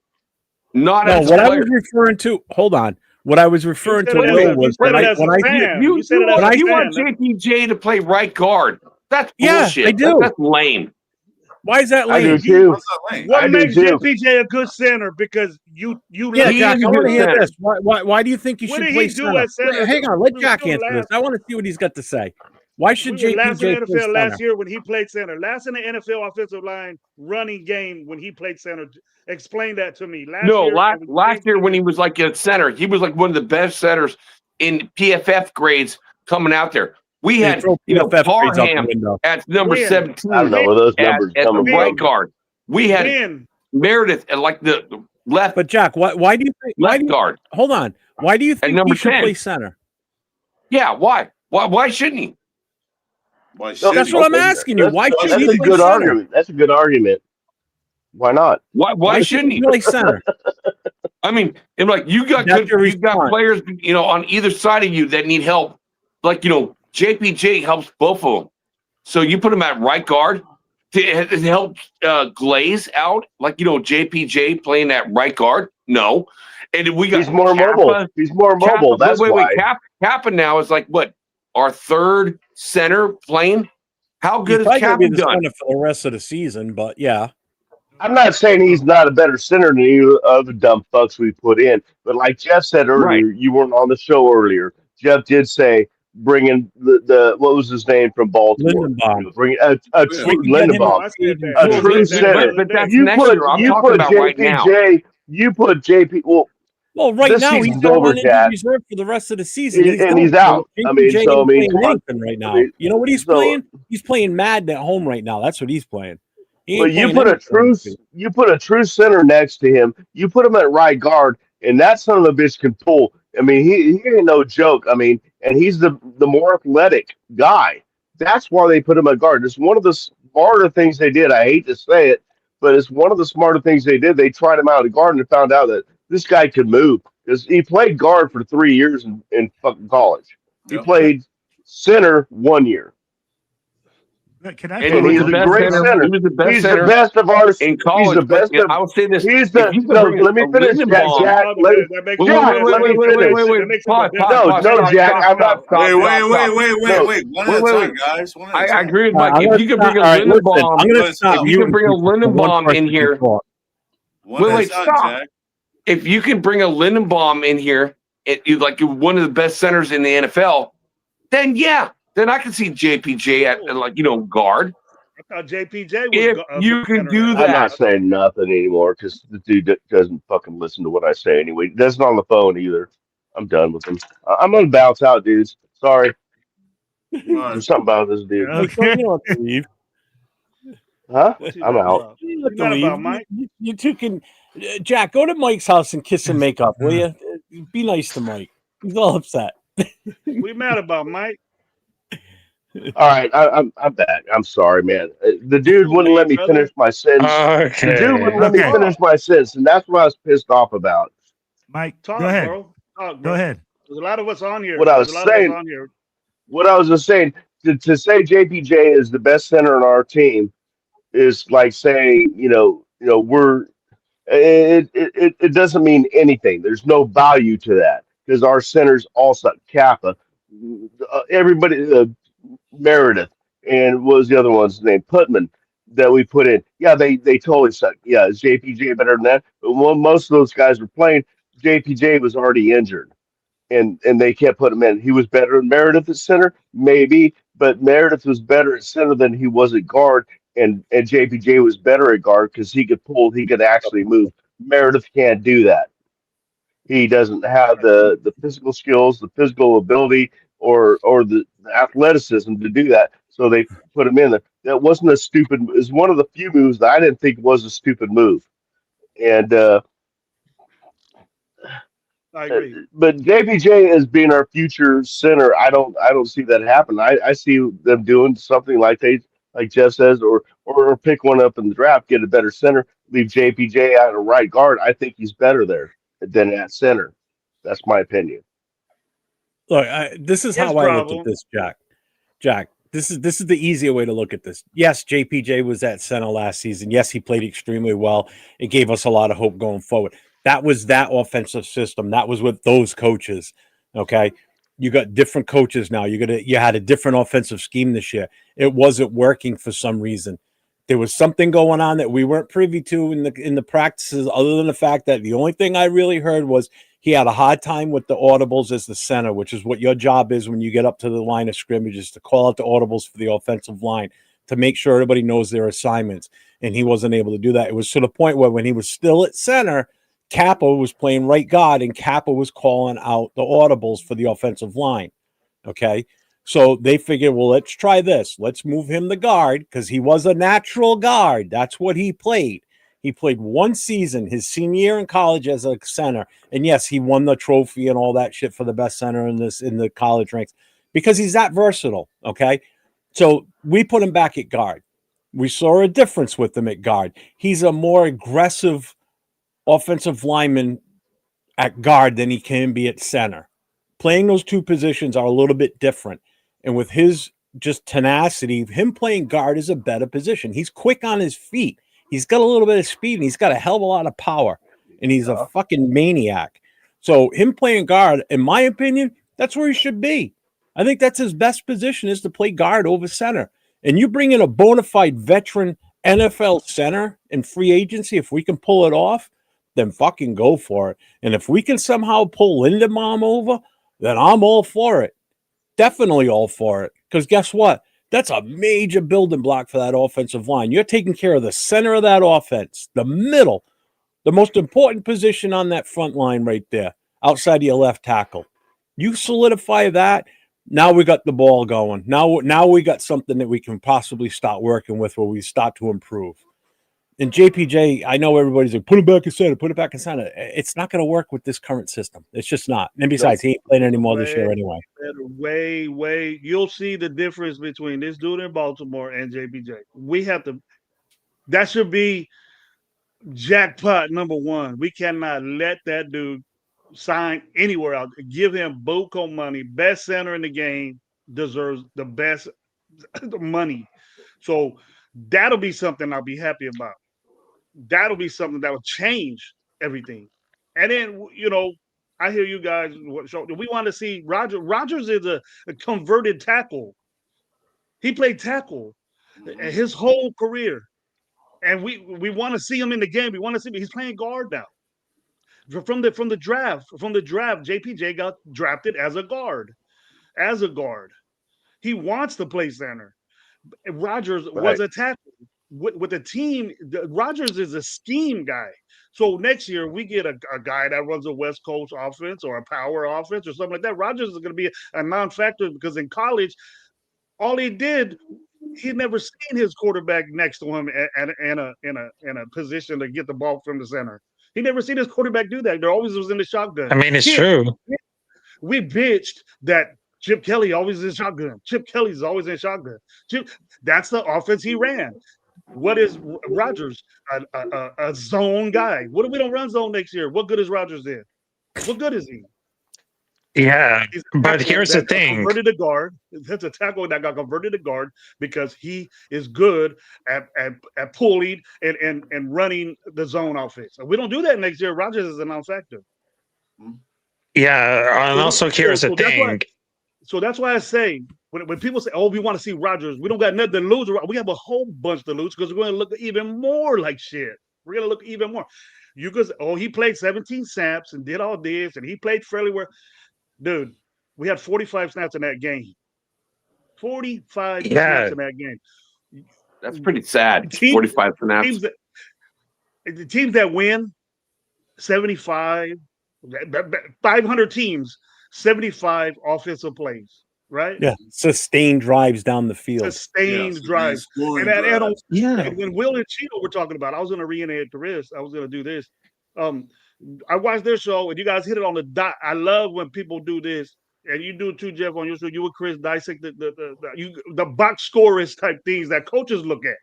Speaker 11: Not as a
Speaker 1: what I
Speaker 11: player.
Speaker 1: was referring to. Hold on. What I was referring to Will was when I
Speaker 11: You want JPJ to play right guard. That's bullshit.
Speaker 1: I do.
Speaker 11: That's lame.
Speaker 1: Why is that lame?
Speaker 4: I do too.
Speaker 10: What makes JPJ a good center? Because you
Speaker 1: Yeah, Jack, I want to hear this. Why do you think you
Speaker 10: What
Speaker 1: should
Speaker 10: did
Speaker 1: play
Speaker 10: he do at center?
Speaker 1: Wait, hang on, let
Speaker 10: We
Speaker 1: Jack
Speaker 10: still
Speaker 1: answer this.
Speaker 10: last-
Speaker 1: I want to see what he's got to say. Why should
Speaker 10: We were last in
Speaker 1: JPJ
Speaker 10: the
Speaker 1: play
Speaker 10: NFL last
Speaker 1: center?
Speaker 10: year when he played center. Last in the NFL offensive line running game when he played center. Explain that to me.
Speaker 11: Last year when he was like at center, he was like one of the best centers in PFF grades coming out there. We had Parham at number 17.
Speaker 4: I don't know where those numbers
Speaker 11: at
Speaker 4: coming
Speaker 11: the
Speaker 4: from.
Speaker 11: right guard. We had Meredith at like the left.
Speaker 1: But Jack, why do you think
Speaker 11: left guard?
Speaker 1: Hold on. Why do you think
Speaker 11: number
Speaker 1: he should
Speaker 11: 10.
Speaker 1: play center?
Speaker 11: Yeah, why? Why shouldn't he?
Speaker 1: That's what I'm asking you. Why should he
Speaker 4: That's a
Speaker 1: play
Speaker 4: good
Speaker 1: center?
Speaker 4: argument. That's a good argument. Why not?
Speaker 11: Why shouldn't he
Speaker 1: play center?
Speaker 11: I mean, and like you got players, on either side of you that need help. Like JPJ helps both of them. So you put him at right guard to help Glaze out. Like JPJ playing at right guard. No, and we got
Speaker 4: he's more mobile. He's more mobile. That's why.
Speaker 11: Kappa now is like what our third center playing. How good is
Speaker 1: Kappa
Speaker 11: Kappa
Speaker 1: the
Speaker 11: done
Speaker 1: center for the rest of the season? But yeah.
Speaker 4: I'm not saying he's not a better center than any other dumb fucks we put in, but like Jeff said earlier, you weren't on the show earlier. Jeff did say bring in the what was his name from Baltimore?
Speaker 1: Lindenbaum.
Speaker 4: Bring a true Lindenbaum, a true center.
Speaker 11: But that's
Speaker 4: you
Speaker 11: next
Speaker 4: put
Speaker 11: year. I'm
Speaker 4: you
Speaker 11: talking
Speaker 4: put
Speaker 11: about right now.
Speaker 4: JPJ. You put JP.
Speaker 1: Well, right
Speaker 4: this
Speaker 1: now he's
Speaker 4: season's
Speaker 1: got
Speaker 4: over,
Speaker 1: on injury
Speaker 4: Chad.
Speaker 1: reserve for the rest of the season.
Speaker 4: He's out.
Speaker 1: JPJ
Speaker 4: I mean,
Speaker 1: ain't
Speaker 4: so I mean,
Speaker 1: playing
Speaker 4: come on.
Speaker 1: anything right now.
Speaker 4: I mean,
Speaker 1: You know what he's
Speaker 4: so-
Speaker 1: playing? He's playing Madden at home right now. That's what he's playing. He ain't
Speaker 4: But you
Speaker 1: playing
Speaker 4: put a true center next to him. You put him at right guard, and that son of a bitch can pull. I mean, he ain't no joke. I mean, and he's the more athletic guy. That's why they put him at guard. It's one of the smarter things they did. I hate to say it, but it's one of the smarter things they did. They tried him out at guard and found out that this guy could move because he played guard for 3 years in fucking college. He played center 1 year.
Speaker 7: Can I?
Speaker 4: And he's a great center.
Speaker 11: He was the best
Speaker 4: He's
Speaker 11: center
Speaker 4: the best of our
Speaker 11: in college.
Speaker 4: He's the best of.
Speaker 11: I would say this.
Speaker 4: He's the.
Speaker 11: if you could
Speaker 4: No,
Speaker 11: bring
Speaker 4: let me
Speaker 11: a
Speaker 4: finish, Jack.
Speaker 11: Lindenbaum-
Speaker 4: Jack, let me finish. No, Jack. I'm not.
Speaker 2: Wait. One at a time, guys. One at a
Speaker 11: I
Speaker 2: time.
Speaker 11: agree with Mike. If you could bring a Lindenbaum, if you could bring a Lindenbaum in here. Wait, stop.
Speaker 2: Jack.
Speaker 11: If you could bring a Lindenbaum in here, you're one of the best centers in the NFL, then I can see JPJ at guard.
Speaker 10: I thought JPJ was
Speaker 11: If you can do
Speaker 4: I'm
Speaker 11: that,
Speaker 4: not saying nothing anymore because the dude doesn't fucking listen to what I say anyway. He doesn't on the phone either. I'm done with him. I'm gonna bounce out, dudes. Sorry. There's something about this dude.
Speaker 7: Okay.
Speaker 4: Huh? I'm out.
Speaker 1: You two can. Jack, go to Mike's house and kiss and make up, will you? Be nice to Mike. He's all upset.
Speaker 10: We mad about Mike.
Speaker 4: All right, I'm back. I'm sorry, man. The dude wouldn't let me finish my sentence.
Speaker 9: Okay.
Speaker 4: The dude wouldn't let me finish my sentence, and that's what I was pissed off about.
Speaker 7: Mike,
Speaker 10: Talk,
Speaker 7: go ahead.
Speaker 10: bro. Talk, bro.
Speaker 7: Go ahead.
Speaker 10: There's a lot of us on here.
Speaker 4: What I was saying, to say JPJ is the best center on our team is like saying, it doesn't mean anything. There's no value to that because our centers all suck. Kappa, everybody, Meredith, and what was the other one's name? Putman that we put in. Yeah, they totally suck. Yeah, is JPJ better than that? But when most of those guys were playing, JPJ was already injured. And they kept putting him in. He was better than Meredith at center, maybe, but Meredith was better at center than he was at guard, and JPJ was better at guard because he could actually move. Meredith can't do that. He doesn't have the physical skills, the physical ability or the athleticism to do that. So they put him in there. That wasn't a stupid. Is one of the few moves that I didn't think was a stupid move. And
Speaker 10: I agree.
Speaker 4: but JPJ as being our future center, I don't see that happen. I see them doing something like Jeff says, or pick one up in the draft, get a better center, leave JPJ out of right guard. I think he's better there than at center. That's my opinion.
Speaker 1: Look, this is how I look at this, Jack. Jack, this is the easier way to look at this. Yes, JPJ was at center last season. Yes, he played extremely well. It gave us a lot of hope going forward. That was that offensive system. That was with those coaches. Okay. You got different coaches now. You had a different offensive scheme this year. It wasn't working for some reason. There was something going on that we weren't privy to in the practices, other than the fact that the only thing I really heard was he had a hard time with the audibles as the center, which is what your job is when you get up to the line of scrimmage, is to call out the audibles for the offensive line to make sure everybody knows their assignments. And he wasn't able to do that. It was to the point where when he was still at center, Kappa was playing right guard, and Kappa was calling out the audibles for the offensive line. Okay. So they figured, well, let's try this. Let's move him to guard because he was a natural guard. That's what he played. He played one season, his senior year in college, as a center. And yes, he won the trophy and all that shit for the best center in the college ranks because he's that versatile. Okay. So we put him back at guard. We saw a difference with him at guard. He's a more aggressive offensive lineman at guard than he can be at center. Playing those two positions are a little bit different. And with his just tenacity, him playing guard is a better position. He's quick on his feet. He's got a little bit of speed, and he's got a hell of a lot of power. And he's a fucking maniac. So him playing guard, in my opinion, that's where he should be. I think that's his best position, is to play guard over center. And you bring in a bona fide veteran NFL center in free agency, if we can pull it off, then fucking go for it. And if we can somehow pull Lindebaum over, then I'm all for it. Definitely all for it. Because guess what? That's a major building block for that offensive line. You're taking care of the center of that offense, the middle, the most important position on that front line right there, outside of your left tackle. You solidify that, now we got the ball going. Now we got something that we can possibly start working with where we start to improve. And JPJ, I know everybody's like, put it back in center, put it back in center. It's not going to work with this current system. It's just not. And besides, he ain't playing anymore this year anyway.
Speaker 10: Way. You'll see the difference between this dude in Baltimore and JPJ. We have to. That should be jackpot number one. We cannot let that dude sign anywhere else. Give him buco money. Best center in the game deserves the best money. So that'll be something I'll be happy about. That'll be something that will change everything. And then, I hear you guys. We want to see Rodgers. Rodgers is a converted tackle. He played tackle his whole career. And we want to see him in the game. We want to see him. He's playing guard now. From the draft, JPJ got drafted as a guard. He wants to play center. Rodgers was a tackle. With the team, Rodgers is a scheme guy. So next year we get a guy that runs a West Coast offense or a power offense or something like that. Rodgers is going to be a non-factor because in college, all he did, he'd never seen his quarterback next to him in a position to get the ball from the center. He never seen his quarterback do that. They're always was in the shotgun.
Speaker 9: I mean, it's true.
Speaker 10: We bitched that Chip Kelly always in shotgun. Chip Kelly's always in shotgun. That's the offense he ran. What is Rodgers? A zone guy. What if we don't run zone next year? What good is Rodgers in? What good is he?
Speaker 9: Yeah, but here's the thing.
Speaker 10: Converted to guard. That's a tackle that got converted to guard because he is good at pulling and running the zone offense. If we don't do that next year, Rodgers is a non-factor.
Speaker 9: Yeah, and also here's the thing.
Speaker 10: So that's why I say when people say, "Oh, we want to see Rodgers," we don't got nothing to lose. We have a whole bunch to lose because we're going to look even more like shit. We're going to look even more. You guys, he played 17 snaps and did all this, and he played fairly well. Dude, we had 45 snaps in that game. 45 snaps in that game.
Speaker 11: That's pretty sad. 45 snaps.
Speaker 10: The teams that win, 75, 500 teams, 75 offensive plays. right?
Speaker 1: Yeah, sustained drives down the field.
Speaker 10: Sustained drives.
Speaker 2: Scoring
Speaker 10: And
Speaker 2: drives.
Speaker 10: and when Will and Cheeto were talking about, I was going to reiterate the risk. I was going to do this. I watched their show, and you guys hit it on the dot. I love when people do this, and you do it too, Jeff, on your show. You and Chris dissect the box scorers type things that coaches look at.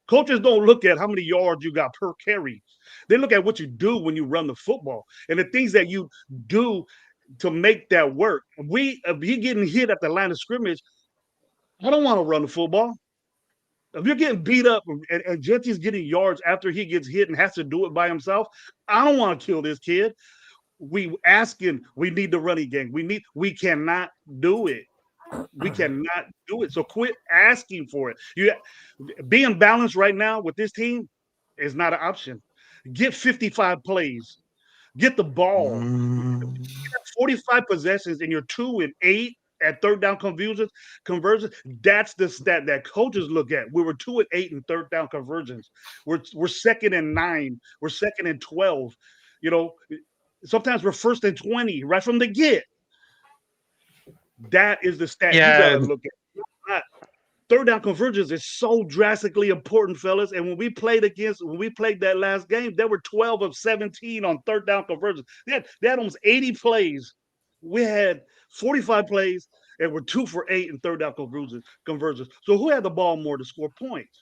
Speaker 10: Coaches don't look at how many yards you got per carry. They look at what you do when you run the football and the things that you do to make that work. If you're getting hit at the line of scrimmage, I don't want to run the football. If you're getting beat up and Jetty's getting yards after he gets hit and has to do it by himself, I don't want to kill this kid. We need the running game. We cannot do it. We cannot do it. So quit asking for it. Being balanced right now with this team is not an option. Get 55 plays. Get the ball. 45 possessions and you're 2-8 at third down conversions. That's the stat that coaches look at. We were 2-8 in third down conversions. We're 2nd and 9. We're 2nd and 12. Sometimes we're 1st and 20 right from the get. That is the stat you gotta look at. Third down convergence is so drastically important, fellas. And when we played that last game, there were 12 of 17 on third down convergence. They had almost 80 plays. We had 45 plays and we're 2 for 8 in third down convergence. So who had the ball more to score points?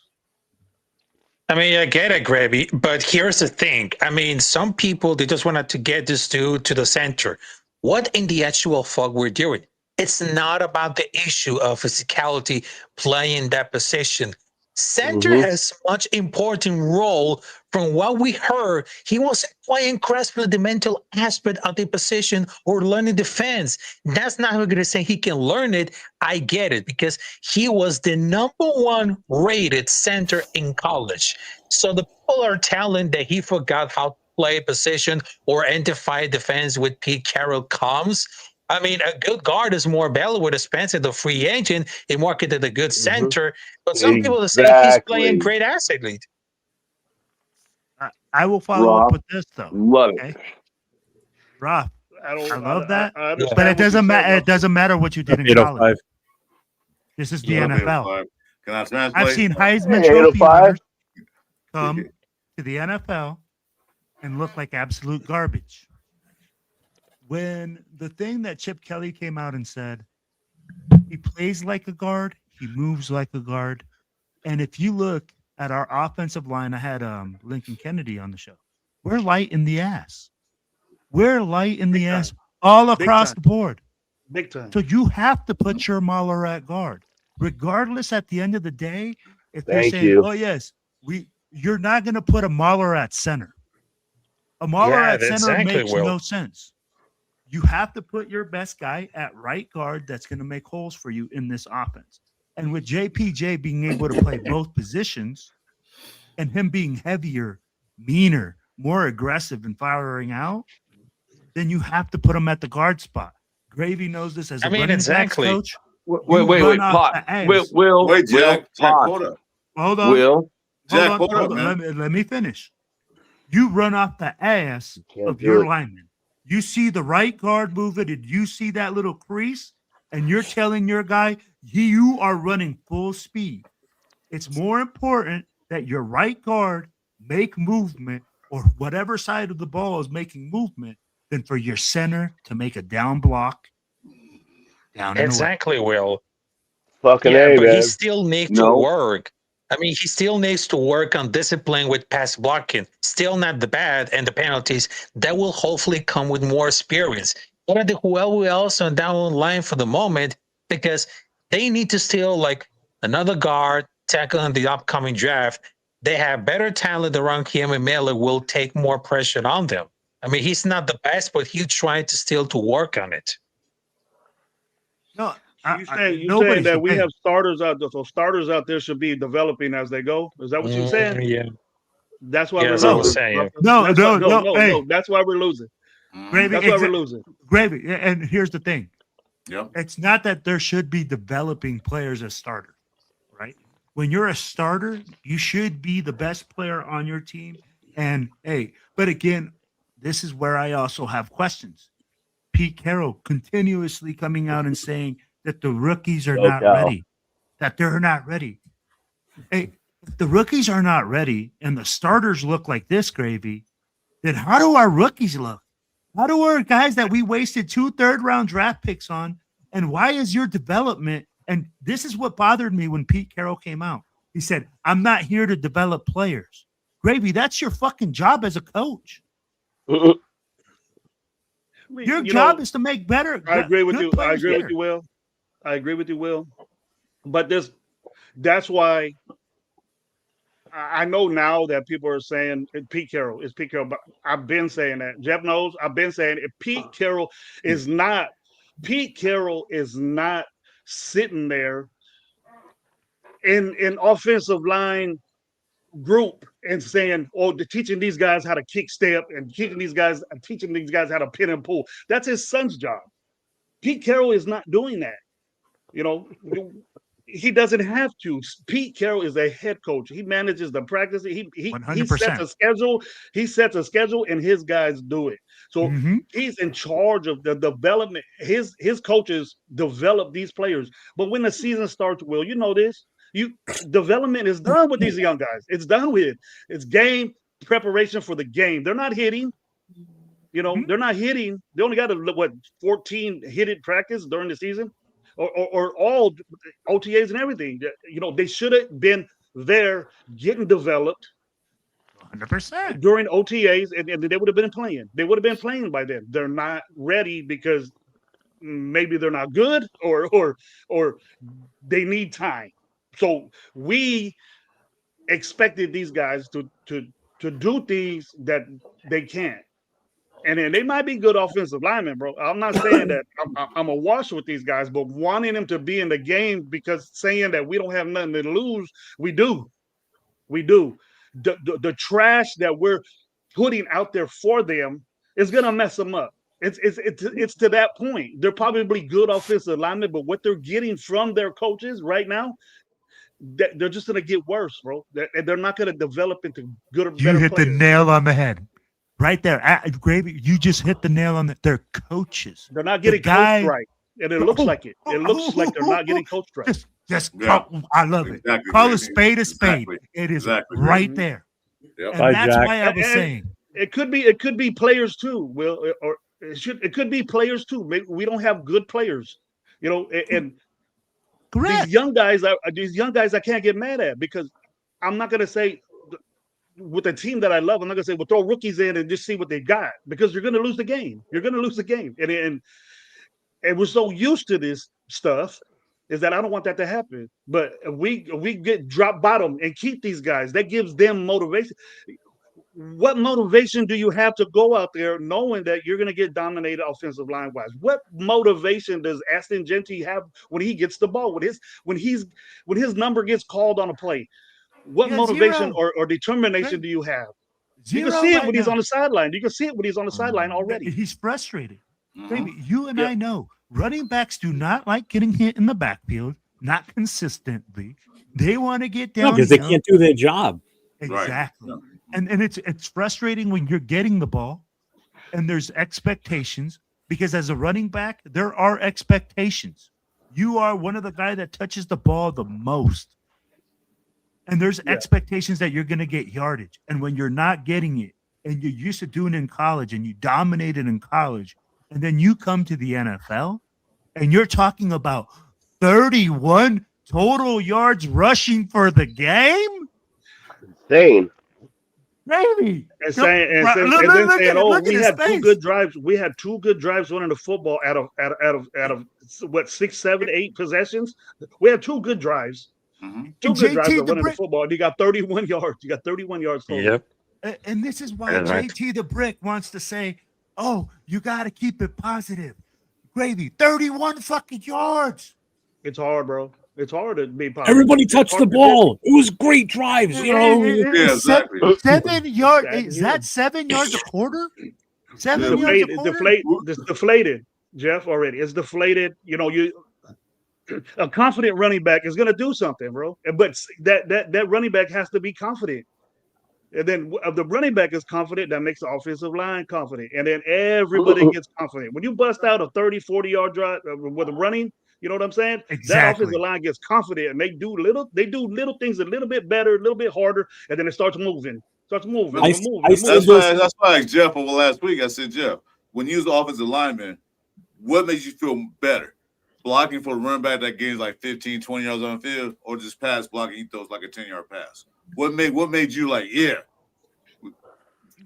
Speaker 9: I mean, I get it, Gravy, but here's the thing. I mean, some people, they just wanted to get this dude to the center. What in the actual fuck we're doing? It's not about the issue of physicality playing that position. Center has much important role from what we heard. He wasn't playing grasping the mental aspect of the position or learning defense. That's not going to say he can learn it. I get it because he was the #1 rated center in college. So the people are telling that he forgot how to play a position or identify defense with Pete Carroll comes. I mean, a good guard is more valuable with Spencer, the free agent, and marketed a good center. But some people are saying he's playing great asset lead.
Speaker 7: I will follow up with this though.
Speaker 11: Love it.
Speaker 7: Rob, I love that.
Speaker 10: I
Speaker 7: but it doesn't matter. It doesn't matter what you did in college. This is the NFL.
Speaker 2: Can I translate?
Speaker 7: I've seen Heisman Trophy winners come to the NFL and look like absolute garbage. When the thing that Chip Kelly came out and said, he plays like a guard, he moves like a guard. And if you look at our offensive line, I had Lincoln Kennedy on the show. We're light in the ass. We're light in the ass all across the board.
Speaker 10: Big time.
Speaker 7: So you have to put your Mauler at guard. Regardless, at the end of the day, if they're saying, oh, yes, you're not going to put a Mauler at center. A Mauler at center makes no sense. You have to put your best guy at right guard that's going to make holes for you in this offense. And with JPJ being able to play both positions and him being heavier, meaner, more aggressive and firing out, then you have to put him at the guard spot. Gravy knows this as a running backs coach.
Speaker 11: Wait, Pot. Will,
Speaker 2: Jack,
Speaker 11: hold
Speaker 7: on.
Speaker 11: Will.
Speaker 2: Jack,
Speaker 7: hold on. Let me finish. You run off the ass of your lineman. You see the right guard moving, and you see that little crease, and you're telling your guy you are running full speed. It's more important that your right guard make movement or whatever side of the ball is making movement than for your center to make a down block.
Speaker 9: Exactly, Will.
Speaker 4: Fucking
Speaker 9: but
Speaker 4: man.
Speaker 9: he still needs to work. I mean, he still needs to work on discipline with pass blocking. Still not the bad and the penalties. That will hopefully come with more experience. What are the who else on down the line for the moment? Because they need to still like another guard tackle in the upcoming draft. They have better talent around him, and Miller will take more pressure on them. I mean, he's not the best, but he's trying to still to work on it.
Speaker 7: No.
Speaker 10: You're saying that we have starters out there, so starters out there should be developing as they go. Is that what you're saying?
Speaker 9: Yeah.
Speaker 10: That's why we're
Speaker 9: I was
Speaker 10: losing.
Speaker 9: saying.
Speaker 10: No. That's why we're losing.
Speaker 7: Gravy,
Speaker 10: that's why we're losing.
Speaker 7: Gravy, and here's the thing.
Speaker 2: Yeah.
Speaker 7: It's not that there should be developing players as starters, right? When you're a starter, you should be the best player on your team. And but again, this is where I also have questions. Pete Carroll continuously coming out and saying that the rookies are
Speaker 4: Go
Speaker 7: not
Speaker 4: Cal.
Speaker 7: ready. That they're not ready. Hey, if the rookies are not ready and the starters look like this, Gravy, then how do our rookies look? How do our guys that we wasted 2 third-round draft picks on? And why is your development? And this is what bothered me when Pete Carroll came out. He said, I'm not here to develop players. Gravy, that's your fucking job as a coach. Your job is to make better.
Speaker 10: I agree with you. I agree
Speaker 7: better.
Speaker 10: with you, Will. I agree with you, Will. But that's why I know now that people are saying Pete Carroll is Pete Carroll, but I've been saying that. Jeff knows I've been saying if Pete Carroll is not sitting there in offensive line group and saying, "Oh, teaching these guys how to kick step and teaching these guys how to pin and pull." That's his son's job. Pete Carroll is not doing that. You know, he doesn't have to. Pete Carroll is a head coach. He manages the practice. He sets a schedule. He sets a schedule, and his guys do it. So he's in charge of the development. His coaches develop these players. But when the season starts, Will, you know this. Development is done with these young guys. It's done with. It's game preparation for the game. They're not hitting. You know, they're not hitting. They only got 14 hitted practice during the season, or all OTAs and everything. You know, they should have been there getting developed
Speaker 7: 100%
Speaker 10: during OTAs, and they would have been playing. They would have been playing by then. They're not ready because maybe they're not good, or they need time. So we expected these guys to do things that they can't. And then they might be good offensive linemen, bro. I'm not saying that I'm a wash with these guys, but wanting them to be in the game because saying that we don't have nothing to lose, we do. We do. The trash that we're putting out there for them is gonna mess them up. It's to that point. They're probably good offensive linemen, but what they're getting from their coaches right now, they're just gonna get worse, bro. They're not gonna develop into good or better
Speaker 7: You hit
Speaker 10: players.
Speaker 7: the nail on the head. Right there. Gravy, you just hit the nail on their coaches.
Speaker 10: They're not getting coached right. And it looks like it. It looks like they're not getting coached right.
Speaker 7: I love it. Call a spade a spade. It is right there.
Speaker 2: Yep.
Speaker 7: And that's why I was saying.
Speaker 10: It could be players too, Will, or it could be players too. Maybe we don't have good players, you know, and
Speaker 7: correct.
Speaker 10: These young guys I can't get mad at because I'm not gonna say with a team that I love, I'm not gonna say, well, throw rookies in and just see what they got because you're gonna lose the game. You're gonna lose the game. And we're so used to this stuff is that I don't want that to happen. But if we get drop bottom and keep these guys, that gives them motivation. What motivation do you have to go out there knowing that you're gonna get dominated offensive line wise? What motivation does Aston Genty have when he gets the ball? When his number gets called on a play? What motivation or determination do you have? You can see it when he's on the sideline. You can see it when he's on the sideline already.
Speaker 7: He's frustrated. Baby, you and I know running backs do not like getting hit in the backfield, not consistently. They want to get down
Speaker 1: because they can't do their job.
Speaker 7: Exactly. Right. And it's frustrating when you're getting the ball and there's expectations because as a running back, there are expectations. You are one of the guys that touches the ball the most. And there's expectations that you're going to get yardage. And when you're not getting it and you're used to doing it in college and you dominated in college, and then you come to the NFL and you're talking about 31 total yards rushing for the game?
Speaker 4: Insane.
Speaker 7: Maybe.
Speaker 10: And saying, we had 2 good drives. We had 2 good drives running the football out of what 6, 7, 8 possessions. We had 2 good drives. 2 good drives of running the football, and you got 31 yards. You got 31 yards total.
Speaker 7: Yep. And this is why JT the Brick wants to say, "Oh, you got to keep it positive." Gravy, 31 fucking yards.
Speaker 10: It's hard, bro. It's hard to be positive.
Speaker 1: Everybody touched the ball. It was great drives, you know.
Speaker 2: Yeah, exactly.
Speaker 7: 7 yards. Is that 7 yards a quarter? 7 yards a quarter.
Speaker 10: It's deflated, Jeff. Already, it's deflated. You know, a confident running back is going to do something, bro. But that running back has to be confident. And then if the running back is confident, that makes the offensive line confident. And then everybody gets confident. When you bust out a 30, 40-yard drive with a running, You know what I'm saying? That
Speaker 7: Exactly.
Speaker 10: offensive line gets confident and they do little things a little bit better, a little bit harder, and then it starts moving. That's
Speaker 2: why like Jeff over last week. I said, Jeff, when you was the offensive lineman, what makes you feel better? Blocking for a running back that gains like 15, 20 yards on the field, or just pass blocking, he throws like a 10-yard pass? What made you like, yeah?
Speaker 7: You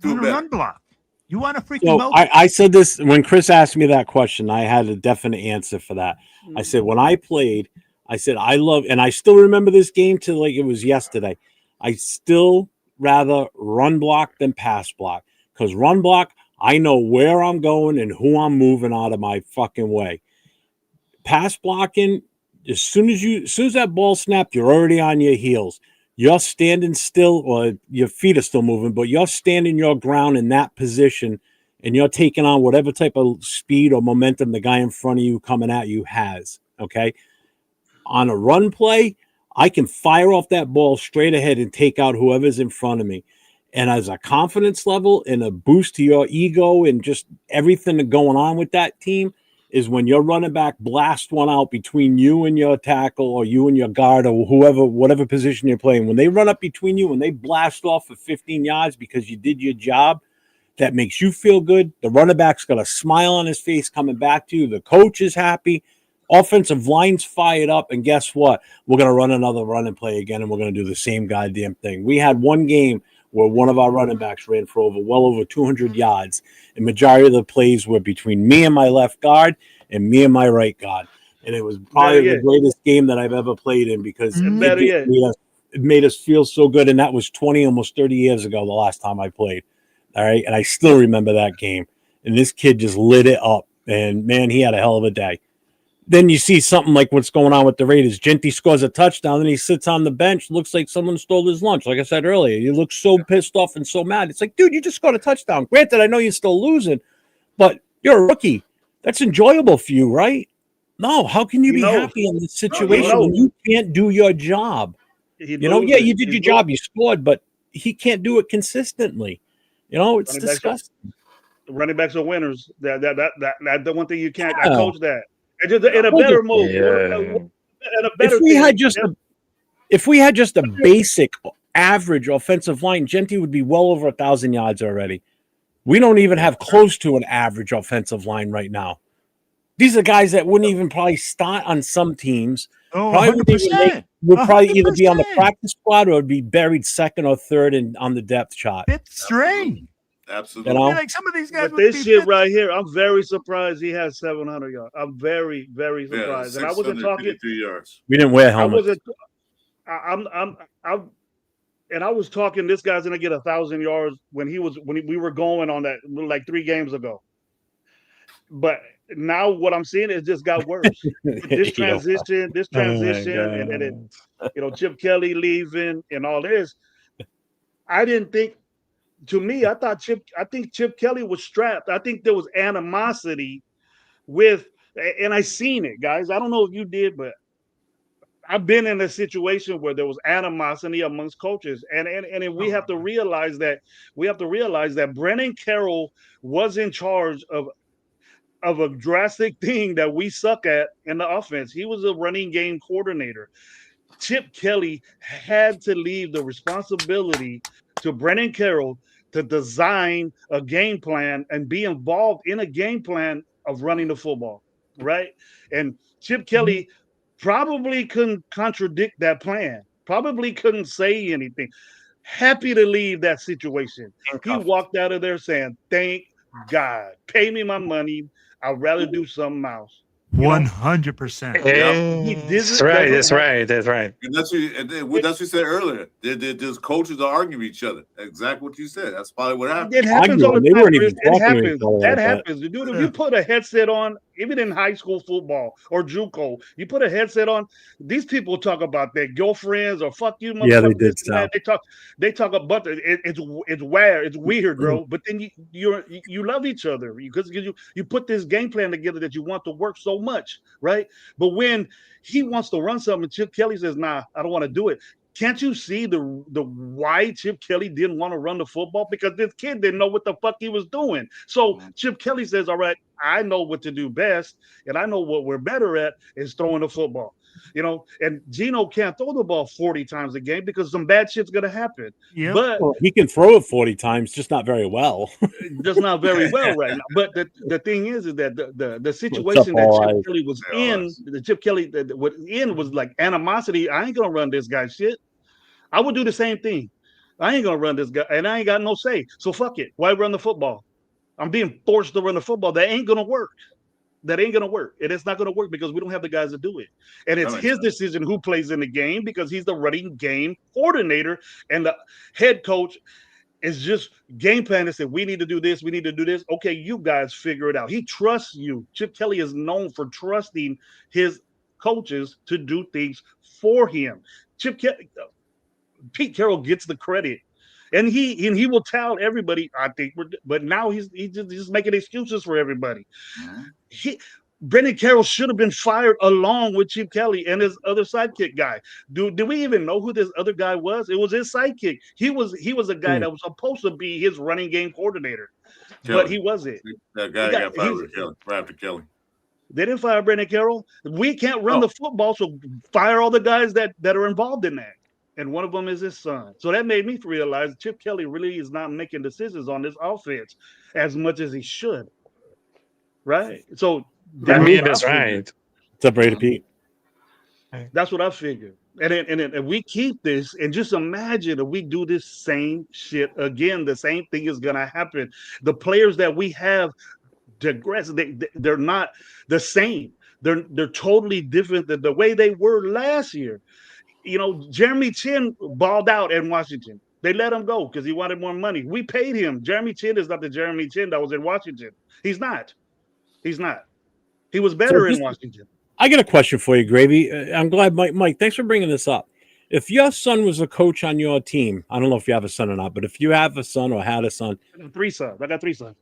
Speaker 7: want a run block. You want to freaking
Speaker 1: so I said this when Chris asked me that question. I had a definite answer for that. I said, when I played, I said, I love, and I still remember this game till like it was yesterday. I still rather run block than pass block, because run block, I know where I'm going and who I'm moving out of my fucking way. Pass blocking, as soon as that ball snapped, you're already on your heels. You're standing still, or your feet are still moving, but you're standing your ground in that position, and you're taking on whatever type of speed or momentum the guy in front of you coming at you has. Okay, on a run play, I can fire off that ball straight ahead and take out whoever's in front of me. And as a confidence level and a boost to your ego and just everything going on with that team is when your running back blast one out between you and your tackle, or you and your guard, or whoever, whatever position you're playing. When they run up between you and they blast off for 15 yards because you did your job, that makes you feel good. The running back's got a smile on his face coming back to you. The coach is happy. Offensive line's fired up, and guess what? We're going to run another run and play again, and we're going to do the same goddamn thing. We had one game where one of our running backs ran for well over 200 yards, and majority of the plays were between me and my left guard and me and my right guard, and it was probably the greatest game that I've ever played in, because it made us feel so good, and that was 20, almost 30 years ago, the last time I played. All right, and I still remember that game, and this kid just lit it up, and man, he had a hell of a day. Then you see something like what's going on with the Raiders. Genty scores a touchdown, and he sits on the bench. Looks like someone stole his lunch. Like I said earlier, he looks so pissed off and so mad. It's like, dude, you just scored a touchdown. Granted, I know you're still losing, but you're a rookie. That's enjoyable for you, right? No, how can you be happy in this situation when you can't do your job? You did your job, you scored, but he can't do it consistently. It's disgusting.
Speaker 10: Running backs are winners. That's the one thing you can't. I coach that. And just in a better move.
Speaker 1: If we had just a basic average offensive line, Genty would be well over 1,000 yards already. We don't even have close to an average offensive line right now. These are guys that wouldn't even probably start on some teams.
Speaker 7: Oh,
Speaker 1: would probably either be on the practice squad or would be buried second or third on the depth chart.
Speaker 7: Fifth string.
Speaker 2: Absolutely.
Speaker 7: Like some of these guys.
Speaker 10: But this shit right here, I'm very surprised he has 700 yards. I'm very, very surprised. And I wasn't talking.
Speaker 2: Yards.
Speaker 1: We didn't wear helmets.
Speaker 10: I was talking. This guy's gonna get 1,000 yards when we were going on that like 3 games ago. But now what I'm seeing is just got worse. this transition, and then Chip Kelly leaving and all this. I didn't think. To me, I think Chip Kelly was strapped. I think there was animosity and I seen it, guys. I don't know if you did, but I've been in a situation where there was animosity amongst coaches, and we have to realize that Brennan Carroll was in charge of a drastic thing that we suck at in the offense. He was a running game coordinator. Chip Kelly had to leave the responsibility to Brennan Carroll to design a game plan and be involved in a game plan of running the football, right? And Chip Kelly probably couldn't contradict that plan, probably couldn't say anything. Happy to leave that situation. He walked out of there saying, thank God, pay me my money. I'd rather do something else.
Speaker 7: 100%.
Speaker 9: That's right.
Speaker 2: And that's what you said earlier. There's coaches that argue with each other. Exactly what you said. That's probably what happened.
Speaker 10: It happens all the time. That happens. Dude, if you put a headset on, even in high school football or JUCO, you put a headset on, these people talk about their girlfriends or fuck you.
Speaker 1: Yeah, they did.
Speaker 10: They talk about it's weird. It's weird, bro. But then you love each other because you put this game plan together that you want to work so much, right? But when he wants to run something, Chip Kelly says, nah, I don't want to do it. can't you see the why Chip Kelly didn't want to run the football? Because this kid didn't know what the fuck he was doing. So Chip Kelly says, all right, I know what to do best, and I know what we're better at is throwing the football. And Geno can't throw the ball 40 times a game because some bad shit's gonna happen.
Speaker 7: Yep.
Speaker 10: But
Speaker 1: he can throw it 40 times, just not very well.
Speaker 10: just not very well right now. But the thing is that the situation that Chip Kelly was in, the Chip Kelly that was in was like animosity. I ain't gonna run this guy shit. I would do the same thing. I ain't gonna run this guy, and I ain't got no say. So fuck it. Why run the football? I'm being forced to run the football. That ain't gonna work. That ain't gonna work. And it's not gonna work because we don't have the guys to do it. And it's his decision who plays in the game because he's the running game coordinator, and the head coach is just game plan and said, we need to do this, we need to do this. Okay, you guys figure it out. He trusts you. Chip Kelly is known for trusting his coaches to do things for him. Pete Carroll gets the credit. And he will tell everybody, I think, but now he's just making excuses for everybody. Brendan Carroll should have been fired along with Chip Kelly and his other sidekick guy. Do we even know who this other guy was? It was his sidekick. He was a guy that was supposed to be his running game coordinator, but he wasn't.
Speaker 2: That guy got fired right after Kelly.
Speaker 10: They didn't fire Brendan Carroll. We can't run the football, so fire all the guys that are involved in that. And one of them is his son. So that made me realize Chip Kelly really is not making decisions on this offense as much as he should. Right? So
Speaker 9: that's right.
Speaker 1: What's up, Brady Pete?
Speaker 10: That's what I figured. And we keep this, and just imagine if we do this same shit again, the same thing is gonna happen. The players that we have digress, they're not the same. They're totally different than the way they were last year. Jeremy Chin balled out in Washington. They let him go because he wanted more money. We paid him. Jeremy Chin is not the Jeremy Chin that was in Washington. He's not. He was better in Washington.
Speaker 1: I got a question for you, Gravy. I'm glad, Mike, thanks for bringing this up. If your son was a coach on your team, I don't know if you have a son or not, but if you have a son or had a son.
Speaker 10: I got 3 sons. I got 3 sons.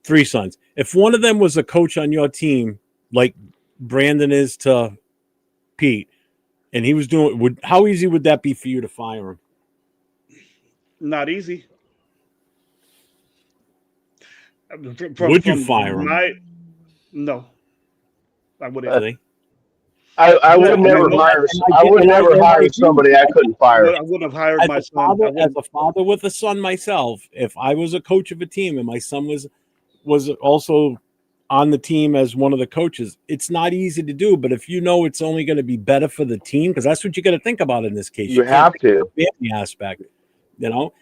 Speaker 1: 3 sons. If one of them was a coach on your team, like Brandon is to Pete, and he was doing, how easy would that be for you to fire him?
Speaker 10: Not easy.
Speaker 1: Would you fire him?
Speaker 10: No, I wouldn't.
Speaker 4: I would never hire. I would never hire somebody I couldn't fire.
Speaker 10: I wouldn't have hired my son.
Speaker 1: As a father with a son myself, if I was a coach of a team and my son was also on the team as one of the coaches, it's not easy to do. But if you know it's only going to be better for the team, because that's what you got to think about in this case.
Speaker 4: You have to.
Speaker 1: The aspect,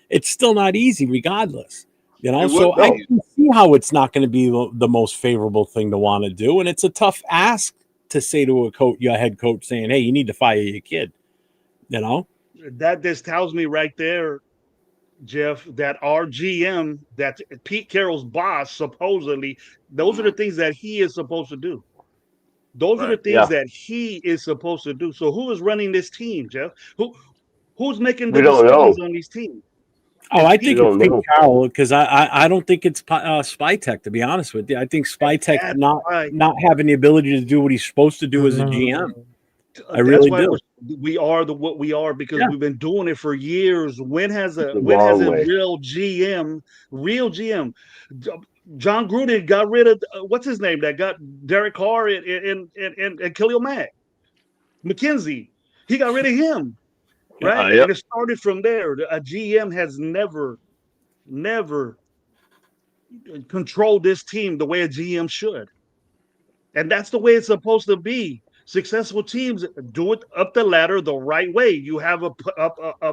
Speaker 1: it's still not easy regardless. So I can see how it's not going to be the most favorable thing to want to do, and it's a tough ask to say to a coach, your head coach, saying, "Hey, you need to fire your kid."
Speaker 10: That just tells me right there, Jeff, that our GM, that Pete Carroll's boss, supposedly, those are the things that he is supposed to do. Those are the things that he is supposed to do. So who is running this team, Jeff? Who's making the decisions on these teams?
Speaker 1: Oh, I think it's Pete Carroll, because I don't think it's Spytek, to be honest with you. I think Spytek not having the ability to do what he's supposed to do as a GM. I really do.
Speaker 10: We are what we are because we've been doing it for years. When has a real GM? John Gruden got rid of what's his name that got Derek Carr and Khalil Mack. McKenzie. He got rid of him. Right? And it started from there. A GM has never controlled this team the way a GM should. And that's the way it's supposed to be. Successful teams do it up the ladder the right way. You have a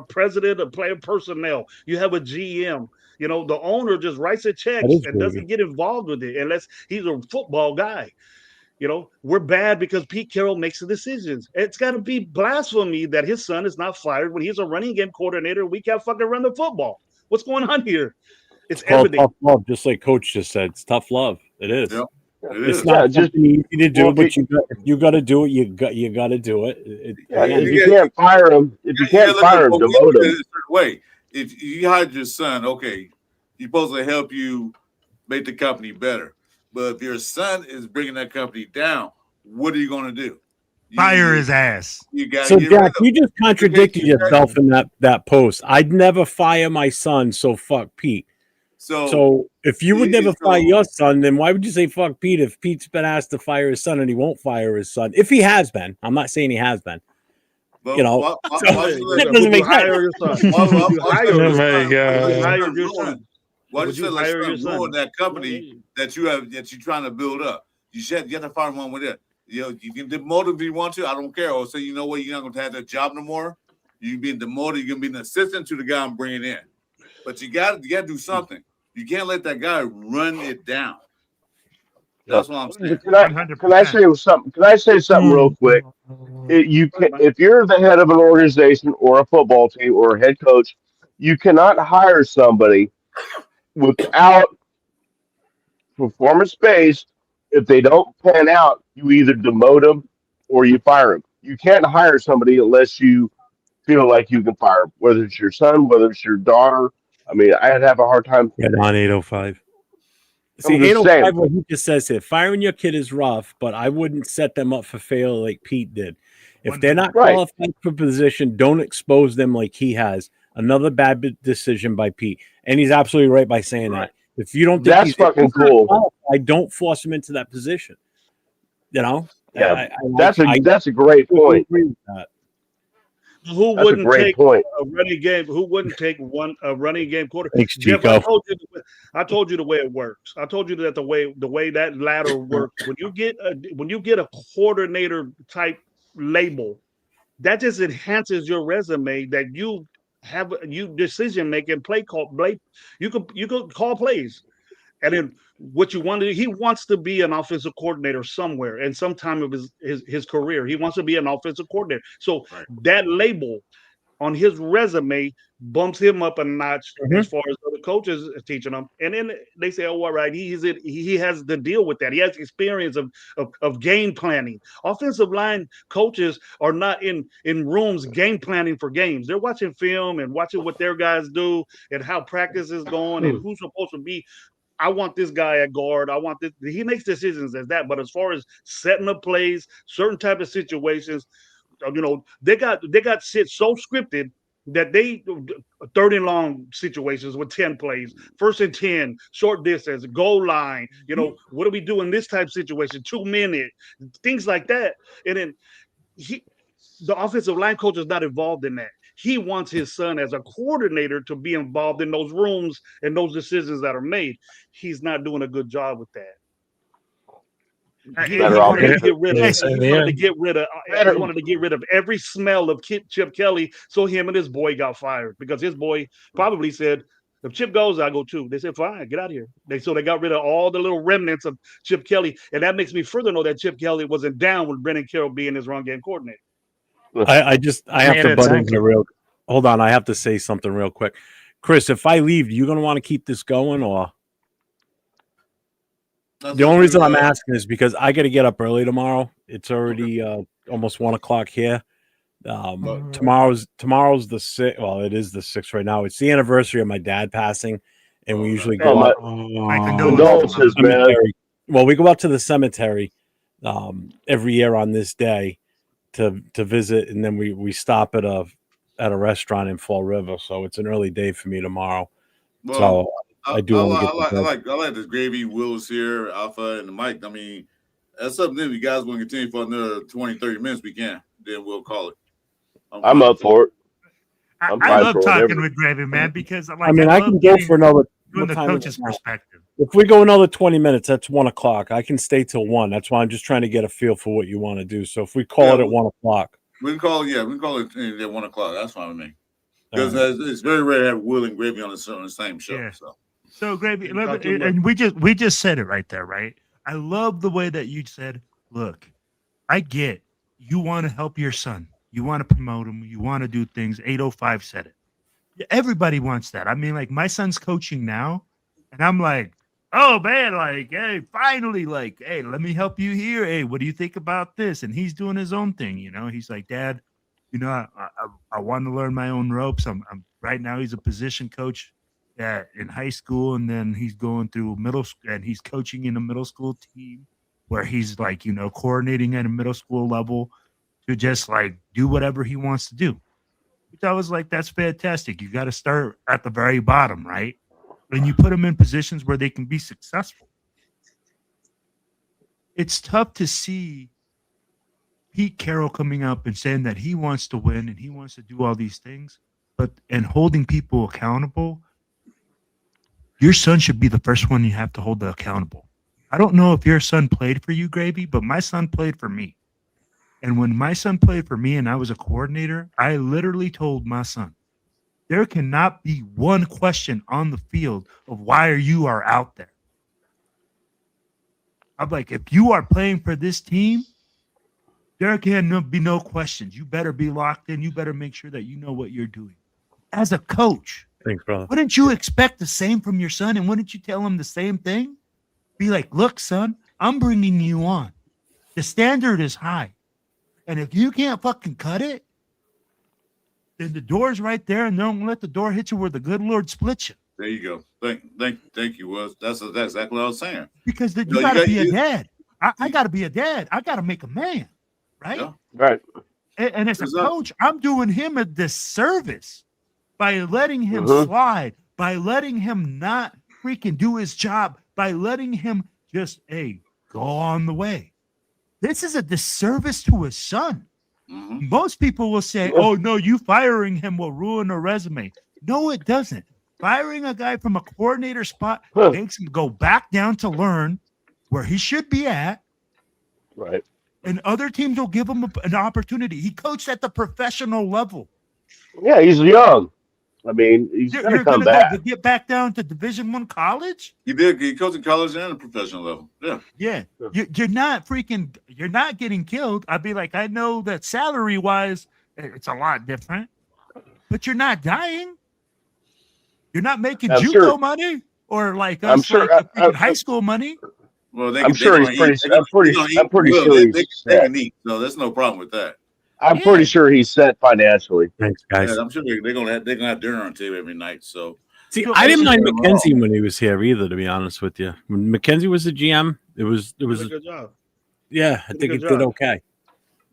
Speaker 10: president, a player personnel. You have a GM. The owner just writes a check and doesn't get involved with it unless he's a football guy. We're bad because Pete Carroll makes the decisions. It's got to be blasphemy that his son is not fired when he's a running game coordinator. We can't fucking run the football. What's going on here? It's everything.
Speaker 1: Tough love, just like Coach just said. It's tough love. It is.
Speaker 2: Yep.
Speaker 1: It's not just easy to do, but you got to do it. You got to do it.
Speaker 4: If you can't fire him, demote him.
Speaker 2: Wait, if you hired your son, okay, he's supposed to help you make the company better. But if your son is bringing that company down, what are you going to do?
Speaker 7: Fire his ass.
Speaker 2: You got
Speaker 1: So, Jack, you just contradicted yourself in that post. I'd never fire my son, so fuck Pete. So if you would never fire your son, then why would you say fuck Pete if Pete's been asked to fire his son and he won't fire his son? If he has been. I'm not saying he has been.
Speaker 2: But
Speaker 1: you know,
Speaker 10: that doesn't make sense. Hire your son.
Speaker 2: Why would you let your son ruin that company that you're trying to build up? You have to find one with it. You know, you can demote if you want to. I don't care. Or say, you know what, you're not going to have that job no more. You're being demoted. You're going to be an assistant to the guy I'm bringing in. But you got to do something. You can't let that guy run it down. That's what I'm saying.
Speaker 4: Can I say something? Can I say something real quick? If you're the head of an organization or a football team or a head coach, you cannot hire somebody without performance-based. If they don't pan out, you either demote them or you fire them. You can't hire somebody unless you feel like you can fire them, whether it's your son, whether it's your daughter. I mean, I'd have a hard time.
Speaker 1: Yeah, on 805. See, 805, what he just says here, firing your kid is rough, but I wouldn't set them up for failure like Pete did. If they're not qualified for position, don't expose them like he has. Another bad decision by Pete. And he's absolutely right by saying that. If you don't think
Speaker 4: that's fucking cool,
Speaker 1: I don't force him into that position. You know?
Speaker 4: Yeah, that's a great point.
Speaker 10: Who wouldn't take a running game? Who wouldn't take a running game quarter?
Speaker 1: Thanks,
Speaker 10: Jeff,
Speaker 1: Chico.
Speaker 10: I told you the way it works. I told you that the way that ladder works. When you get a coordinator type label, that just enhances your resume. That you have decision making, you could call plays, and then what you want to do, he wants to be an offensive coordinator somewhere in some time of his career. He wants to be an offensive coordinator. So that label on his resume bumps him up a notch as far as other coaches teaching him. And then they say, oh, all right, he has to deal with that. He has experience of game planning. Offensive line coaches are not in rooms game planning for games. They're watching film and watching what their guys do and how practice is going and who's supposed to be. I want this guy at guard. I want this. He makes decisions as that. But as far as setting up plays, certain type of situations, you know, they got shit so scripted that they 30 long situations with 10 plays, 1st and 10, short distance, goal line. You know, what do we do in this type of situation? 2 minute, things like that. And then the offensive line coach is not involved in that. He wants his son as a coordinator to be involved in those rooms and those decisions that are made. He's not doing a good job with that. He wanted to get rid of every smell of Chip Kelly, so him and his boy got fired because his boy probably said, if Chip goes, I go too. They said, fine, get out of here. So they got rid of all the little remnants of Chip Kelly, and that makes me further know that Chip Kelly wasn't down with Brennan Carroll being his run game coordinator.
Speaker 1: I have to butt in here hold on, I have to say something real quick. Chris, if I leave, you gonna want to keep this going, or the only reason I'm asking is because I got to get up early tomorrow. It's already almost 1 o'clock here. Tomorrow's the 6th. Well, it is the 6th right now. It's the anniversary of my dad passing, and we usually go out.
Speaker 4: Condolences, man.
Speaker 1: Well, we go out to the cemetery every year on this day to visit, and then we stop at a restaurant in Fall River. So it's an early day for me tomorrow.
Speaker 2: Well,
Speaker 1: so I
Speaker 2: like this Gravy, Willis here, Alpha, and the Mike. I mean, that's something if you guys want to continue for another 20, 30 minutes, we can. Then we'll call it.
Speaker 4: I'm up for it.
Speaker 7: I love talking with Gravy, man, because I
Speaker 1: can go for another
Speaker 7: from the coach's perspective.
Speaker 1: If we go another 20 minutes, that's 1 o'clock. I can stay till 1. That's why I'm just trying to get a feel for what you want to do. So if we call it at 1 o'clock.
Speaker 2: We can call it at 1 o'clock. That's fine with me. Because it's very rare to have Will and Gravy on the same show. Yeah.
Speaker 7: So Gravy, and we just said it right there, right? I love the way that you said, look, I get you want to help your son. You want to promote him. You want to do things. 805 said it. Everybody wants that. I mean, like, my son's coaching now, and I'm like, oh, man, like, hey, finally, like, hey, let me help you here. Hey, what do you think about this? And he's doing his own thing, you know? He's like, Dad, you know, I want to learn my own ropes. I'm right now he's a position coach in high school, and then he's going through middle school, and he's coaching in a middle school team where he's, like, you know, coordinating at a middle school level. to just like do whatever he wants to do. Which I was like, that's fantastic. You got to start at the very bottom, right? And you put them in positions where they can be successful. It's tough to see Pete Carroll coming up and saying that he wants to win and he wants to do all these things, and holding people accountable. Your son should be the first one you have to hold accountable. I don't know if your son played for you, Gravy, but my son played for me. And when my son played for me and I was a coordinator, I literally told my son, there cannot be one question on the field of why you are out there. I'm like, if you are playing for this team, there can be no questions. You better be locked in. You better make sure that you know what you're doing. As a coach,
Speaker 1: thanks, brother.
Speaker 7: Wouldn't you expect the same from your son? And wouldn't you tell him the same thing? Be like, look, son, I'm bringing you on. The standard is high. And if you can't fucking cut it, then the door's right there, and don't let the door hit you where the good Lord splits you.
Speaker 2: There you go. Thank you, Wes. That's exactly what I was saying.
Speaker 7: Because you gotta be a dad. I gotta be a dad. I gotta make a man, right?
Speaker 2: Yeah.
Speaker 4: Right.
Speaker 7: And as a coach, I'm doing him a disservice by letting him slide, by letting him not freaking do his job, by letting him just, go on the way. This is a disservice to his son. Mm-hmm. Most people will say, oh, no, you firing him will ruin a resume. No, it doesn't. Firing a guy from a coordinator spot makes him go back down to learn where he should be at.
Speaker 4: Right.
Speaker 7: And other teams will give him an opportunity. He coached at the professional level.
Speaker 4: Yeah, he's young. I mean, he's going to come back.
Speaker 7: Go get back down to Division I college?
Speaker 2: He did. He coached in college and a professional level. Yeah.
Speaker 7: Yeah. You're not getting killed. I'd be like, I know that salary-wise, it's a lot different. But you're not dying. You're not making JUCO money or like us, high school money.
Speaker 2: Well,
Speaker 4: I'm sure he's pretty sure he's
Speaker 2: set. So there's no problem with that.
Speaker 4: I'm pretty sure he's set financially.
Speaker 1: Thanks, guys.
Speaker 2: Yeah, I'm sure they're gonna have dinner on table every night. So
Speaker 1: see, I didn't mind McKenzie when he was here either. To be honest with you, when McKenzie was the GM, it was a good job. Yeah, I think it did okay.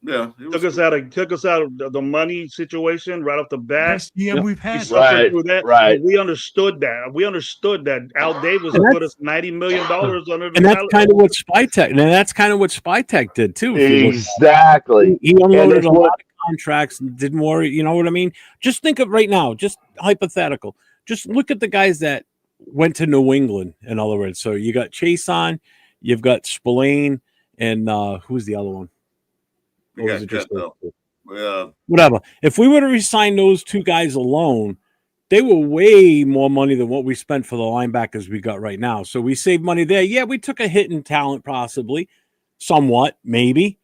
Speaker 2: Yeah,
Speaker 10: took us out of the money situation right off the bat.
Speaker 7: Yeah, we've had
Speaker 10: through that.
Speaker 4: Right.
Speaker 10: We understood that. We understood that Al Davis put us $90 million under the
Speaker 1: and that's kind of what Spytek. And that's kind of what Spytek did too.
Speaker 4: Exactly.
Speaker 1: He unloaded a lot of contracts and didn't worry. You know what I mean? Just think of right now, just hypothetical. Just look at the guys that went to New England. In other words, so you got Chase on, you've got Spillane, and who's the other one? Whatever. If we were to resign those two guys alone, they were way more money than what we spent for the linebackers we got right now. So we saved money there. Yeah, we took a hit in talent, possibly, somewhat, maybe,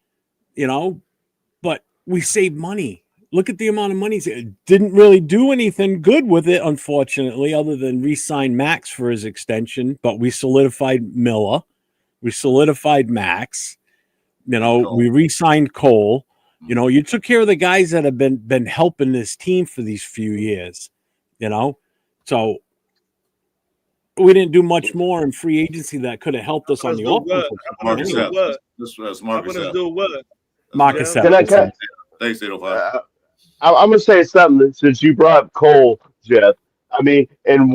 Speaker 1: but we saved money. Look at the amount of money. It didn't really do anything good with it, unfortunately, other than re-sign Max for his extension. But we solidified Miller. We solidified Max. We re-signed Cole. You took care of the guys that have been helping this team for these few years. So we didn't do much more in free agency that could have helped us on the offense.
Speaker 2: Marcus
Speaker 4: Marcus. Thanks, 805. I'm going to say something since you brought up Cole, Jeff. I don't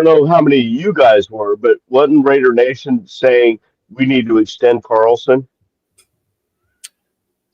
Speaker 4: know how many of you guys were, but wasn't Raider Nation saying we need to extend Carlson?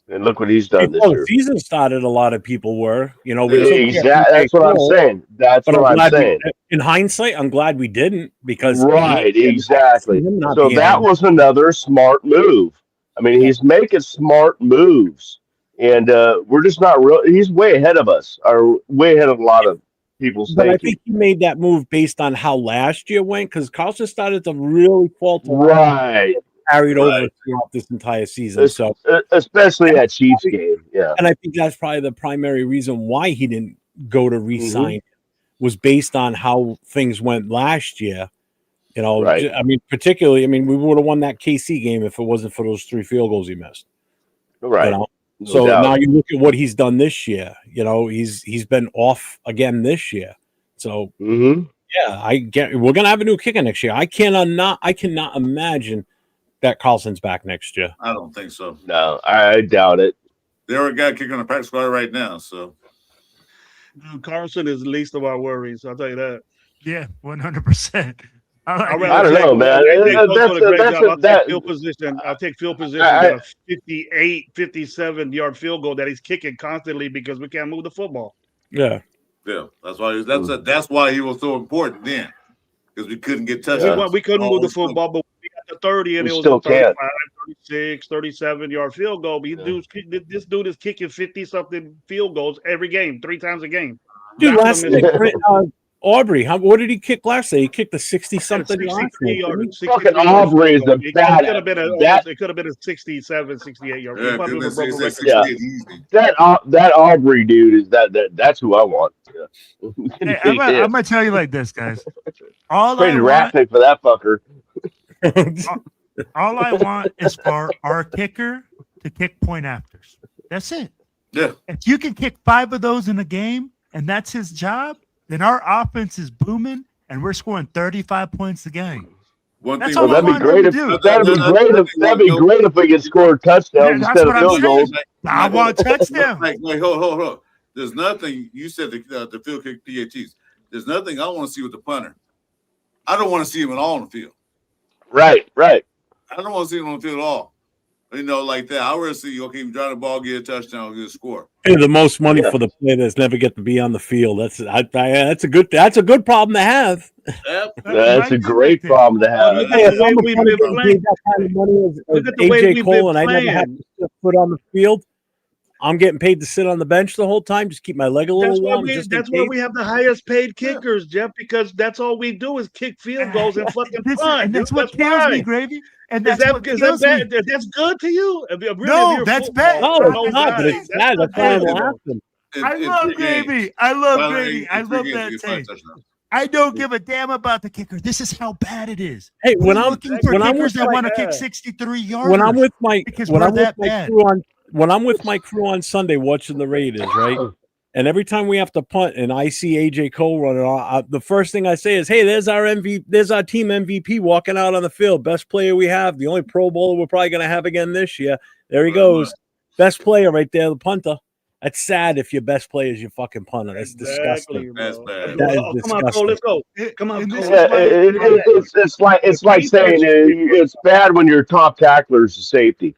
Speaker 4: And look what he's done this year.
Speaker 1: The season started, a lot of people were,
Speaker 4: exactly. That's what I'm saying. That's what I'm saying.
Speaker 1: In hindsight, I'm glad we didn't because
Speaker 4: exactly. So that was another smart move. I mean, he's making smart moves, and we're just not real. He's way ahead of us, or way ahead of a lot of people's thinking.
Speaker 1: I think he made that move based on how last year went because Carlson started to really falter.
Speaker 4: Right.
Speaker 1: Carried over throughout this entire season. So
Speaker 4: especially that Chiefs game. Yeah.
Speaker 1: And I think that's probably the primary reason why he didn't go to re-sign was based on how things went last year.
Speaker 4: Right.
Speaker 1: I mean, particularly, we would have won that KC game if it wasn't for those 3 field goals he missed.
Speaker 4: Right.
Speaker 1: No now you look at what he's done this year. He's been off again this year. So yeah, we're gonna have a new kicker next year. I cannot imagine that Carlson's back next year.
Speaker 2: I don't think so.
Speaker 4: No, I doubt it.
Speaker 2: They already got a kicker on the practice squad right now. So
Speaker 10: Carlson is the least of our worries. I'll tell you that.
Speaker 7: Yeah, 100%.
Speaker 4: I don't know, man.
Speaker 10: I'll take field position at a 58, 57-yard field goal that he's kicking constantly because we can't move the football.
Speaker 1: Yeah.
Speaker 2: Yeah, that's why he was so important then, because we couldn't get touchdowns.
Speaker 10: We couldn't move the football, but we got the 30, and it was a 35, 36, 37-yard field goal. But this dude is kicking 50-something field goals every game, 3 times a game.
Speaker 1: Dude, last night, Aubrey, what did he kick last night? He kicked a 60-something yard.
Speaker 4: Fucking Aubrey is the bad.
Speaker 10: It could have been a 67, 68-yard.
Speaker 4: That Aubrey dude is that's who I want.
Speaker 7: Hey, I'm gonna tell you like this, guys. All
Speaker 4: I want for that fucker.
Speaker 7: All I want is for our kicker to kick point afters. That's it.
Speaker 2: Yeah.
Speaker 7: If you can kick 5 of those in a game, and that's his job, then our offense is booming, and we're scoring 35 points a game.
Speaker 4: That'd be great if we could score touchdowns instead of field goals.
Speaker 7: I want touchdowns.
Speaker 2: Wait, hold. There's nothing you said the field kick PATs. There's nothing I want to see with the punter. I don't want to see him at all on the field.
Speaker 4: Right.
Speaker 2: I don't want to see him on the field at all. Like that. I would see, okay, you drive the ball, get a touchdown, get a score.
Speaker 1: Pay the most money for the player that's never get to be on the field. That's a good problem to have.
Speaker 4: That's a great problem to have.
Speaker 1: Look at the way AJ Cole, and I never have to step foot on the field. I'm getting paid to sit on the bench the whole time, just keep my leg a little warm.
Speaker 10: That's why we have the highest paid kickers, Jeff, because that's all we do is kick field goals and fucking punt.
Speaker 7: And that's what kills me, Gravy. And that's what kills me.
Speaker 10: That's good to you?
Speaker 7: No, that's bad.
Speaker 1: No, it's not, but it's bad. That's why I'm laughing.
Speaker 7: I love Gravy. I love Gravy. I love that tape. I don't give a damn about the kicker. This is how bad it is.
Speaker 1: Hey, when I'm
Speaker 7: looking for kickers that want to kick 63 yards,
Speaker 1: when I'm with my crew on Sunday watching the Raiders, right? And every time we have to punt and I see AJ Cole running, the first thing I say is, "Hey, there's our MVP. There's our team MVP walking out on the field. Best player we have. The only Pro Bowler we're probably going to have again this year. There he goes. Best player right there, the punter." That's sad if your best player is your fucking punter. That's disgusting.
Speaker 2: That's bad.
Speaker 1: That is
Speaker 10: come on, Cole, let's go. Come on, Cole.
Speaker 4: It's like saying it's bad when your top tackler is a safety.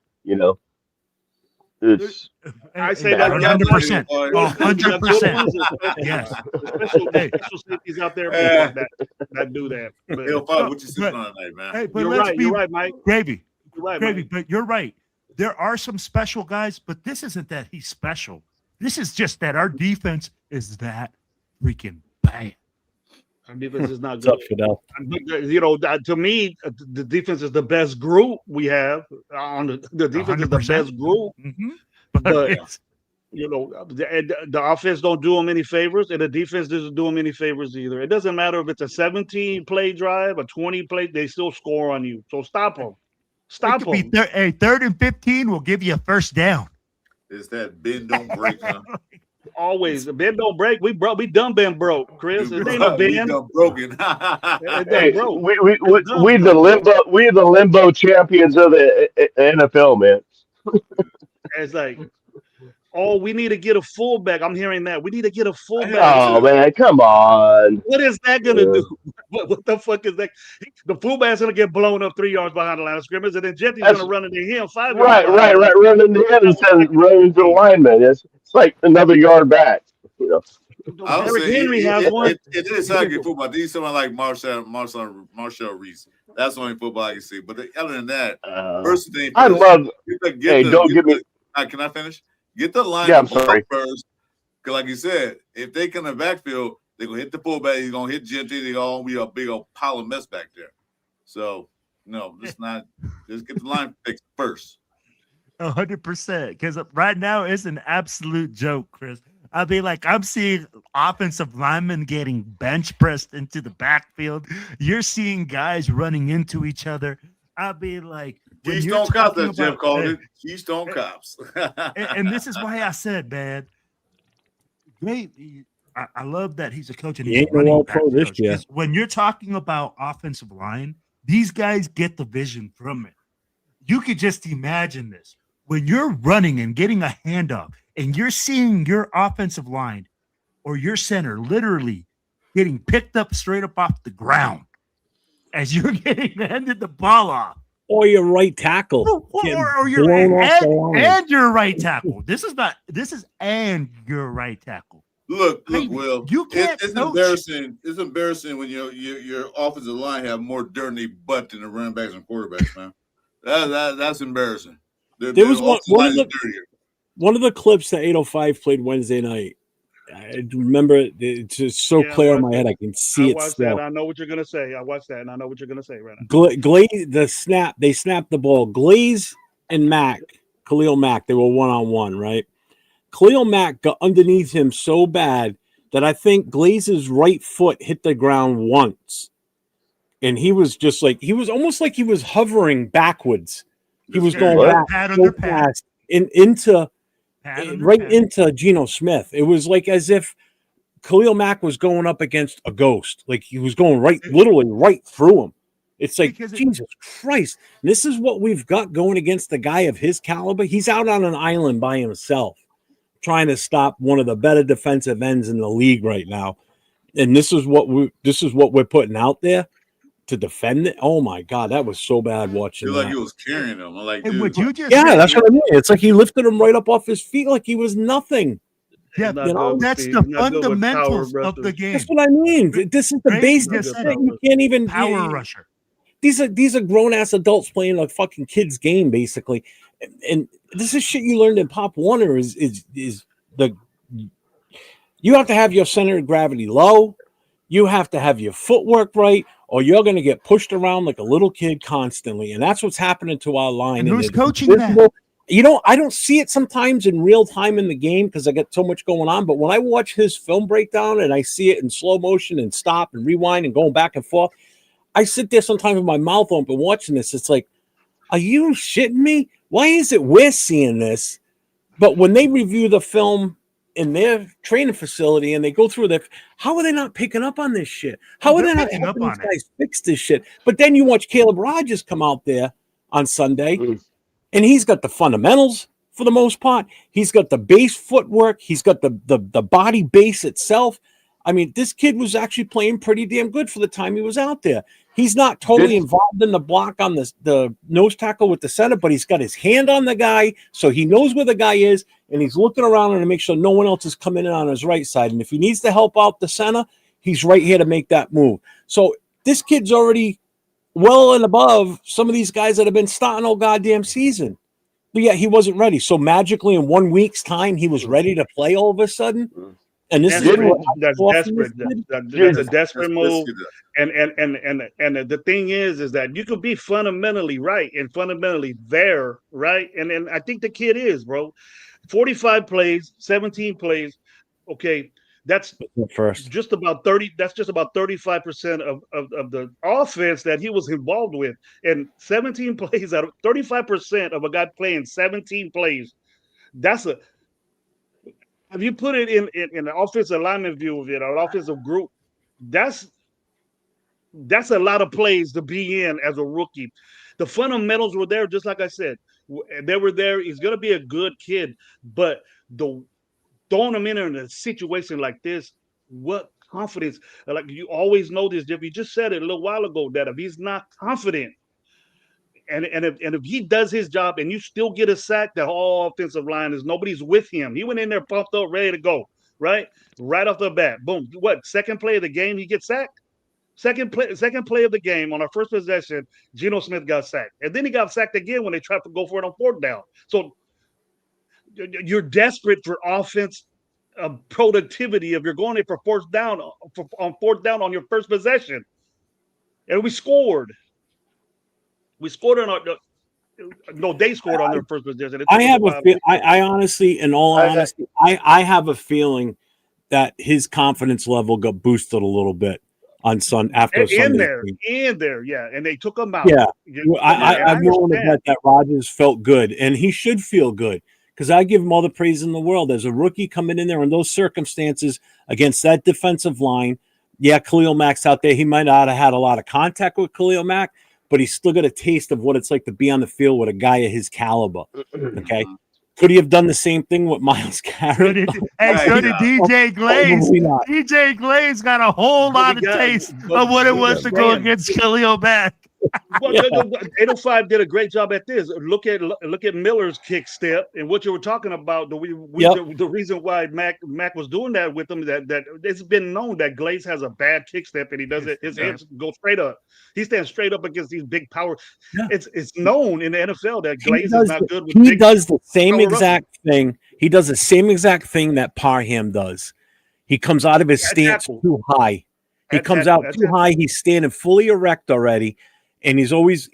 Speaker 4: It's.
Speaker 10: I say
Speaker 7: 100%. 100%. Yes.
Speaker 10: Special safeties out there that do that.
Speaker 2: What you sitting on tonight, man?
Speaker 7: Hey, but
Speaker 10: you're right, Mike.
Speaker 7: Gravy.
Speaker 10: You're right,
Speaker 7: Gravy,
Speaker 10: Mike.
Speaker 7: but you're right. There are some special guys, but this isn't that he's special. This is just that our defense is that freaking bad.
Speaker 10: Our defense is not
Speaker 1: What's up,
Speaker 10: good.
Speaker 1: Fidel?
Speaker 10: To me, the defense is the best group we have. The defense is the best group.
Speaker 7: Mm-hmm.
Speaker 10: But the offense don't do them any favors, and the defense doesn't do them any favors either. It doesn't matter if it's a 17-play drive, a 20-play, they still score on you. So stop them. Stop them.
Speaker 7: 3rd and 15 will give you a first down.
Speaker 2: Is that bend don't break, huh?
Speaker 10: Always. Bend don't break. We done been broke, Chris. It ain't no bend.
Speaker 2: Broken.
Speaker 4: Hey, we the limbo champions of the NFL, man.
Speaker 10: It's like, we need to get a fullback. I'm hearing that. We need to get a fullback.
Speaker 4: Oh, man, come on.
Speaker 10: What is that going to do? What the fuck is that? The fullback's going to get blown up 3 yards behind the line of scrimmage, and then Jetty's going to run into him 5 yards.
Speaker 4: Right. Run into him instead of running into the lineman. It's like another yard back.
Speaker 2: I would say
Speaker 10: Henry has one.
Speaker 2: It is how good football. These someone like Marshall Reese. That's the only football I can see. But other than that, first thing
Speaker 4: I love.
Speaker 2: Can I finish? Get the line first. Because like you said, if they come in the backfield, they're going to hit the fullback. He's going to hit Genty. They're going to be a big old pile of mess back there. So, no, just get the line fixed first.
Speaker 7: 100%. Because right now it's an absolute joke, Chris. I'll be like, I'm seeing offensive linemen getting bench pressed into the backfield. You're seeing guys running into each other. I'll be like,
Speaker 2: Keystone Cops, as Jeff called it. Keystone Cops.
Speaker 7: and this is why I said, man, great. I love that he's a coach and he's a running back coach. When you're talking about offensive line, these guys get the vision from it. you could just imagine this. When you're running and getting a handoff and you're seeing your offensive line or your center literally getting picked up straight up off the ground as you're getting handed the ball off.
Speaker 1: Or your right tackle.
Speaker 7: Or your your right tackle. This is your right tackle.
Speaker 2: Look,
Speaker 7: Hey,
Speaker 2: Will.
Speaker 7: you can't
Speaker 2: It's
Speaker 7: coach.
Speaker 2: embarrassing. It's embarrassing when your offensive line have more dirt in their butt than the running backs and quarterbacks, man. That's embarrassing.
Speaker 1: There was one of the clips that 805 played Wednesday night. I remember it. It's just so clear in my head. I can see it.
Speaker 10: I watched that. I know what you're gonna say. I watched that, and I know what you're gonna say right now.
Speaker 1: Glaze, the snap. They snapped the ball. Glaze and Khalil Mack. They were 1-on-1, right? Khalil Mack got underneath him so bad that I think Glaze's right foot hit the ground once, and he was just like almost like he was hovering backwards. He was going back so fast into Geno Smith. It was like as if Khalil Mack was going up against a ghost. Like he was going literally right through him. It's like, Jesus Christ. This is what we've got going against the guy of his caliber. He's out on an island by himself trying to stop one of the better defensive ends in the league right now. And this is what we're putting out there to defend it. Oh my God, that was so bad watching.
Speaker 2: Like he was carrying him. I'm like,
Speaker 7: and what you just
Speaker 1: that's what I mean. It's like he lifted him right up off his feet like he was nothing.
Speaker 7: Yeah, that's the fundamentals of the game.
Speaker 1: That's what I mean. This is the basics. You can't even
Speaker 7: power rusher.
Speaker 1: These are grown ass adults playing a fucking kid's game, basically. And this is shit you learned in Pop Warner. Is the you have to have your center of gravity low. You have to have your footwork right, or you're going to get pushed around like a little kid constantly. And that's what's happening to our line.
Speaker 7: And who's coaching that?
Speaker 1: I don't see it sometimes in real time in the game because I got so much going on. But when I watch his film breakdown and I see it in slow motion and stop and rewind and going back and forth, I sit there sometimes with my mouth open watching this. It's like, are you shitting me? Why is it we're seeing this? But when they review the film in their training facility and they go through that, how are they not picking up on this shit? How are they not helping these guys fix this shit? But then you watch Caleb Rogers come out there on Sunday, and he's got the fundamentals for the most part. He's got the base footwork. He's got the body base itself. I mean, this kid was actually playing pretty damn good for the time he was out there. He's not totally involved in the block on the nose tackle with the center, but he's got his hand on the guy, so he knows where the guy is, and he's looking around to make sure no one else is coming in on his right side. And if he needs to help out the center, he's right here to make that move. So this kid's already well and above some of these guys that have been starting all goddamn season. But yeah, he wasn't ready. So magically in 1 week's time, he was ready to play all of a sudden. And this is
Speaker 10: that's desperate. That's a desperate move. And the thing is that you could be fundamentally right and fundamentally there, right? And I think the kid is, bro. 45 plays, 17 plays. Okay, that's just about 30. That's just about 35% of the offense that he was involved with. And 17 plays out of 35% of a guy playing 17 plays. That's a. If you put it in an offensive alignment view of it, or an offensive group, that's a lot of plays to be in as a rookie. The fundamentals were there, just like I said. They were there. He's going to be a good kid, but throwing him in a situation like this, what confidence? Like you always know this, Jeff. You just said it a little while ago that if he's not confident, and if he does his job and you still get a sack, the whole offensive line is nobody's with him. He went in there pumped up, ready to go, right off the bat. Boom. What? Second play of the game, he gets sacked. Second play of the game on our first possession, Geno Smith got sacked, and then he got sacked again when they tried to go for it on fourth down. So you're desperate for offense productivity if you're going in for fourth down on your first possession, and we scored. We scored on our they scored on their first possession.
Speaker 1: I honestly, in all honesty, I have a feeling that his confidence level got boosted a little bit on after Sunday.
Speaker 10: In there, yeah, and they took him out.
Speaker 1: Yeah, I'm willing to bet that Rodgers felt good, and he should feel good because I give him all the praise in the world as a rookie coming in there in those circumstances against that defensive line. Yeah, Khalil Mack's out there. He might not have had a lot of contact with Khalil Mack. but he's still got a taste of what it's like to be on the field with a guy of his caliber. Okay. Could he have done the same thing with Myles Garrett?
Speaker 7: So did DJ Glaze. DJ Glaze got a whole lot of taste of what it was to go against Khalil Mack.
Speaker 10: Well, 805 did a great job at this. Look at Miller's kick step and what you were talking about. The reason why Mac was doing that with him, that it's been known that Glaze has a bad kick step and he does it. His hips go straight up. He stands straight up against these big power. Yeah. It's known in the NFL that Glaze is not good with.
Speaker 1: He does the same exact thing. He does the same exact thing that Parham does. He comes out of his stance too high. He comes out too high. He's standing fully erect already. And he's always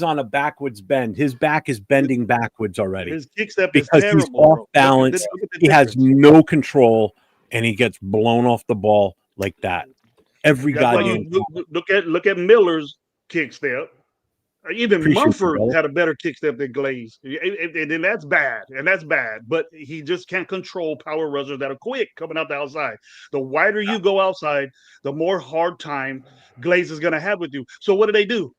Speaker 1: on a backwards bend. His back is bending backwards already.
Speaker 10: His kick step
Speaker 1: because
Speaker 10: is terrible,
Speaker 1: he's off balance. He has no control, and he gets blown off the ball like that. Every goddamn.
Speaker 10: Look at Miller's kick step. Even Mumford had a better kick step than Glaze, and that's bad. But he just can't control power rushers that are quick coming out the outside. The wider you go outside, the more hard time Glaze is going to have with you. So what do?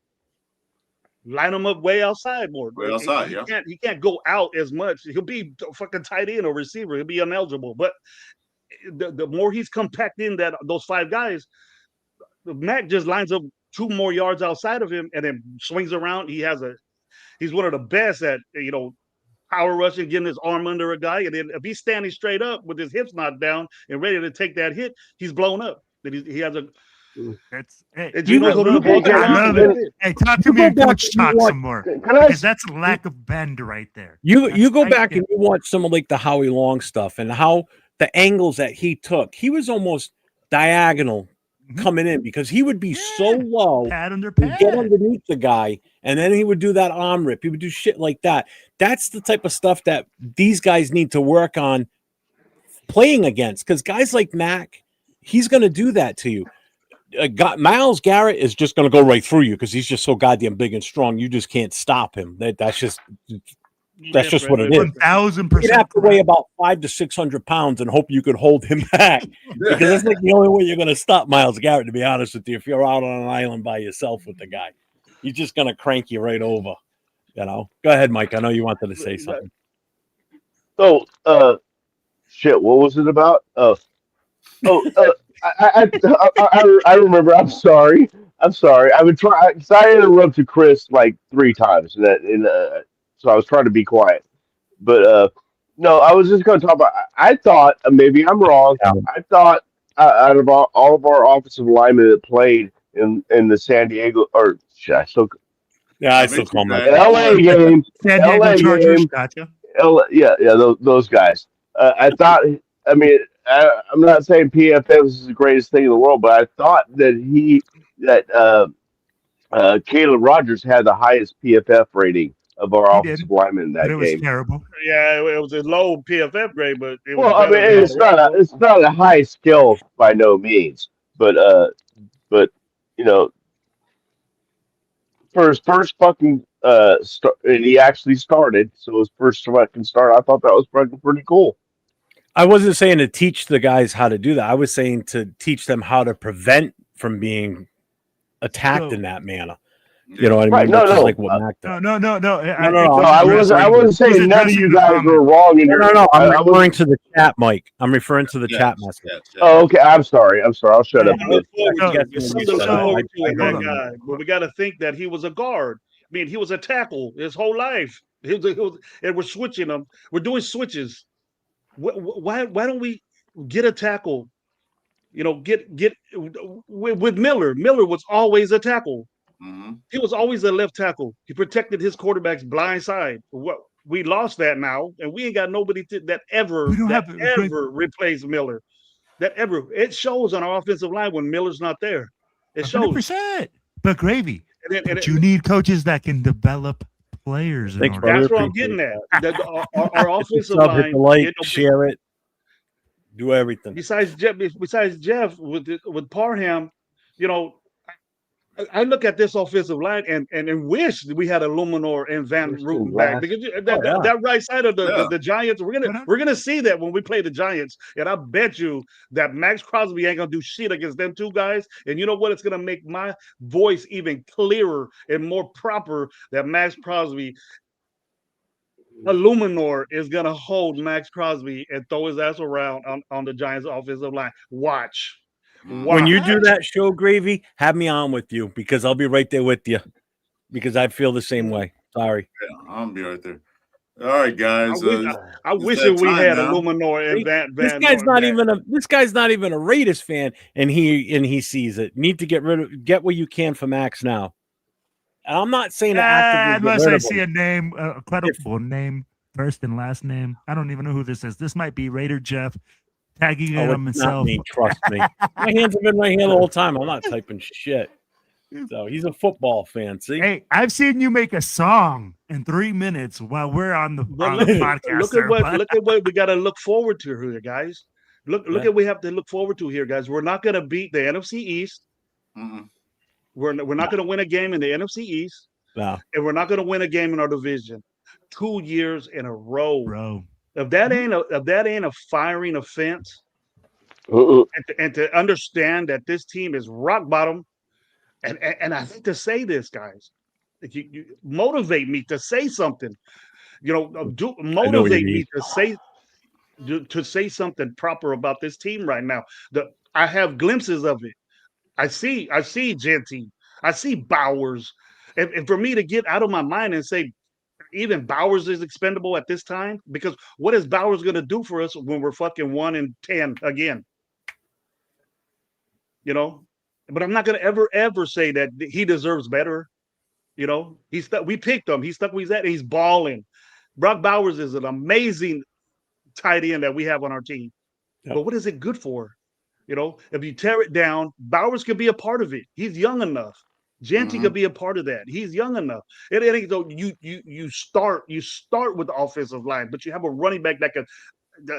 Speaker 10: Line him up way outside more.
Speaker 2: Way outside,
Speaker 10: he can't go out as much. He'll be a fucking tight end or receiver. He'll be ineligible. But the more he's compacting those five guys, Mac just lines up 2 more yards outside of him and then swings around. He's one of the best at power rushing, getting his arm under a guy, and then if he's standing straight up with his hips knocked down and ready to take that hit, he's blown up. Then he has a.
Speaker 7: Hey, talk to me and coach talk some more. Because that's a lack of bend right there.
Speaker 1: You go back and you watch some of like the Howie Long stuff and how the angles that he took. He was almost diagonal coming in because he would be so low,
Speaker 7: pad under pad,
Speaker 1: get underneath the guy, and then he would do that arm rip. He would do shit like that. That's the type of stuff that these guys need to work on playing against. Because guys like Mac, he's going to do that to you. Myles Garrett is just going to go right through you because he's just so goddamn big and strong. You just can't stop him. That's just what it is.
Speaker 7: 1,000%.
Speaker 1: You'd have to weigh about 500 to 600 pounds and hope you could hold him back because that's like the only way you're going to stop Myles Garrett. To be honest with you, if you're out on an island by yourself with the guy, he's just going to crank you right over. Go ahead, Mike. I know you wanted to say something.
Speaker 4: So, shit. What was it about? I remember. I'm sorry. I would try because I interrupted Chris like 3 times, so I was trying to be quiet. But no, I was just going to talk about. I thought maybe I'm wrong. I thought out of all of our offensive linemen that played in the San Diego or I still
Speaker 1: call them
Speaker 4: LA game.
Speaker 7: San Diego Chargers. Gotcha.
Speaker 4: Those guys. I thought. I mean. I'm not saying PFF is the greatest thing in the world, but I thought that Caleb Rogers had the highest PFF rating of our offensive linemen in that game.
Speaker 7: It was terrible.
Speaker 10: Yeah, it was a low PFF grade, but
Speaker 4: it's not a high skill by no means, but for his first fucking and he actually started, so his first fucking start, I thought that was fucking pretty cool.
Speaker 1: I wasn't saying to teach the guys how to do that. I was saying to teach them how to prevent from being attacked in that manner. You know what I mean?
Speaker 4: No.
Speaker 1: Like what Mac does.
Speaker 7: No.
Speaker 4: I wasn't saying none of you guys were wrong.
Speaker 1: No. I'm referring to the chat, Mike. I'm referring to the chat message.
Speaker 4: Oh, okay. I'm sorry. I'll shut up.
Speaker 10: But we got to think that he was a guard. I mean, he was a tackle his whole life. And we're switching them. We're doing switches. Why don't we get a tackle? Get with Miller. Miller was always a tackle.
Speaker 2: Mm-hmm.
Speaker 10: He was always a left tackle. He protected his quarterback's blind side. We lost that now, and we ain't got nobody that ever replaced Miller. It shows on our offensive line when Miller's not there. It shows.
Speaker 7: 100%. But gravy. But you need coaches that can develop players.
Speaker 10: That's what I'm getting at. Our offensive line,
Speaker 1: share it, do everything.
Speaker 10: Besides Jeff with Parham, I look at this offensive line and wish we had Illuminor and Van Ruten back, because that right side of the Giants, we're gonna see that when we play the Giants, and I bet you that Max Crosby ain't gonna do shit against them two guys. And you know what? It's gonna make my voice even clearer and more proper that Max Crosby, Illuminor, is gonna hold Max Crosby and throw his ass around on the Giants offensive line. Watch.
Speaker 1: When you do that show, Gravy, have me on with you, because I'll be right there with you, because I feel the same way. Sorry.
Speaker 2: Yeah, I'll be right there. All right, guys.
Speaker 10: I wish that we had Illuminor and Van.
Speaker 1: This guy's not even a Raiders fan, and he sees it. Need to get what you can for Max now. I'm not saying
Speaker 7: unless I see a name, a credible name, first and last name. I don't even know who this is. This might be Raider Jeff tagging him himself.
Speaker 1: Not me, trust me. My hands have been right here the whole time. I'm not typing shit. So he's a football fan. See,
Speaker 7: hey, I've seen you make a song in 3 minutes while we're on the podcast.
Speaker 10: Look at what we got to look forward to here, guys. Look at what we have to look forward to here, guys. We're not going to beat the NFC East. Mm-hmm. We're not going to win a game in the NFC East.
Speaker 1: No.
Speaker 10: And we're not going to win a game in our division 2 years in a row.
Speaker 7: Bro.
Speaker 10: If that ain't a firing offense, and to understand that this team is rock bottom, and I hate to say this, guys, you motivate me to say something, motivate me to say something proper about this team right now. I have glimpses of it. I see Genty, I see Bowers, and for me to get out of my mind and say, even Bowers is expendable at this time, because what is Bowers going to do for us when we're fucking 1-10 again? But I'm not going to ever say that he deserves better. We picked him. He's stuck where he's at. He's balling. Brock Bowers is an amazing tight end that we have on our team. Yep. But what is it good for? If you tear it down, Bowers could be a part of it. He's young enough. Genty could be a part of that. He's young enough. It ain't though. You start with the offensive line, but you have a running back that can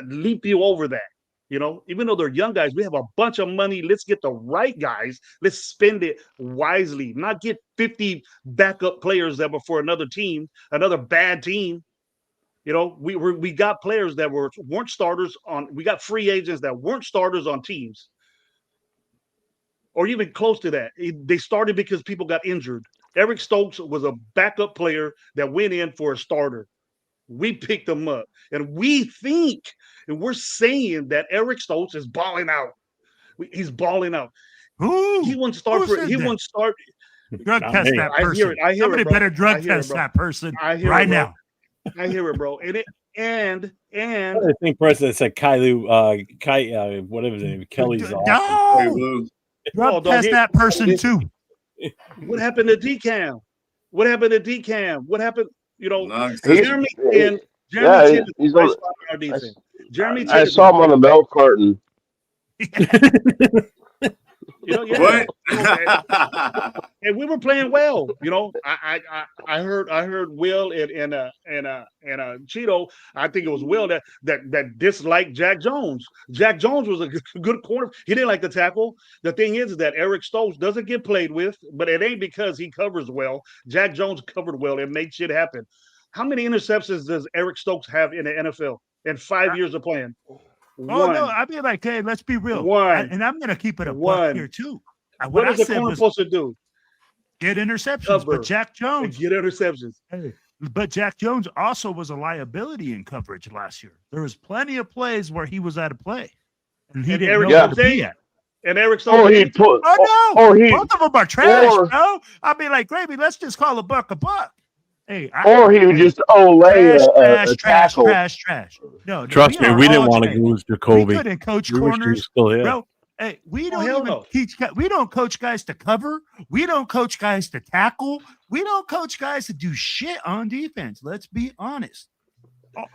Speaker 10: leap you over that. Even though they're young guys, we have a bunch of money. Let's get the right guys. Let's spend it wisely. Not get 50 backup players that were for another team, another bad team. We got players that weren't starters on. We got free agents that weren't starters on teams, or even close to that. They started because people got injured. Eric Stokes was a backup player that went in for a starter. We picked him up, and we think, and we're saying that Eric Stokes is balling out. He's balling out. He wouldn't start for. He wouldn't start.
Speaker 7: Drug test that person. I hear Somebody better drug test that person right now.
Speaker 10: I hear it, bro. And
Speaker 1: I think President said whatever his name, Kelly's off.
Speaker 7: No. Drug test that person too.
Speaker 10: What happened to DCAM? What happened? Jeremy Chin.
Speaker 4: He's on
Speaker 10: our defense. Jeremy Chin.
Speaker 4: I saw him on the milk carton.
Speaker 2: What?
Speaker 10: And we were playing well. I heard Will and Cheeto. I think it was Will that disliked Jack Jones. Jack Jones was a good corner. He didn't like the tackle. The thing is that Eric Stokes doesn't get played with, but it ain't because he covers well. Jack Jones covered well and made shit happen. How many interceptions does Eric Stokes have in the NFL in 5 years of playing?
Speaker 7: Oh, no, I mean, like, hey, let's be real. And I'm going to keep it a buck here, too.
Speaker 10: What is the corner supposed to do?
Speaker 7: Get interceptions. But Jack Jones.
Speaker 10: Get interceptions.
Speaker 7: Hey, but Jack Jones also was a liability in coverage last year. There was plenty of plays where he was out of play. And he didn't know where to be at.
Speaker 10: And Eric Stokes.
Speaker 7: Both of them are trash, bro. I'll be like, Gravy, let's just call a buck a buck. He
Speaker 4: would just
Speaker 7: trash. No,
Speaker 1: trust me, we didn't want to lose Jacoby.
Speaker 7: We couldn't coach corners, bro. Hey, we don't coach guys to cover. We don't coach guys to tackle. We don't coach guys to do shit on defense. Let's be honest.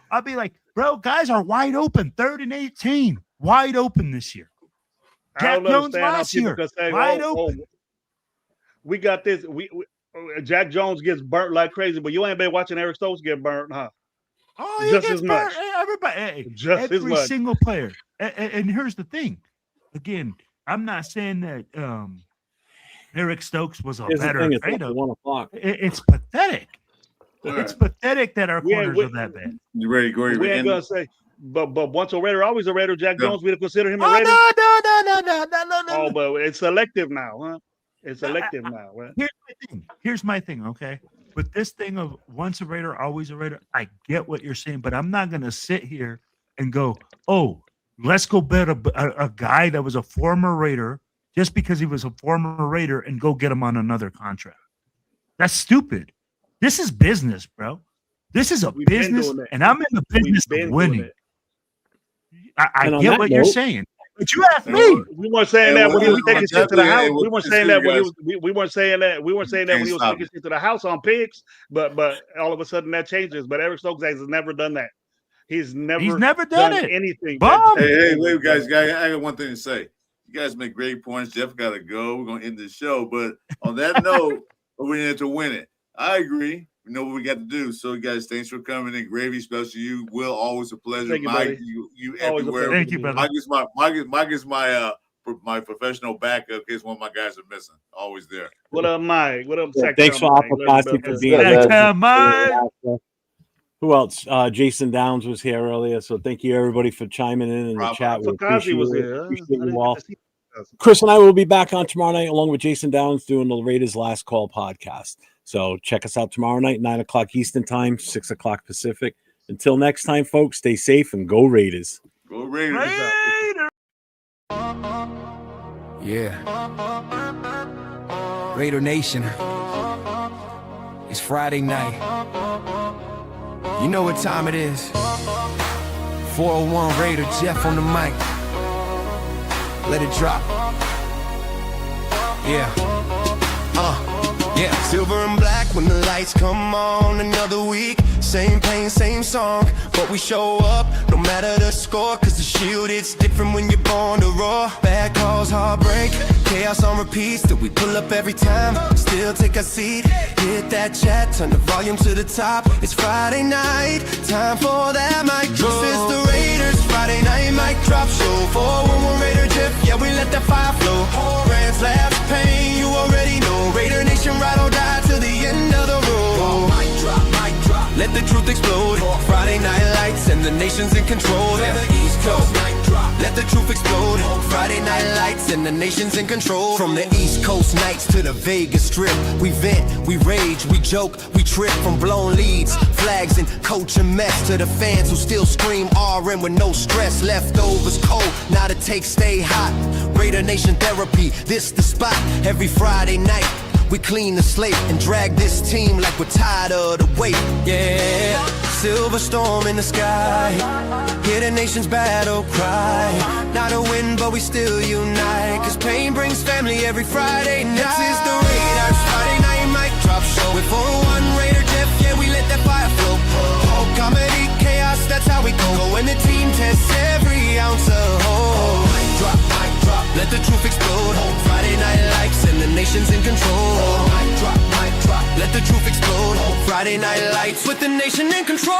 Speaker 7: I'll be like, bro, guys are wide open. 3rd and 18, wide open this year. Jack Jones last year, wide open.
Speaker 10: We got this. Jack Jones gets burnt like crazy, but you ain't been watching Eric Stokes get burnt, huh?
Speaker 7: Oh, he gets burnt. Everybody, every single player. And here's the thing. Again, I'm not saying that Eric Stokes was a
Speaker 1: Here's the
Speaker 7: better
Speaker 1: thing, it's
Speaker 7: trade.
Speaker 1: up to 1 o'clock.
Speaker 7: It's pathetic.
Speaker 2: All
Speaker 7: It's
Speaker 2: right.
Speaker 7: pathetic that our corners are that bad.
Speaker 2: You ready, Corey?
Speaker 10: We ain't gonna say, but once a Raider, always a Raider. Jack
Speaker 2: Yeah.
Speaker 10: Jones, we'd consider him a
Speaker 7: Oh,
Speaker 10: Raider.
Speaker 7: no.
Speaker 10: Oh, but it's selective now, huh? It's selective now, right?
Speaker 7: Here's my thing, okay? With this thing of once a Raider, always a Raider, I get what you're saying, but I'm not going to sit here and go, oh, let's go bet a guy that was a former Raider just because he was a former Raider and go get him on another contract. That's stupid. This is business, bro. This is a
Speaker 10: We've been
Speaker 7: business,
Speaker 10: doing it.
Speaker 7: and I'm in the business
Speaker 10: We've been
Speaker 7: of winning.
Speaker 10: doing it.
Speaker 7: I
Speaker 1: And on
Speaker 7: get
Speaker 1: that
Speaker 7: what you're
Speaker 1: note-
Speaker 7: saying, but you asked me.
Speaker 10: We weren't saying
Speaker 2: Hey,
Speaker 10: that when he was
Speaker 2: well,
Speaker 10: taking shit to the house. We weren't saying that when he
Speaker 2: guys-
Speaker 10: was. We weren't saying that. We weren't saying that when he was
Speaker 2: Can't
Speaker 10: taking
Speaker 2: stop
Speaker 10: shit to the house on pigs. But all of a sudden that changes. But Eric Stokes has never done that. He's never
Speaker 7: done it.
Speaker 10: anything.
Speaker 7: Bomb.
Speaker 2: Hey, wait, guys. I got one thing to say. You guys make great points. Jeff got to go. We're going to end the show. But on that note, we need to win it. I agree. We know what we got to do. So, you guys, thanks for coming in. Gravy, special you. Will, always a pleasure.
Speaker 10: Thank you,
Speaker 2: Mike,
Speaker 10: buddy.
Speaker 2: you
Speaker 10: Always a
Speaker 2: everywhere.
Speaker 10: pleasure.
Speaker 7: Thank you, brother.
Speaker 2: Mike is my professional backup in case one of my guys are missing. Always there.
Speaker 10: What up, Mike? What up,
Speaker 1: Yeah,
Speaker 10: Sack
Speaker 1: thanks for
Speaker 10: Town Mike?
Speaker 1: Apocasi for being
Speaker 6: Yeah,
Speaker 1: here.
Speaker 7: Come on.
Speaker 1: Who else? Jason Downs was here earlier, so thank you everybody for chiming in the
Speaker 2: Rob
Speaker 1: chat. We
Speaker 10: Apocasi was
Speaker 1: appreciate it.
Speaker 10: here.
Speaker 1: Appreciate
Speaker 10: I
Speaker 1: you
Speaker 10: didn't
Speaker 1: all.
Speaker 10: get to see Apocasi.
Speaker 1: Chris and I will be back on tomorrow night along with Jason Downs doing the Raiders Last Call podcast. So check us out tomorrow night, 9 o'clock Eastern time, 6 o'clock Pacific. Until next time, folks, stay safe and go Raiders.
Speaker 2: Go Raiders.
Speaker 7: Raider.
Speaker 12: Yeah. Raider Nation. It's Friday night. You know what time it is. 401 Raider, Jeff on the mic. Let it drop. Yeah. Yeah.
Speaker 3: Silver and black when the lights come on. Another week, same pain, same song. But we show up, no matter the score. Cause the shield, it's different when you're born to roar. Bad calls, heartbreak, chaos on repeat. Still we pull up every time, still take a seat. Hit that chat, turn the volume to the top. It's Friday night, time for that mic drop. This is the Raiders, Friday night mic drop show. 411 Raider Jeff, yeah we let that fire flow. Rants, laughs, pain, you already know. Raider Nation ride or die till the end of the road. Mic drop, let the truth explode. Friday night lights and the nation's in control. Yeah, the East Coast, mic drop, let the truth explode. Friday night lights and the nation's in control. From the East Coast nights to the Vegas Strip, we vent, we rage, we joke, we trip. From blown leads, flags and coaching mess to the fans who still scream RN with no stress. Leftovers cold, now the takes stay hot. Raider Nation therapy, this the spot. Every Friday night we clean the slate and drag this team like we're tired of the weight. Yeah, silver storm in the sky, hear the nation's battle cry. Not a win, but we still unite. Cause pain brings family every Friday night. This is the Raiders Friday night mic drop show. With 401 Raider Jeff, yeah, we let that fire flow. Oh, comedy, chaos, that's how we go. When the team tests every ounce of hope. Mic drop, let the truth explode. Friday night lights and the nation's in control. Mic drop, let the truth explode. Friday night lights with the nation in control.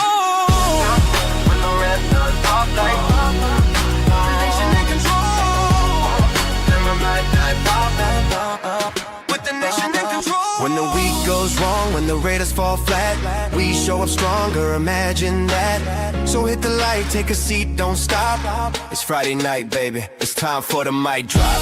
Speaker 3: When the red does pop like the nation in control. Never mind, with the nation in control. When the week goes wrong, when the Raiders fall flat, we show up stronger, imagine that. So hit the light, take a seat, don't stop. It's Friday night, baby, it's time for the mic drop.